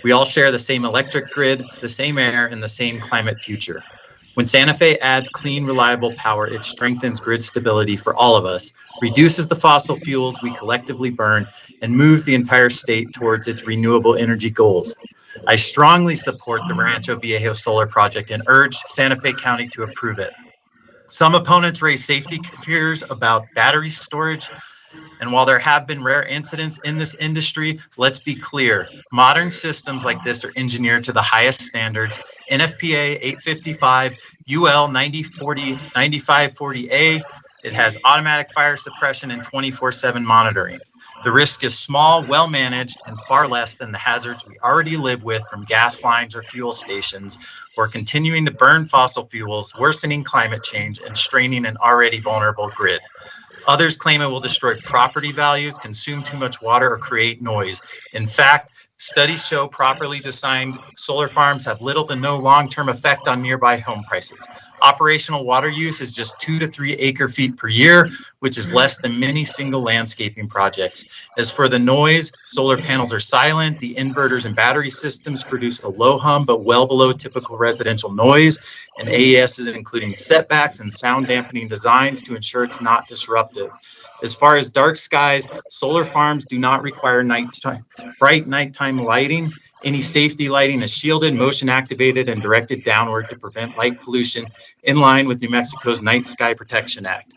We all share the same electric grid, the same air, and the same climate future. When Santa Fe adds clean, reliable power, it strengthens grid stability for all of us, reduces the fossil fuels we collectively burn, and moves the entire state towards its renewable energy goals. I strongly support the Rancho Viejo solar project and urge Santa Fe County to approve it. Some opponents raise safety fears about battery storage, and while there have been rare incidents in this industry, let's be clear. Modern systems like this are engineered to the highest standards, NFPA 855, UL 9540A. It has automatic fire suppression and 24/7 monitoring. The risk is small, well-managed, and far less than the hazards we already live with from gas lines or fuel stations, or continuing to burn fossil fuels, worsening climate change, and straining an already vulnerable grid. Others claim it will destroy property values, consume too much water, or create noise. In fact, studies show properly designed solar farms have little to no long-term effect on nearby home prices. Operational water use is just 2 to 3 acre feet per year, which is less than many single landscaping projects. As for the noise, solar panels are silent. The inverters and battery systems produce a low hum, but well below typical residential noise. And AES is including setbacks and sound dampening designs to ensure it's not disruptive. As far as dark skies, solar farms do not require bright nighttime lighting. Any safety lighting is shielded, motion activated, and directed downward to prevent light pollution in line with New Mexico's Night Sky Protection Act.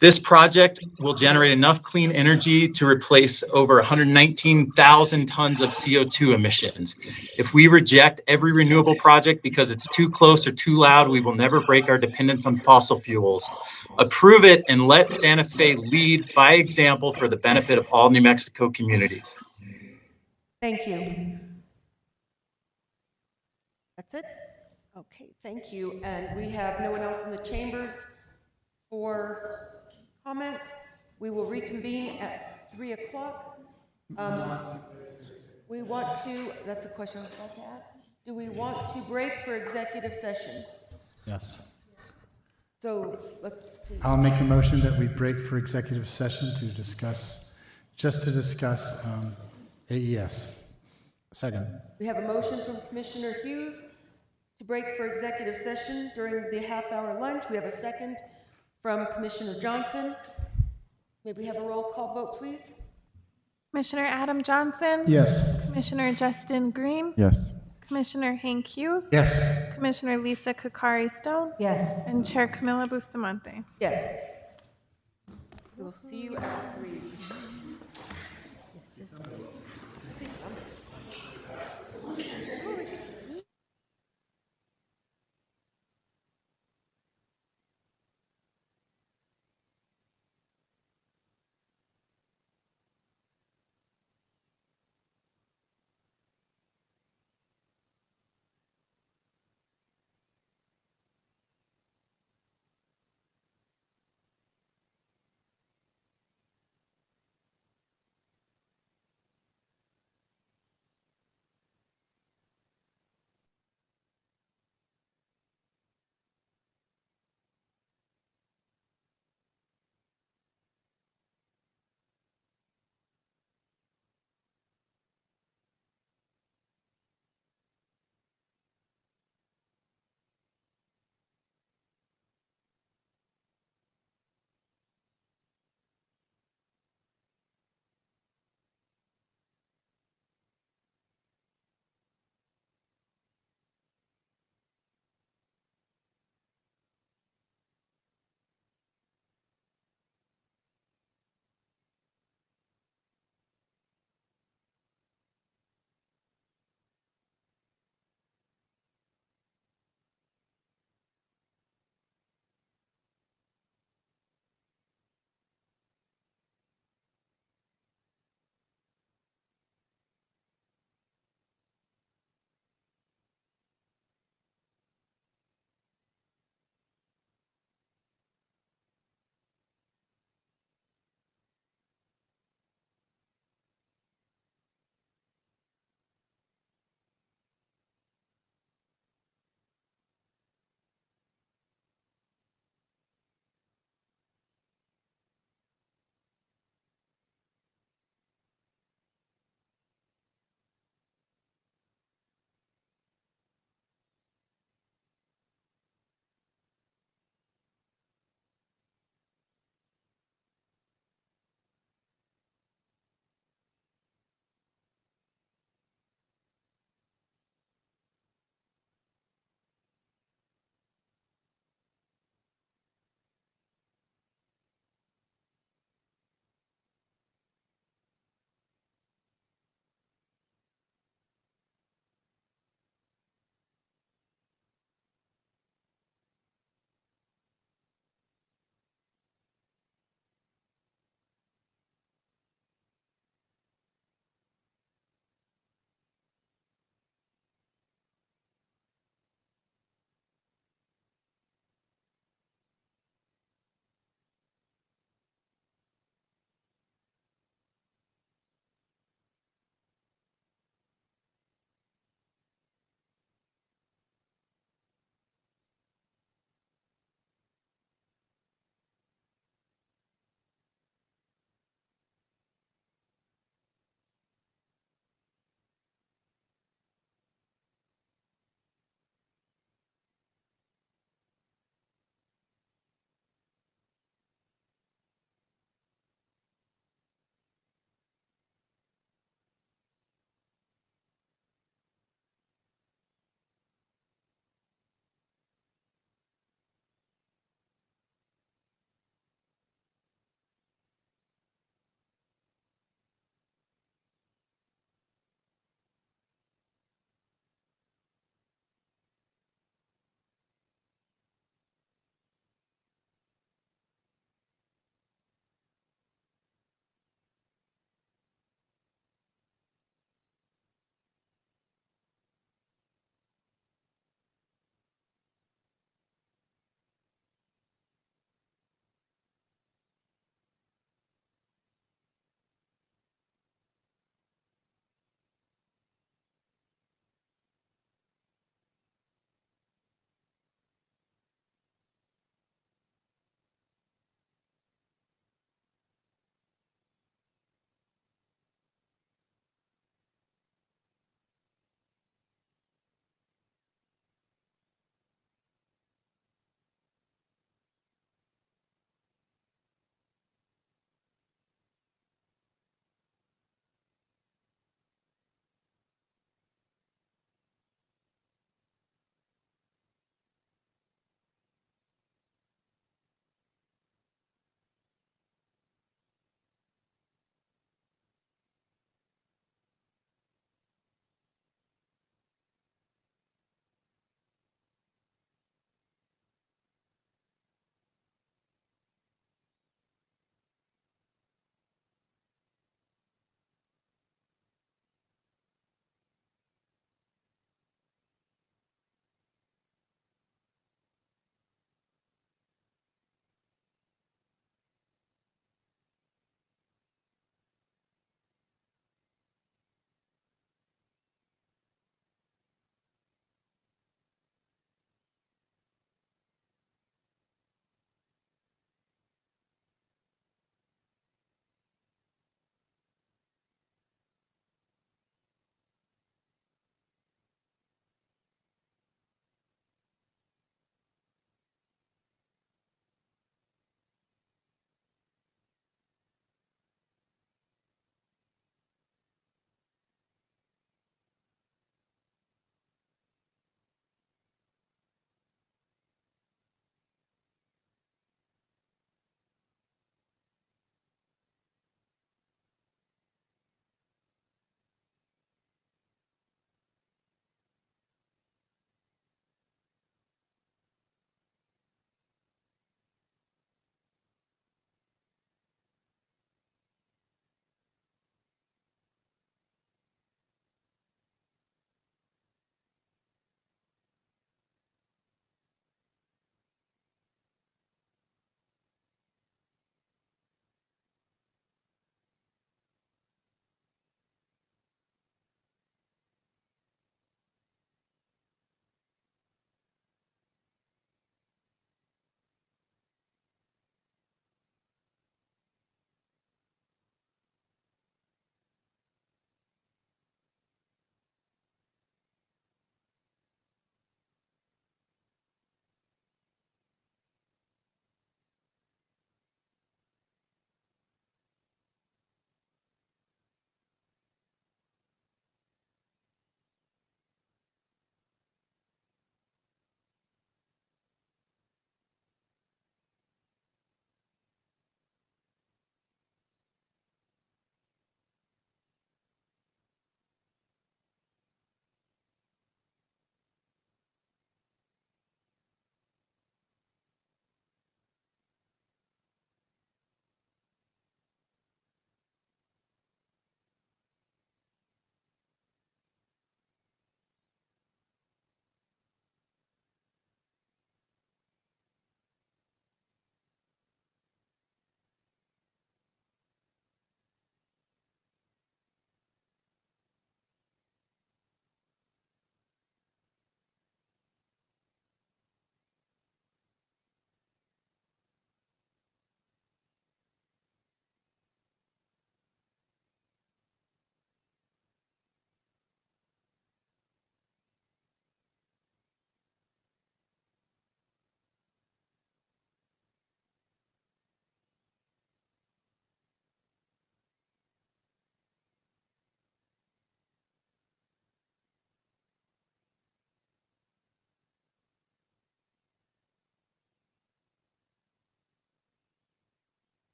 This project will generate enough clean energy to replace over 119,000 tons of CO2 emissions. If we reject every renewable project because it's too close or too loud, we will never break our dependence on fossil fuels. Approve it and let Santa Fe lead by example for the benefit of all New Mexico communities. Thank you. That's it? Okay, thank you. And we have no one else in the chambers for comment. We will reconvene at 3 o'clock. We want to, that's a question I was about to ask. Do we want to break for executive session? Yes. So let's see. I'll make a motion that we break for executive session to discuss AES. Second. We have a motion from Commissioner Hughes to break for executive session during the half-hour lunch. We have a second from Commissioner Johnson. May we have a roll call vote, please? Commissioner Adam Johnson? Yes. Commissioner Justin Green? Yes. Commissioner Hank Hughes? Yes. Commissioner Lisa Kakari Stone? Yes. And Chair Camila Bustamante? Yes. We will see you at 3.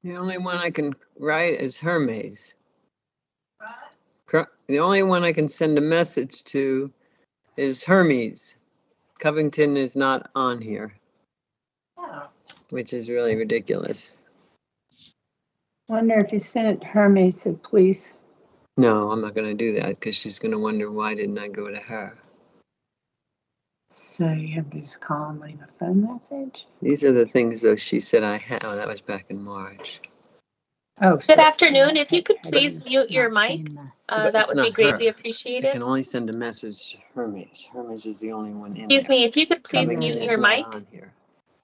The only one I can write is Hermes. The only one I can send a message to is Hermes. Covington is not on here, which is really ridiculous. Wonder if you sent it to Hermes, said please. No, I'm not going to do that because she's going to wonder why didn't I go to her. So you have to just call and leave a phone message? These are the things, though, she said I had. Oh, that was back in March. Oh, Good afternoon. If you could please mute your not mic, But that it's would be not greatly her. I appreciated. can only send a message to Hermes. Hermes is the only one in Excuse there. me, if you could please Covington mute is your not mic. on here.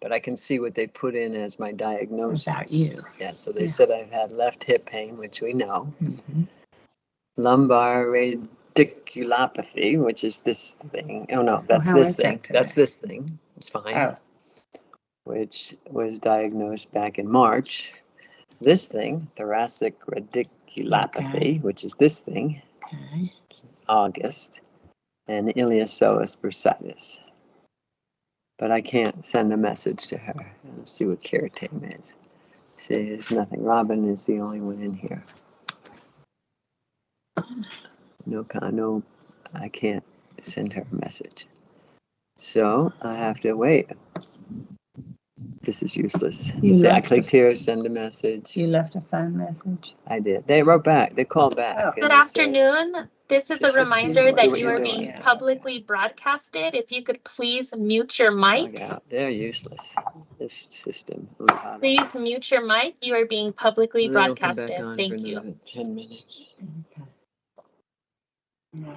But I can see what they put in as my diagnosis. About you. Yeah, so they said I've had left hip pain, which we know. Mhm. Lumbar radiculopathy, which is this thing. Oh no, that's how this is that thing. today? That's this thing. It's fine. Oh. Which was diagnosed back in March. This thing, thoracic radiculopathy, which is this thing, Okay. August, and iliopsoas bursitis. But I can't send a message to her. Let's see what care team is. See, there's nothing. Robin is the only one in here. No, I can't send her a message. So I have to wait. This is useless. You See, I left clicked here, send a message. You left a phone message? I did. They wrote back. They called back. Oh. and Good they said, afternoon. This is a Just do reminder what that you you're are doing. being publicly broadcasted. If you could please mute your mic. Log out. They're useless. This system. Please mute your mic. You are being publicly They'll come back broadcasted. on Thank for you. another 10 minutes. Okay. No.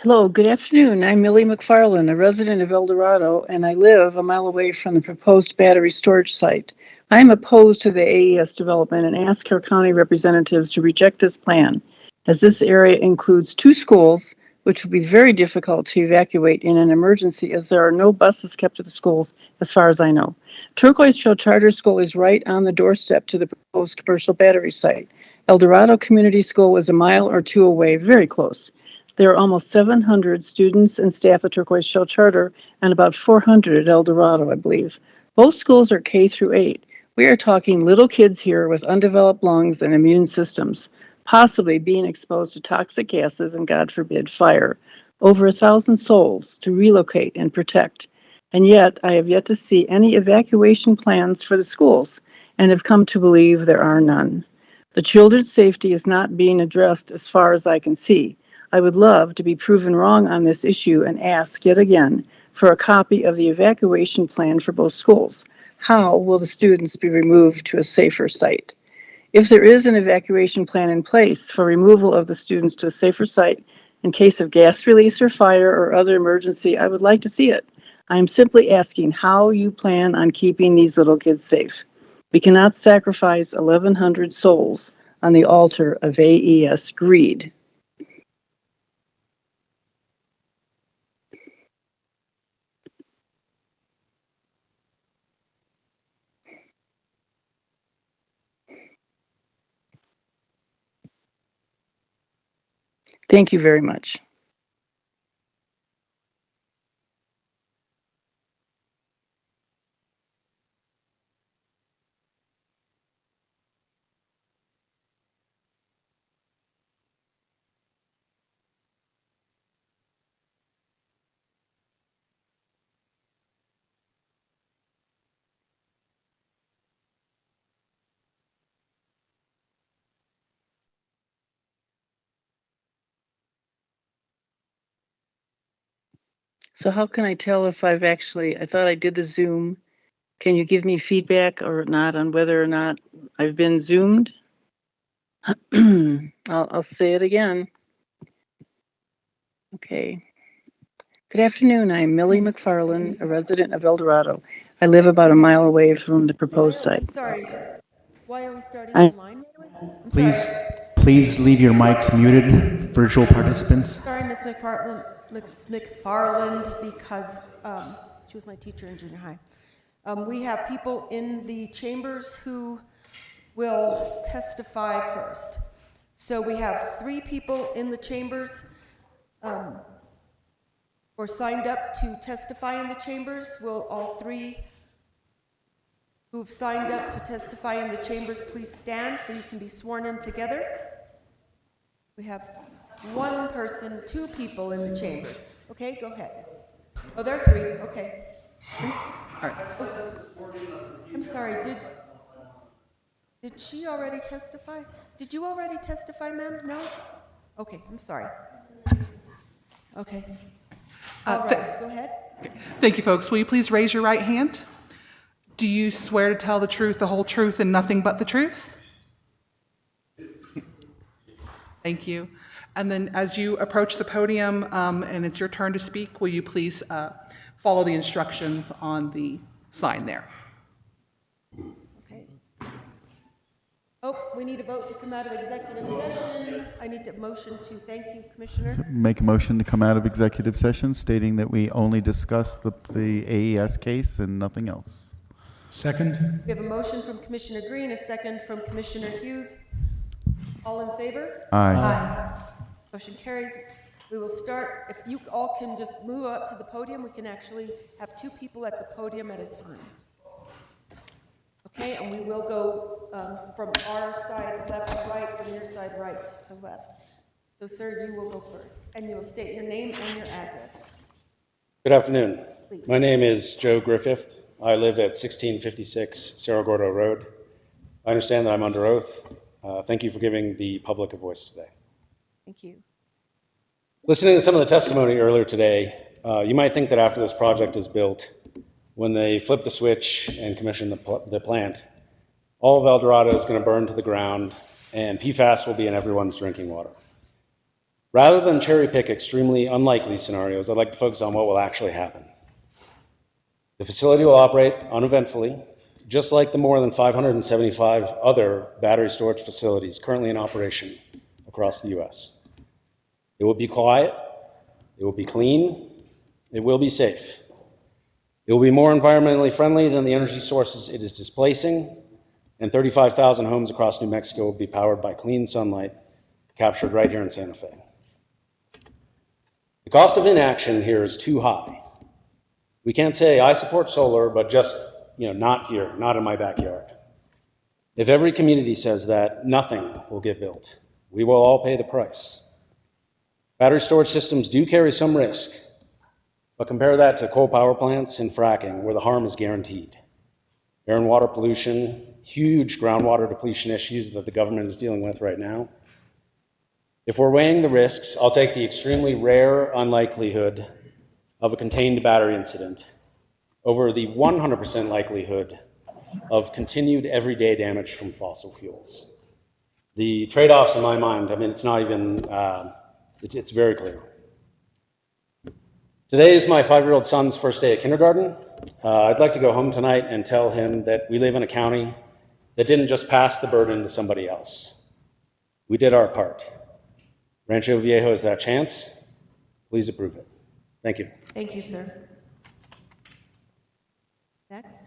Hello, good afternoon. I'm Millie McFarland, a resident of El Dorado, and I live a mile away from the proposed battery storage site. I am opposed to the AES development and ask our county representatives to reject this plan, as this area includes 2 schools, which would be very difficult to evacuate in an emergency as there are no buses kept at the schools, as far as I know. Turquoise Trail Charter School is right on the doorstep to the proposed commercial battery site. El Dorado Community School is a mile or 2 away, very close. There are almost 700 students and staff at Turquoise Shell Charter and about 400 at El Dorado, I believe. Both schools are K through 8. We are talking little kids here with undeveloped lungs and immune systems, possibly being exposed to toxic gases and, God forbid, fire. Over 1,000 souls to relocate and protect. And yet, I have yet to see any evacuation plans for the schools and have come to believe there are none. The children's safety is not being addressed as far as I can see. I would love to be proven wrong on this issue and ask yet again for a copy of the evacuation plan for both schools. How will the students be removed to a safer site? If there is an evacuation plan in place for removal of the students to a safer site in case of gas release or fire or other emergency, I would like to see it. I am simply asking how you plan on keeping these little kids safe. We cannot sacrifice 1,100 souls on the altar of AES greed. Thank you very much. So how can I tell if I thought I did the Zoom. Can you give me feedback or not on whether or not I've been Zoomed? I'll say it again. Okay. Good afternoon. I'm Millie McFarland, a resident of El Dorado. I live about a mile away from the proposed site. I'm sorry. Why are we starting I- online right away? I'm Please leave your mics muted, virtual participants. sorry, Miss McFarland, because she was my teacher in junior high. We have people in the chambers who will testify first. So we have 3 people in the chambers or signed up to testify in the chambers. Will all 3 who've signed up to testify in the chambers please stand so you can be sworn in together? We have 1 person, 2 people in the chambers. Okay, go ahead. Oh, there are 3. Okay. All right. I'm sorry, did she already testify? Did you already testify, ma'am? No? Okay, I'm sorry. Okay. All right, go ahead. Thank you, folks. Will you please raise your right hand? Do you swear to tell the truth, the whole truth, and nothing but the truth? Thank you. And then as you approach the podium and it's your turn to speak, will you please follow the instructions on the sign there? Okay. Oh, we need a vote to come out of executive session. I need a motion to thank you, Commissioner. Make a motion to come out of executive session stating that we only discuss the AES case and nothing else. Second? We have a motion from Commissioner Green, a second from Commissioner Hughes. All in favor? Aye. Aye. Motion carries. We will start, if you all can just move up to the podium, we can actually have 2 people at the podium at a time. Okay, and we will go from our side left to right, from your side right to left. So, sir, you will go first, and you will state your name and your address. Good afternoon. Please. My name is Joe Griffith. I live at 1656 Cerro Gordo Road. I understand that I'm under oath. Thank you for giving the public a voice today. Thank you. Listening to some of the testimony earlier today, you might think that after this project is built, when they flip the switch and commission the plant, all of El Dorado is going to burn to the ground and PFAS will be in everyone's drinking water. Rather than cherry pick extremely unlikely scenarios, I'd like to focus on what will actually happen. The facility will operate uneventfully, just like the more than 575 other battery storage facilities currently in operation across the US. It will be quiet, it will be clean, it will be safe. It will be more environmentally friendly than the energy sources it is displacing, and 35,000 homes across New Mexico will be powered by clean sunlight captured right here in Santa Fe. The cost of inaction here is too high. We can't say, I support solar, but just, not here, not in my backyard. If every community says that, nothing will get built. We will all pay the price. Battery storage systems do carry some risk, but compare that to coal power plants and fracking, where the harm is guaranteed. Air and water pollution, huge groundwater depletion issues that the government is dealing with right now. If we're weighing the risks, I'll take the extremely rare unlikelihood of a contained battery incident over the 100% likelihood of continued everyday damage from fossil fuels. The trade-offs in my mind, it's not even, it's very clear. Today is my 5-year-old son's first day at kindergarten. I'd like to go home tonight and tell him that we live in a county that didn't just pass the burden to somebody else. We did our part. Rancho Viejo has that chance. Please approve it. Thank you. Thank you, sir. Next.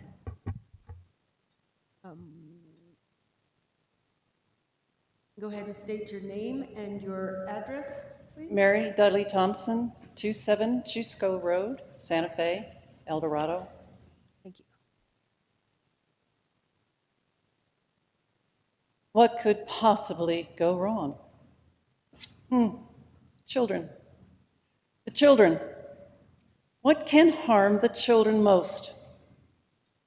Go ahead and state your name and your address, please. Mary Dudley Thompson, 27 Chusco Road, Santa Fe, El Dorado. Thank you. What could possibly go wrong? Children. The children. What can harm the children most?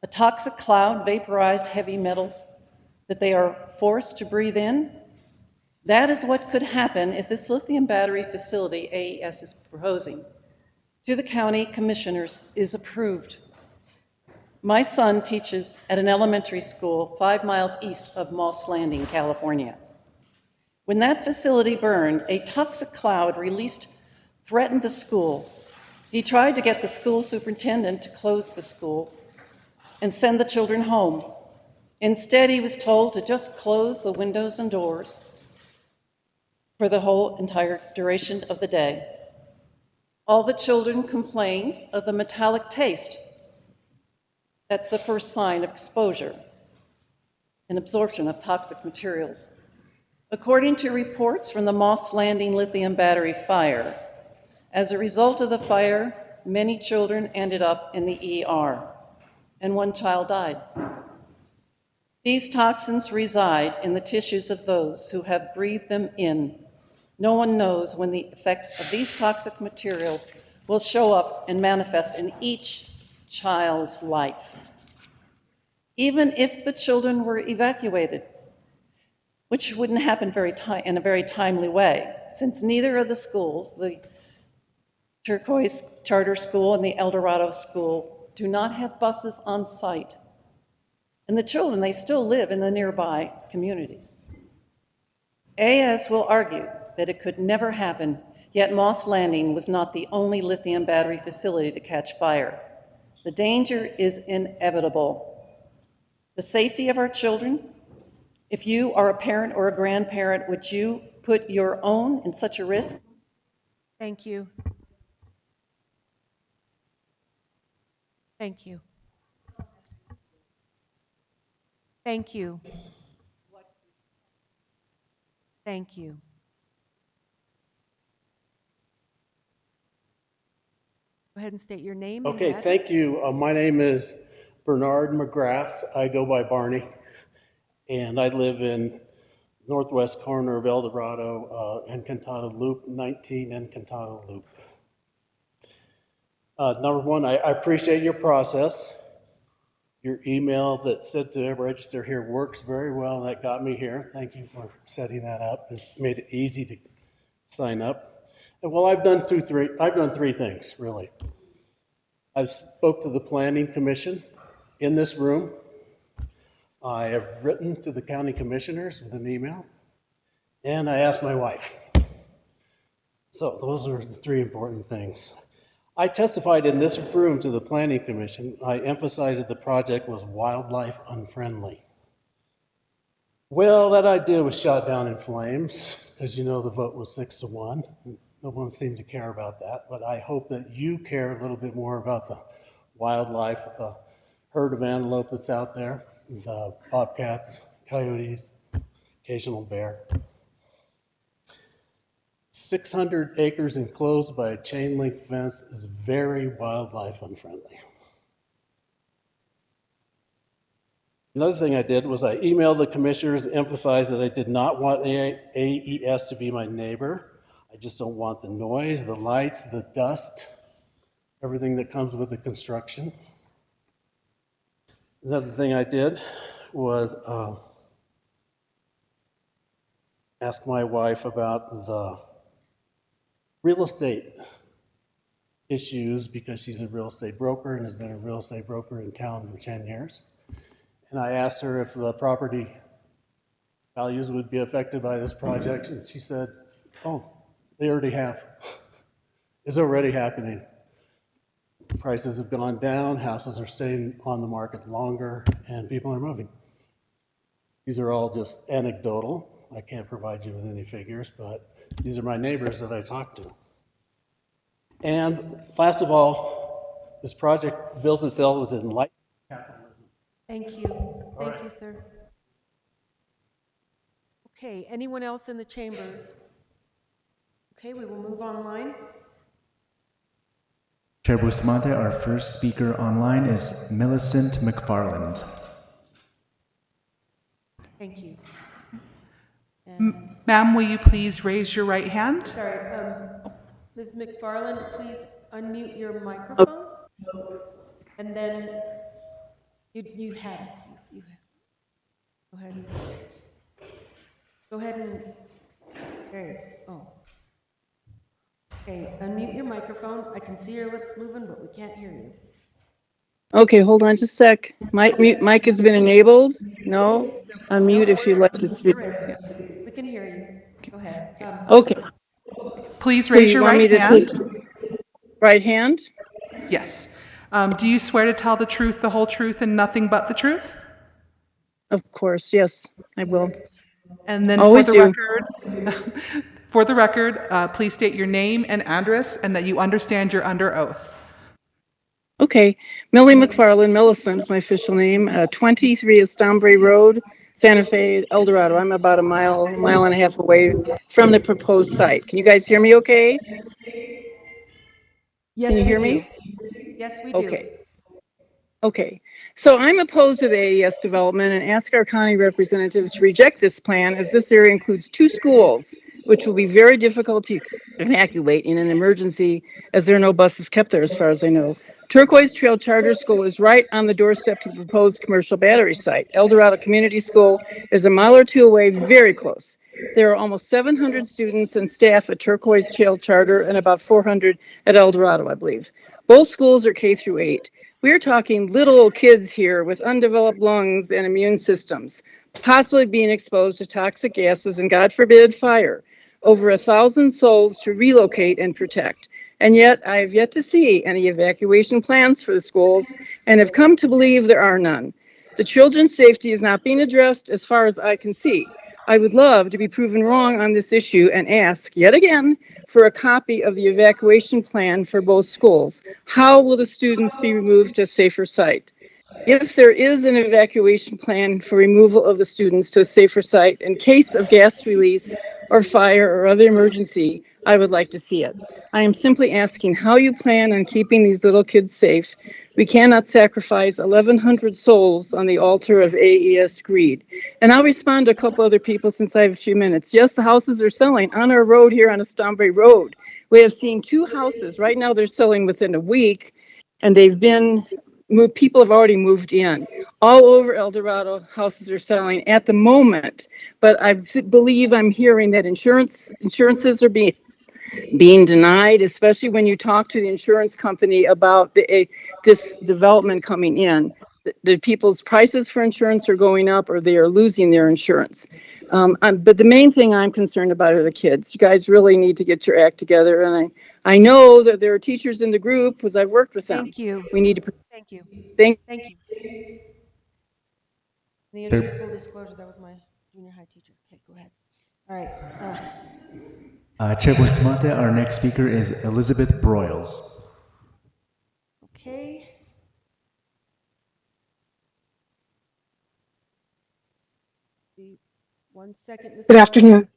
A toxic cloud, vaporized heavy metals that they are forced to breathe in? That is what could happen if this lithium battery facility AES is proposing to the county commissioners is approved. My son teaches at an elementary school 5 miles east of Moss Landing, California. When that facility burned, a toxic cloud released threatened the school. He tried to get the school superintendent to close the school and send the children home. Instead, he was told to just close the windows and doors for the whole entire duration of the day. All the children complained of the metallic taste. That's the first sign of exposure and absorption of toxic materials. According to reports from the Moss Landing lithium battery fire, as a result of the fire, many children ended up in the ER, and 1 child died. These toxins reside in the tissues of those who have breathed them in. No one knows when the effects of these toxic materials will show up and manifest in each child's life. Even if the children were evacuated, which wouldn't happen in a very timely way, since neither of the schools, the Turquoise Charter School and the El Dorado School, do not have buses on site. And the children, they still live in the nearby communities. AES will argue that it could never happen, yet Moss Landing was not the only lithium battery facility to catch fire. The danger is inevitable. The safety of our children, if you are a parent or a grandparent, would you put your own in such a risk? Thank you. Thank you. Thank you. Thank you. Go ahead and state your name. Okay, thank you. My name is Bernard McGrath. I go by Barney, and I live in northwest corner of El Dorado, Encantado Loop, 19 Encantado Loop. Number one, I appreciate your process. Your email that said to register here works very well, and that got me here. Thank you for setting that up. It's made it easy to sign up. And well, I've done three things, really. I've spoke to the Planning Commission in this room. I have written to the county commissioners with an email, and I asked my wife. So those are the three important things. I testified in this room to the Planning Commission. I emphasized that the project was wildlife unfriendly. Well, that idea was shot down in flames, because you know the vote was 6-1. No one seemed to care about that, but I hope that you care a little bit more about the wildlife, the herd of antelope that's out there, the bobcats, coyotes, occasional bear. 600 acres enclosed by a chain link fence is very wildlife unfriendly. Another thing I did was I emailed the commissioners and emphasized that I did not want AES to be my neighbor. I just don't want the noise, the lights, the dust, everything that comes with the construction. Another thing I did was ask my wife about the real estate issues, because she's a real estate broker and has been a real estate broker in town for 10 years. And I asked her if the property values would be affected by this project, and she said, oh, they already have. It's already happening. Prices have gone down, houses are staying on the market longer, and people are moving. These are all just anecdotal. I can't provide you with any figures, but these are my neighbors that I talk to. And last of all, this project bills itself as enlightened capitalism. Thank you. Thank you, sir. Okay, anyone else in the chambers? Okay, we will move online. Chair Bustamante, our first speaker online is Millicent McFarland. Thank you. Ma'am, will you please raise your right hand? Sorry, Ms. McFarland, please unmute your microphone. And then you had it. Go ahead. Go ahead and, there you go. Okay, unmute your microphone. I can see your lips moving, but we can't hear you. Okay, hold on just a sec. Mic has been enabled. No, unmute if you'd like to speak. Yes. We can hear you. Go ahead. Okay. Please So raise you your want me right to hand. take right hand? Yes. Do you swear to tell the truth, the whole truth, and nothing but the truth? Of course, yes, I will. And then Always do. For the record, please state your name and address, and that you understand you're under oath. Okay, Millie McFarland, Millicent's my official name, 23 Estambre Road, Santa Fe, El Dorado. I'm about a mile and a half away from the proposed site. Can you guys hear me okay? Yes, Can you hear we do. me? Yes, we do. Okay. Okay, so I'm opposed to the AES development and ask our county representatives to reject this plan, as this area includes 2 schools, which will be very difficult to evacuate in an emergency, as there are no buses kept there as far as I know. Turquoise Trail Charter School is right on the doorstep to the proposed commercial battery site. El Dorado Community School is a mile or 2 away, very close. There are almost 700 students and staff at Turquoise Trail Charter and about 400 at El Dorado, I believe. Both schools are K through 8. We're talking little kids here with undeveloped lungs and immune systems, possibly being exposed to toxic gases and, God forbid, fire. Over 1,000 souls to relocate and protect. And yet, I have yet to see any evacuation plans for the schools and have come to believe there are none. The children's safety is not being addressed as far as I can see. I would love to be proven wrong on this issue and ask, yet again, for a copy of the evacuation plan for both schools. How will the students be removed to a safer site? If there is an evacuation plan for removal of the students to a safer site in case of gas release or fire or other emergency, I would like to see it. I am simply asking how you plan on keeping these little kids safe. We cannot sacrifice 1,100 souls on the altar of AES greed. And I'll respond to a couple other people since I have a few minutes. Yes, the houses are selling on our road here on Estambre Road. We have seen 2 houses. Right now they're selling within a week, and they've been moved. People have already moved in. All over El Dorado, houses are selling at the moment. But I believe I'm hearing that insurances are being denied, especially when you talk to the insurance company about this development coming in. The people's prices for insurance are going up or they are losing their insurance. But the main thing I'm concerned about are the kids. You guys really need to get your act together. And I know that there are teachers in the group because I've worked with them. Thank you. We need to. Thank you. Thank Thank you. In the Sure. interest of full disclosure, that was my junior high teacher. Okay, go ahead. All right. Chair Bustamante, our next speaker is Elizabeth Broyles. Okay. One second, Ms. Good afternoon.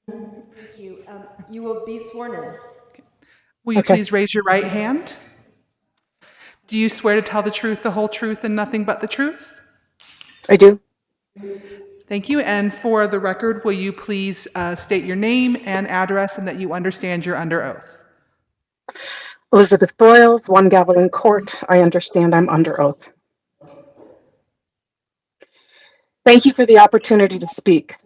Thank you. You will be sworn in. Will you Okay. please raise your right hand? Do you swear to tell the truth, the whole truth, and nothing but the truth? I do. Thank you. And for the record, will you please state your name and address and that you understand you're under oath? Elizabeth Broyles, 1 Gavilan Court. I understand I'm under oath. Thank you for the opportunity to speak,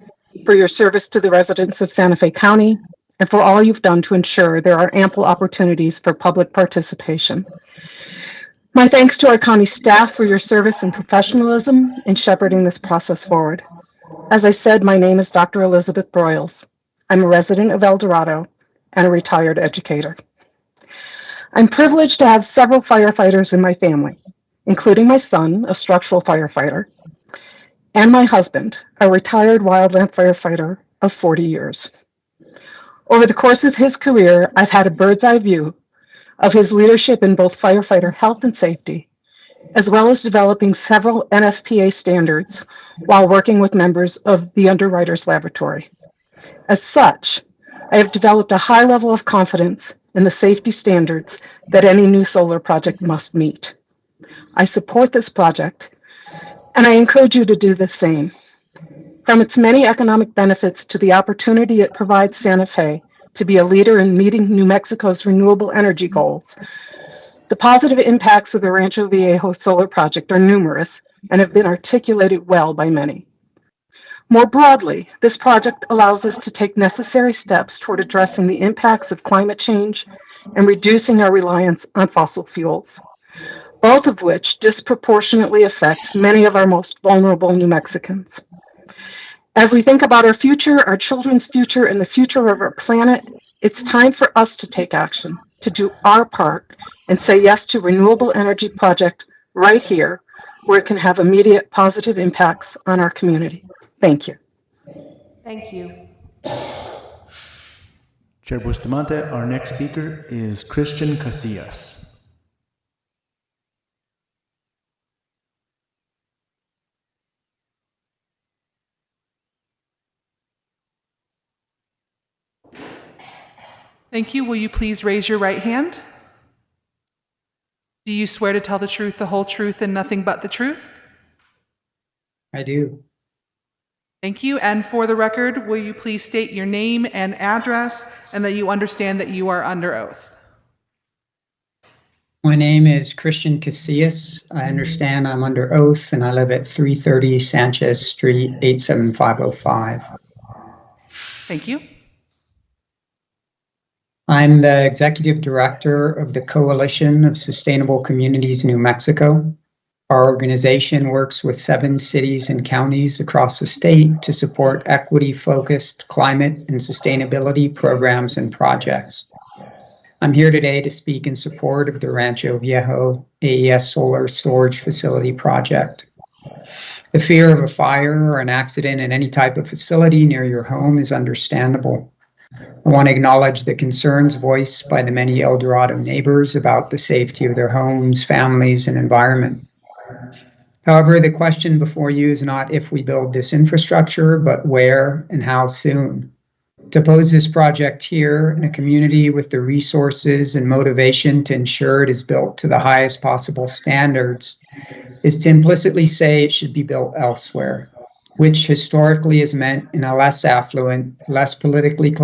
for your service to the residents of Santa Fe County, and for all you've done to ensure there are ample opportunities for public participation. My thanks to our county staff for your service and professionalism in shepherding this process forward. As I said, my name is Dr. Elizabeth Broyles. I'm a resident of El Dorado and a retired educator. I'm privileged to have several firefighters in my family, including my son, a structural firefighter, and my husband, a retired wildland firefighter of 40 years. Over the course of his career, I've had a bird's eye view of his leadership in both firefighter health and safety, as well as developing several NFPA standards while working with members of the Underwriters Laboratory. As such, I have developed a high level of confidence in the safety standards that any new solar project must meet. I support this project, and I encourage you to do the same. From its many economic benefits to the opportunity it provides Santa Fe to be a leader in meeting New Mexico's renewable energy goals, the positive impacts of the Rancho Viejo solar project are numerous and have been articulated well by many. More broadly, this project allows us to take necessary steps toward addressing the impacts of climate change and reducing our reliance on fossil fuels, both of which disproportionately affect many of our most vulnerable New Mexicans. As we think about our future, our children's future, and the future of our planet, it's time for us to take action, to do our part, and say yes to renewable energy project right here, where it can have immediate positive impacts on our community. Thank you. Thank you. Chair Bustamante, our next speaker is Christian Casillas. Thank you. Will you please raise your right hand? Do you swear to tell the truth, the whole truth, and nothing but the truth? I do. Thank you. And for the record, will you please state your name and address and that you understand that you are under oath? My name is Christian Casillas. I understand I'm under oath and I live at 330 Sanchez Street, 87505. Thank you. I'm the executive director of the Coalition of Sustainable Communities New Mexico. Our organization works with 7 cities and counties across the state to support equity-focused climate and sustainability programs and projects. I'm here today to speak in support of the Rancho Viejo AES Solar Storage Facility project. The fear of a fire or an accident in any type of facility near your home is understandable. I want to acknowledge the concerns voiced by the many El Dorado neighbors about the safety of their homes, families, and environment. However, the question before you is not if we build this infrastructure, but where and how soon. To pose this project here in a community with the resources and motivation to ensure it is built to the highest possible standards is to implicitly say it should be built elsewhere, which historically has meant in a less affluent, less politically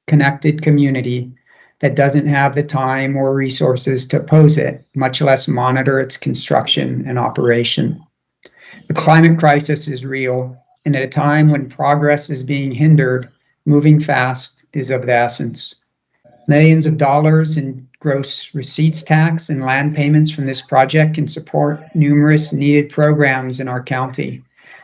connected community that doesn't have the time or resources to oppose it, much less monitor its construction and operation. The climate crisis is real, and at a time when progress is being hindered, moving fast is of the essence. Millions of dollars in gross receipts tax and land payments from this project can support numerous needed programs in our county,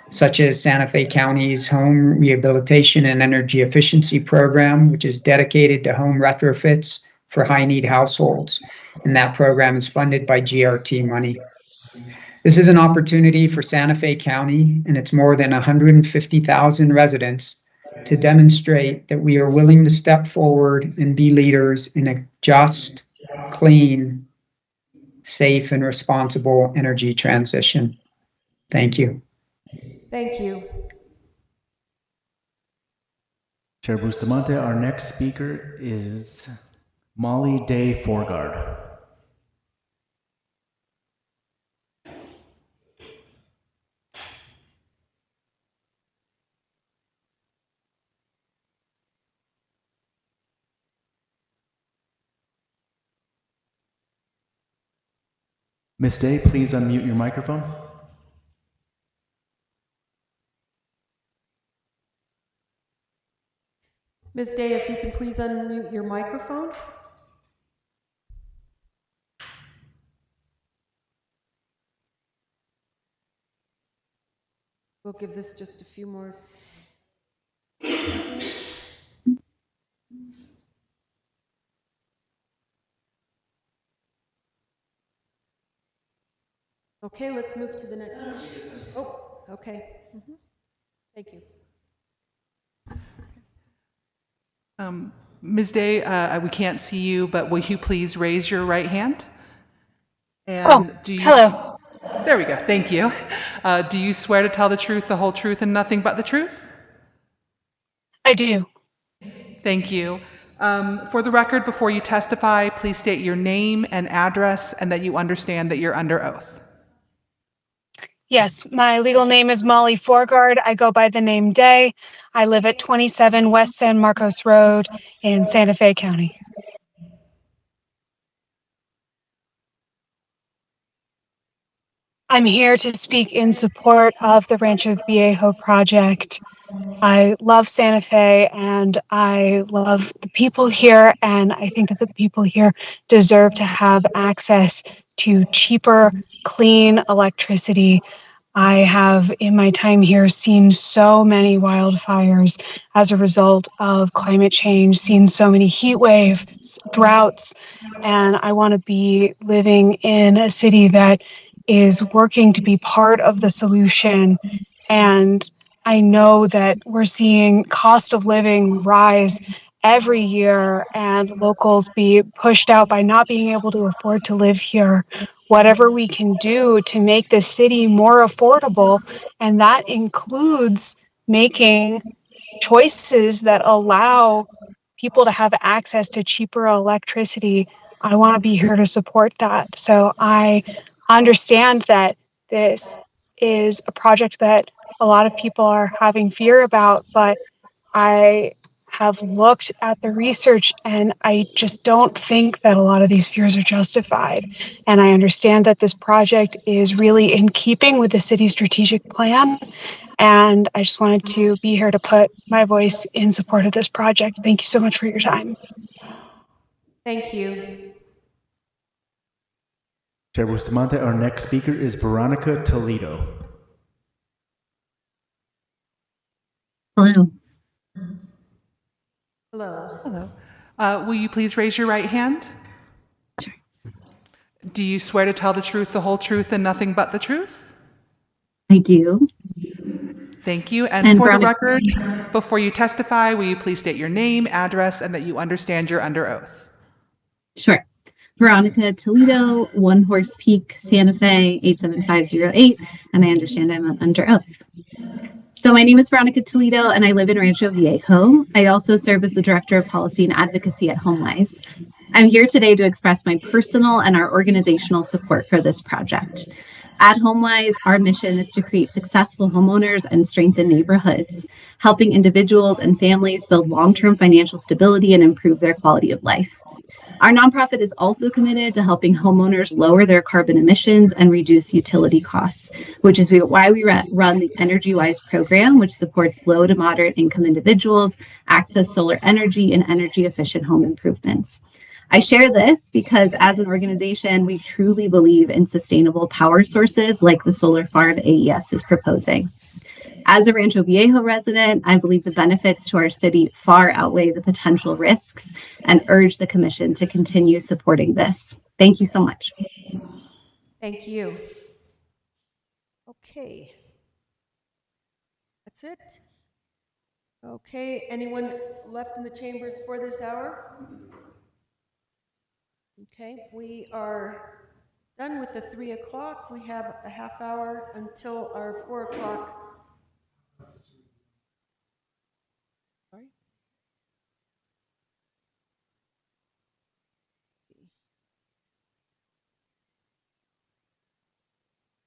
such as Santa Fe County's Home Rehabilitation and Energy Efficiency Program, which is dedicated to home retrofits for high-need households, and that program is funded by GRT money. This is an opportunity for Santa Fe County and its more than 150,000 residents to demonstrate that we are willing to step forward and be leaders in a just, clean, safe, and responsible energy transition. Thank you. Thank you. Chair Bustamante, our next speaker is Molly Day Forgard. Ms. Day, please unmute your microphone. Ms. Day, if you can please unmute your microphone. We'll give this just a few more seconds. Okay, let's move to the next one. Oh, okay. Thank you. Ms. Day, we can't see you, but will you please raise your right hand? And hello. There we go. Thank you. Do you swear to tell the truth, the whole truth, and nothing but the truth? I do. Thank you. For the record, before you testify, please state your name and address and that you understand that you're under oath. Yes, my legal name is Molly Forgard. I go by the name Day. I live at 27 West San Marcos Road in Santa Fe County. I'm here to speak in support of the Rancho Viejo project. I love Santa Fe and I love the people here, and I think that the people here deserve to have access to cheaper, clean electricity. I have, in my time here, seen so many wildfires as a result of climate change, seen so many heat waves, droughts, and I want to be living in a city that is working to be part of the solution. And I know that we're seeing cost of living rise every year and locals be pushed out by not being able to afford to live here. Whatever we can do to make the city more affordable, and that includes making choices that allow people to have access to cheaper electricity, I want to be here to support that. So I understand that this is a project that a lot of people are having fear about, but I have looked at the research and I just don't think that a lot of these fears are justified. And I understand that this project is really in keeping with the city's strategic plan. And I just wanted to be here to put my voice in support of this project. Thank you so much for your time. Thank you. Chair Bustamante, our next speaker is Veronica Toledo. Hello. Hello. Hello. Will you please raise your right hand? Sure. Do you swear to tell the truth, the whole truth, and nothing but the truth? I do. Thank you. And for the record, before you testify, will you please state your name, address, and that you understand you're under oath? Sure. Veronica Toledo, One Horse Peak, Santa Fe, 87508, and I understand I'm under oath. So my name is Veronica Toledo, and I live in Rancho Viejo. I also serve as the Director of Policy and Advocacy at HomeWise. I'm here today to express my personal and our organizational support for this project. At HomeWise, our mission is to create successful homeowners and strengthen neighborhoods, helping individuals and families build long-term financial stability and improve their quality of life. Our nonprofit is also committed to helping homeowners lower their carbon emissions and reduce utility costs, which is why we run the EnergyWise program, which supports low to moderate income individuals access solar energy and energy efficient home improvements. I share this because as an organization, we truly believe in sustainable power sources like the solar farm AES is proposing. As a Rancho Viejo resident, I believe the benefits to our city far outweigh the potential risks and urge the Commission to continue supporting this. Thank you so much. Thank you. Okay. That's it? Okay, anyone left in the chambers for this hour? Okay, we are done with the 3 o'clock. We have a half hour until our 4 o'clock. Sorry?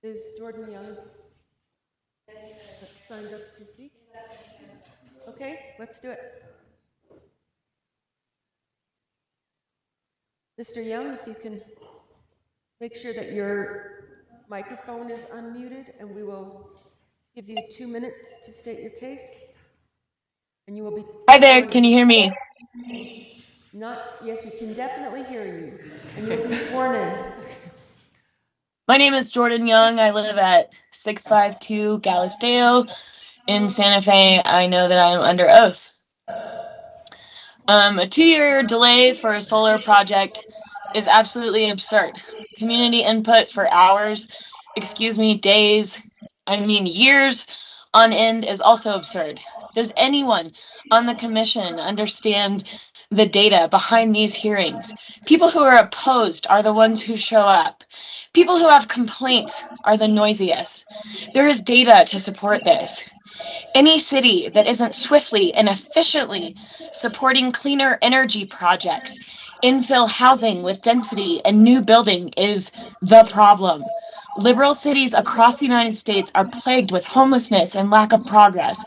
Is Jordan Young signed up to speak? Okay, let's do it. Mr. Young, if you can make sure that your microphone is unmuted, and we will give you 2 minutes to state your case. And you will be. Hi there, can you hear me? Yes, we can definitely hear you. And you'll be sworn in. My name is Jordan Young. I live at 652 Galisteo in Santa Fe. I know that I'm under oath. A 2-year delay for a solar project is absolutely absurd. Community input for hours, days, years on end is also absurd. Does anyone on the commission understand the data behind these hearings? People who are opposed are the ones who show up. People who have complaints are the noisiest. There is data to support this. Any city that isn't swiftly and efficiently supporting cleaner energy projects, infill housing with density and new building is the problem. Liberal cities across the United States are plagued with homelessness and lack of progress.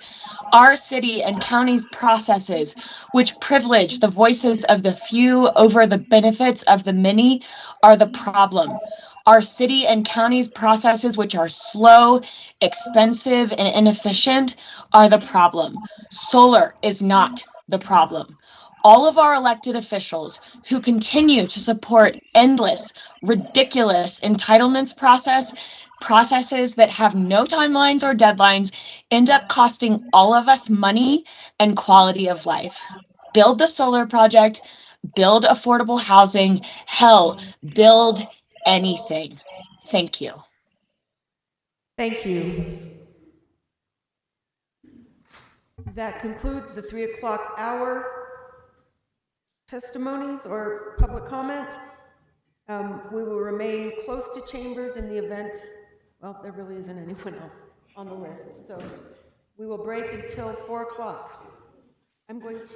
Our city and county's processes, which privilege the voices of the few over the benefits of the many, are the problem. Our city and county's processes, which are slow, expensive, and inefficient, are the problem. Solar is not the problem. All of our elected officials who continue to support endless, ridiculous entitlements processes that have no timelines or deadlines end up costing all of us money and quality of life. Build the solar project, build affordable housing, hell, build anything. Thank you. Thank you. That concludes the 3 o'clock hour testimonies or public comment. We will remain close to chambers in the event, well, there really isn't anyone else on the list. So we will break until 4 o'clock. I'm going to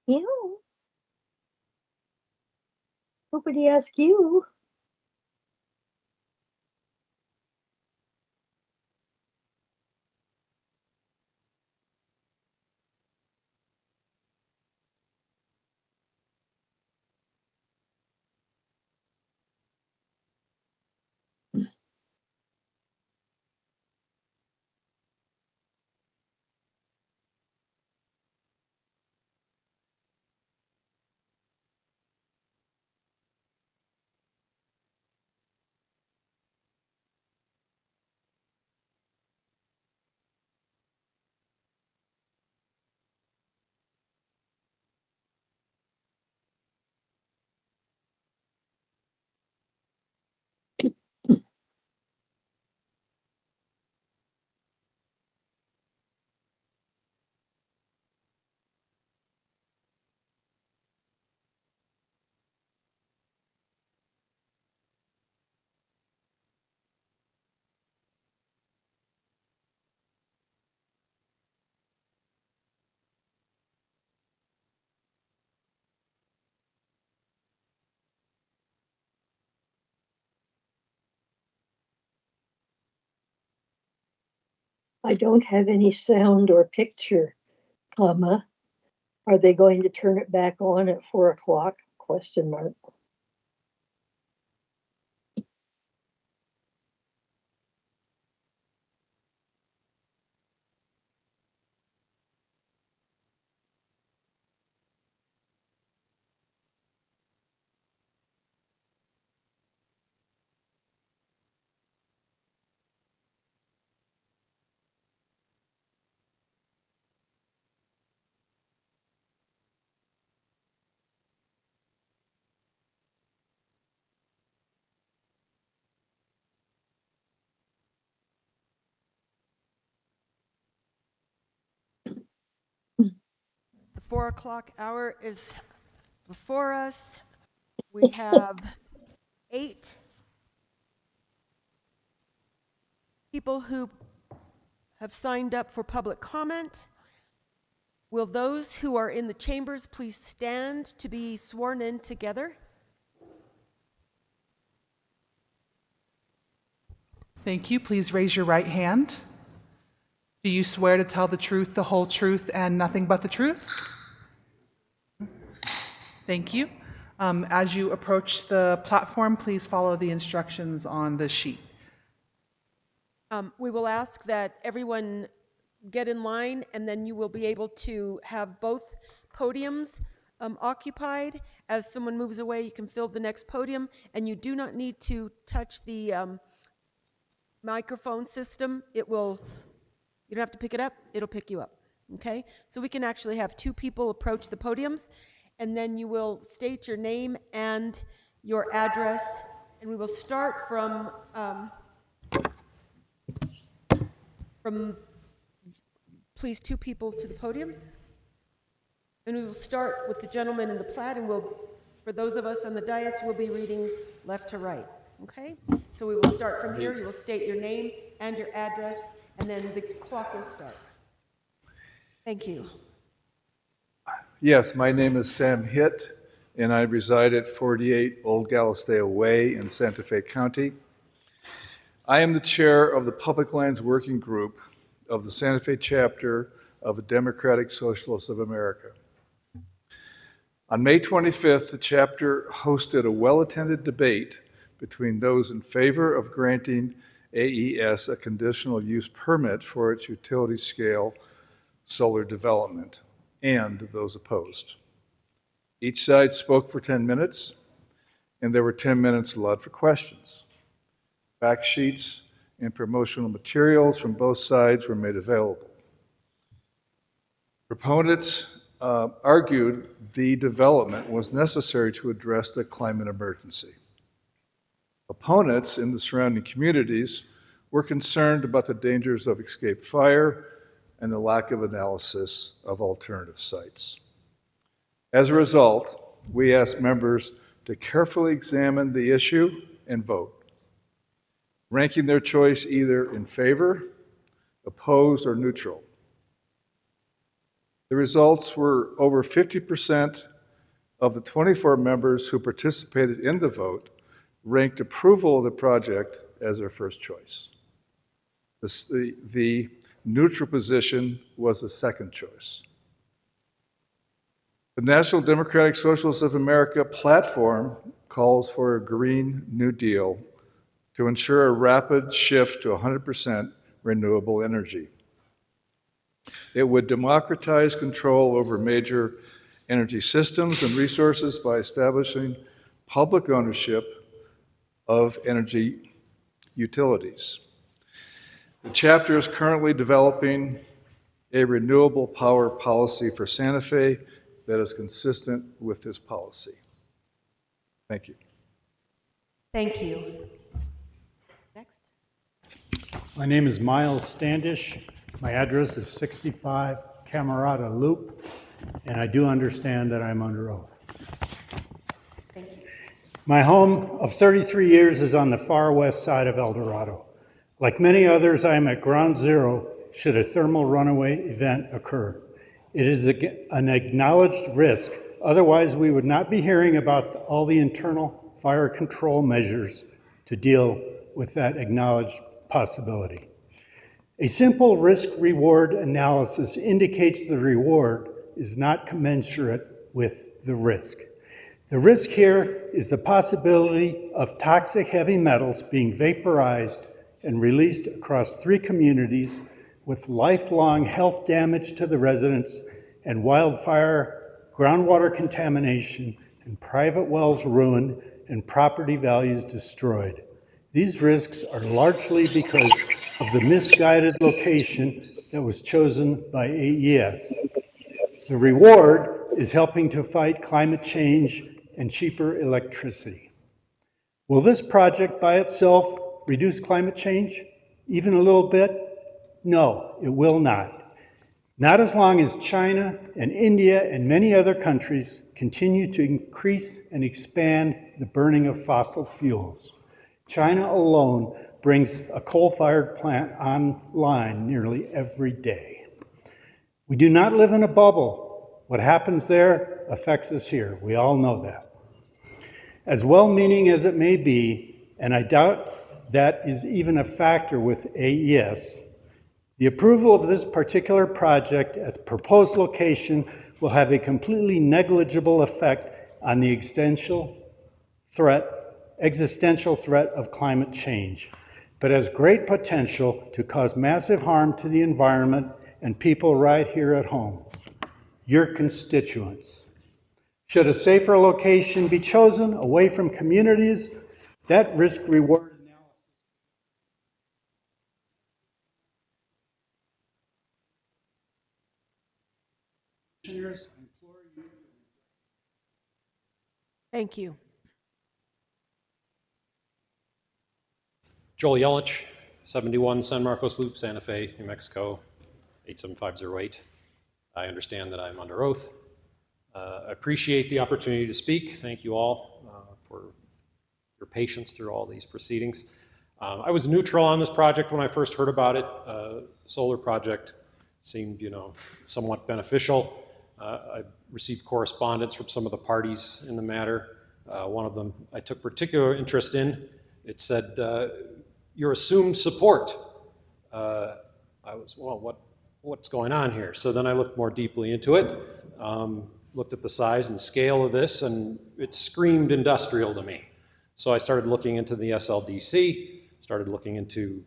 You? Nobody asked you. I don't have any sound or picture, comma. Are they going to turn it back on at 4 o'clock? Question mark. The 4 o'clock hour is before us. We have 8 people who have signed up for public comment. Will those who are in the chambers please stand to be sworn in together? Thank you. Please raise your right hand. Do you swear to tell the truth, the whole truth, and nothing but the truth? Thank you. As you approach the platform, please follow the instructions on the sheet. We will ask that everyone get in line, and then you will be able to have both podiums occupied. As someone moves away, you can fill the next podium, and you do not need to touch the microphone system. You don't have to pick it up, it'll pick you up, okay? So we can actually have 2 people approach the podiums, and then you will state your name and your address, and we will start from please 2 people to the podiums. And we will start with the gentleman in the plaid, and for those of us on the dais, we'll be reading left to right, okay? So we will start from here. You will state your name and your address, and then the clock will start. Thank you. Yes, my name is Sam Hitt, and I reside at 48 Old Galisteo Way in Santa Fe County. I am the chair of the Public Lands Working Group of the Santa Fe chapter of the Democratic Socialists of America. On May 25th, the chapter hosted a well-attended debate between those in favor of granting AES a conditional use permit for its utility-scale solar development and those opposed. Each side spoke for 10 minutes, and there were 10 minutes allowed for questions. Fact sheets and promotional materials from both sides were made available. Proponents argued the development was necessary to address the climate emergency. Opponents in the surrounding communities were concerned about the dangers of escaped fire and the lack of analysis of alternative sites. As a result, we asked members to carefully examine the issue and vote, ranking their choice either in favor, opposed, or neutral. The results were over 50% of the 24 members who participated in the vote ranked approval of the project as their first choice. The neutral position was the second choice. The National Democratic Socialists of America platform calls for a Green New Deal to ensure a rapid shift to 100% renewable energy. It would democratize control over major energy systems and resources by establishing public ownership of energy utilities. The chapter is currently developing a renewable power policy for Santa Fe that is consistent with this policy. Thank you. Thank you. Next. My name is Miles Standish. My address is 65 Camerata Loop, and I do understand that I'm under oath. Thank you. My home of 33 years is on the far west side of El Dorado. Like many others, I am at ground zero should a thermal runaway event occur. It is an acknowledged risk, otherwise we would not be hearing about all the internal fire control measures to deal with that acknowledged possibility. A simple risk-reward analysis indicates the reward is not commensurate with the risk. The risk here is the possibility of toxic heavy metals being vaporized and released across 3 communities with lifelong health damage to the residents and wildfire, groundwater contamination, and private wells ruined and property values destroyed. These risks are largely because of the misguided location that was chosen by AES. The reward is helping to fight climate change and cheaper electricity. Will this project by itself reduce climate change even a little bit? No, it will not. Not as long as China and India and many other countries continue to increase and expand the burning of fossil fuels. China alone brings a coal-fired plant online nearly every day. We do not live in a bubble. What happens there affects us here. We all know that. As well-meaning as it may be, and I doubt that is even a factor with AES, the approval of this particular project at the proposed location will have a completely negligible effect on the existential threat of climate change, but has great potential to cause massive harm to the environment and people right here at home, your constituents. Should a safer location be chosen away from communities, that risk-reward analysis. Thank you. Joel Yelich, 71 San Marcos Loop, Santa Fe, New Mexico, 87508. I understand that I'm under oath. I appreciate the opportunity to speak. Thank you all for your patience through all these proceedings. I was neutral on this project when I first heard about it. Solar project seemed, somewhat beneficial. I received correspondence from some of the parties in the matter. One of them I took particular interest in. It said, your assumed support. I was, well, what's going on here? So then I looked more deeply into it, looked at the size and scale of this, and it screamed industrial to me. So I started looking into the SLDC, started looking into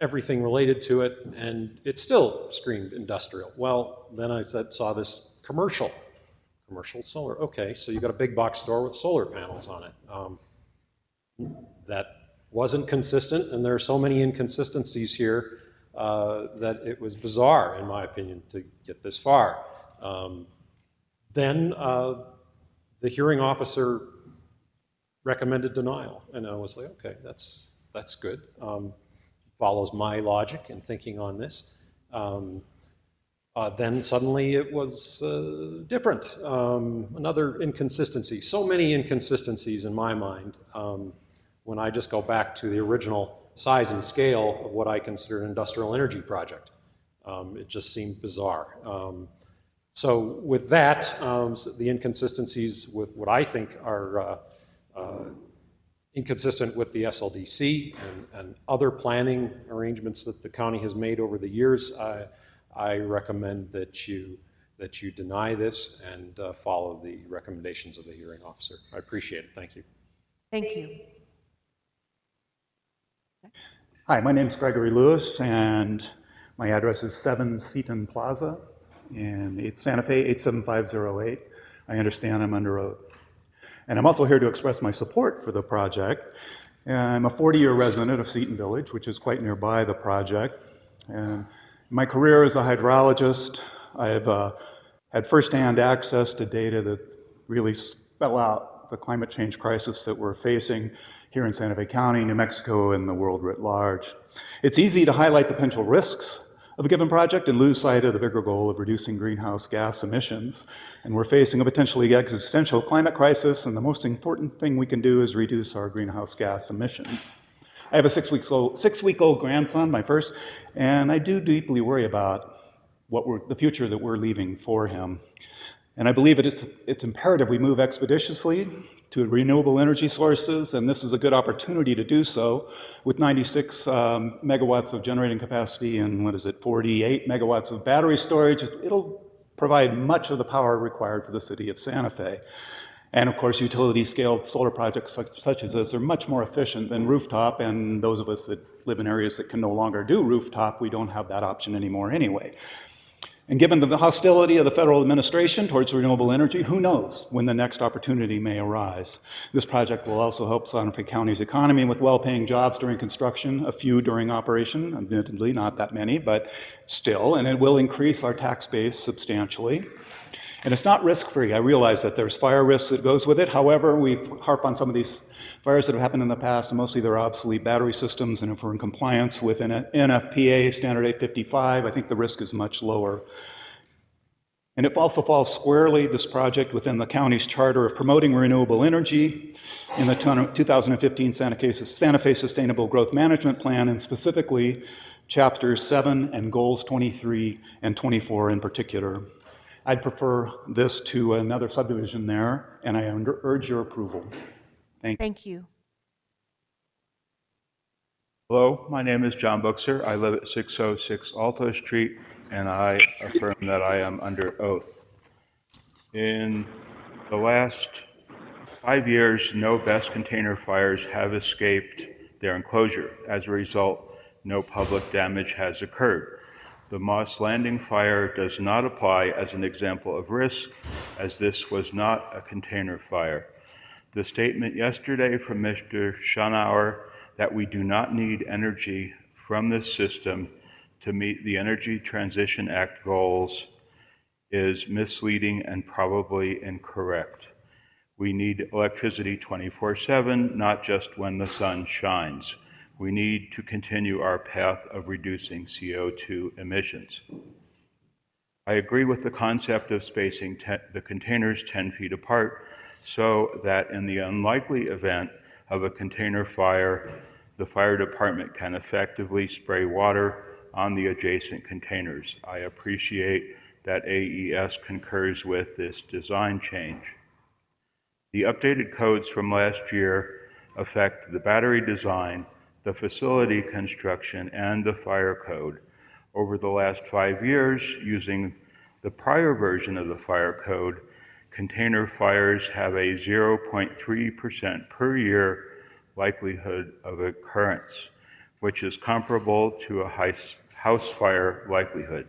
everything related to it, and it still screamed industrial. Well, then I saw this commercial solar. Okay, so you got a big box store with solar panels on it. That wasn't consistent, and there are so many inconsistencies here that it was bizarre, in my opinion, to get this far. Then the hearing officer recommended denial, and I was like, okay, that's good. Follows my logic and thinking on this. Then suddenly it was different. Another inconsistency. So many inconsistencies in my mind when I just go back to the original size and scale of what I consider an industrial energy project. It just seemed bizarre. So with that, the inconsistencies with what I think are inconsistent with the SLDC and other planning arrangements that the county has made over the years, I recommend that you deny this and follow the recommendations of the hearing officer. I appreciate it. Thank you. Thank you. Hi, my name is Gregory Lewis, and my address is 7 Seaton Plaza in Santa Fe 87508. I understand I'm under oath. And I'm also here to express my support for the project. I'm a 40-year resident of Seaton Village, which is quite nearby the project. And my career as a hydrologist, I've had firsthand access to data that really spell out the climate change crisis that we're facing here in Santa Fe County, New Mexico, and the world writ large. It's easy to highlight the potential risks of a given project and lose sight of the bigger goal of reducing greenhouse gas emissions. And we're facing a potentially existential climate crisis, and the most important thing we can do is reduce our greenhouse gas emissions. I have a six-week-old grandson, my first, and I do deeply worry about the future that we're leaving for him. And I believe it's imperative we move expeditiously to renewable energy sources, and this is a good opportunity to do so. With 96 megawatts of generating capacity and 48 megawatts of battery storage, it'll provide much of the power required for the city of Santa Fe. And of course, utility scale solar projects such as this are much more efficient than rooftop, and those of us that live in areas that can no longer do rooftop, we don't have that option anymore anyway. And given the hostility of the federal administration towards renewable energy, who knows when the next opportunity may arise. This project will also help Santa Fe County's economy with well-paying jobs during construction, a few during operation, admittedly not that many, but still, and it will increase our tax base substantially. And it's not risk-free. I realize that there's fire risk that goes with it. However, we harp on some of these fires that have happened in the past, and mostly they're obsolete battery systems, and if we're in compliance with NFPA Standard 855, I think the risk is much lower. And it also falls squarely, this project, within the county's charter of promoting renewable energy in the 2015 Santa Fe Sustainable Growth Management Plan, and specifically Chapters 7 and Goals 23 and 24 in particular. I'd prefer this to another subdivision there, and I urge your approval. Thank you. Hello, my name is John Buxer. I live at 606 Alto Street, and I affirm that I am under oath. In the last 5 years, no best container fires have escaped their enclosure. As a result, no public damage has occurred. The Moss Landing fire does not apply as an example of risk, as this was not a container fire. The statement yesterday from Mr. Schonauer that we do not need energy from this system to meet the Energy Transition Act goals is misleading and probably incorrect. We need electricity 24/7, not just when the sun shines. We need to continue our path of reducing CO2 emissions. I agree with the concept of spacing the containers 10 feet apart so that in the unlikely event of a container fire, the fire department can effectively spray water on the adjacent containers. I appreciate that AES concurs with this design change. The updated codes from last year affect the battery design, the facility construction, and the fire code. Over the last 5 years, using the prior version of the fire code, container fires have a 0.3% per year likelihood of occurrence, which is comparable to a house fire likelihood.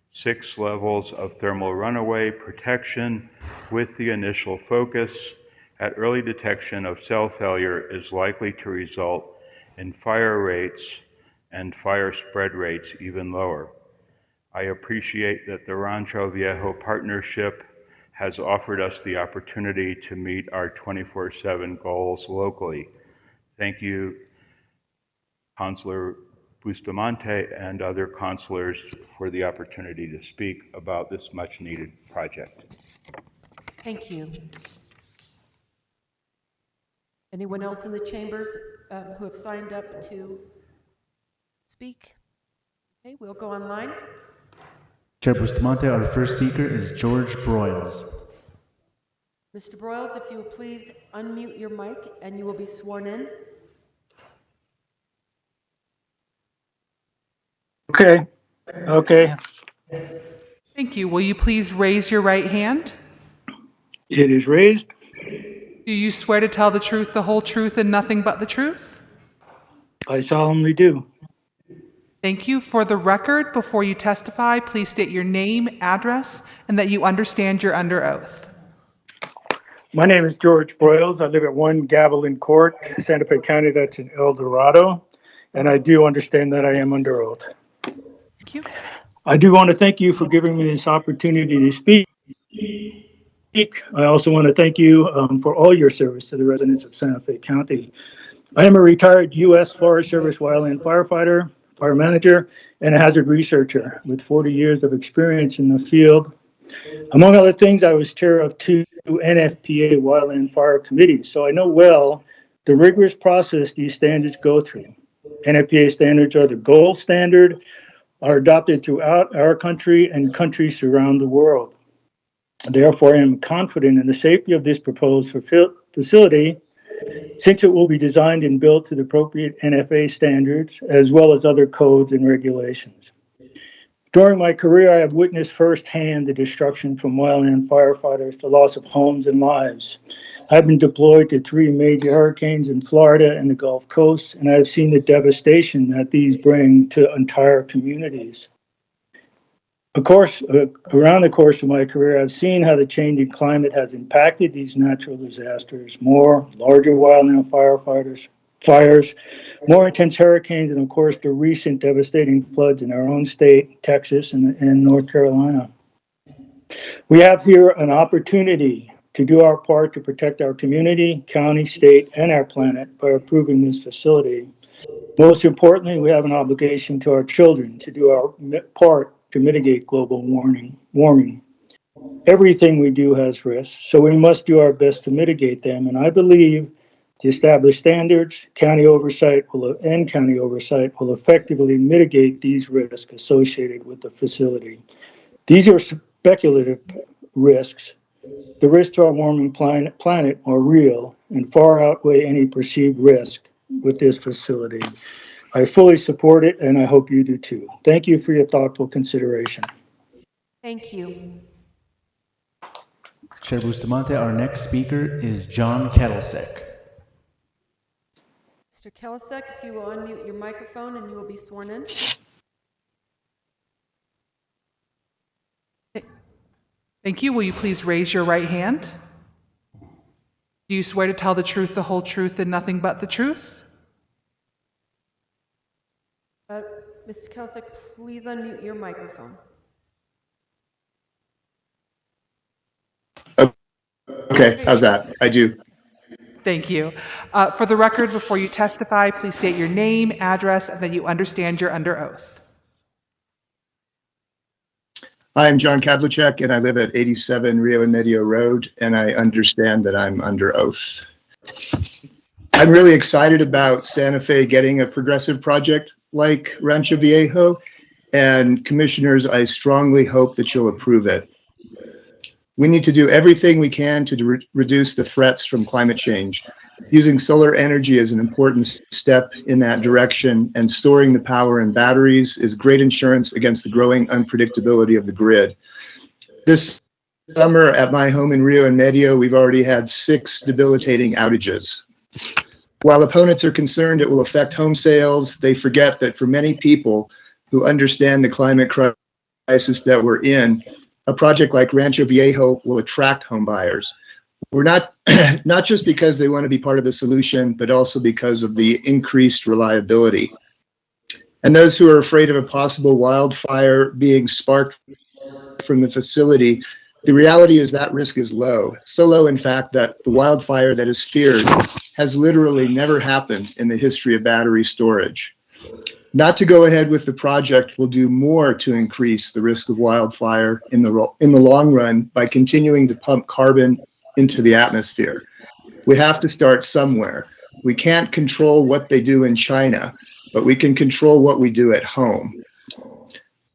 6 levels of thermal runaway protection with the initial focus at early detection of cell failure is likely to result in fire rates and fire spread rates even lower. I appreciate that the Rancho Viejo Partnership has offered us the opportunity to meet our 24/7 goals locally. Thank you, Councilor Bustamante and other councilors, for the opportunity to speak about this much needed project. Thank you. Anyone else in the chambers who have signed up to speak? Okay, we'll go online. Chair Bustamante, our first speaker is George Broyles. Mr. Broyles, if you will please unmute your mic and you will be sworn in. Okay. Thank you. Will you please raise your right hand? It is raised. Do you swear to tell the truth, the whole truth, and nothing but the truth? I solemnly do. Thank you. For the record, before you testify, please state your name, address, and that you understand you're under oath. My name is George Broyles. I live at 1 Gavilan Court, Santa Fe County, that's in El Dorado, and I do understand that I am under oath. Thank you. I do want to thank you for giving me this opportunity to speak. I also want to thank you for all your service to the residents of Santa Fe County. I am a retired U.S. Forest Service wildland firefighter, fire manager, and a hazard researcher with 40 years of experience in the field. Among other things, I was chair of 2 NFPA wildland fire committees, so I know well the rigorous process these standards go through. NFPA standards are the gold standard, are adopted throughout our country and countries around the world. Therefore, I am confident in the safety of this proposed facility, since it will be designed and built to the appropriate NFA standards, as well as other codes and regulations. During my career, I have witnessed firsthand the destruction from wildland firefighters, the loss of homes and lives. I've been deployed to 3 major hurricanes in Florida and the Gulf Coast, and I've seen the devastation that these bring to entire communities. Of course, around the course of my career, I've seen how the changing climate has impacted these natural disasters. More, larger wildland fires, more intense hurricanes, and of course, the recent devastating floods in our own state, Texas, and North Carolina. We have here an opportunity to do our part to protect our community, county, state, and our planet by approving this facility. Most importantly, we have an obligation to our children to do our part to mitigate global warming. Everything we do has risks, so we must do our best to mitigate them. And I believe the established standards, county oversight will effectively mitigate these risks associated with the facility. These are speculative risks. The risks to our warming planet are real and far outweigh any perceived risk with this facility. I fully support it, and I hope you do too. Thank you for your thoughtful consideration. Thank you. Chair Bustamante, our next speaker is John Kettlesick. Mr. Kellisek, if you will unmute your microphone and you will be sworn in. Thank you. Will you please raise your right hand? Do you swear to tell the truth, the whole truth, and nothing but the truth? Mr. Kellisek, please unmute your microphone. Okay, how's that? I do. Thank you. For the record, before you testify, please state your name, address, and that you understand you're under oath. I'm John Kadlicek, and I live at 87 Rio and Medio Road, and I understand that I'm under oath. I'm really excited about Santa Fe getting a progressive project like Rancho Viejo, and commissioners, I strongly hope that you'll approve it. We need to do everything we can to reduce the threats from climate change. Using solar energy is an important step in that direction, and storing the power in batteries is great insurance against the growing unpredictability of the grid. This summer at my home in Rio and Medio, we've already had 6 debilitating outages. While opponents are concerned it will affect home sales, they forget that for many people who understand the climate crisis that we're in, a project like Rancho Viejo will attract home buyers. We're not just because they want to be part of the solution, but also because of the increased reliability. And those who are afraid of a possible wildfire being sparked from the facility, the reality is that risk is low. So low, in fact, that the wildfire that is feared has literally never happened in the history of battery storage. Not to go ahead with the project will do more to increase the risk of wildfire in the long run by continuing to pump carbon into the atmosphere. We have to start somewhere. We can't control what they do in China, but we can control what we do at home.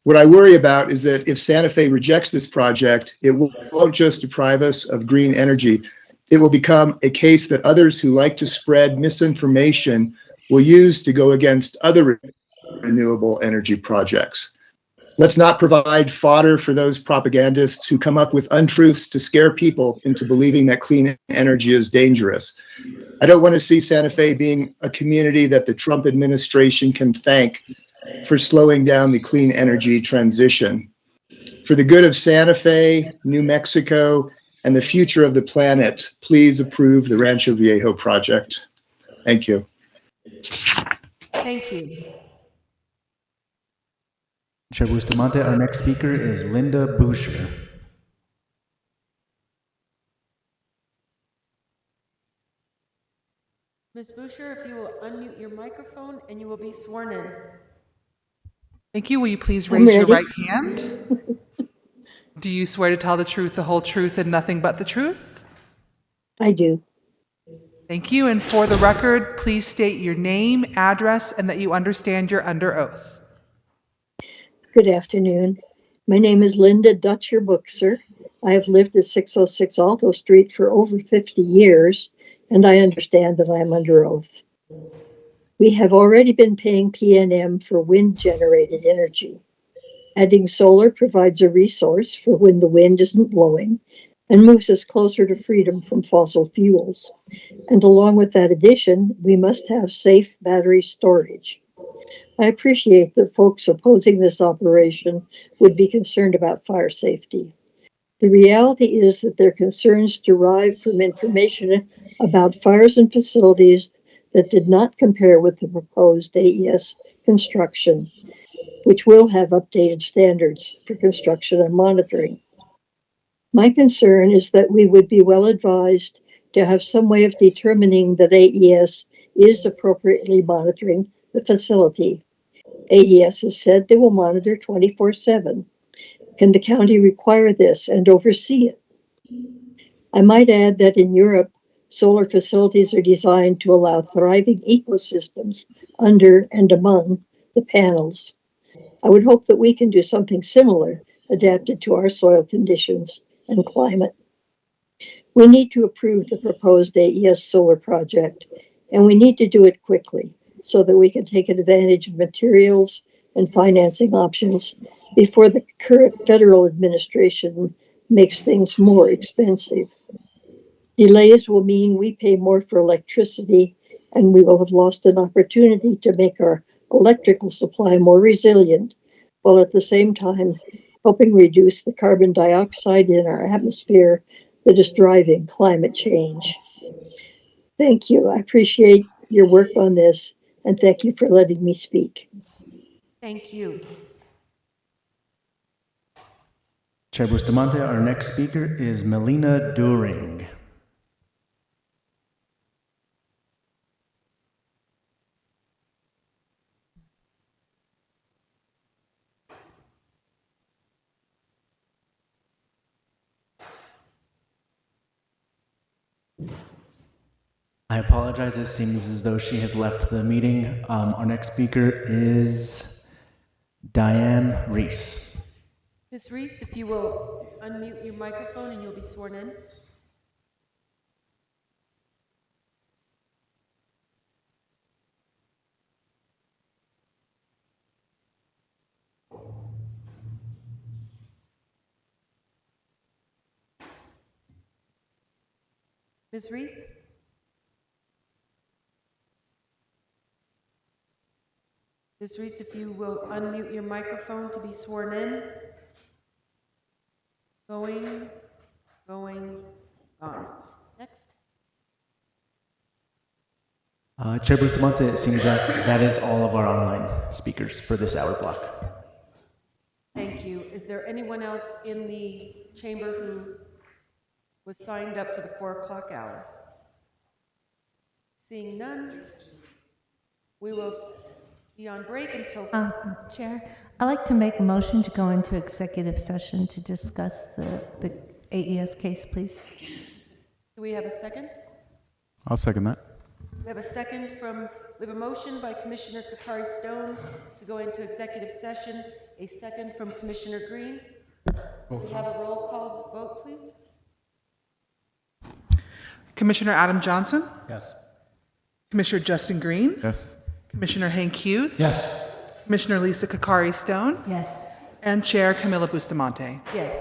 What I worry about is that if Santa Fe rejects this project, it won't just deprive us of green energy. It will become a case that others who like to spread misinformation will use to go against other renewable energy projects. Let's not provide fodder for those propagandists who come up with untruths to scare people into believing that clean energy is dangerous. I don't want to see Santa Fe being a community that the Trump administration can thank for slowing down the clean energy transition. For the good of Santa Fe, New Mexico, and the future of the planet, please approve the Rancho Viejo project. Thank you. Thank you. Chair Bustamante, our next speaker is Linda Boucher. Ms. Boucher, if you will unmute your microphone and you will be sworn in. Thank you. Will you please I'm raise your ready. right hand? Do you swear to tell the truth, the whole truth, and nothing but the truth? I do. Thank you. And for the record, please state your name, address, and that you understand you're under oath. Good afternoon. My name is Linda Dutcher Buxer. I have lived at 606 Alto Street for over 50 years, and I understand that I am under oath. We have already been paying PNM for wind-generated energy. Adding solar provides a resource for when the wind isn't blowing and moves us closer to freedom from fossil fuels. And along with that addition, we must have safe battery storage. I appreciate that folks opposing this operation would be concerned about fire safety. The reality is that their concerns derive from information about fires in facilities that did not compare with the proposed AES construction, which will have updated standards for construction and monitoring. My concern is that we would be well advised to have some way of determining that AES is appropriately monitoring the facility. AES has said they will monitor 24/7. Can the county require this and oversee it? I might add that in Europe, solar facilities are designed to allow thriving ecosystems under and among the panels. I would hope that we can do something similar, adapted to our soil conditions and climate. We need to approve the proposed AES solar project, and we need to do it quickly so that we can take advantage of materials and financing options before the current federal administration makes things more expensive. Delays will mean we pay more for electricity, and we will have lost an opportunity to make our electrical supply more resilient, while at the same time helping reduce the carbon dioxide in our atmosphere that is driving climate change. Thank you. I appreciate your work on this, and thank you for letting me speak. Thank you. Chair Bustamante, our next speaker is Melina During. I apologize. It seems as though she has left the meeting. Our next speaker is Diane Reese. Ms. Reese, if you will unmute your microphone and you'll be sworn in. Ms. Reese? Ms. Reese, if you will unmute your microphone to be sworn in. Going, gone. Next. Chair Bustamante, it seems that is all of our online speakers for this hour block. Thank you. Is there anyone else in the chamber who was signed up for the 4 o'clock hour? Seeing none, we will be on break until... Chair, I'd like to make a motion to go into executive session to discuss the AES case, please. Do we have a second? I'll second that. We have a second from We have a motion by Commissioner Kakari Stone to go into executive session, a second from Commissioner Green. Can we have a roll call vote, please? Commissioner Adam Johnson, Yes. Commissioner Justin Green, Yes. Commissioner Hank Hughes, Yes. Commissioner Lisa Kakari Stone, Yes. and Chair Camilla Bustamante. Yes.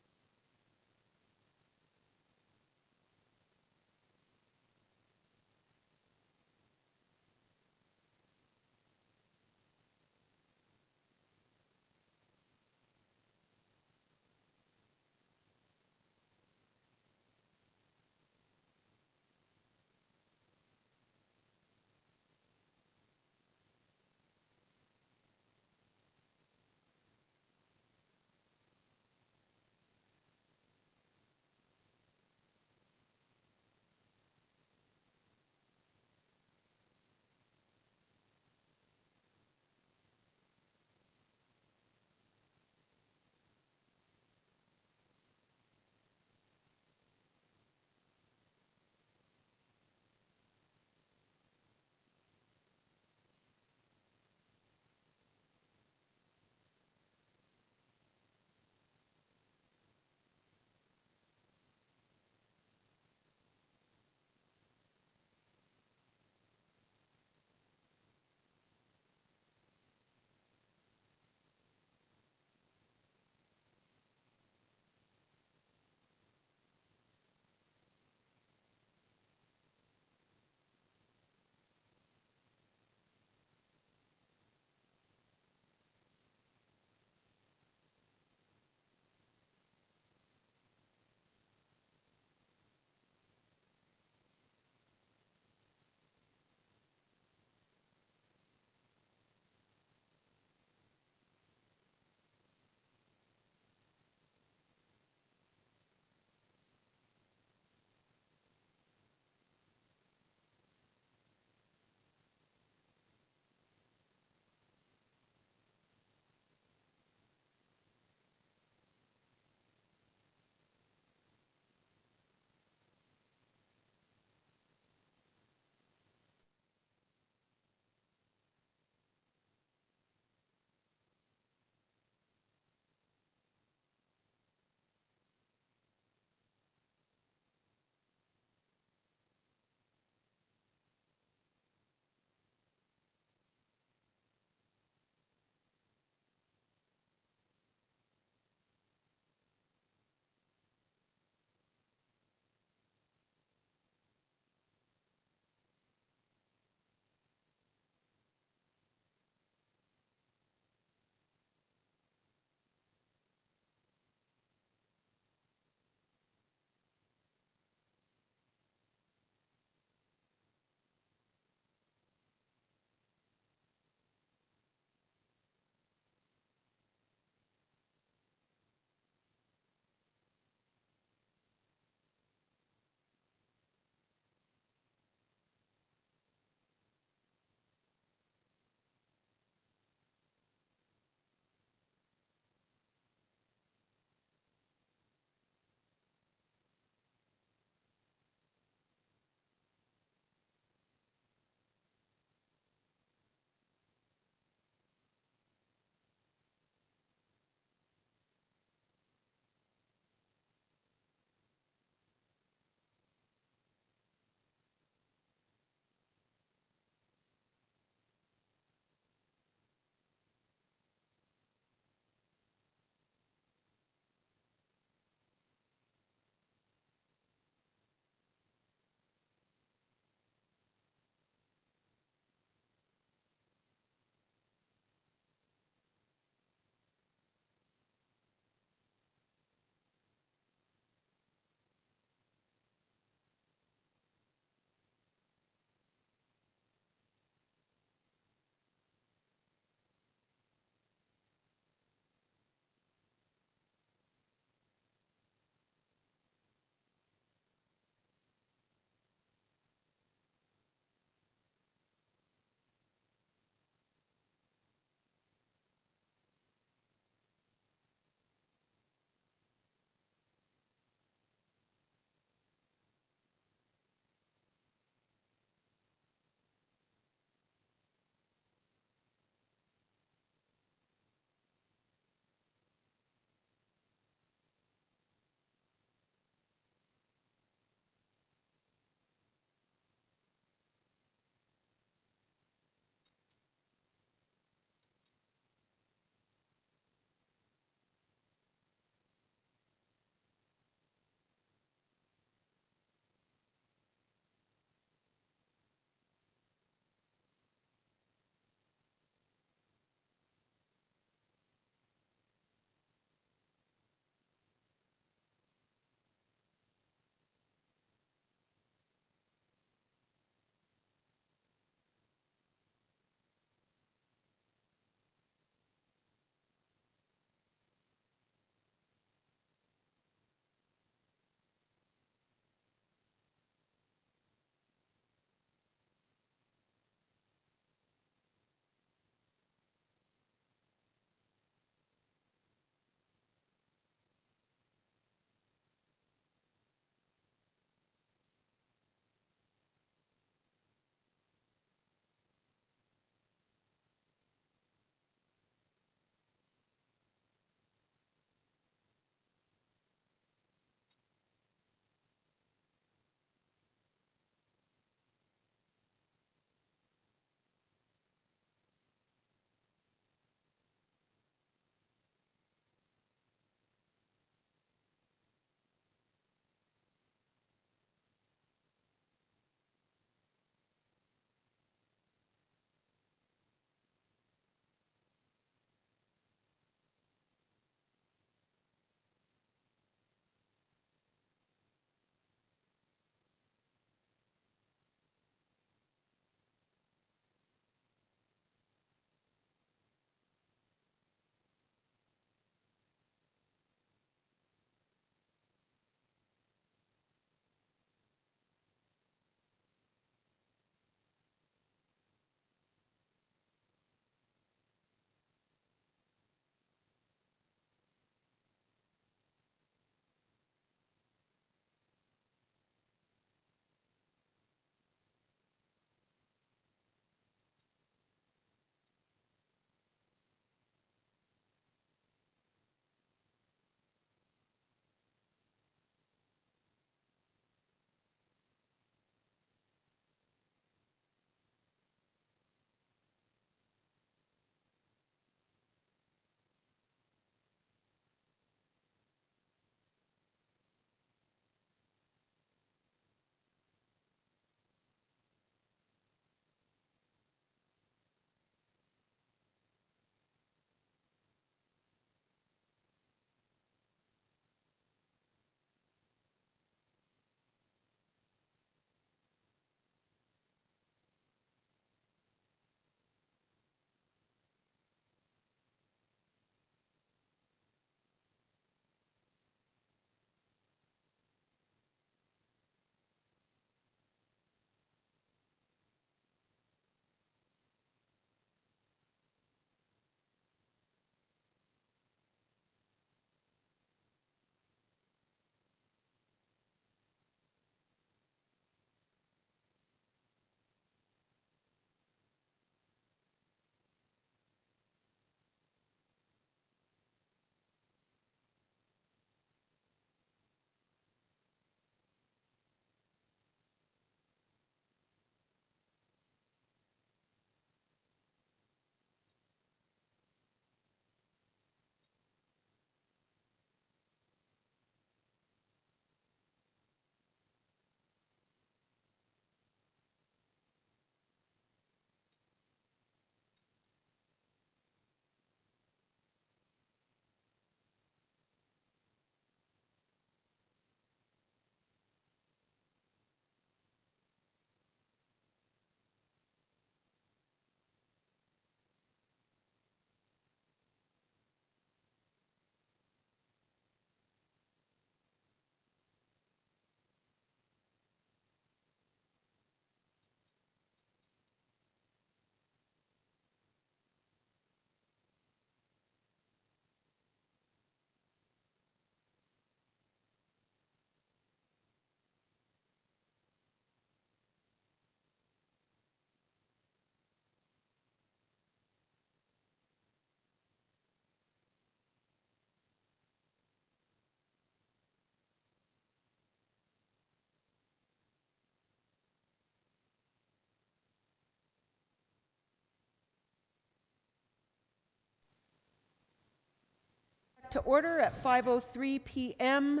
to order at 5:03 p.m.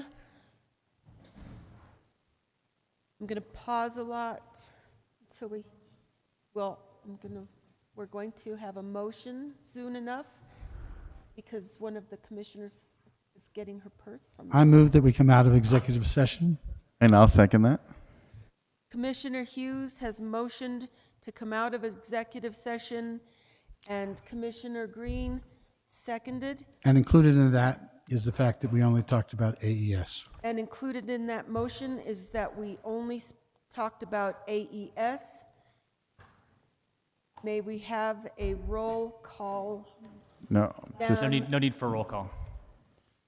I'm going to pause a lot until we're going to have a motion soon enough because one of the commissioners is getting her purse from I move that we come out of executive session. And I'll second that. Commissioner Hughes has motioned to come out of executive session, and Commissioner Green seconded. And included in that is the fact that we only talked about AES. And included in that motion is that we only talked about AES. May we have a roll call? No, just no need for a roll call.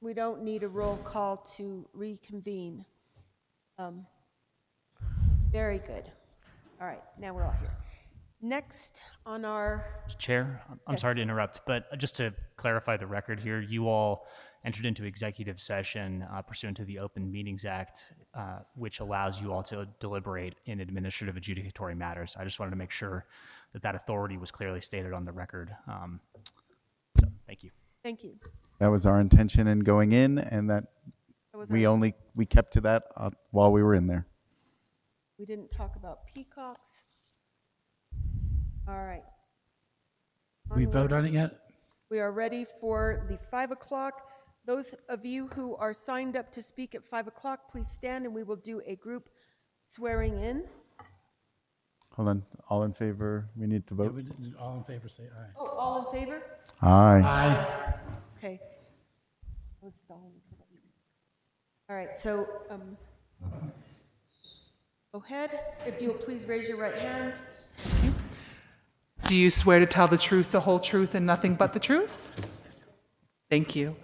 We don't need a roll call to reconvene. Very good. All right, now we're all here. Next on our... Chair, I'm Yes. sorry to interrupt, but just to clarify the record here, you all entered into executive session pursuant to the Open Meetings Act, which allows you all to deliberate in administrative adjudicatory matters. I just wanted to make sure that that authority was clearly stated on the record. So, thank you. Thank you. That was our intention in going in, and that we kept to that while we were in there. We didn't talk about peacocks. All right. We vote on it yet? We are ready for the 5 o'clock. Those of you who are signed up to speak at 5 o'clock, please stand and we will do a group swearing in. Hold on. All in favor? We need to vote. All in favor, say aye. Oh, all in favor? Aye. Aye. Okay. Let's stall so that we can- All right, so go ahead. If you'll please raise your right hand. Do you swear to tell the truth, the whole truth, and nothing but the truth? Thank you.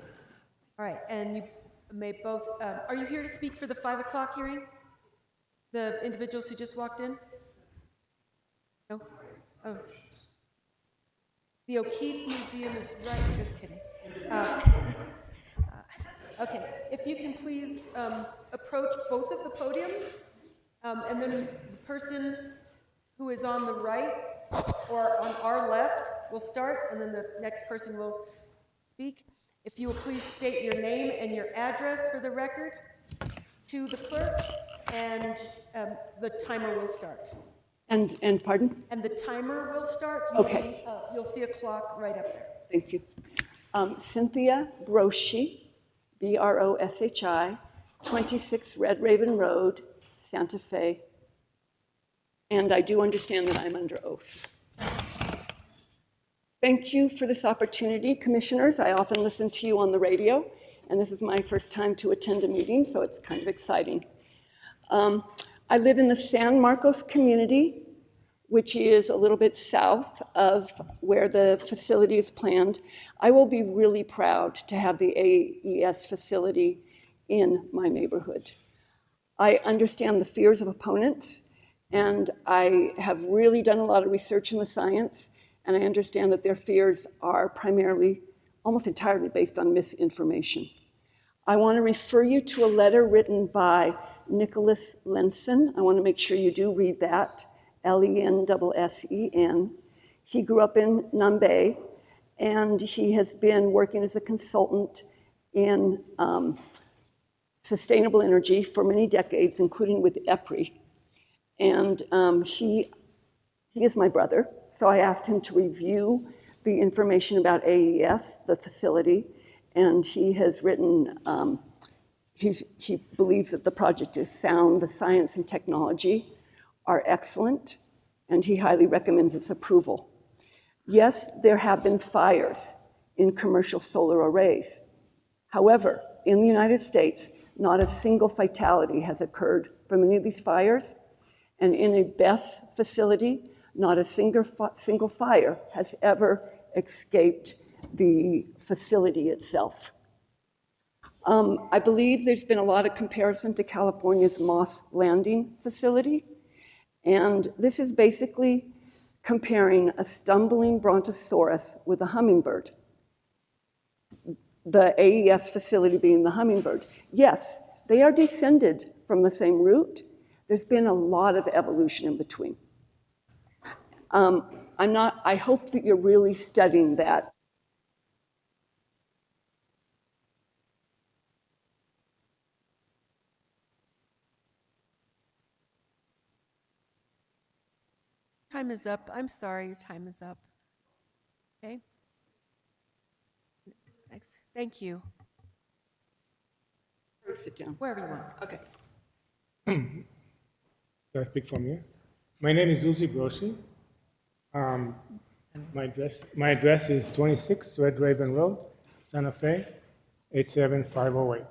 All right, and you may both, are you here to speak for the 5 o'clock hearing? The individuals who just walked in? No? Oh. The O'Keefe Museum is right, just kidding. Okay, if you can please approach both of the podiums, and then the person who is on the right or on our left will start, and then the next person will speak. If you will please state your name and your address for the record to the clerk, and the timer will start. And pardon? And the timer will start. Okay. You'll see a clock right up there. Thank you. Cynthia Broshi, Broshi, 26 Red Raven Road, Santa Fe. And I do understand that I'm under oath. Thank you for this opportunity, commissioners. I often listen to you on the radio, and this is my first time to attend a meeting, so it's kind of exciting. I live in the San Marcos community, which is a little bit south of where the facility is planned. I will be really proud to have the AES facility in my neighborhood. I understand the fears of opponents, and I have really done a lot of research in the science, and I understand that their fears are primarily, almost entirely based on misinformation. I want to refer you to a letter written by Nicholas Lenson. I want to make sure you do read that, Lenssen. He grew up in Nambe, and he has been working as a consultant in sustainable energy for many decades, including with EPRI. And he is my brother, so I asked him to review the information about AES, the facility, and he has written, he believes that the project is sound, the science and technology are excellent, and he highly recommends its approval. Yes, there have been fires in commercial solar arrays. However, in the United States, not a single fatality has occurred from any of these fires, and in a BESS facility, not a single fire has ever escaped the facility itself. I believe there's been a lot of comparison to California's Moss Landing facility, and this is basically comparing a stumbling brontosaurus with a hummingbird. The AES facility being the hummingbird. Yes, they are descended from the same root. There's been a lot of evolution in between. I hope that you're really studying that. Time is up. I'm sorry, your time is up. Okay. Thanks. Thank you. Sit down. Wherever you want. Okay. Can I speak from here? My name is Uzi Broshi. My address is 26 Red Raven Road, Santa Fe, 87508.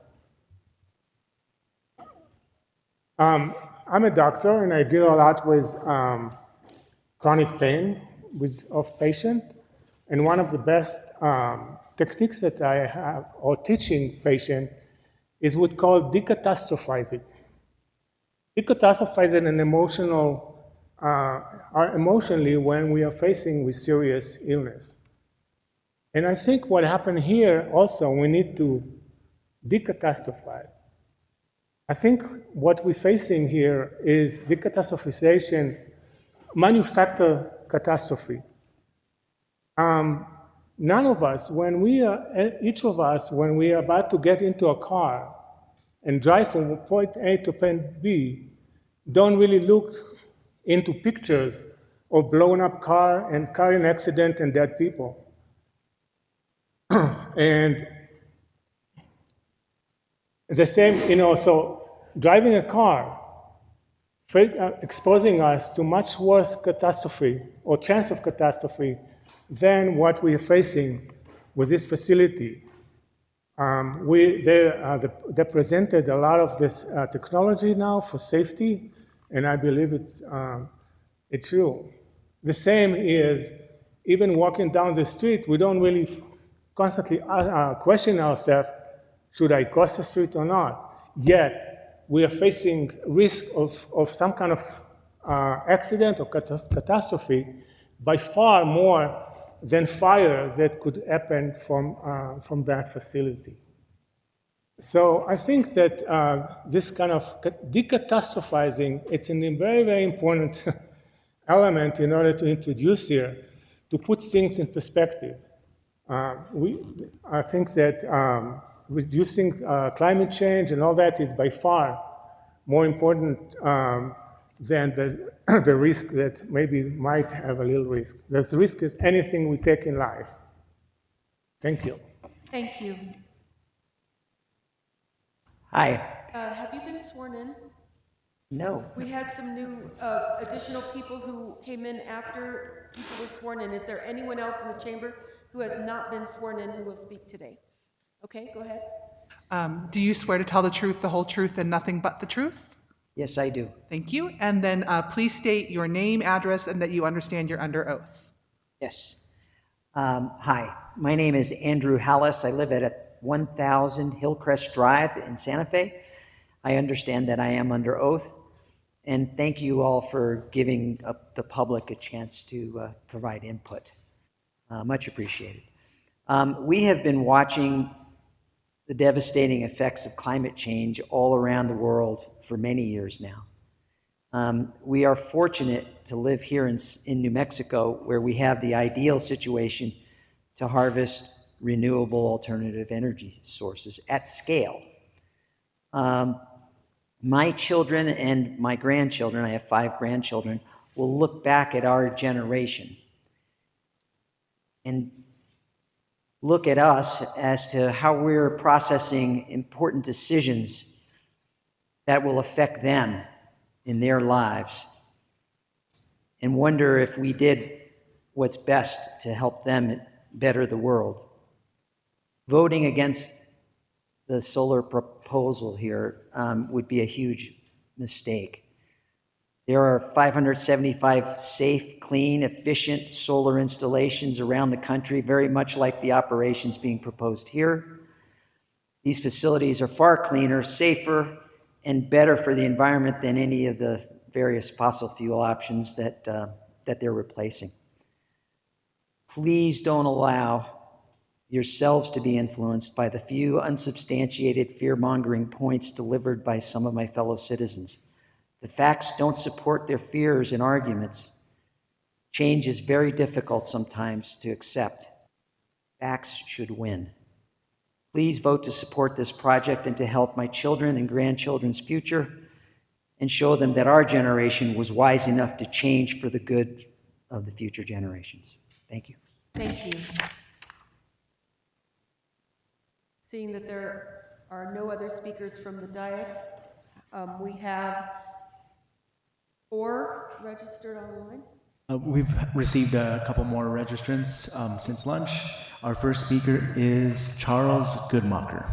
I'm a doctor and I deal a lot with chronic pain of patient. And one of the best techniques that I have or teaching patient is what's called decatastrophizing. Decatastrophizing an are emotionally when we are facing with serious illness. And I think what happened here also, we need to decatastrophize. I think what we're facing here is decatastrophization, manufactured catastrophe. None of us, each of us, when we are about to get into a car and drive from point A to point B, don't really look into pictures of blown up car and car in accident and dead people. And the same, so driving a car, exposing us to much worse catastrophe or chance of catastrophe than what we are facing with this facility. They presented a lot of this technology now for safety, and I believe it's true. The same is even walking down the street, we don't really constantly question ourselves, should I cross the street or not? Yet we are facing risk of some kind of accident or catastrophe by far more than fire that could happen from that facility. So I think that this kind of decatastrophizing, it's a very, very important element in order to introduce here, to put things in perspective. I think that reducing climate change and all that is by far more important than the risk that maybe might have a little risk. The risk is anything we take in life. Thank you. Thank you. Hi. Have you been sworn in? No. We had some new additional people who came in after people were sworn in. Is there anyone else in the chamber who has not been sworn in who will speak today? Okay, go ahead. Do you swear to tell the truth, the whole truth, and nothing but the truth? Yes, I do. Thank you. And then please state your name, address, and that you understand you're under oath. Yes. Hi, my name is Andrew Hallis. I live at 1000 Hillcrest Drive in Santa Fe. I understand that I am under oath. And thank you all for giving the public a chance to provide input. Much appreciated. We have been watching the devastating effects of climate change all around the world for many years now. We are fortunate to live here in New Mexico, where we have the ideal situation to harvest renewable alternative energy sources at scale. My children and my grandchildren, I have 5 grandchildren, will look back at our generation and look at us as to how we're processing important decisions that will affect them in their lives, and wonder if we did what's best to help them better the world. Voting against the solar proposal here would be a huge mistake. There are 575 safe, clean, efficient solar installations around the country, very much like the operations being proposed here. These facilities are far cleaner, safer, and better for the environment than any of the various fossil fuel options that they're replacing. Please don't allow yourselves to be influenced by the few unsubstantiated fear-mongering points delivered by some of my fellow citizens. The facts don't support their fears and arguments. Change is very difficult sometimes to accept. Facts should win. Please vote to support this project and to help my children and grandchildren's future, and show them that our generation was wise enough to change for the good of the future generations. Thank you. Thank you. Seeing that there are no other speakers from the dais, we have 4 registered online. We've received a couple more registrants since lunch. Our first speaker is Charles Goodmacher.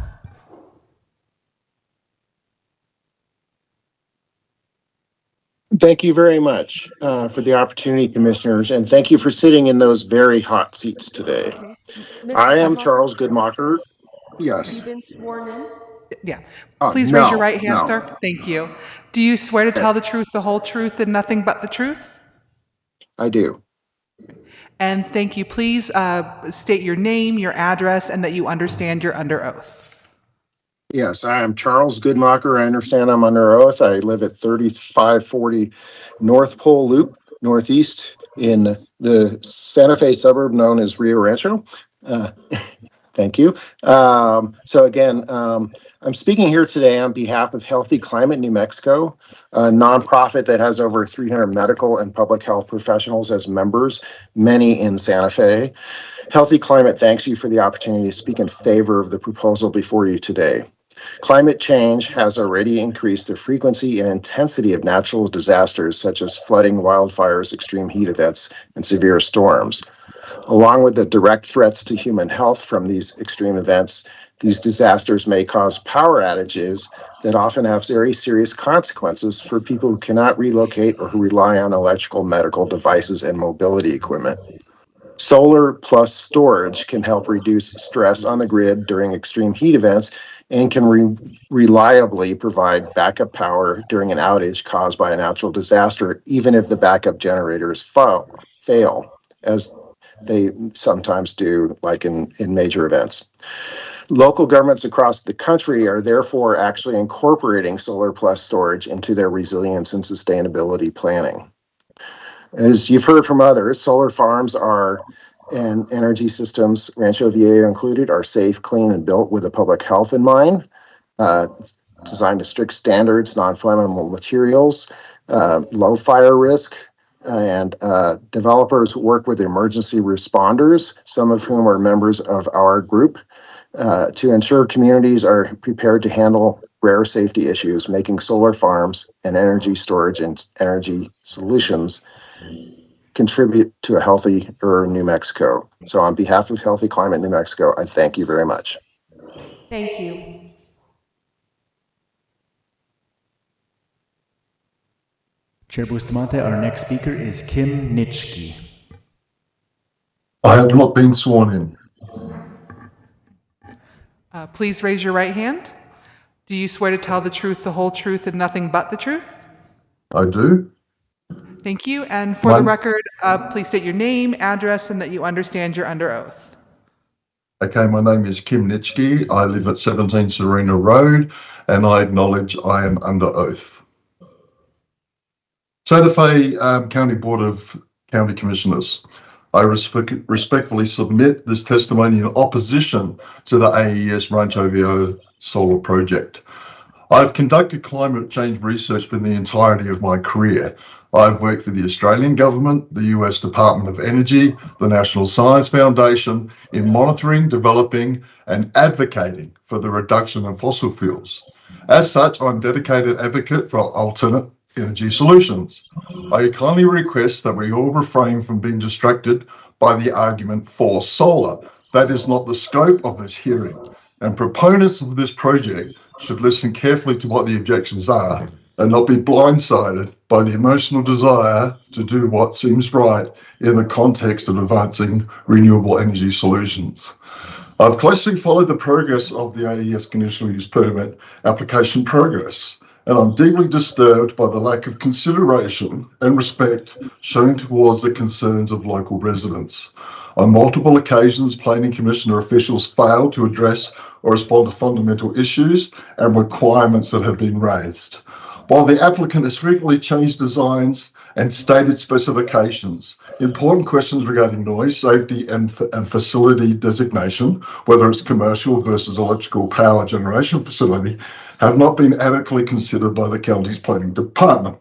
Thank you very much for the opportunity, commissioners, and thank you for sitting in those very hot seats today. Okay. I am Charles Goodmacher. Have you Yes. been sworn in? Yeah. Please raise your right hand, sir. Thank you. Do you swear to tell the truth, the whole truth, and nothing but the truth? I do. And thank you. Please state your name, your address, and that you understand you're under oath. Yes, I am Charles Goodmacher. I understand I'm under oath. I live at 3540 North Pole Loop, Northeast, in the Santa Fe suburb known as Rio Rancho. Thank you. So again, I'm speaking here today on behalf of Healthy Climate New Mexico, a nonprofit that has over 300 medical and public health professionals as members, many in Santa Fe. Healthy Climate thanks you for the opportunity to speak in favor of the proposal before you today. Climate change has already increased the frequency and intensity of natural disasters such as flooding, wildfires, extreme heat events, and severe storms. Along with the direct threats to human health from these extreme events, these disasters may cause power outages that often have very serious consequences for people who cannot relocate or who rely on electrical medical devices and mobility equipment. Solar plus storage can help reduce stress on the grid during extreme heat events and can reliably provide backup power during an outage caused by a natural disaster, even if the backup generators fail, as they sometimes do, like in major events. Local governments across the country are therefore actually incorporating solar plus storage into their resilience and sustainability planning. As you've heard from others, solar farms and energy systems, Rancho Viejo included, are safe, clean, and built with a public health in mind, designed to strict standards, non-flammable materials, low fire risk, and developers work with emergency responders, some of whom are members of our group, to ensure communities are prepared to handle rare safety issues, making solar farms and energy storage and energy solutions contribute to a healthier New Mexico. So on behalf of Healthy Climate New Mexico, I thank you very much. Thank you. Chair Bustamante, our next speaker is Kim Nitschke. I have not been sworn in. Please raise your right hand. Do you swear to tell the truth, the whole truth, and nothing but the truth? I do. Thank you. And for the record, please state your name, address, and that you understand you're under oath. Okay, my name is Kim Nitschke. I live at 17 Serena Road, and I acknowledge I am under oath. Santa Fe County Board of County Commissioners, I respectfully submit this testimony in opposition to the AES Rancho Viejo solar project. I've conducted climate change research for the entirety of my career. I've worked for the Australian government, the US Department of Energy, the National Science Foundation in monitoring, developing, and advocating for the reduction of fossil fuels. As such, I'm a dedicated advocate for alternate energy solutions. I kindly request that we all refrain from being distracted by the argument for solar. That is not the scope of this hearing, and proponents of this project should listen carefully to what the objections are and not be blindsided by the emotional desire to do what seems right in the context of advancing renewable energy solutions. I've closely followed the progress of the AES conditional use permit application progress, and I'm deeply disturbed by the lack of consideration and respect shown towards the concerns of local residents. On multiple occasions, planning commissioner officials failed to address or respond to fundamental issues and requirements that have been raised. While the applicant has frequently changed designs and stated specifications, important questions regarding noise, safety, and facility designation, whether it's commercial versus electrical power generation facility, have not been adequately considered by the county's planning department.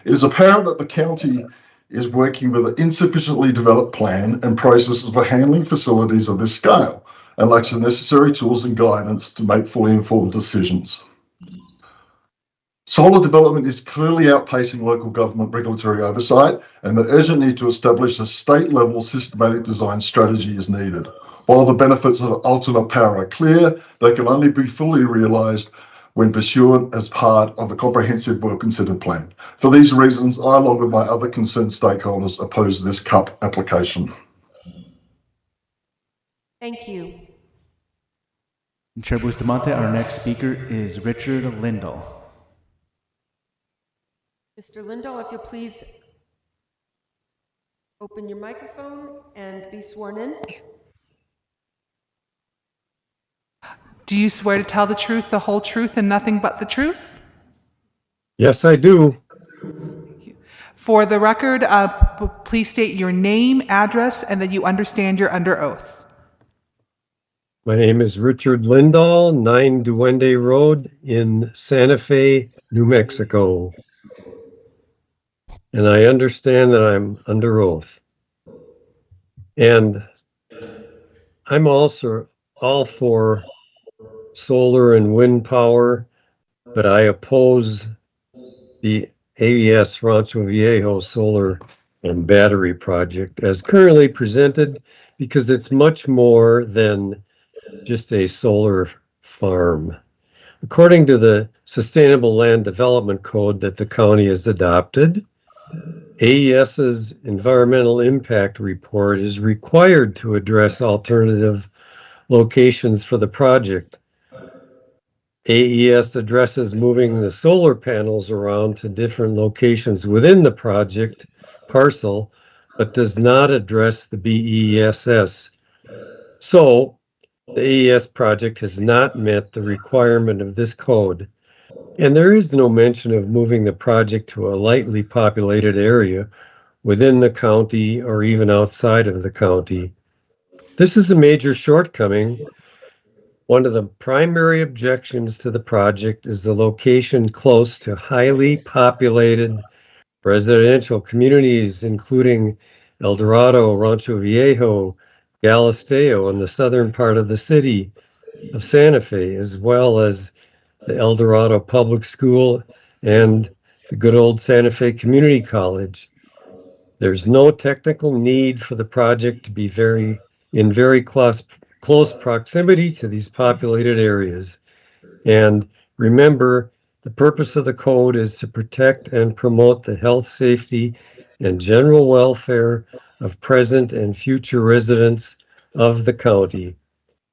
It is apparent that the county is working with an insufficiently developed plan and processes for handling facilities of this scale and lacks the necessary tools and guidance to make fully informed decisions. Solar development is clearly outpacing local government regulatory oversight, and the urgent need to establish a state-level systematic design strategy is needed. While the benefits of alternate power are clear, they can only be fully realised when pursued as part of a comprehensive, well-considered plan. For these reasons, I, along with my other concerned stakeholders, oppose this CUP application. Thank you. Chair Bustamante, our next speaker is Richard Lindahl. Mr. Lindahl, if you'll please open your microphone and be sworn in. Do you swear to tell the truth, the whole truth, and nothing but the truth? Yes, I do. For the record, please state your name, address, and that you understand you're under oath. My name is Richard Lindahl, 9 Duende Road in Santa Fe, New Mexico. And I understand that I'm under oath. And I'm also all for solar and wind power, but I oppose the AES Rancho Viejo solar and battery project as currently presented, because it's much more than just a solar farm. According to the Sustainable Land Development Code that the county has adopted, AES's environmental impact report is required to address alternative locations for the project. AES addresses moving the solar panels around to different locations within the project parcel, but does not address the BESS. So, the AES project has not met the requirement of this code, and there is no mention of moving the project to a lightly populated area within the county or even outside of the county. This is a major shortcoming. One of the primary objections to the project is the location close to highly populated residential communities, including El Dorado, Rancho Viejo, Galisteo, and the southern part of the city of Santa Fe, as well as the El Dorado Public School and the good old Santa Fe Community College. There's no technical need for the project to be in very close proximity to these populated areas. And remember, the purpose of the code is to protect and promote the health, safety, and general welfare of present and future residents of the county.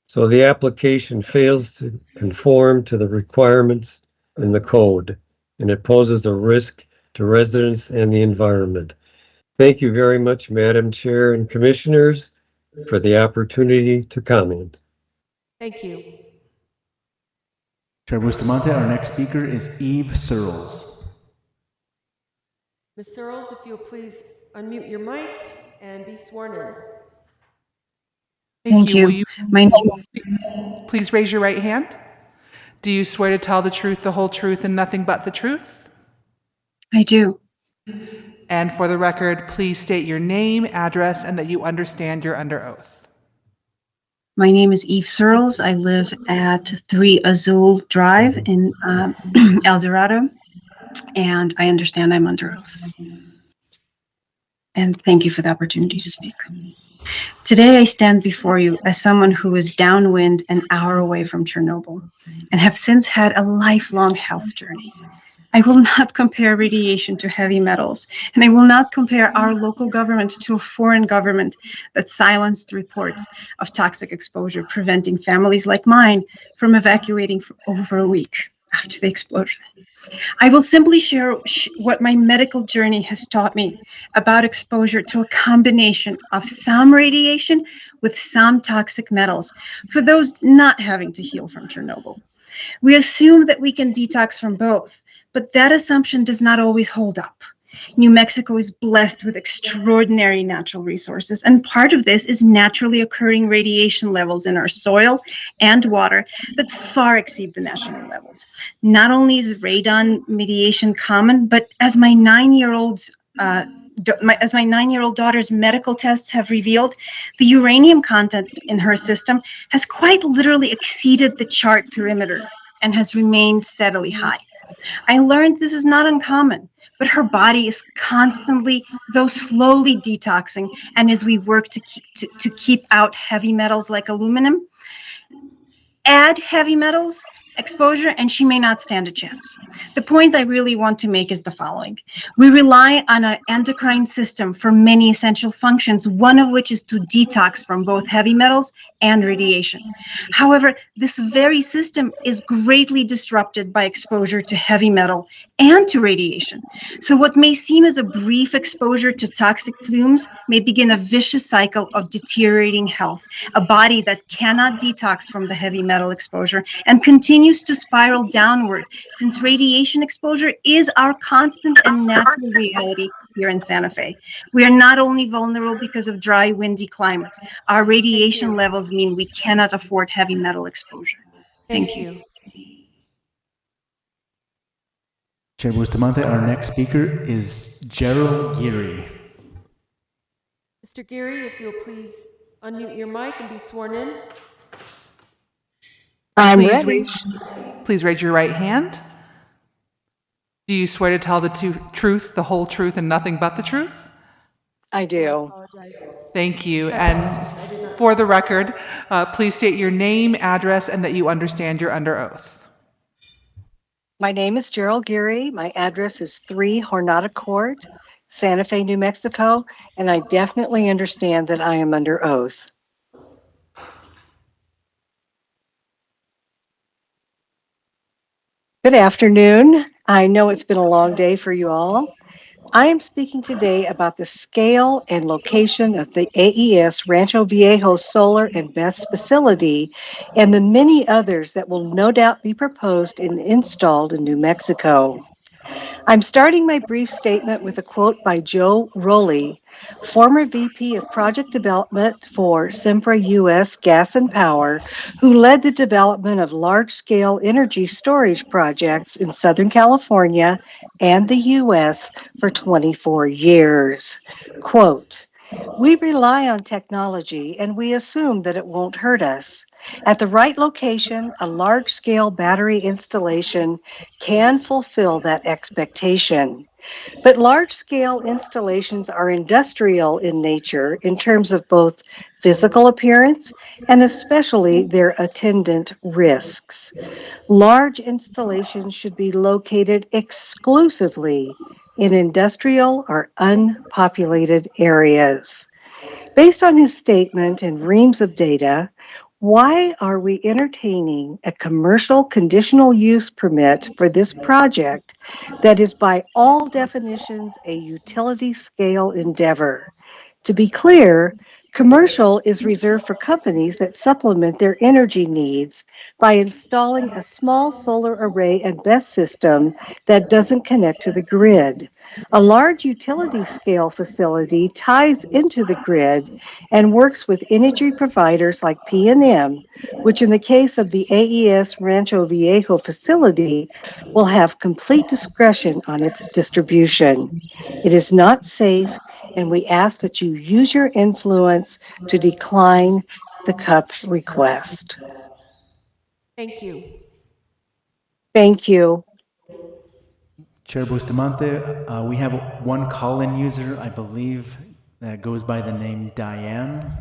So the application fails to conform to the requirements in the code, and it poses a risk to residents and the environment. Thank you very much, Madam Chair and Commissioners, for the opportunity to comment. Thank you. Chair Bustamante, our next speaker is Eve Searles. Ms. Searles, if you'll please unmute your mic and be sworn in. Thank you. Will you please raise your right hand? Do you swear to tell the truth, the whole truth, and nothing but the truth? I do. And for the record, please state your name, address, and that you understand you're under oath. My name is Eve Searles. I live at 3 Azul Drive in El Dorado, and I understand I'm under oath. And thank you for the opportunity to speak. Today, I stand before you as someone who is downwind an hour away from Chernobyl and have since had a lifelong health journey. I will not compare radiation to heavy metals, and I will not compare our local government to a foreign government that silenced reports of toxic exposure, preventing families like mine from evacuating for over a week after the explosion. I will simply share what my medical journey has taught me about exposure to a combination of some radiation with some toxic metals for those not having to heal from Chernobyl. We assume that we can detox from both, but that assumption does not always hold up. New Mexico is blessed with extraordinary natural resources, and part of this is naturally occurring radiation levels in our soil and water that far exceed the national levels. Not only is radon mediation common, but as my 9-year-old as my 9-year-old daughter's medical tests have revealed, the uranium content in her system has quite literally exceeded the chart perimeters and has remained steadily high. I learned this is not uncommon, but her body is constantly, though slowly, detoxing, and as we work to keep out heavy metals like aluminum, add heavy metals exposure and she may not stand a chance. The point I really want to make is the following. We rely on an endocrine system for many essential functions, one of which is to detox from both heavy metals and radiation. However, this very system is greatly disrupted by exposure to heavy metal and to radiation. So what may seem as a brief exposure to toxic plumes may begin a vicious cycle of deteriorating health, a body that cannot detox from the heavy metal exposure and continues to spiral downward, since radiation exposure is our constant and natural reality here in Santa Fe. We are not only vulnerable because of dry, windy climate. Our radiation levels mean we cannot afford heavy metal exposure. Thank you. Chair Bustamante, our next speaker is Gerald Geary. Mr. Geary, if you'll please unmute your mic and be sworn in. I'm please ready. Please raise your right hand. Do you swear to tell the truth, the whole truth, and nothing but the truth? I do. Thank you. And for the record, please state your name, address, and that you understand you're under oath. My name is Gerald Geary. My address is 3 Jornada Court, Santa Fe, New Mexico, and I definitely understand that I am under oath. Good afternoon. I know it's been a long day for you all. I am speaking today about the scale and location of the AES Rancho Viejo Solar and BESS facility and the many others that will no doubt be proposed and installed in New Mexico. I'm starting my brief statement with a quote by Joe Rowley, former VP of Project Development for Sempra U.S. Gas and Power, who led the development of large-scale energy storage projects in Southern California and the U.S. for 24 years. Quote, "We rely on technology and we assume that it won't hurt us. At the right location, a large-scale battery installation can fulfill that expectation. But large-scale installations are industrial in nature in terms of both physical appearance and especially their attendant risks. Large installations should be located exclusively in industrial or unpopulated areas." Based on his statement and reams of data, why are we entertaining a commercial conditional use permit for this project that is by all definitions a utility scale endeavor? To be clear, commercial is reserved for companies that supplement their energy needs by installing a small solar array and BESS system that doesn't connect to the grid. A large utility scale facility ties into the grid and works with energy providers like P&M, which in the case of the AES Rancho Viejo facility will have complete discretion on its distribution. It is not safe, and we ask that you use your influence to decline the CUP request. Thank you. Thank you. Chair Bustamante, we have one call-in user, I believe, that goes by the name Diane,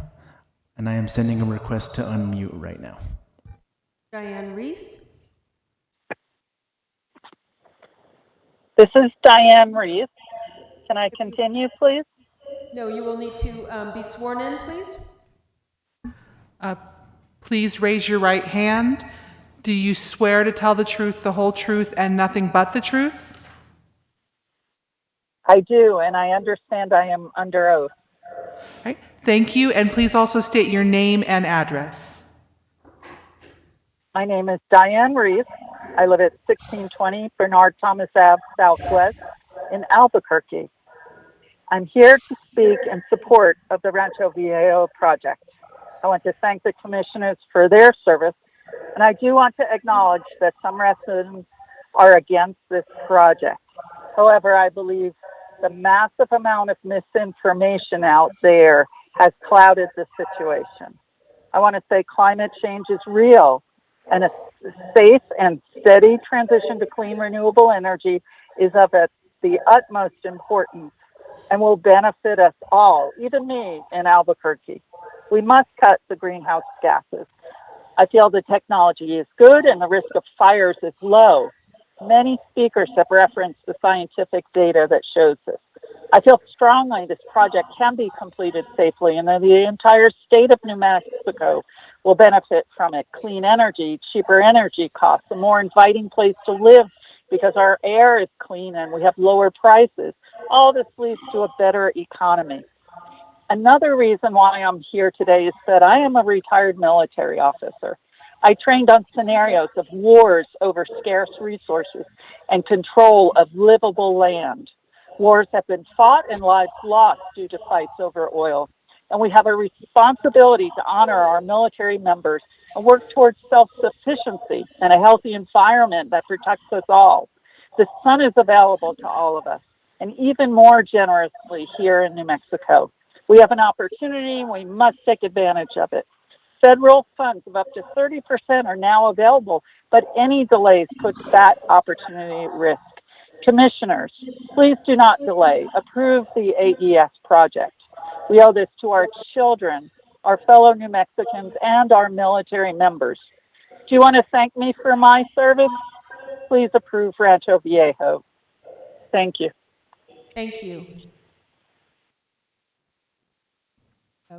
and I am sending a request to unmute right now. Diane Reese. This is Diane Reese. Can I continue, please? No, you will need to be sworn in, please. Please raise your right hand. Do you swear to tell the truth, the whole truth, and nothing but the truth? I do, and I understand I am under oath. Right. Thank you, and please also state your name and address. My name is Diane Reese. I live at 1620 Bernard Thomas Ave Southwest in Albuquerque. I'm here to speak in support of the Rancho Viejo project. I want to thank the commissioners for their service, and I do want to acknowledge that some residents are against this project. However, I believe the massive amount of misinformation out there has clouded the situation. I want to say climate change is real, and a safe and steady transition to clean renewable energy is of the utmost importance and will benefit us all, even me in Albuquerque. We must cut the greenhouse gases. I feel the technology is good and the risk of fires is low. Many speakers have referenced the scientific data that shows this. I feel strongly this project can be completed safely and that the entire state of New Mexico will benefit from it. Clean energy, cheaper energy costs, a more inviting place to live because our air is clean and we have lower prices. All this leads to a better economy. Another reason why I'm here today is that I am a retired military officer. I trained on scenarios of wars over scarce resources and control of livable land. Wars have been fought and lives lost due to fights over oil. And we have a responsibility to honor our military members and work towards self-sufficiency and a healthy environment that protects us all. The sun is available to all of us, and even more generously here in New Mexico. We have an opportunity and we must take advantage of it. Federal funds of up to 30% are now available, but any delays puts that opportunity at risk. Commissioners, please do not delay. Approve the AES project. We owe this to our children, our fellow New Mexicans, and our military members. Do you want to thank me for my service? Please approve Rancho Viejo. Thank you. Thank you.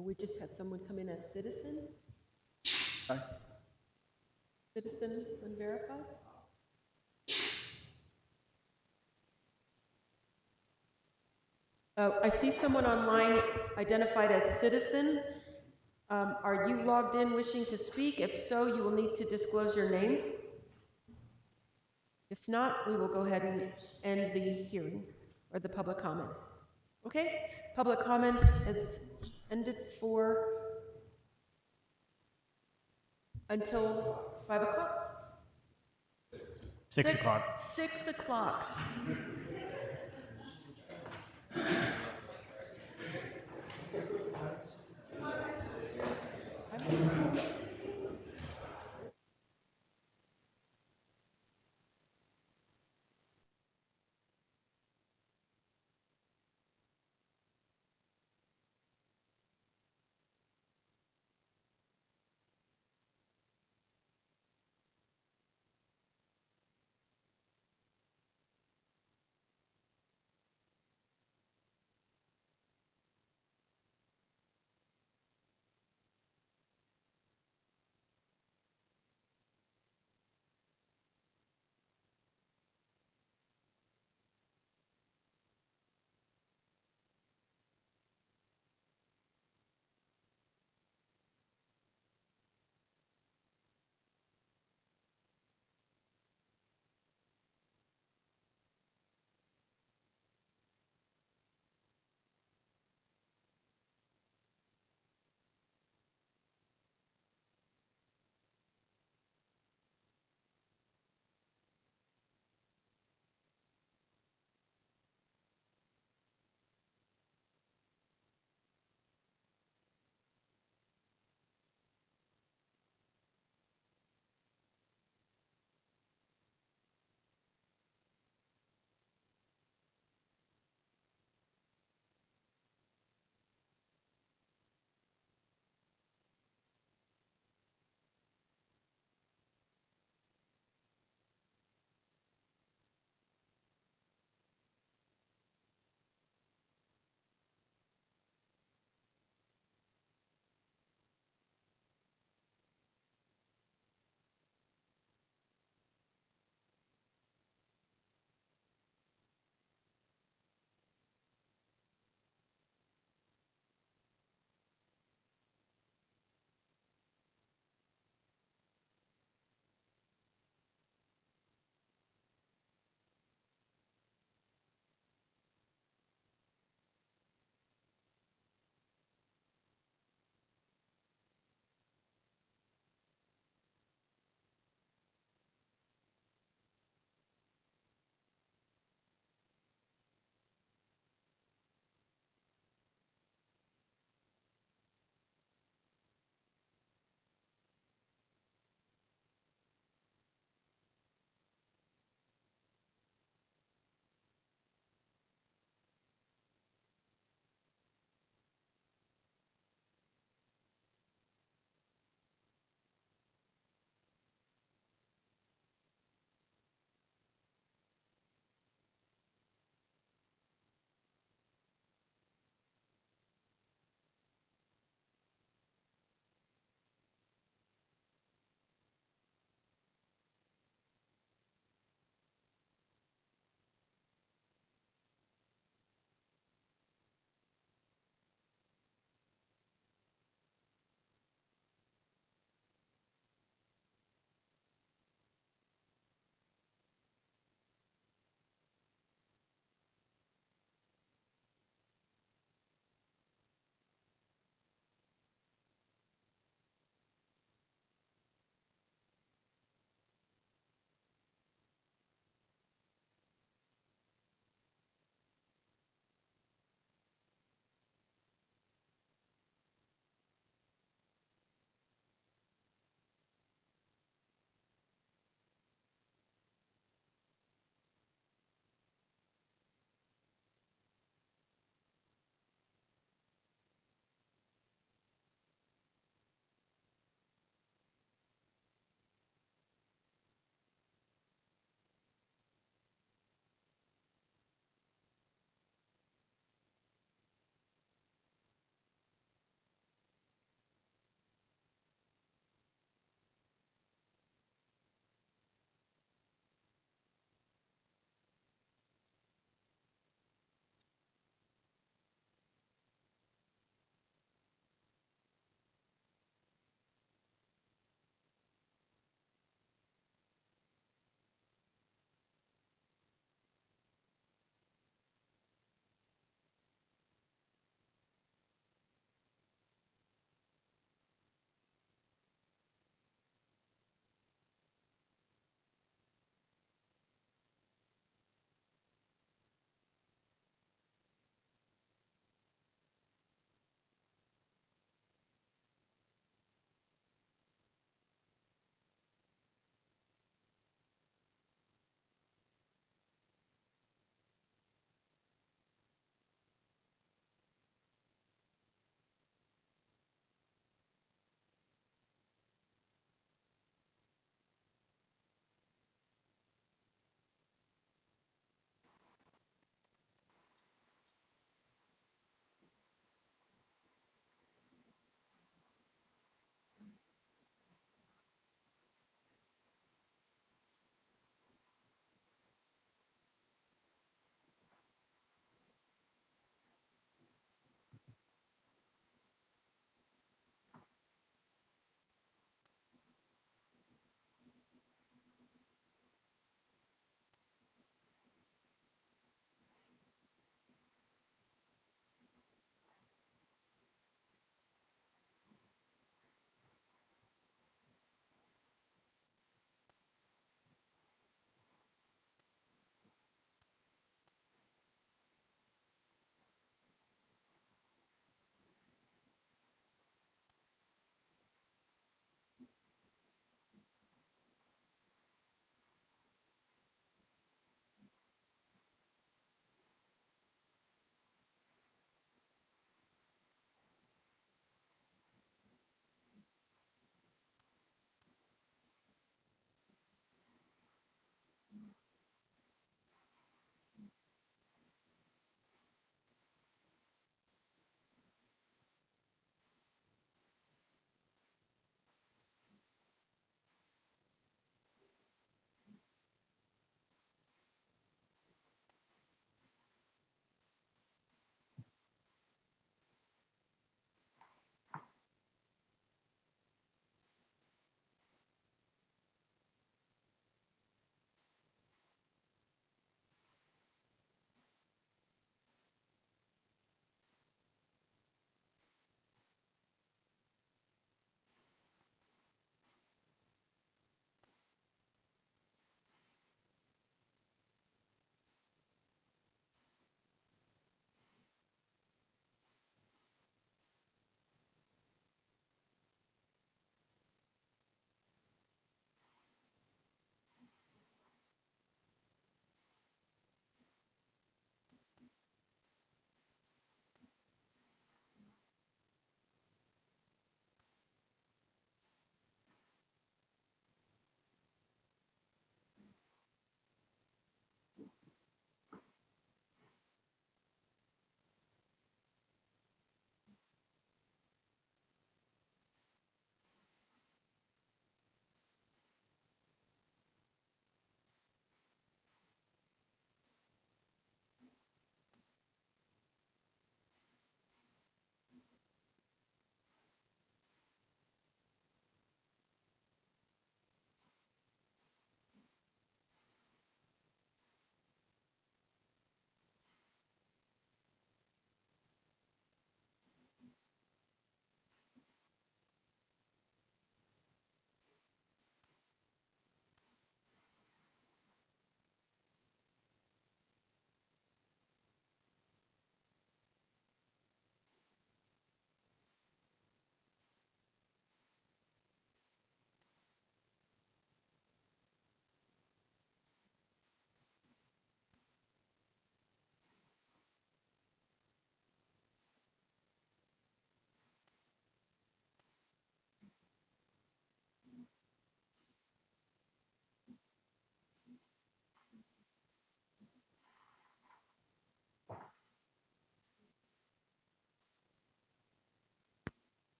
We just had someone come in as citizen. Hi. Citizen unverified. I see someone online identified as citizen. Are you logged in wishing to speak? If so, you will need to disclose your name. If not, we will go ahead and end the hearing or the public comment. Okay, public comment is ended for until 5 o'clock. 6 o'clock. 6 o'clock.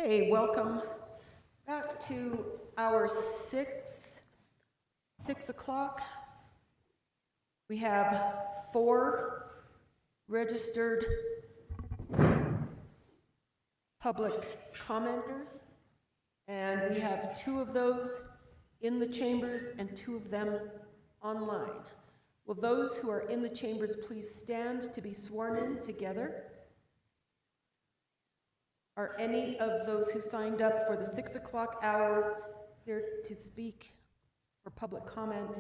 Okay, welcome back to our 6 o'clock. We have 4 registered public commenters, and we have 2 of those in the chambers and 2 of them online. Will those who are in the chambers please stand to be sworn in together? Are any of those who signed up for the 6 o'clock hour here to speak for public comment?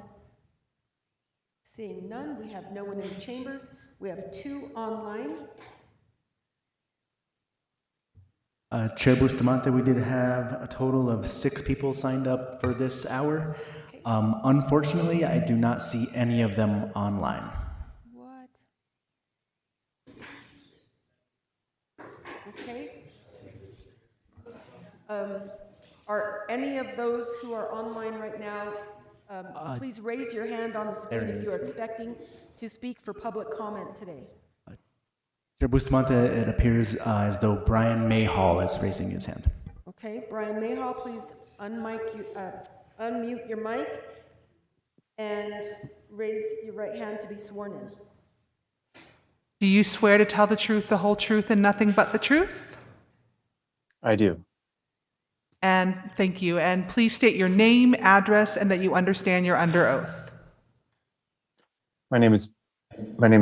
Seeing none, we have no one in the chambers. We have 2 online. Chair Bustamante, we did have a total of 6 people signed up for this hour. Okay. Unfortunately, I do not see any of them online. What? Okay. Are any of those who are online right now, please raise your hand on the screen if you're expecting to speak for public comment today. Chair Bustamante, it appears as though Brian Mayhall is raising his hand. Okay, Brian Mayhall, please unmute your mic and raise your right hand to be sworn in. Do you swear to tell the truth, the whole truth, and nothing but the truth? I do. And thank you. And please state your name, address, and that you understand you're under oath. My name is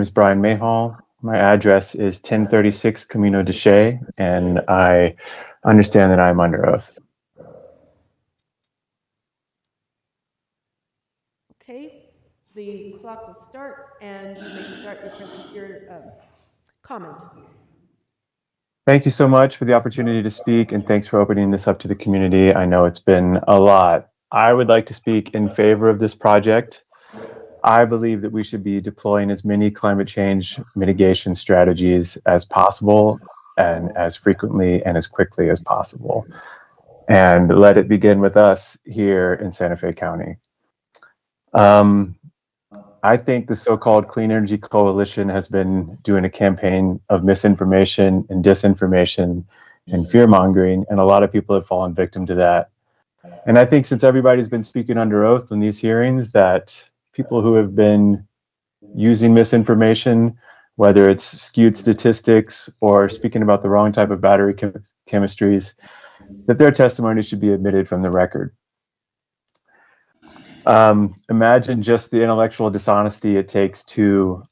Brian Mayhall. My address is 1036 Camino de Che, and I understand that I'm under oath. Okay, the clock will start, and you may start your comment. Thank you so much for the opportunity to speak, and thanks for opening this up to the community. I know it's been a lot. I would like to speak in favor of this project. I believe that we should be deploying as many climate change mitigation strategies as possible and as frequently and as quickly as possible. And let it begin with us here in Santa Fe County. I think the so-called Clean Energy Coalition has been doing a campaign of misinformation and disinformation and fear-mongering, and a lot of people have fallen victim to that. And I think since everybody's been speaking under oath in these hearings, that people who have been using misinformation, whether it's skewed statistics or speaking about the wrong type of battery chemistries, that their testimony should be omitted from the record. Imagine just the intellectual dishonesty it takes to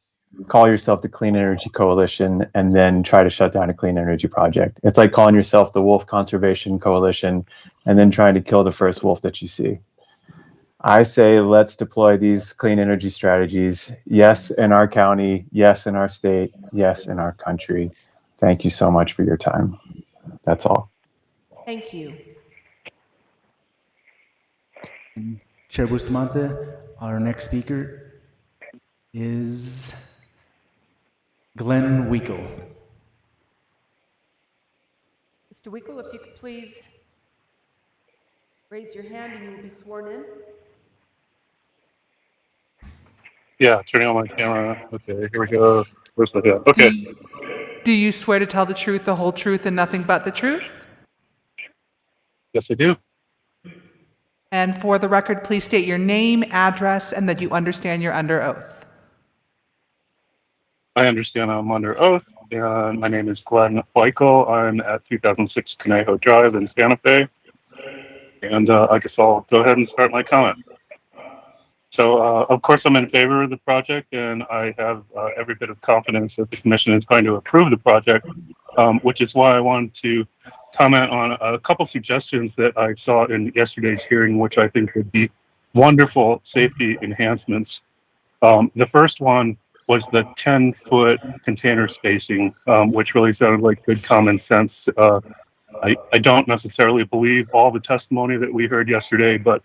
call yourself the Clean Energy Coalition and then try to shut down a clean energy project. It's like calling yourself the Wolf Conservation Coalition and then trying to kill the first wolf that you see. I say let's deploy these clean energy strategies, yes, in our county, yes, in our state, yes, in our country. Thank you so much for your time. That's all. Thank you. Chair Bustamante, our next speaker is Glenn Weekle. Mr. Weekle, if you could please raise your hand and you will be sworn in. Yeah, turning on my camera. Okay, here we go. Where's the head? Okay. Do you swear to tell the truth, the whole truth, and nothing but the truth? Yes, I do. And for the record, please state your name, address, and that you understand you're under oath. I understand I'm under oath. My name is Glenn Weichel. I'm at 2006 Conejo Drive in Santa Fe. And I guess I'll go ahead and start my comment. So, of course, I'm in favor of the project, and I have every bit of confidence that the commission is going to approve the project, which is why I wanted to comment on a couple suggestions that I saw in yesterday's hearing, which I think would be wonderful safety enhancements. The first one was the 10-foot container spacing, which really sounded like good common sense. I don't necessarily believe all the testimony that we heard yesterday, but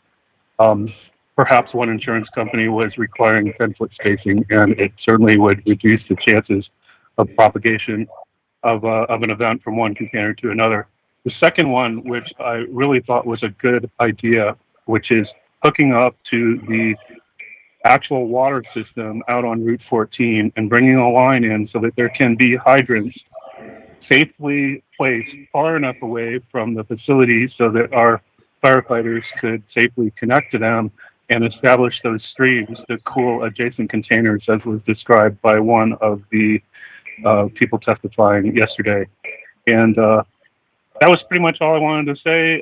perhaps one insurance company was requiring 10-foot spacing, and it certainly would reduce the chances of propagation of an event from one container to another. The second one, which I really thought was a good idea, which is hooking up to the actual water system out on Route 14 and bringing a line in so that there can be hydrants safely placed far enough away from the facility so that our firefighters could safely connect to them and establish those streams to cool adjacent containers, as was described by one of the people testifying yesterday. And that was pretty much all I wanted to say.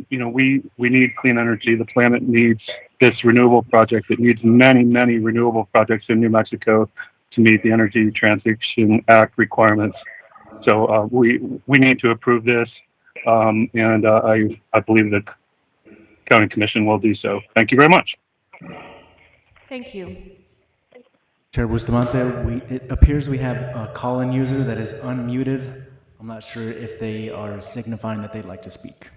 We need clean energy. The planet needs this renewable project. It needs many, many renewable projects in New Mexico to meet the Energy Transition Act requirements. So we need to approve this, and I believe the County Commission will do so. Thank you very much. Thank you. Chair Bustamante, it appears we have a call-in user that is unmuted. I'm not sure if they are signifying that they'd like to speak.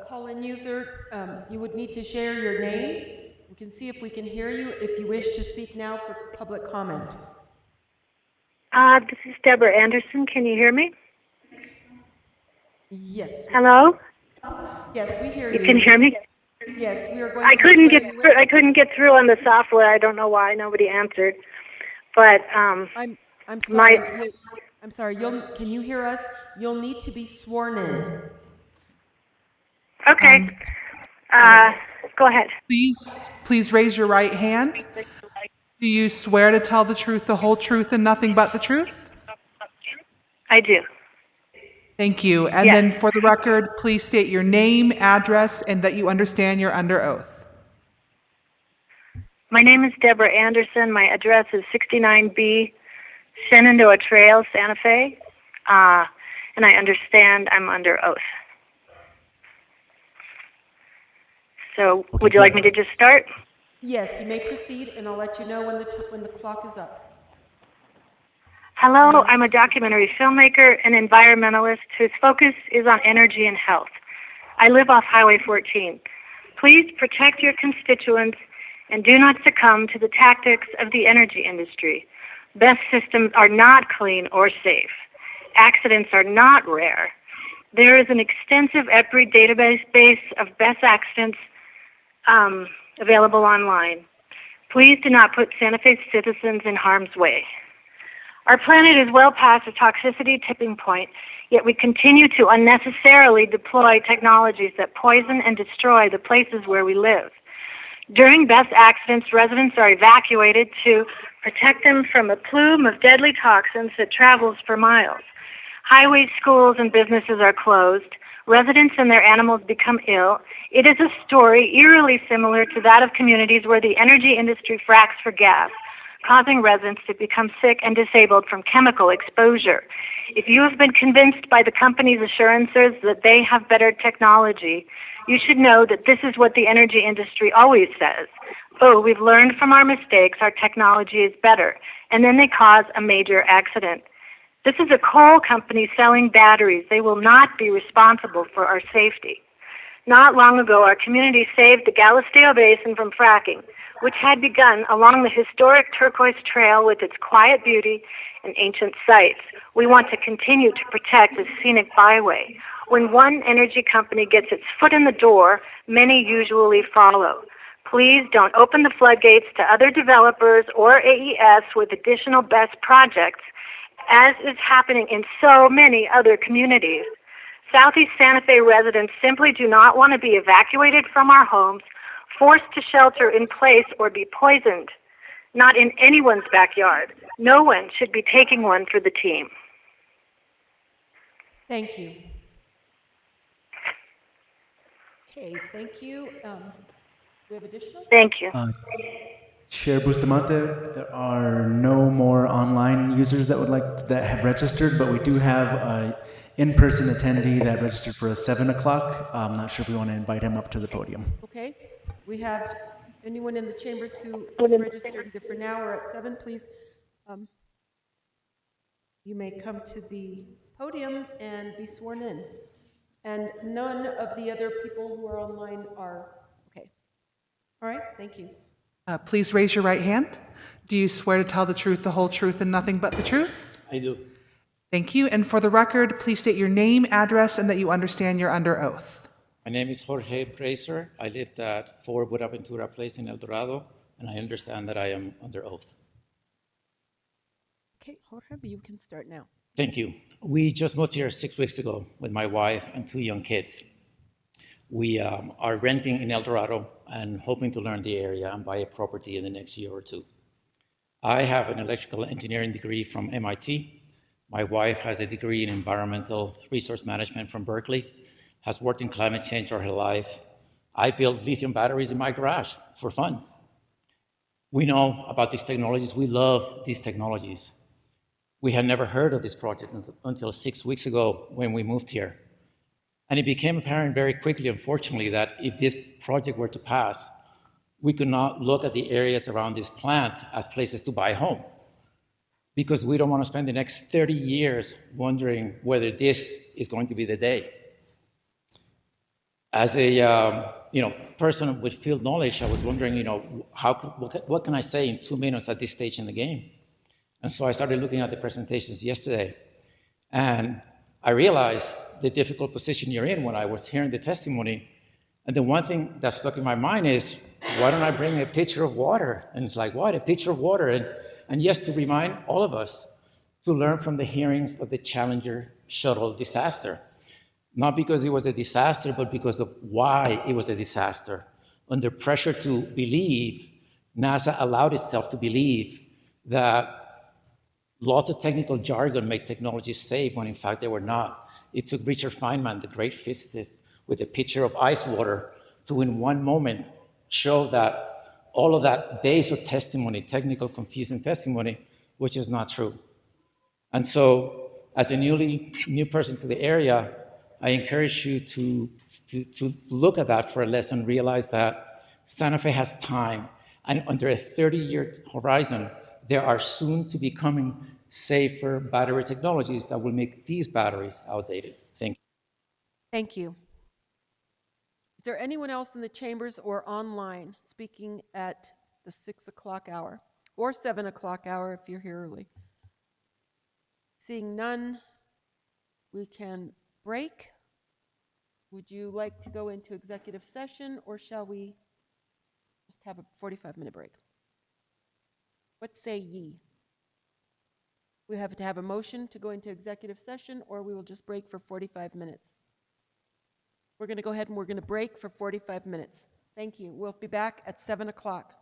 Call-in user, you would need to share your name. We can see if we can hear you if you wish to speak now for public comment. This is Deborah Anderson. Can you hear me? Yes. Hello? Yes, we hear you. You Can hear me? Yes, we are going I to couldn't swear get you through, in. I couldn't get through on the software. I don't know why nobody answered. But I'm sorry. I'm sorry. Can you hear us? You'll need to be sworn in. Okay. Go ahead. Please raise your right hand. Do you swear to tell the truth, the whole truth, and nothing but the truth? I do. Thank you. And Yes. then for the record, please state your name, address, and that you understand you're under oath. My name is Deborah Anderson. My address is 69B Shenandoah Trail, Santa Fe. And I understand I'm under oath. So would you like me to just start? Yes, you may proceed, and I'll let you know when the clock is up. Hello, I'm a documentary filmmaker and environmentalist whose focus is on energy and health. I live off Highway 14. Please protect your constituents and do not succumb to the tactics of the energy industry. BESS systems are not clean or safe. Accidents are not rare. There is an extensive EPRI database of BESS accidents available online. Please do not put Santa Fe citizens in harm's way. Our planet is well past a toxicity tipping point, yet we continue to unnecessarily deploy technologies that poison and destroy the places where we live. During BESS accidents, residents are evacuated to protect them from a plume of deadly toxins that travels for miles. Highways, schools, and businesses are closed. Residents and their animals become ill. It is a story eerily similar to that of communities where the energy industry fracks for gas, causing residents to become sick and disabled from chemical exposure. If you have been convinced by the company's assurances that they have better technology, you should know that this is what the energy industry always says. Oh, we've learned from our mistakes, our technology is better, and then they cause a major accident. This is a coal company selling batteries. They will not be responsible for our safety. Not long ago, our community saved the Galisteo Basin from fracking, which had begun along the historic Turquoise Trail with its quiet beauty and ancient sites. We want to continue to protect this scenic byway. When one energy company gets its foot in the door, many usually follow. Please don't open the floodgates to other developers or AES with additional BESS projects, as is happening in so many other communities. Southeast Santa Fe residents simply do not want to be evacuated from our homes, forced to shelter in place, or be poisoned. Not in anyone's backyard. No one should be taking one for the team. Thank you. Okay, thank you. We have additional? Thank you. Chair Bustamante, there are no more online users that have registered, but we do have an in-person attendee that registered for a 7 o'clock. I'm not sure if we want to invite him up to the podium. Okay. We have anyone in the chambers who is registered either for now or at 7, please. You may come to the podium and be sworn in. And none of the other people who are online are, okay. All right, thank you. Please raise your right hand. Do you swear to tell the truth, the whole truth, and nothing but the truth? I do. Thank you. And for the record, please state your name, address, and that you understand you're under oath. My name is Jorge Bracer. I lived at 4 Buenaventura Place in El Dorado, and I understand that I am under oath. Okay, Jorge, you can start now. Thank you. We just moved here 6 weeks ago with my wife and 2 young kids. We are renting in El Dorado and hoping to learn the area and buy a property in the next year or two. I have an electrical engineering degree from MIT. My wife has a degree in environmental resource management from Berkeley, has worked in climate change all her life. I build lithium batteries in my garage for fun. We know about these technologies. We love these technologies. We had never heard of this project until 6 weeks ago when we moved here. And it became apparent very quickly, unfortunately, that if this project were to pass, we could not look at the areas around this plant as places to buy a home, because we don't want to spend the next 30 years wondering whether this is going to be the day. As a person with field knowledge, I was wondering, what can I say in 2 minutes at this stage in the game? And so I started looking at the presentations yesterday, and I realized the difficult position you're in when I was hearing the testimony. And the one thing that stuck in my mind is, why don't I bring a pitcher of water? And it's like, what, a pitcher of water? And yes, to remind all of us to learn from the hearings of the Challenger shuttle disaster. Not because it was a disaster, but because of why it was a disaster. Under pressure to believe, NASA allowed itself to believe that lots of technical jargon made technologies safe when in fact they were not. It took Richard Feynman, the great physicist, with a pitcher of ice water to in one moment show that all of that base of testimony, technical confusing testimony, which is not true. And so as a new person to the area, I encourage you to look at that for a lesson, realize that Santa Fe has time, and under a 30-year horizon, there are soon to be coming safer battery technologies that will make these batteries outdated. Thank you. Thank you. Is there anyone else in the chambers or online speaking at the 6 o'clock hour or 7 o'clock hour if you're here early? Seeing none, we can break. Would you like to go into executive session, or shall we just have a 45-minute break? What say ye? We have to have a motion to go into executive session, or we will just break for 45 minutes. We're going to go ahead and we're going to break for 45 minutes. Thank you. We'll be back at 7 o'clock.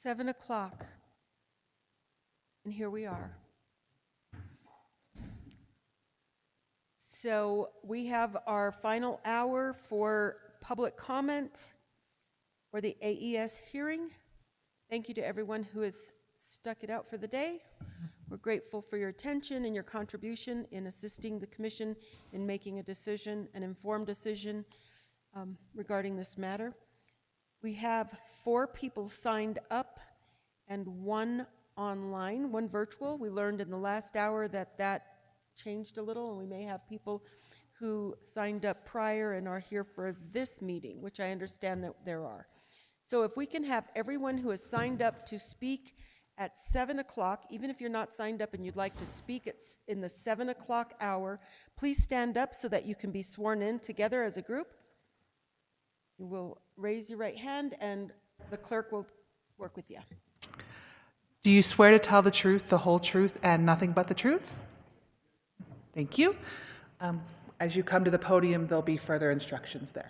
7 o'clock. And here we are. So we have our final hour for public comment for the AES hearing. Thank you to everyone who has stuck it out for the day. We're grateful for your attention and your contribution in assisting the commission in making a decision, an informed decision regarding this matter. We have 4 people signed up and 1 online, 1 virtual. We learned in the last hour that changed a little, and we may have people who signed up prior and are here for this meeting, which I understand that there are. So if we can have everyone who has signed up to speak at 7 o'clock, even if you're not signed up and you'd like to speak in the 7 o'clock hour, please stand up so that you can be sworn in together as a group. You will raise your right hand and the clerk will work with you. Do you swear to tell the truth, the whole truth, and nothing but the truth? Thank you. As you come to the podium, there'll be further instructions there.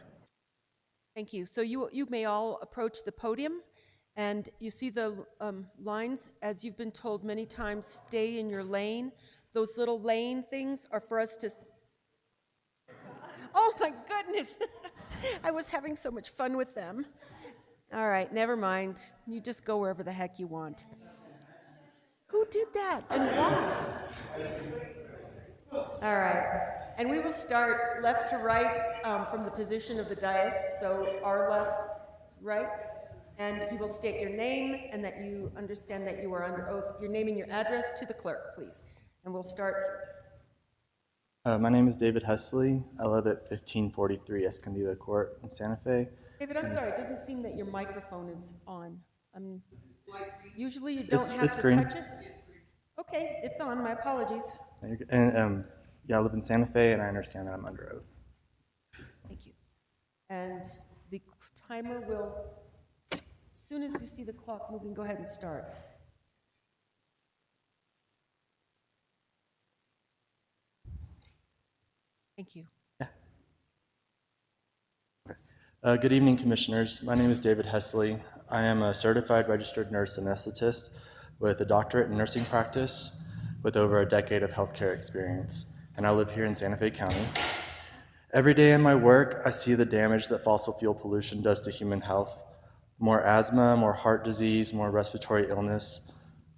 Thank you. So you may all approach the podium, and you see the lines. As you've been told many times, stay in your lane. Those little lane things are for us to... Oh my goodness! I was having so much fun with them. All right, never mind. You just go wherever the heck you want. Who did that and why? All right. And we will start left to right from the position of the dais. So our left to right. And you will state your name and that you understand that you are under oath. Your name and your address to the clerk, please. And we'll start. My name is David Hesley. I live at 1543 Escondido Court in Santa Fe. David, I'm sorry. It doesn't seem that your microphone is on. Usually you don't have to green. touch it. Okay, it's on. My apologies. And yeah, I live in Santa Fe, and I understand that I'm under oath. Thank you. And the timer will, as soon as you see the clock moving, go ahead and start. Thank you. Yeah. Good evening, commissioners. My name is David Hesley. I am a certified registered nurse anesthetist with a doctorate in nursing practice with over a decade of healthcare experience, and I live here in Santa Fe County. Every day in my work, I see the damage that fossil fuel pollution does to human health. More asthma, more heart disease, more respiratory illness.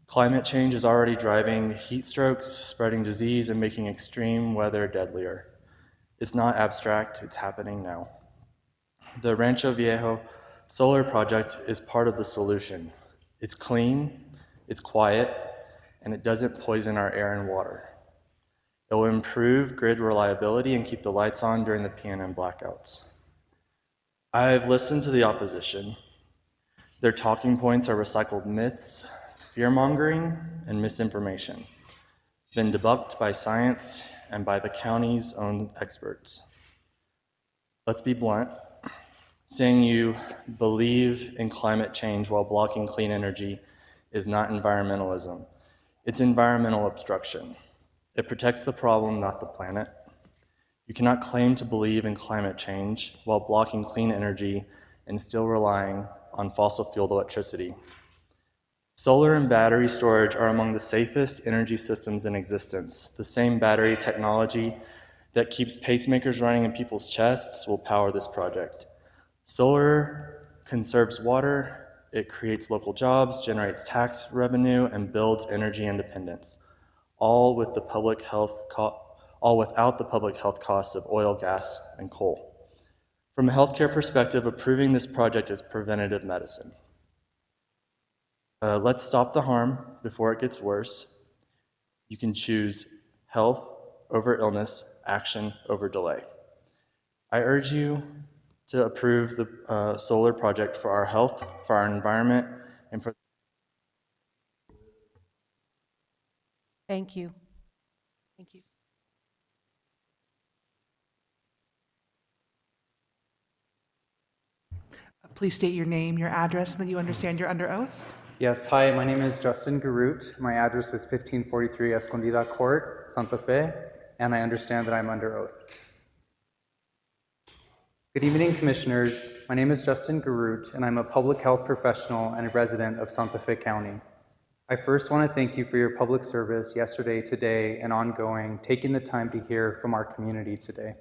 Climate change is already driving heat strokes, spreading disease, and making extreme weather deadlier. It's not abstract, it's happening now. The Rancho Viejo solar project is part of the solution. It's clean, it's quiet, and it doesn't poison our air and water. It will improve grid reliability and keep the lights on during the PNM blackouts. I've listened to the opposition. Their talking points are recycled myths, fear-mongering, and misinformation, been debunked by science and by the county's own experts. Let's be blunt. Saying you believe in climate change while blocking clean energy is not environmentalism. It's environmental obstruction. It protects the problem, not the planet. You cannot claim to believe in climate change while blocking clean energy and still relying on fossil fueled electricity. Solar and battery storage are among the safest energy systems in existence. The same battery technology that keeps pacemakers running in people's chests will power this project. Solar conserves water, it creates local jobs, generates tax revenue, and builds energy independence, all without the public health costs of oil, gas, and coal. From a healthcare perspective, approving this project is preventative medicine. Let's stop the harm before it gets worse. You can choose health over illness, action over delay. I urge you to approve the solar project for our health, for our environment, and for... Thank you. Thank you. Please state your name, your address, and that you understand you're under oath. Yes, hi, my name is Justin Garut. My address is 1543 Escondida Court, Santa Fe, and I understand that I'm under oath. Good evening, Commissioners. My name is Justin Garut, and I'm a public health professional and a resident of Santa Fe County. I first want to thank you for your public service yesterday, today, and ongoing, taking the time to hear from our community today.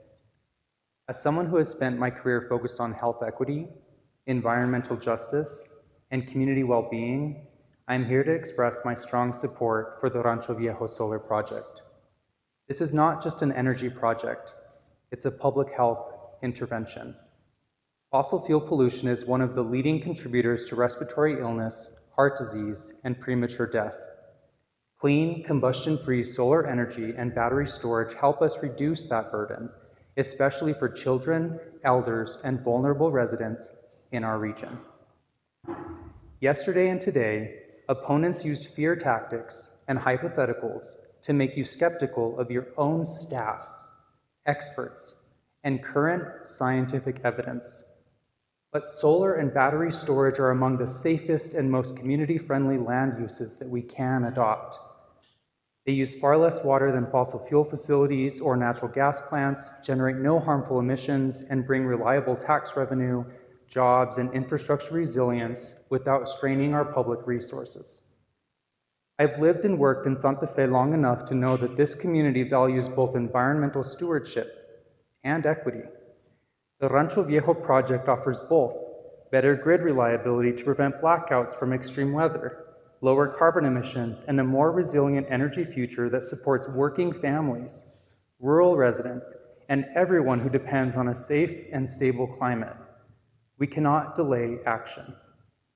As someone who has spent my career focused on health equity, environmental justice, and community well-being, I'm here to express my strong support for the Rancho Viejo Solar Project. This is not just an energy project, it's a public health intervention. Fossil fuel pollution is one of the leading contributors to respiratory illness, heart disease, and premature death. Clean, combustion-free solar energy and battery storage help us reduce that burden, especially for children, elders, and vulnerable residents in our region. Yesterday and today, opponents used fear tactics and hypotheticals to make you skeptical of your own staff, experts, and current scientific evidence. But solar and battery storage are among the safest and most community-friendly land uses that we can adopt. They use far less water than fossil fuel facilities or natural gas plants, generate no harmful emissions, and bring reliable tax revenue, jobs, and infrastructure resilience without straining our public resources. I've lived and worked in Santa Fe long enough to know that this community values both environmental stewardship and equity. The Rancho Viejo project offers both: better grid reliability to prevent blackouts from extreme weather, lower carbon emissions, and a more resilient energy future that supports working families, rural residents, and everyone who depends on a safe and stable climate. We cannot delay action.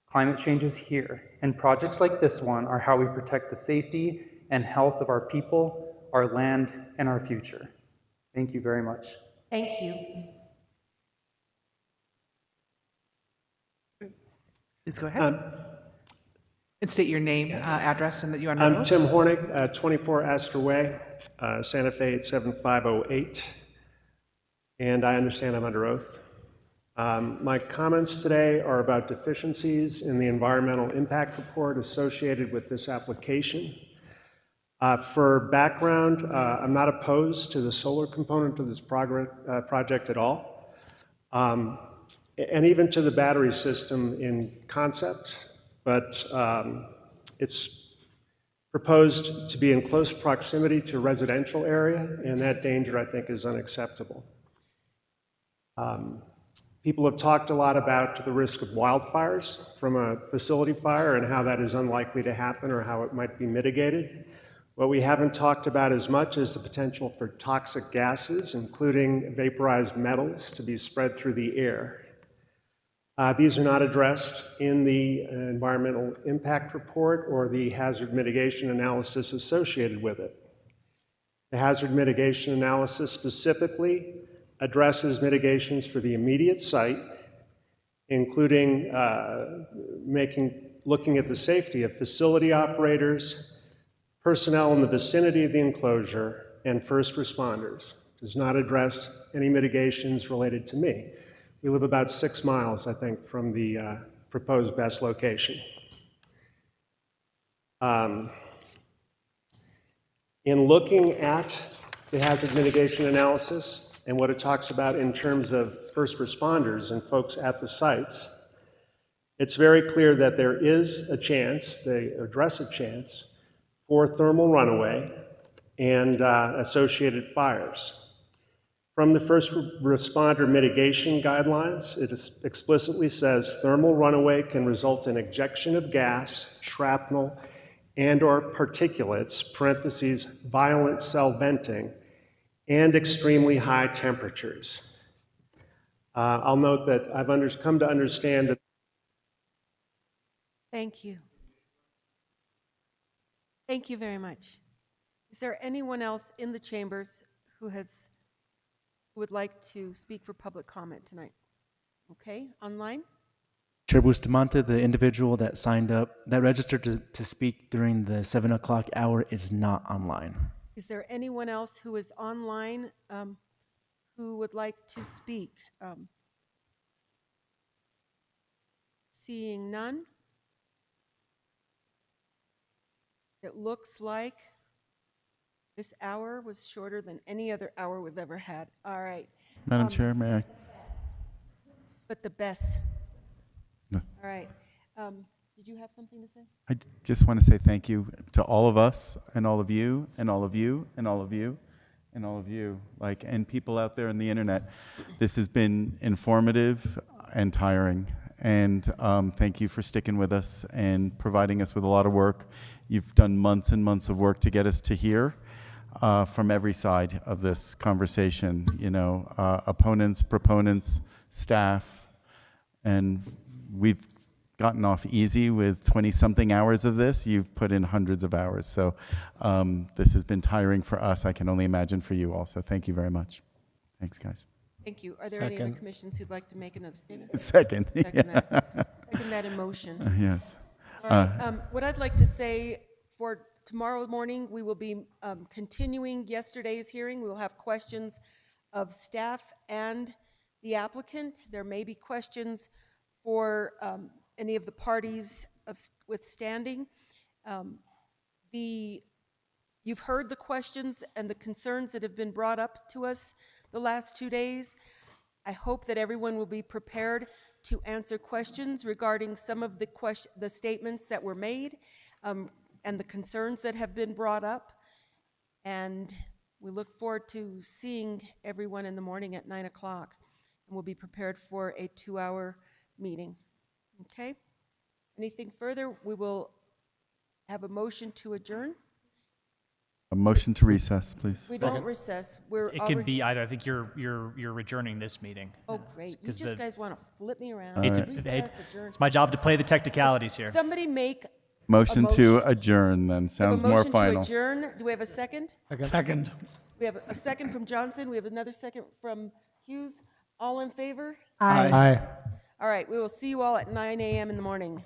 Climate change is here, and projects like this one are how we protect the safety and health of our people, our land, and our future. Thank you very much. Thank you. Please go ahead. And state your name, address, and that you're on I'm oath. Tim Hornig, 24 Astor Way, Santa Fe 87508, and I understand I'm under oath. My comments today are about deficiencies in the environmental impact report associated with this application. For background, I'm not opposed to the solar component of this project at all, and even to the battery system in concept, but it's proposed to be in close proximity to a residential area, and that danger, I think, is unacceptable. People have talked a lot about the risk of wildfires from a facility fire and how that is unlikely to happen or how it might be mitigated. What we haven't talked about as much is the potential for toxic gases, including vaporized metals, to be spread through the air. These are not addressed in the environmental impact report or the hazard mitigation analysis associated with it. The hazard mitigation analysis specifically addresses mitigations for the immediate site, including looking at the safety of facility operators, personnel in the vicinity of the enclosure, and first responders. It does not address any mitigations related to me. We live about 6 miles, I think, from the proposed best location. In looking at the hazard mitigation analysis and what it talks about in terms of first responders and folks at the sites, it's very clear that there is a chance, they address a chance, for thermal runaway and associated fires. From the first responder mitigation guidelines, it explicitly says thermal runaway can result in ejection of gas, shrapnel, and/or particulates, parentheses, violent cell venting, and extremely high temperatures. I'll note that I've come to understand that. Thank you. Thank you very much. Is there anyone else in the chambers who would like to speak for public comment tonight? Okay, online? Chair Bustamante, the individual that signed up, that registered to speak during the 7 o'clock hour is not online. Is there anyone else who is online who would like to speak? Seeing none, it looks like this hour was shorter than any other hour we've ever had. All right. Madam Chair, may I? but the best. All right. Did you have something to say? I just want to say thank you to all of us and all of you and all of you and all of you and all of you, like, and people out there on the internet. This has been informative and tiring. And thank you for sticking with us and providing us with a lot of work. You've done months and months of work to get us to here from every side of this conversation, you know, opponents, proponents, staff, and we've gotten off easy with 20-something hours of this. You've put in hundreds of hours. So this has been tiring for us. I can only imagine for you also. Thank you very much. Thanks, guys. Thank you. Are there any other commissions who'd like to make another statement? Second. Second that emotion. Yes. All right. What I'd like to say for tomorrow morning, we will be continuing yesterday's hearing. We will have questions of staff and the applicant. There may be questions for any of the parties withstanding. You've heard the questions and the concerns that have been brought up to us the last 2 days. I hope that everyone will be prepared to answer questions regarding some of the statements that were made and the concerns that have been brought up. And we look forward to seeing everyone in the morning at 9 o'clock. And we'll be prepared for a 2-hour meeting. Okay? Anything further? We will have a motion to adjourn. A motion to recess, please. We don't recess. It can be either. I think you're adjourning this meeting. Oh, great. You just guys want to flip me around. It's my job to play the technicalities here. Somebody make motion to adjourn, then. Sounds more final. Motion to adjourn. Do we have a second? Second. We have a second from Johnson. We have another second from Hughes. All in favor? Aye. All right. We will see you all at 9 a.m. in the morning.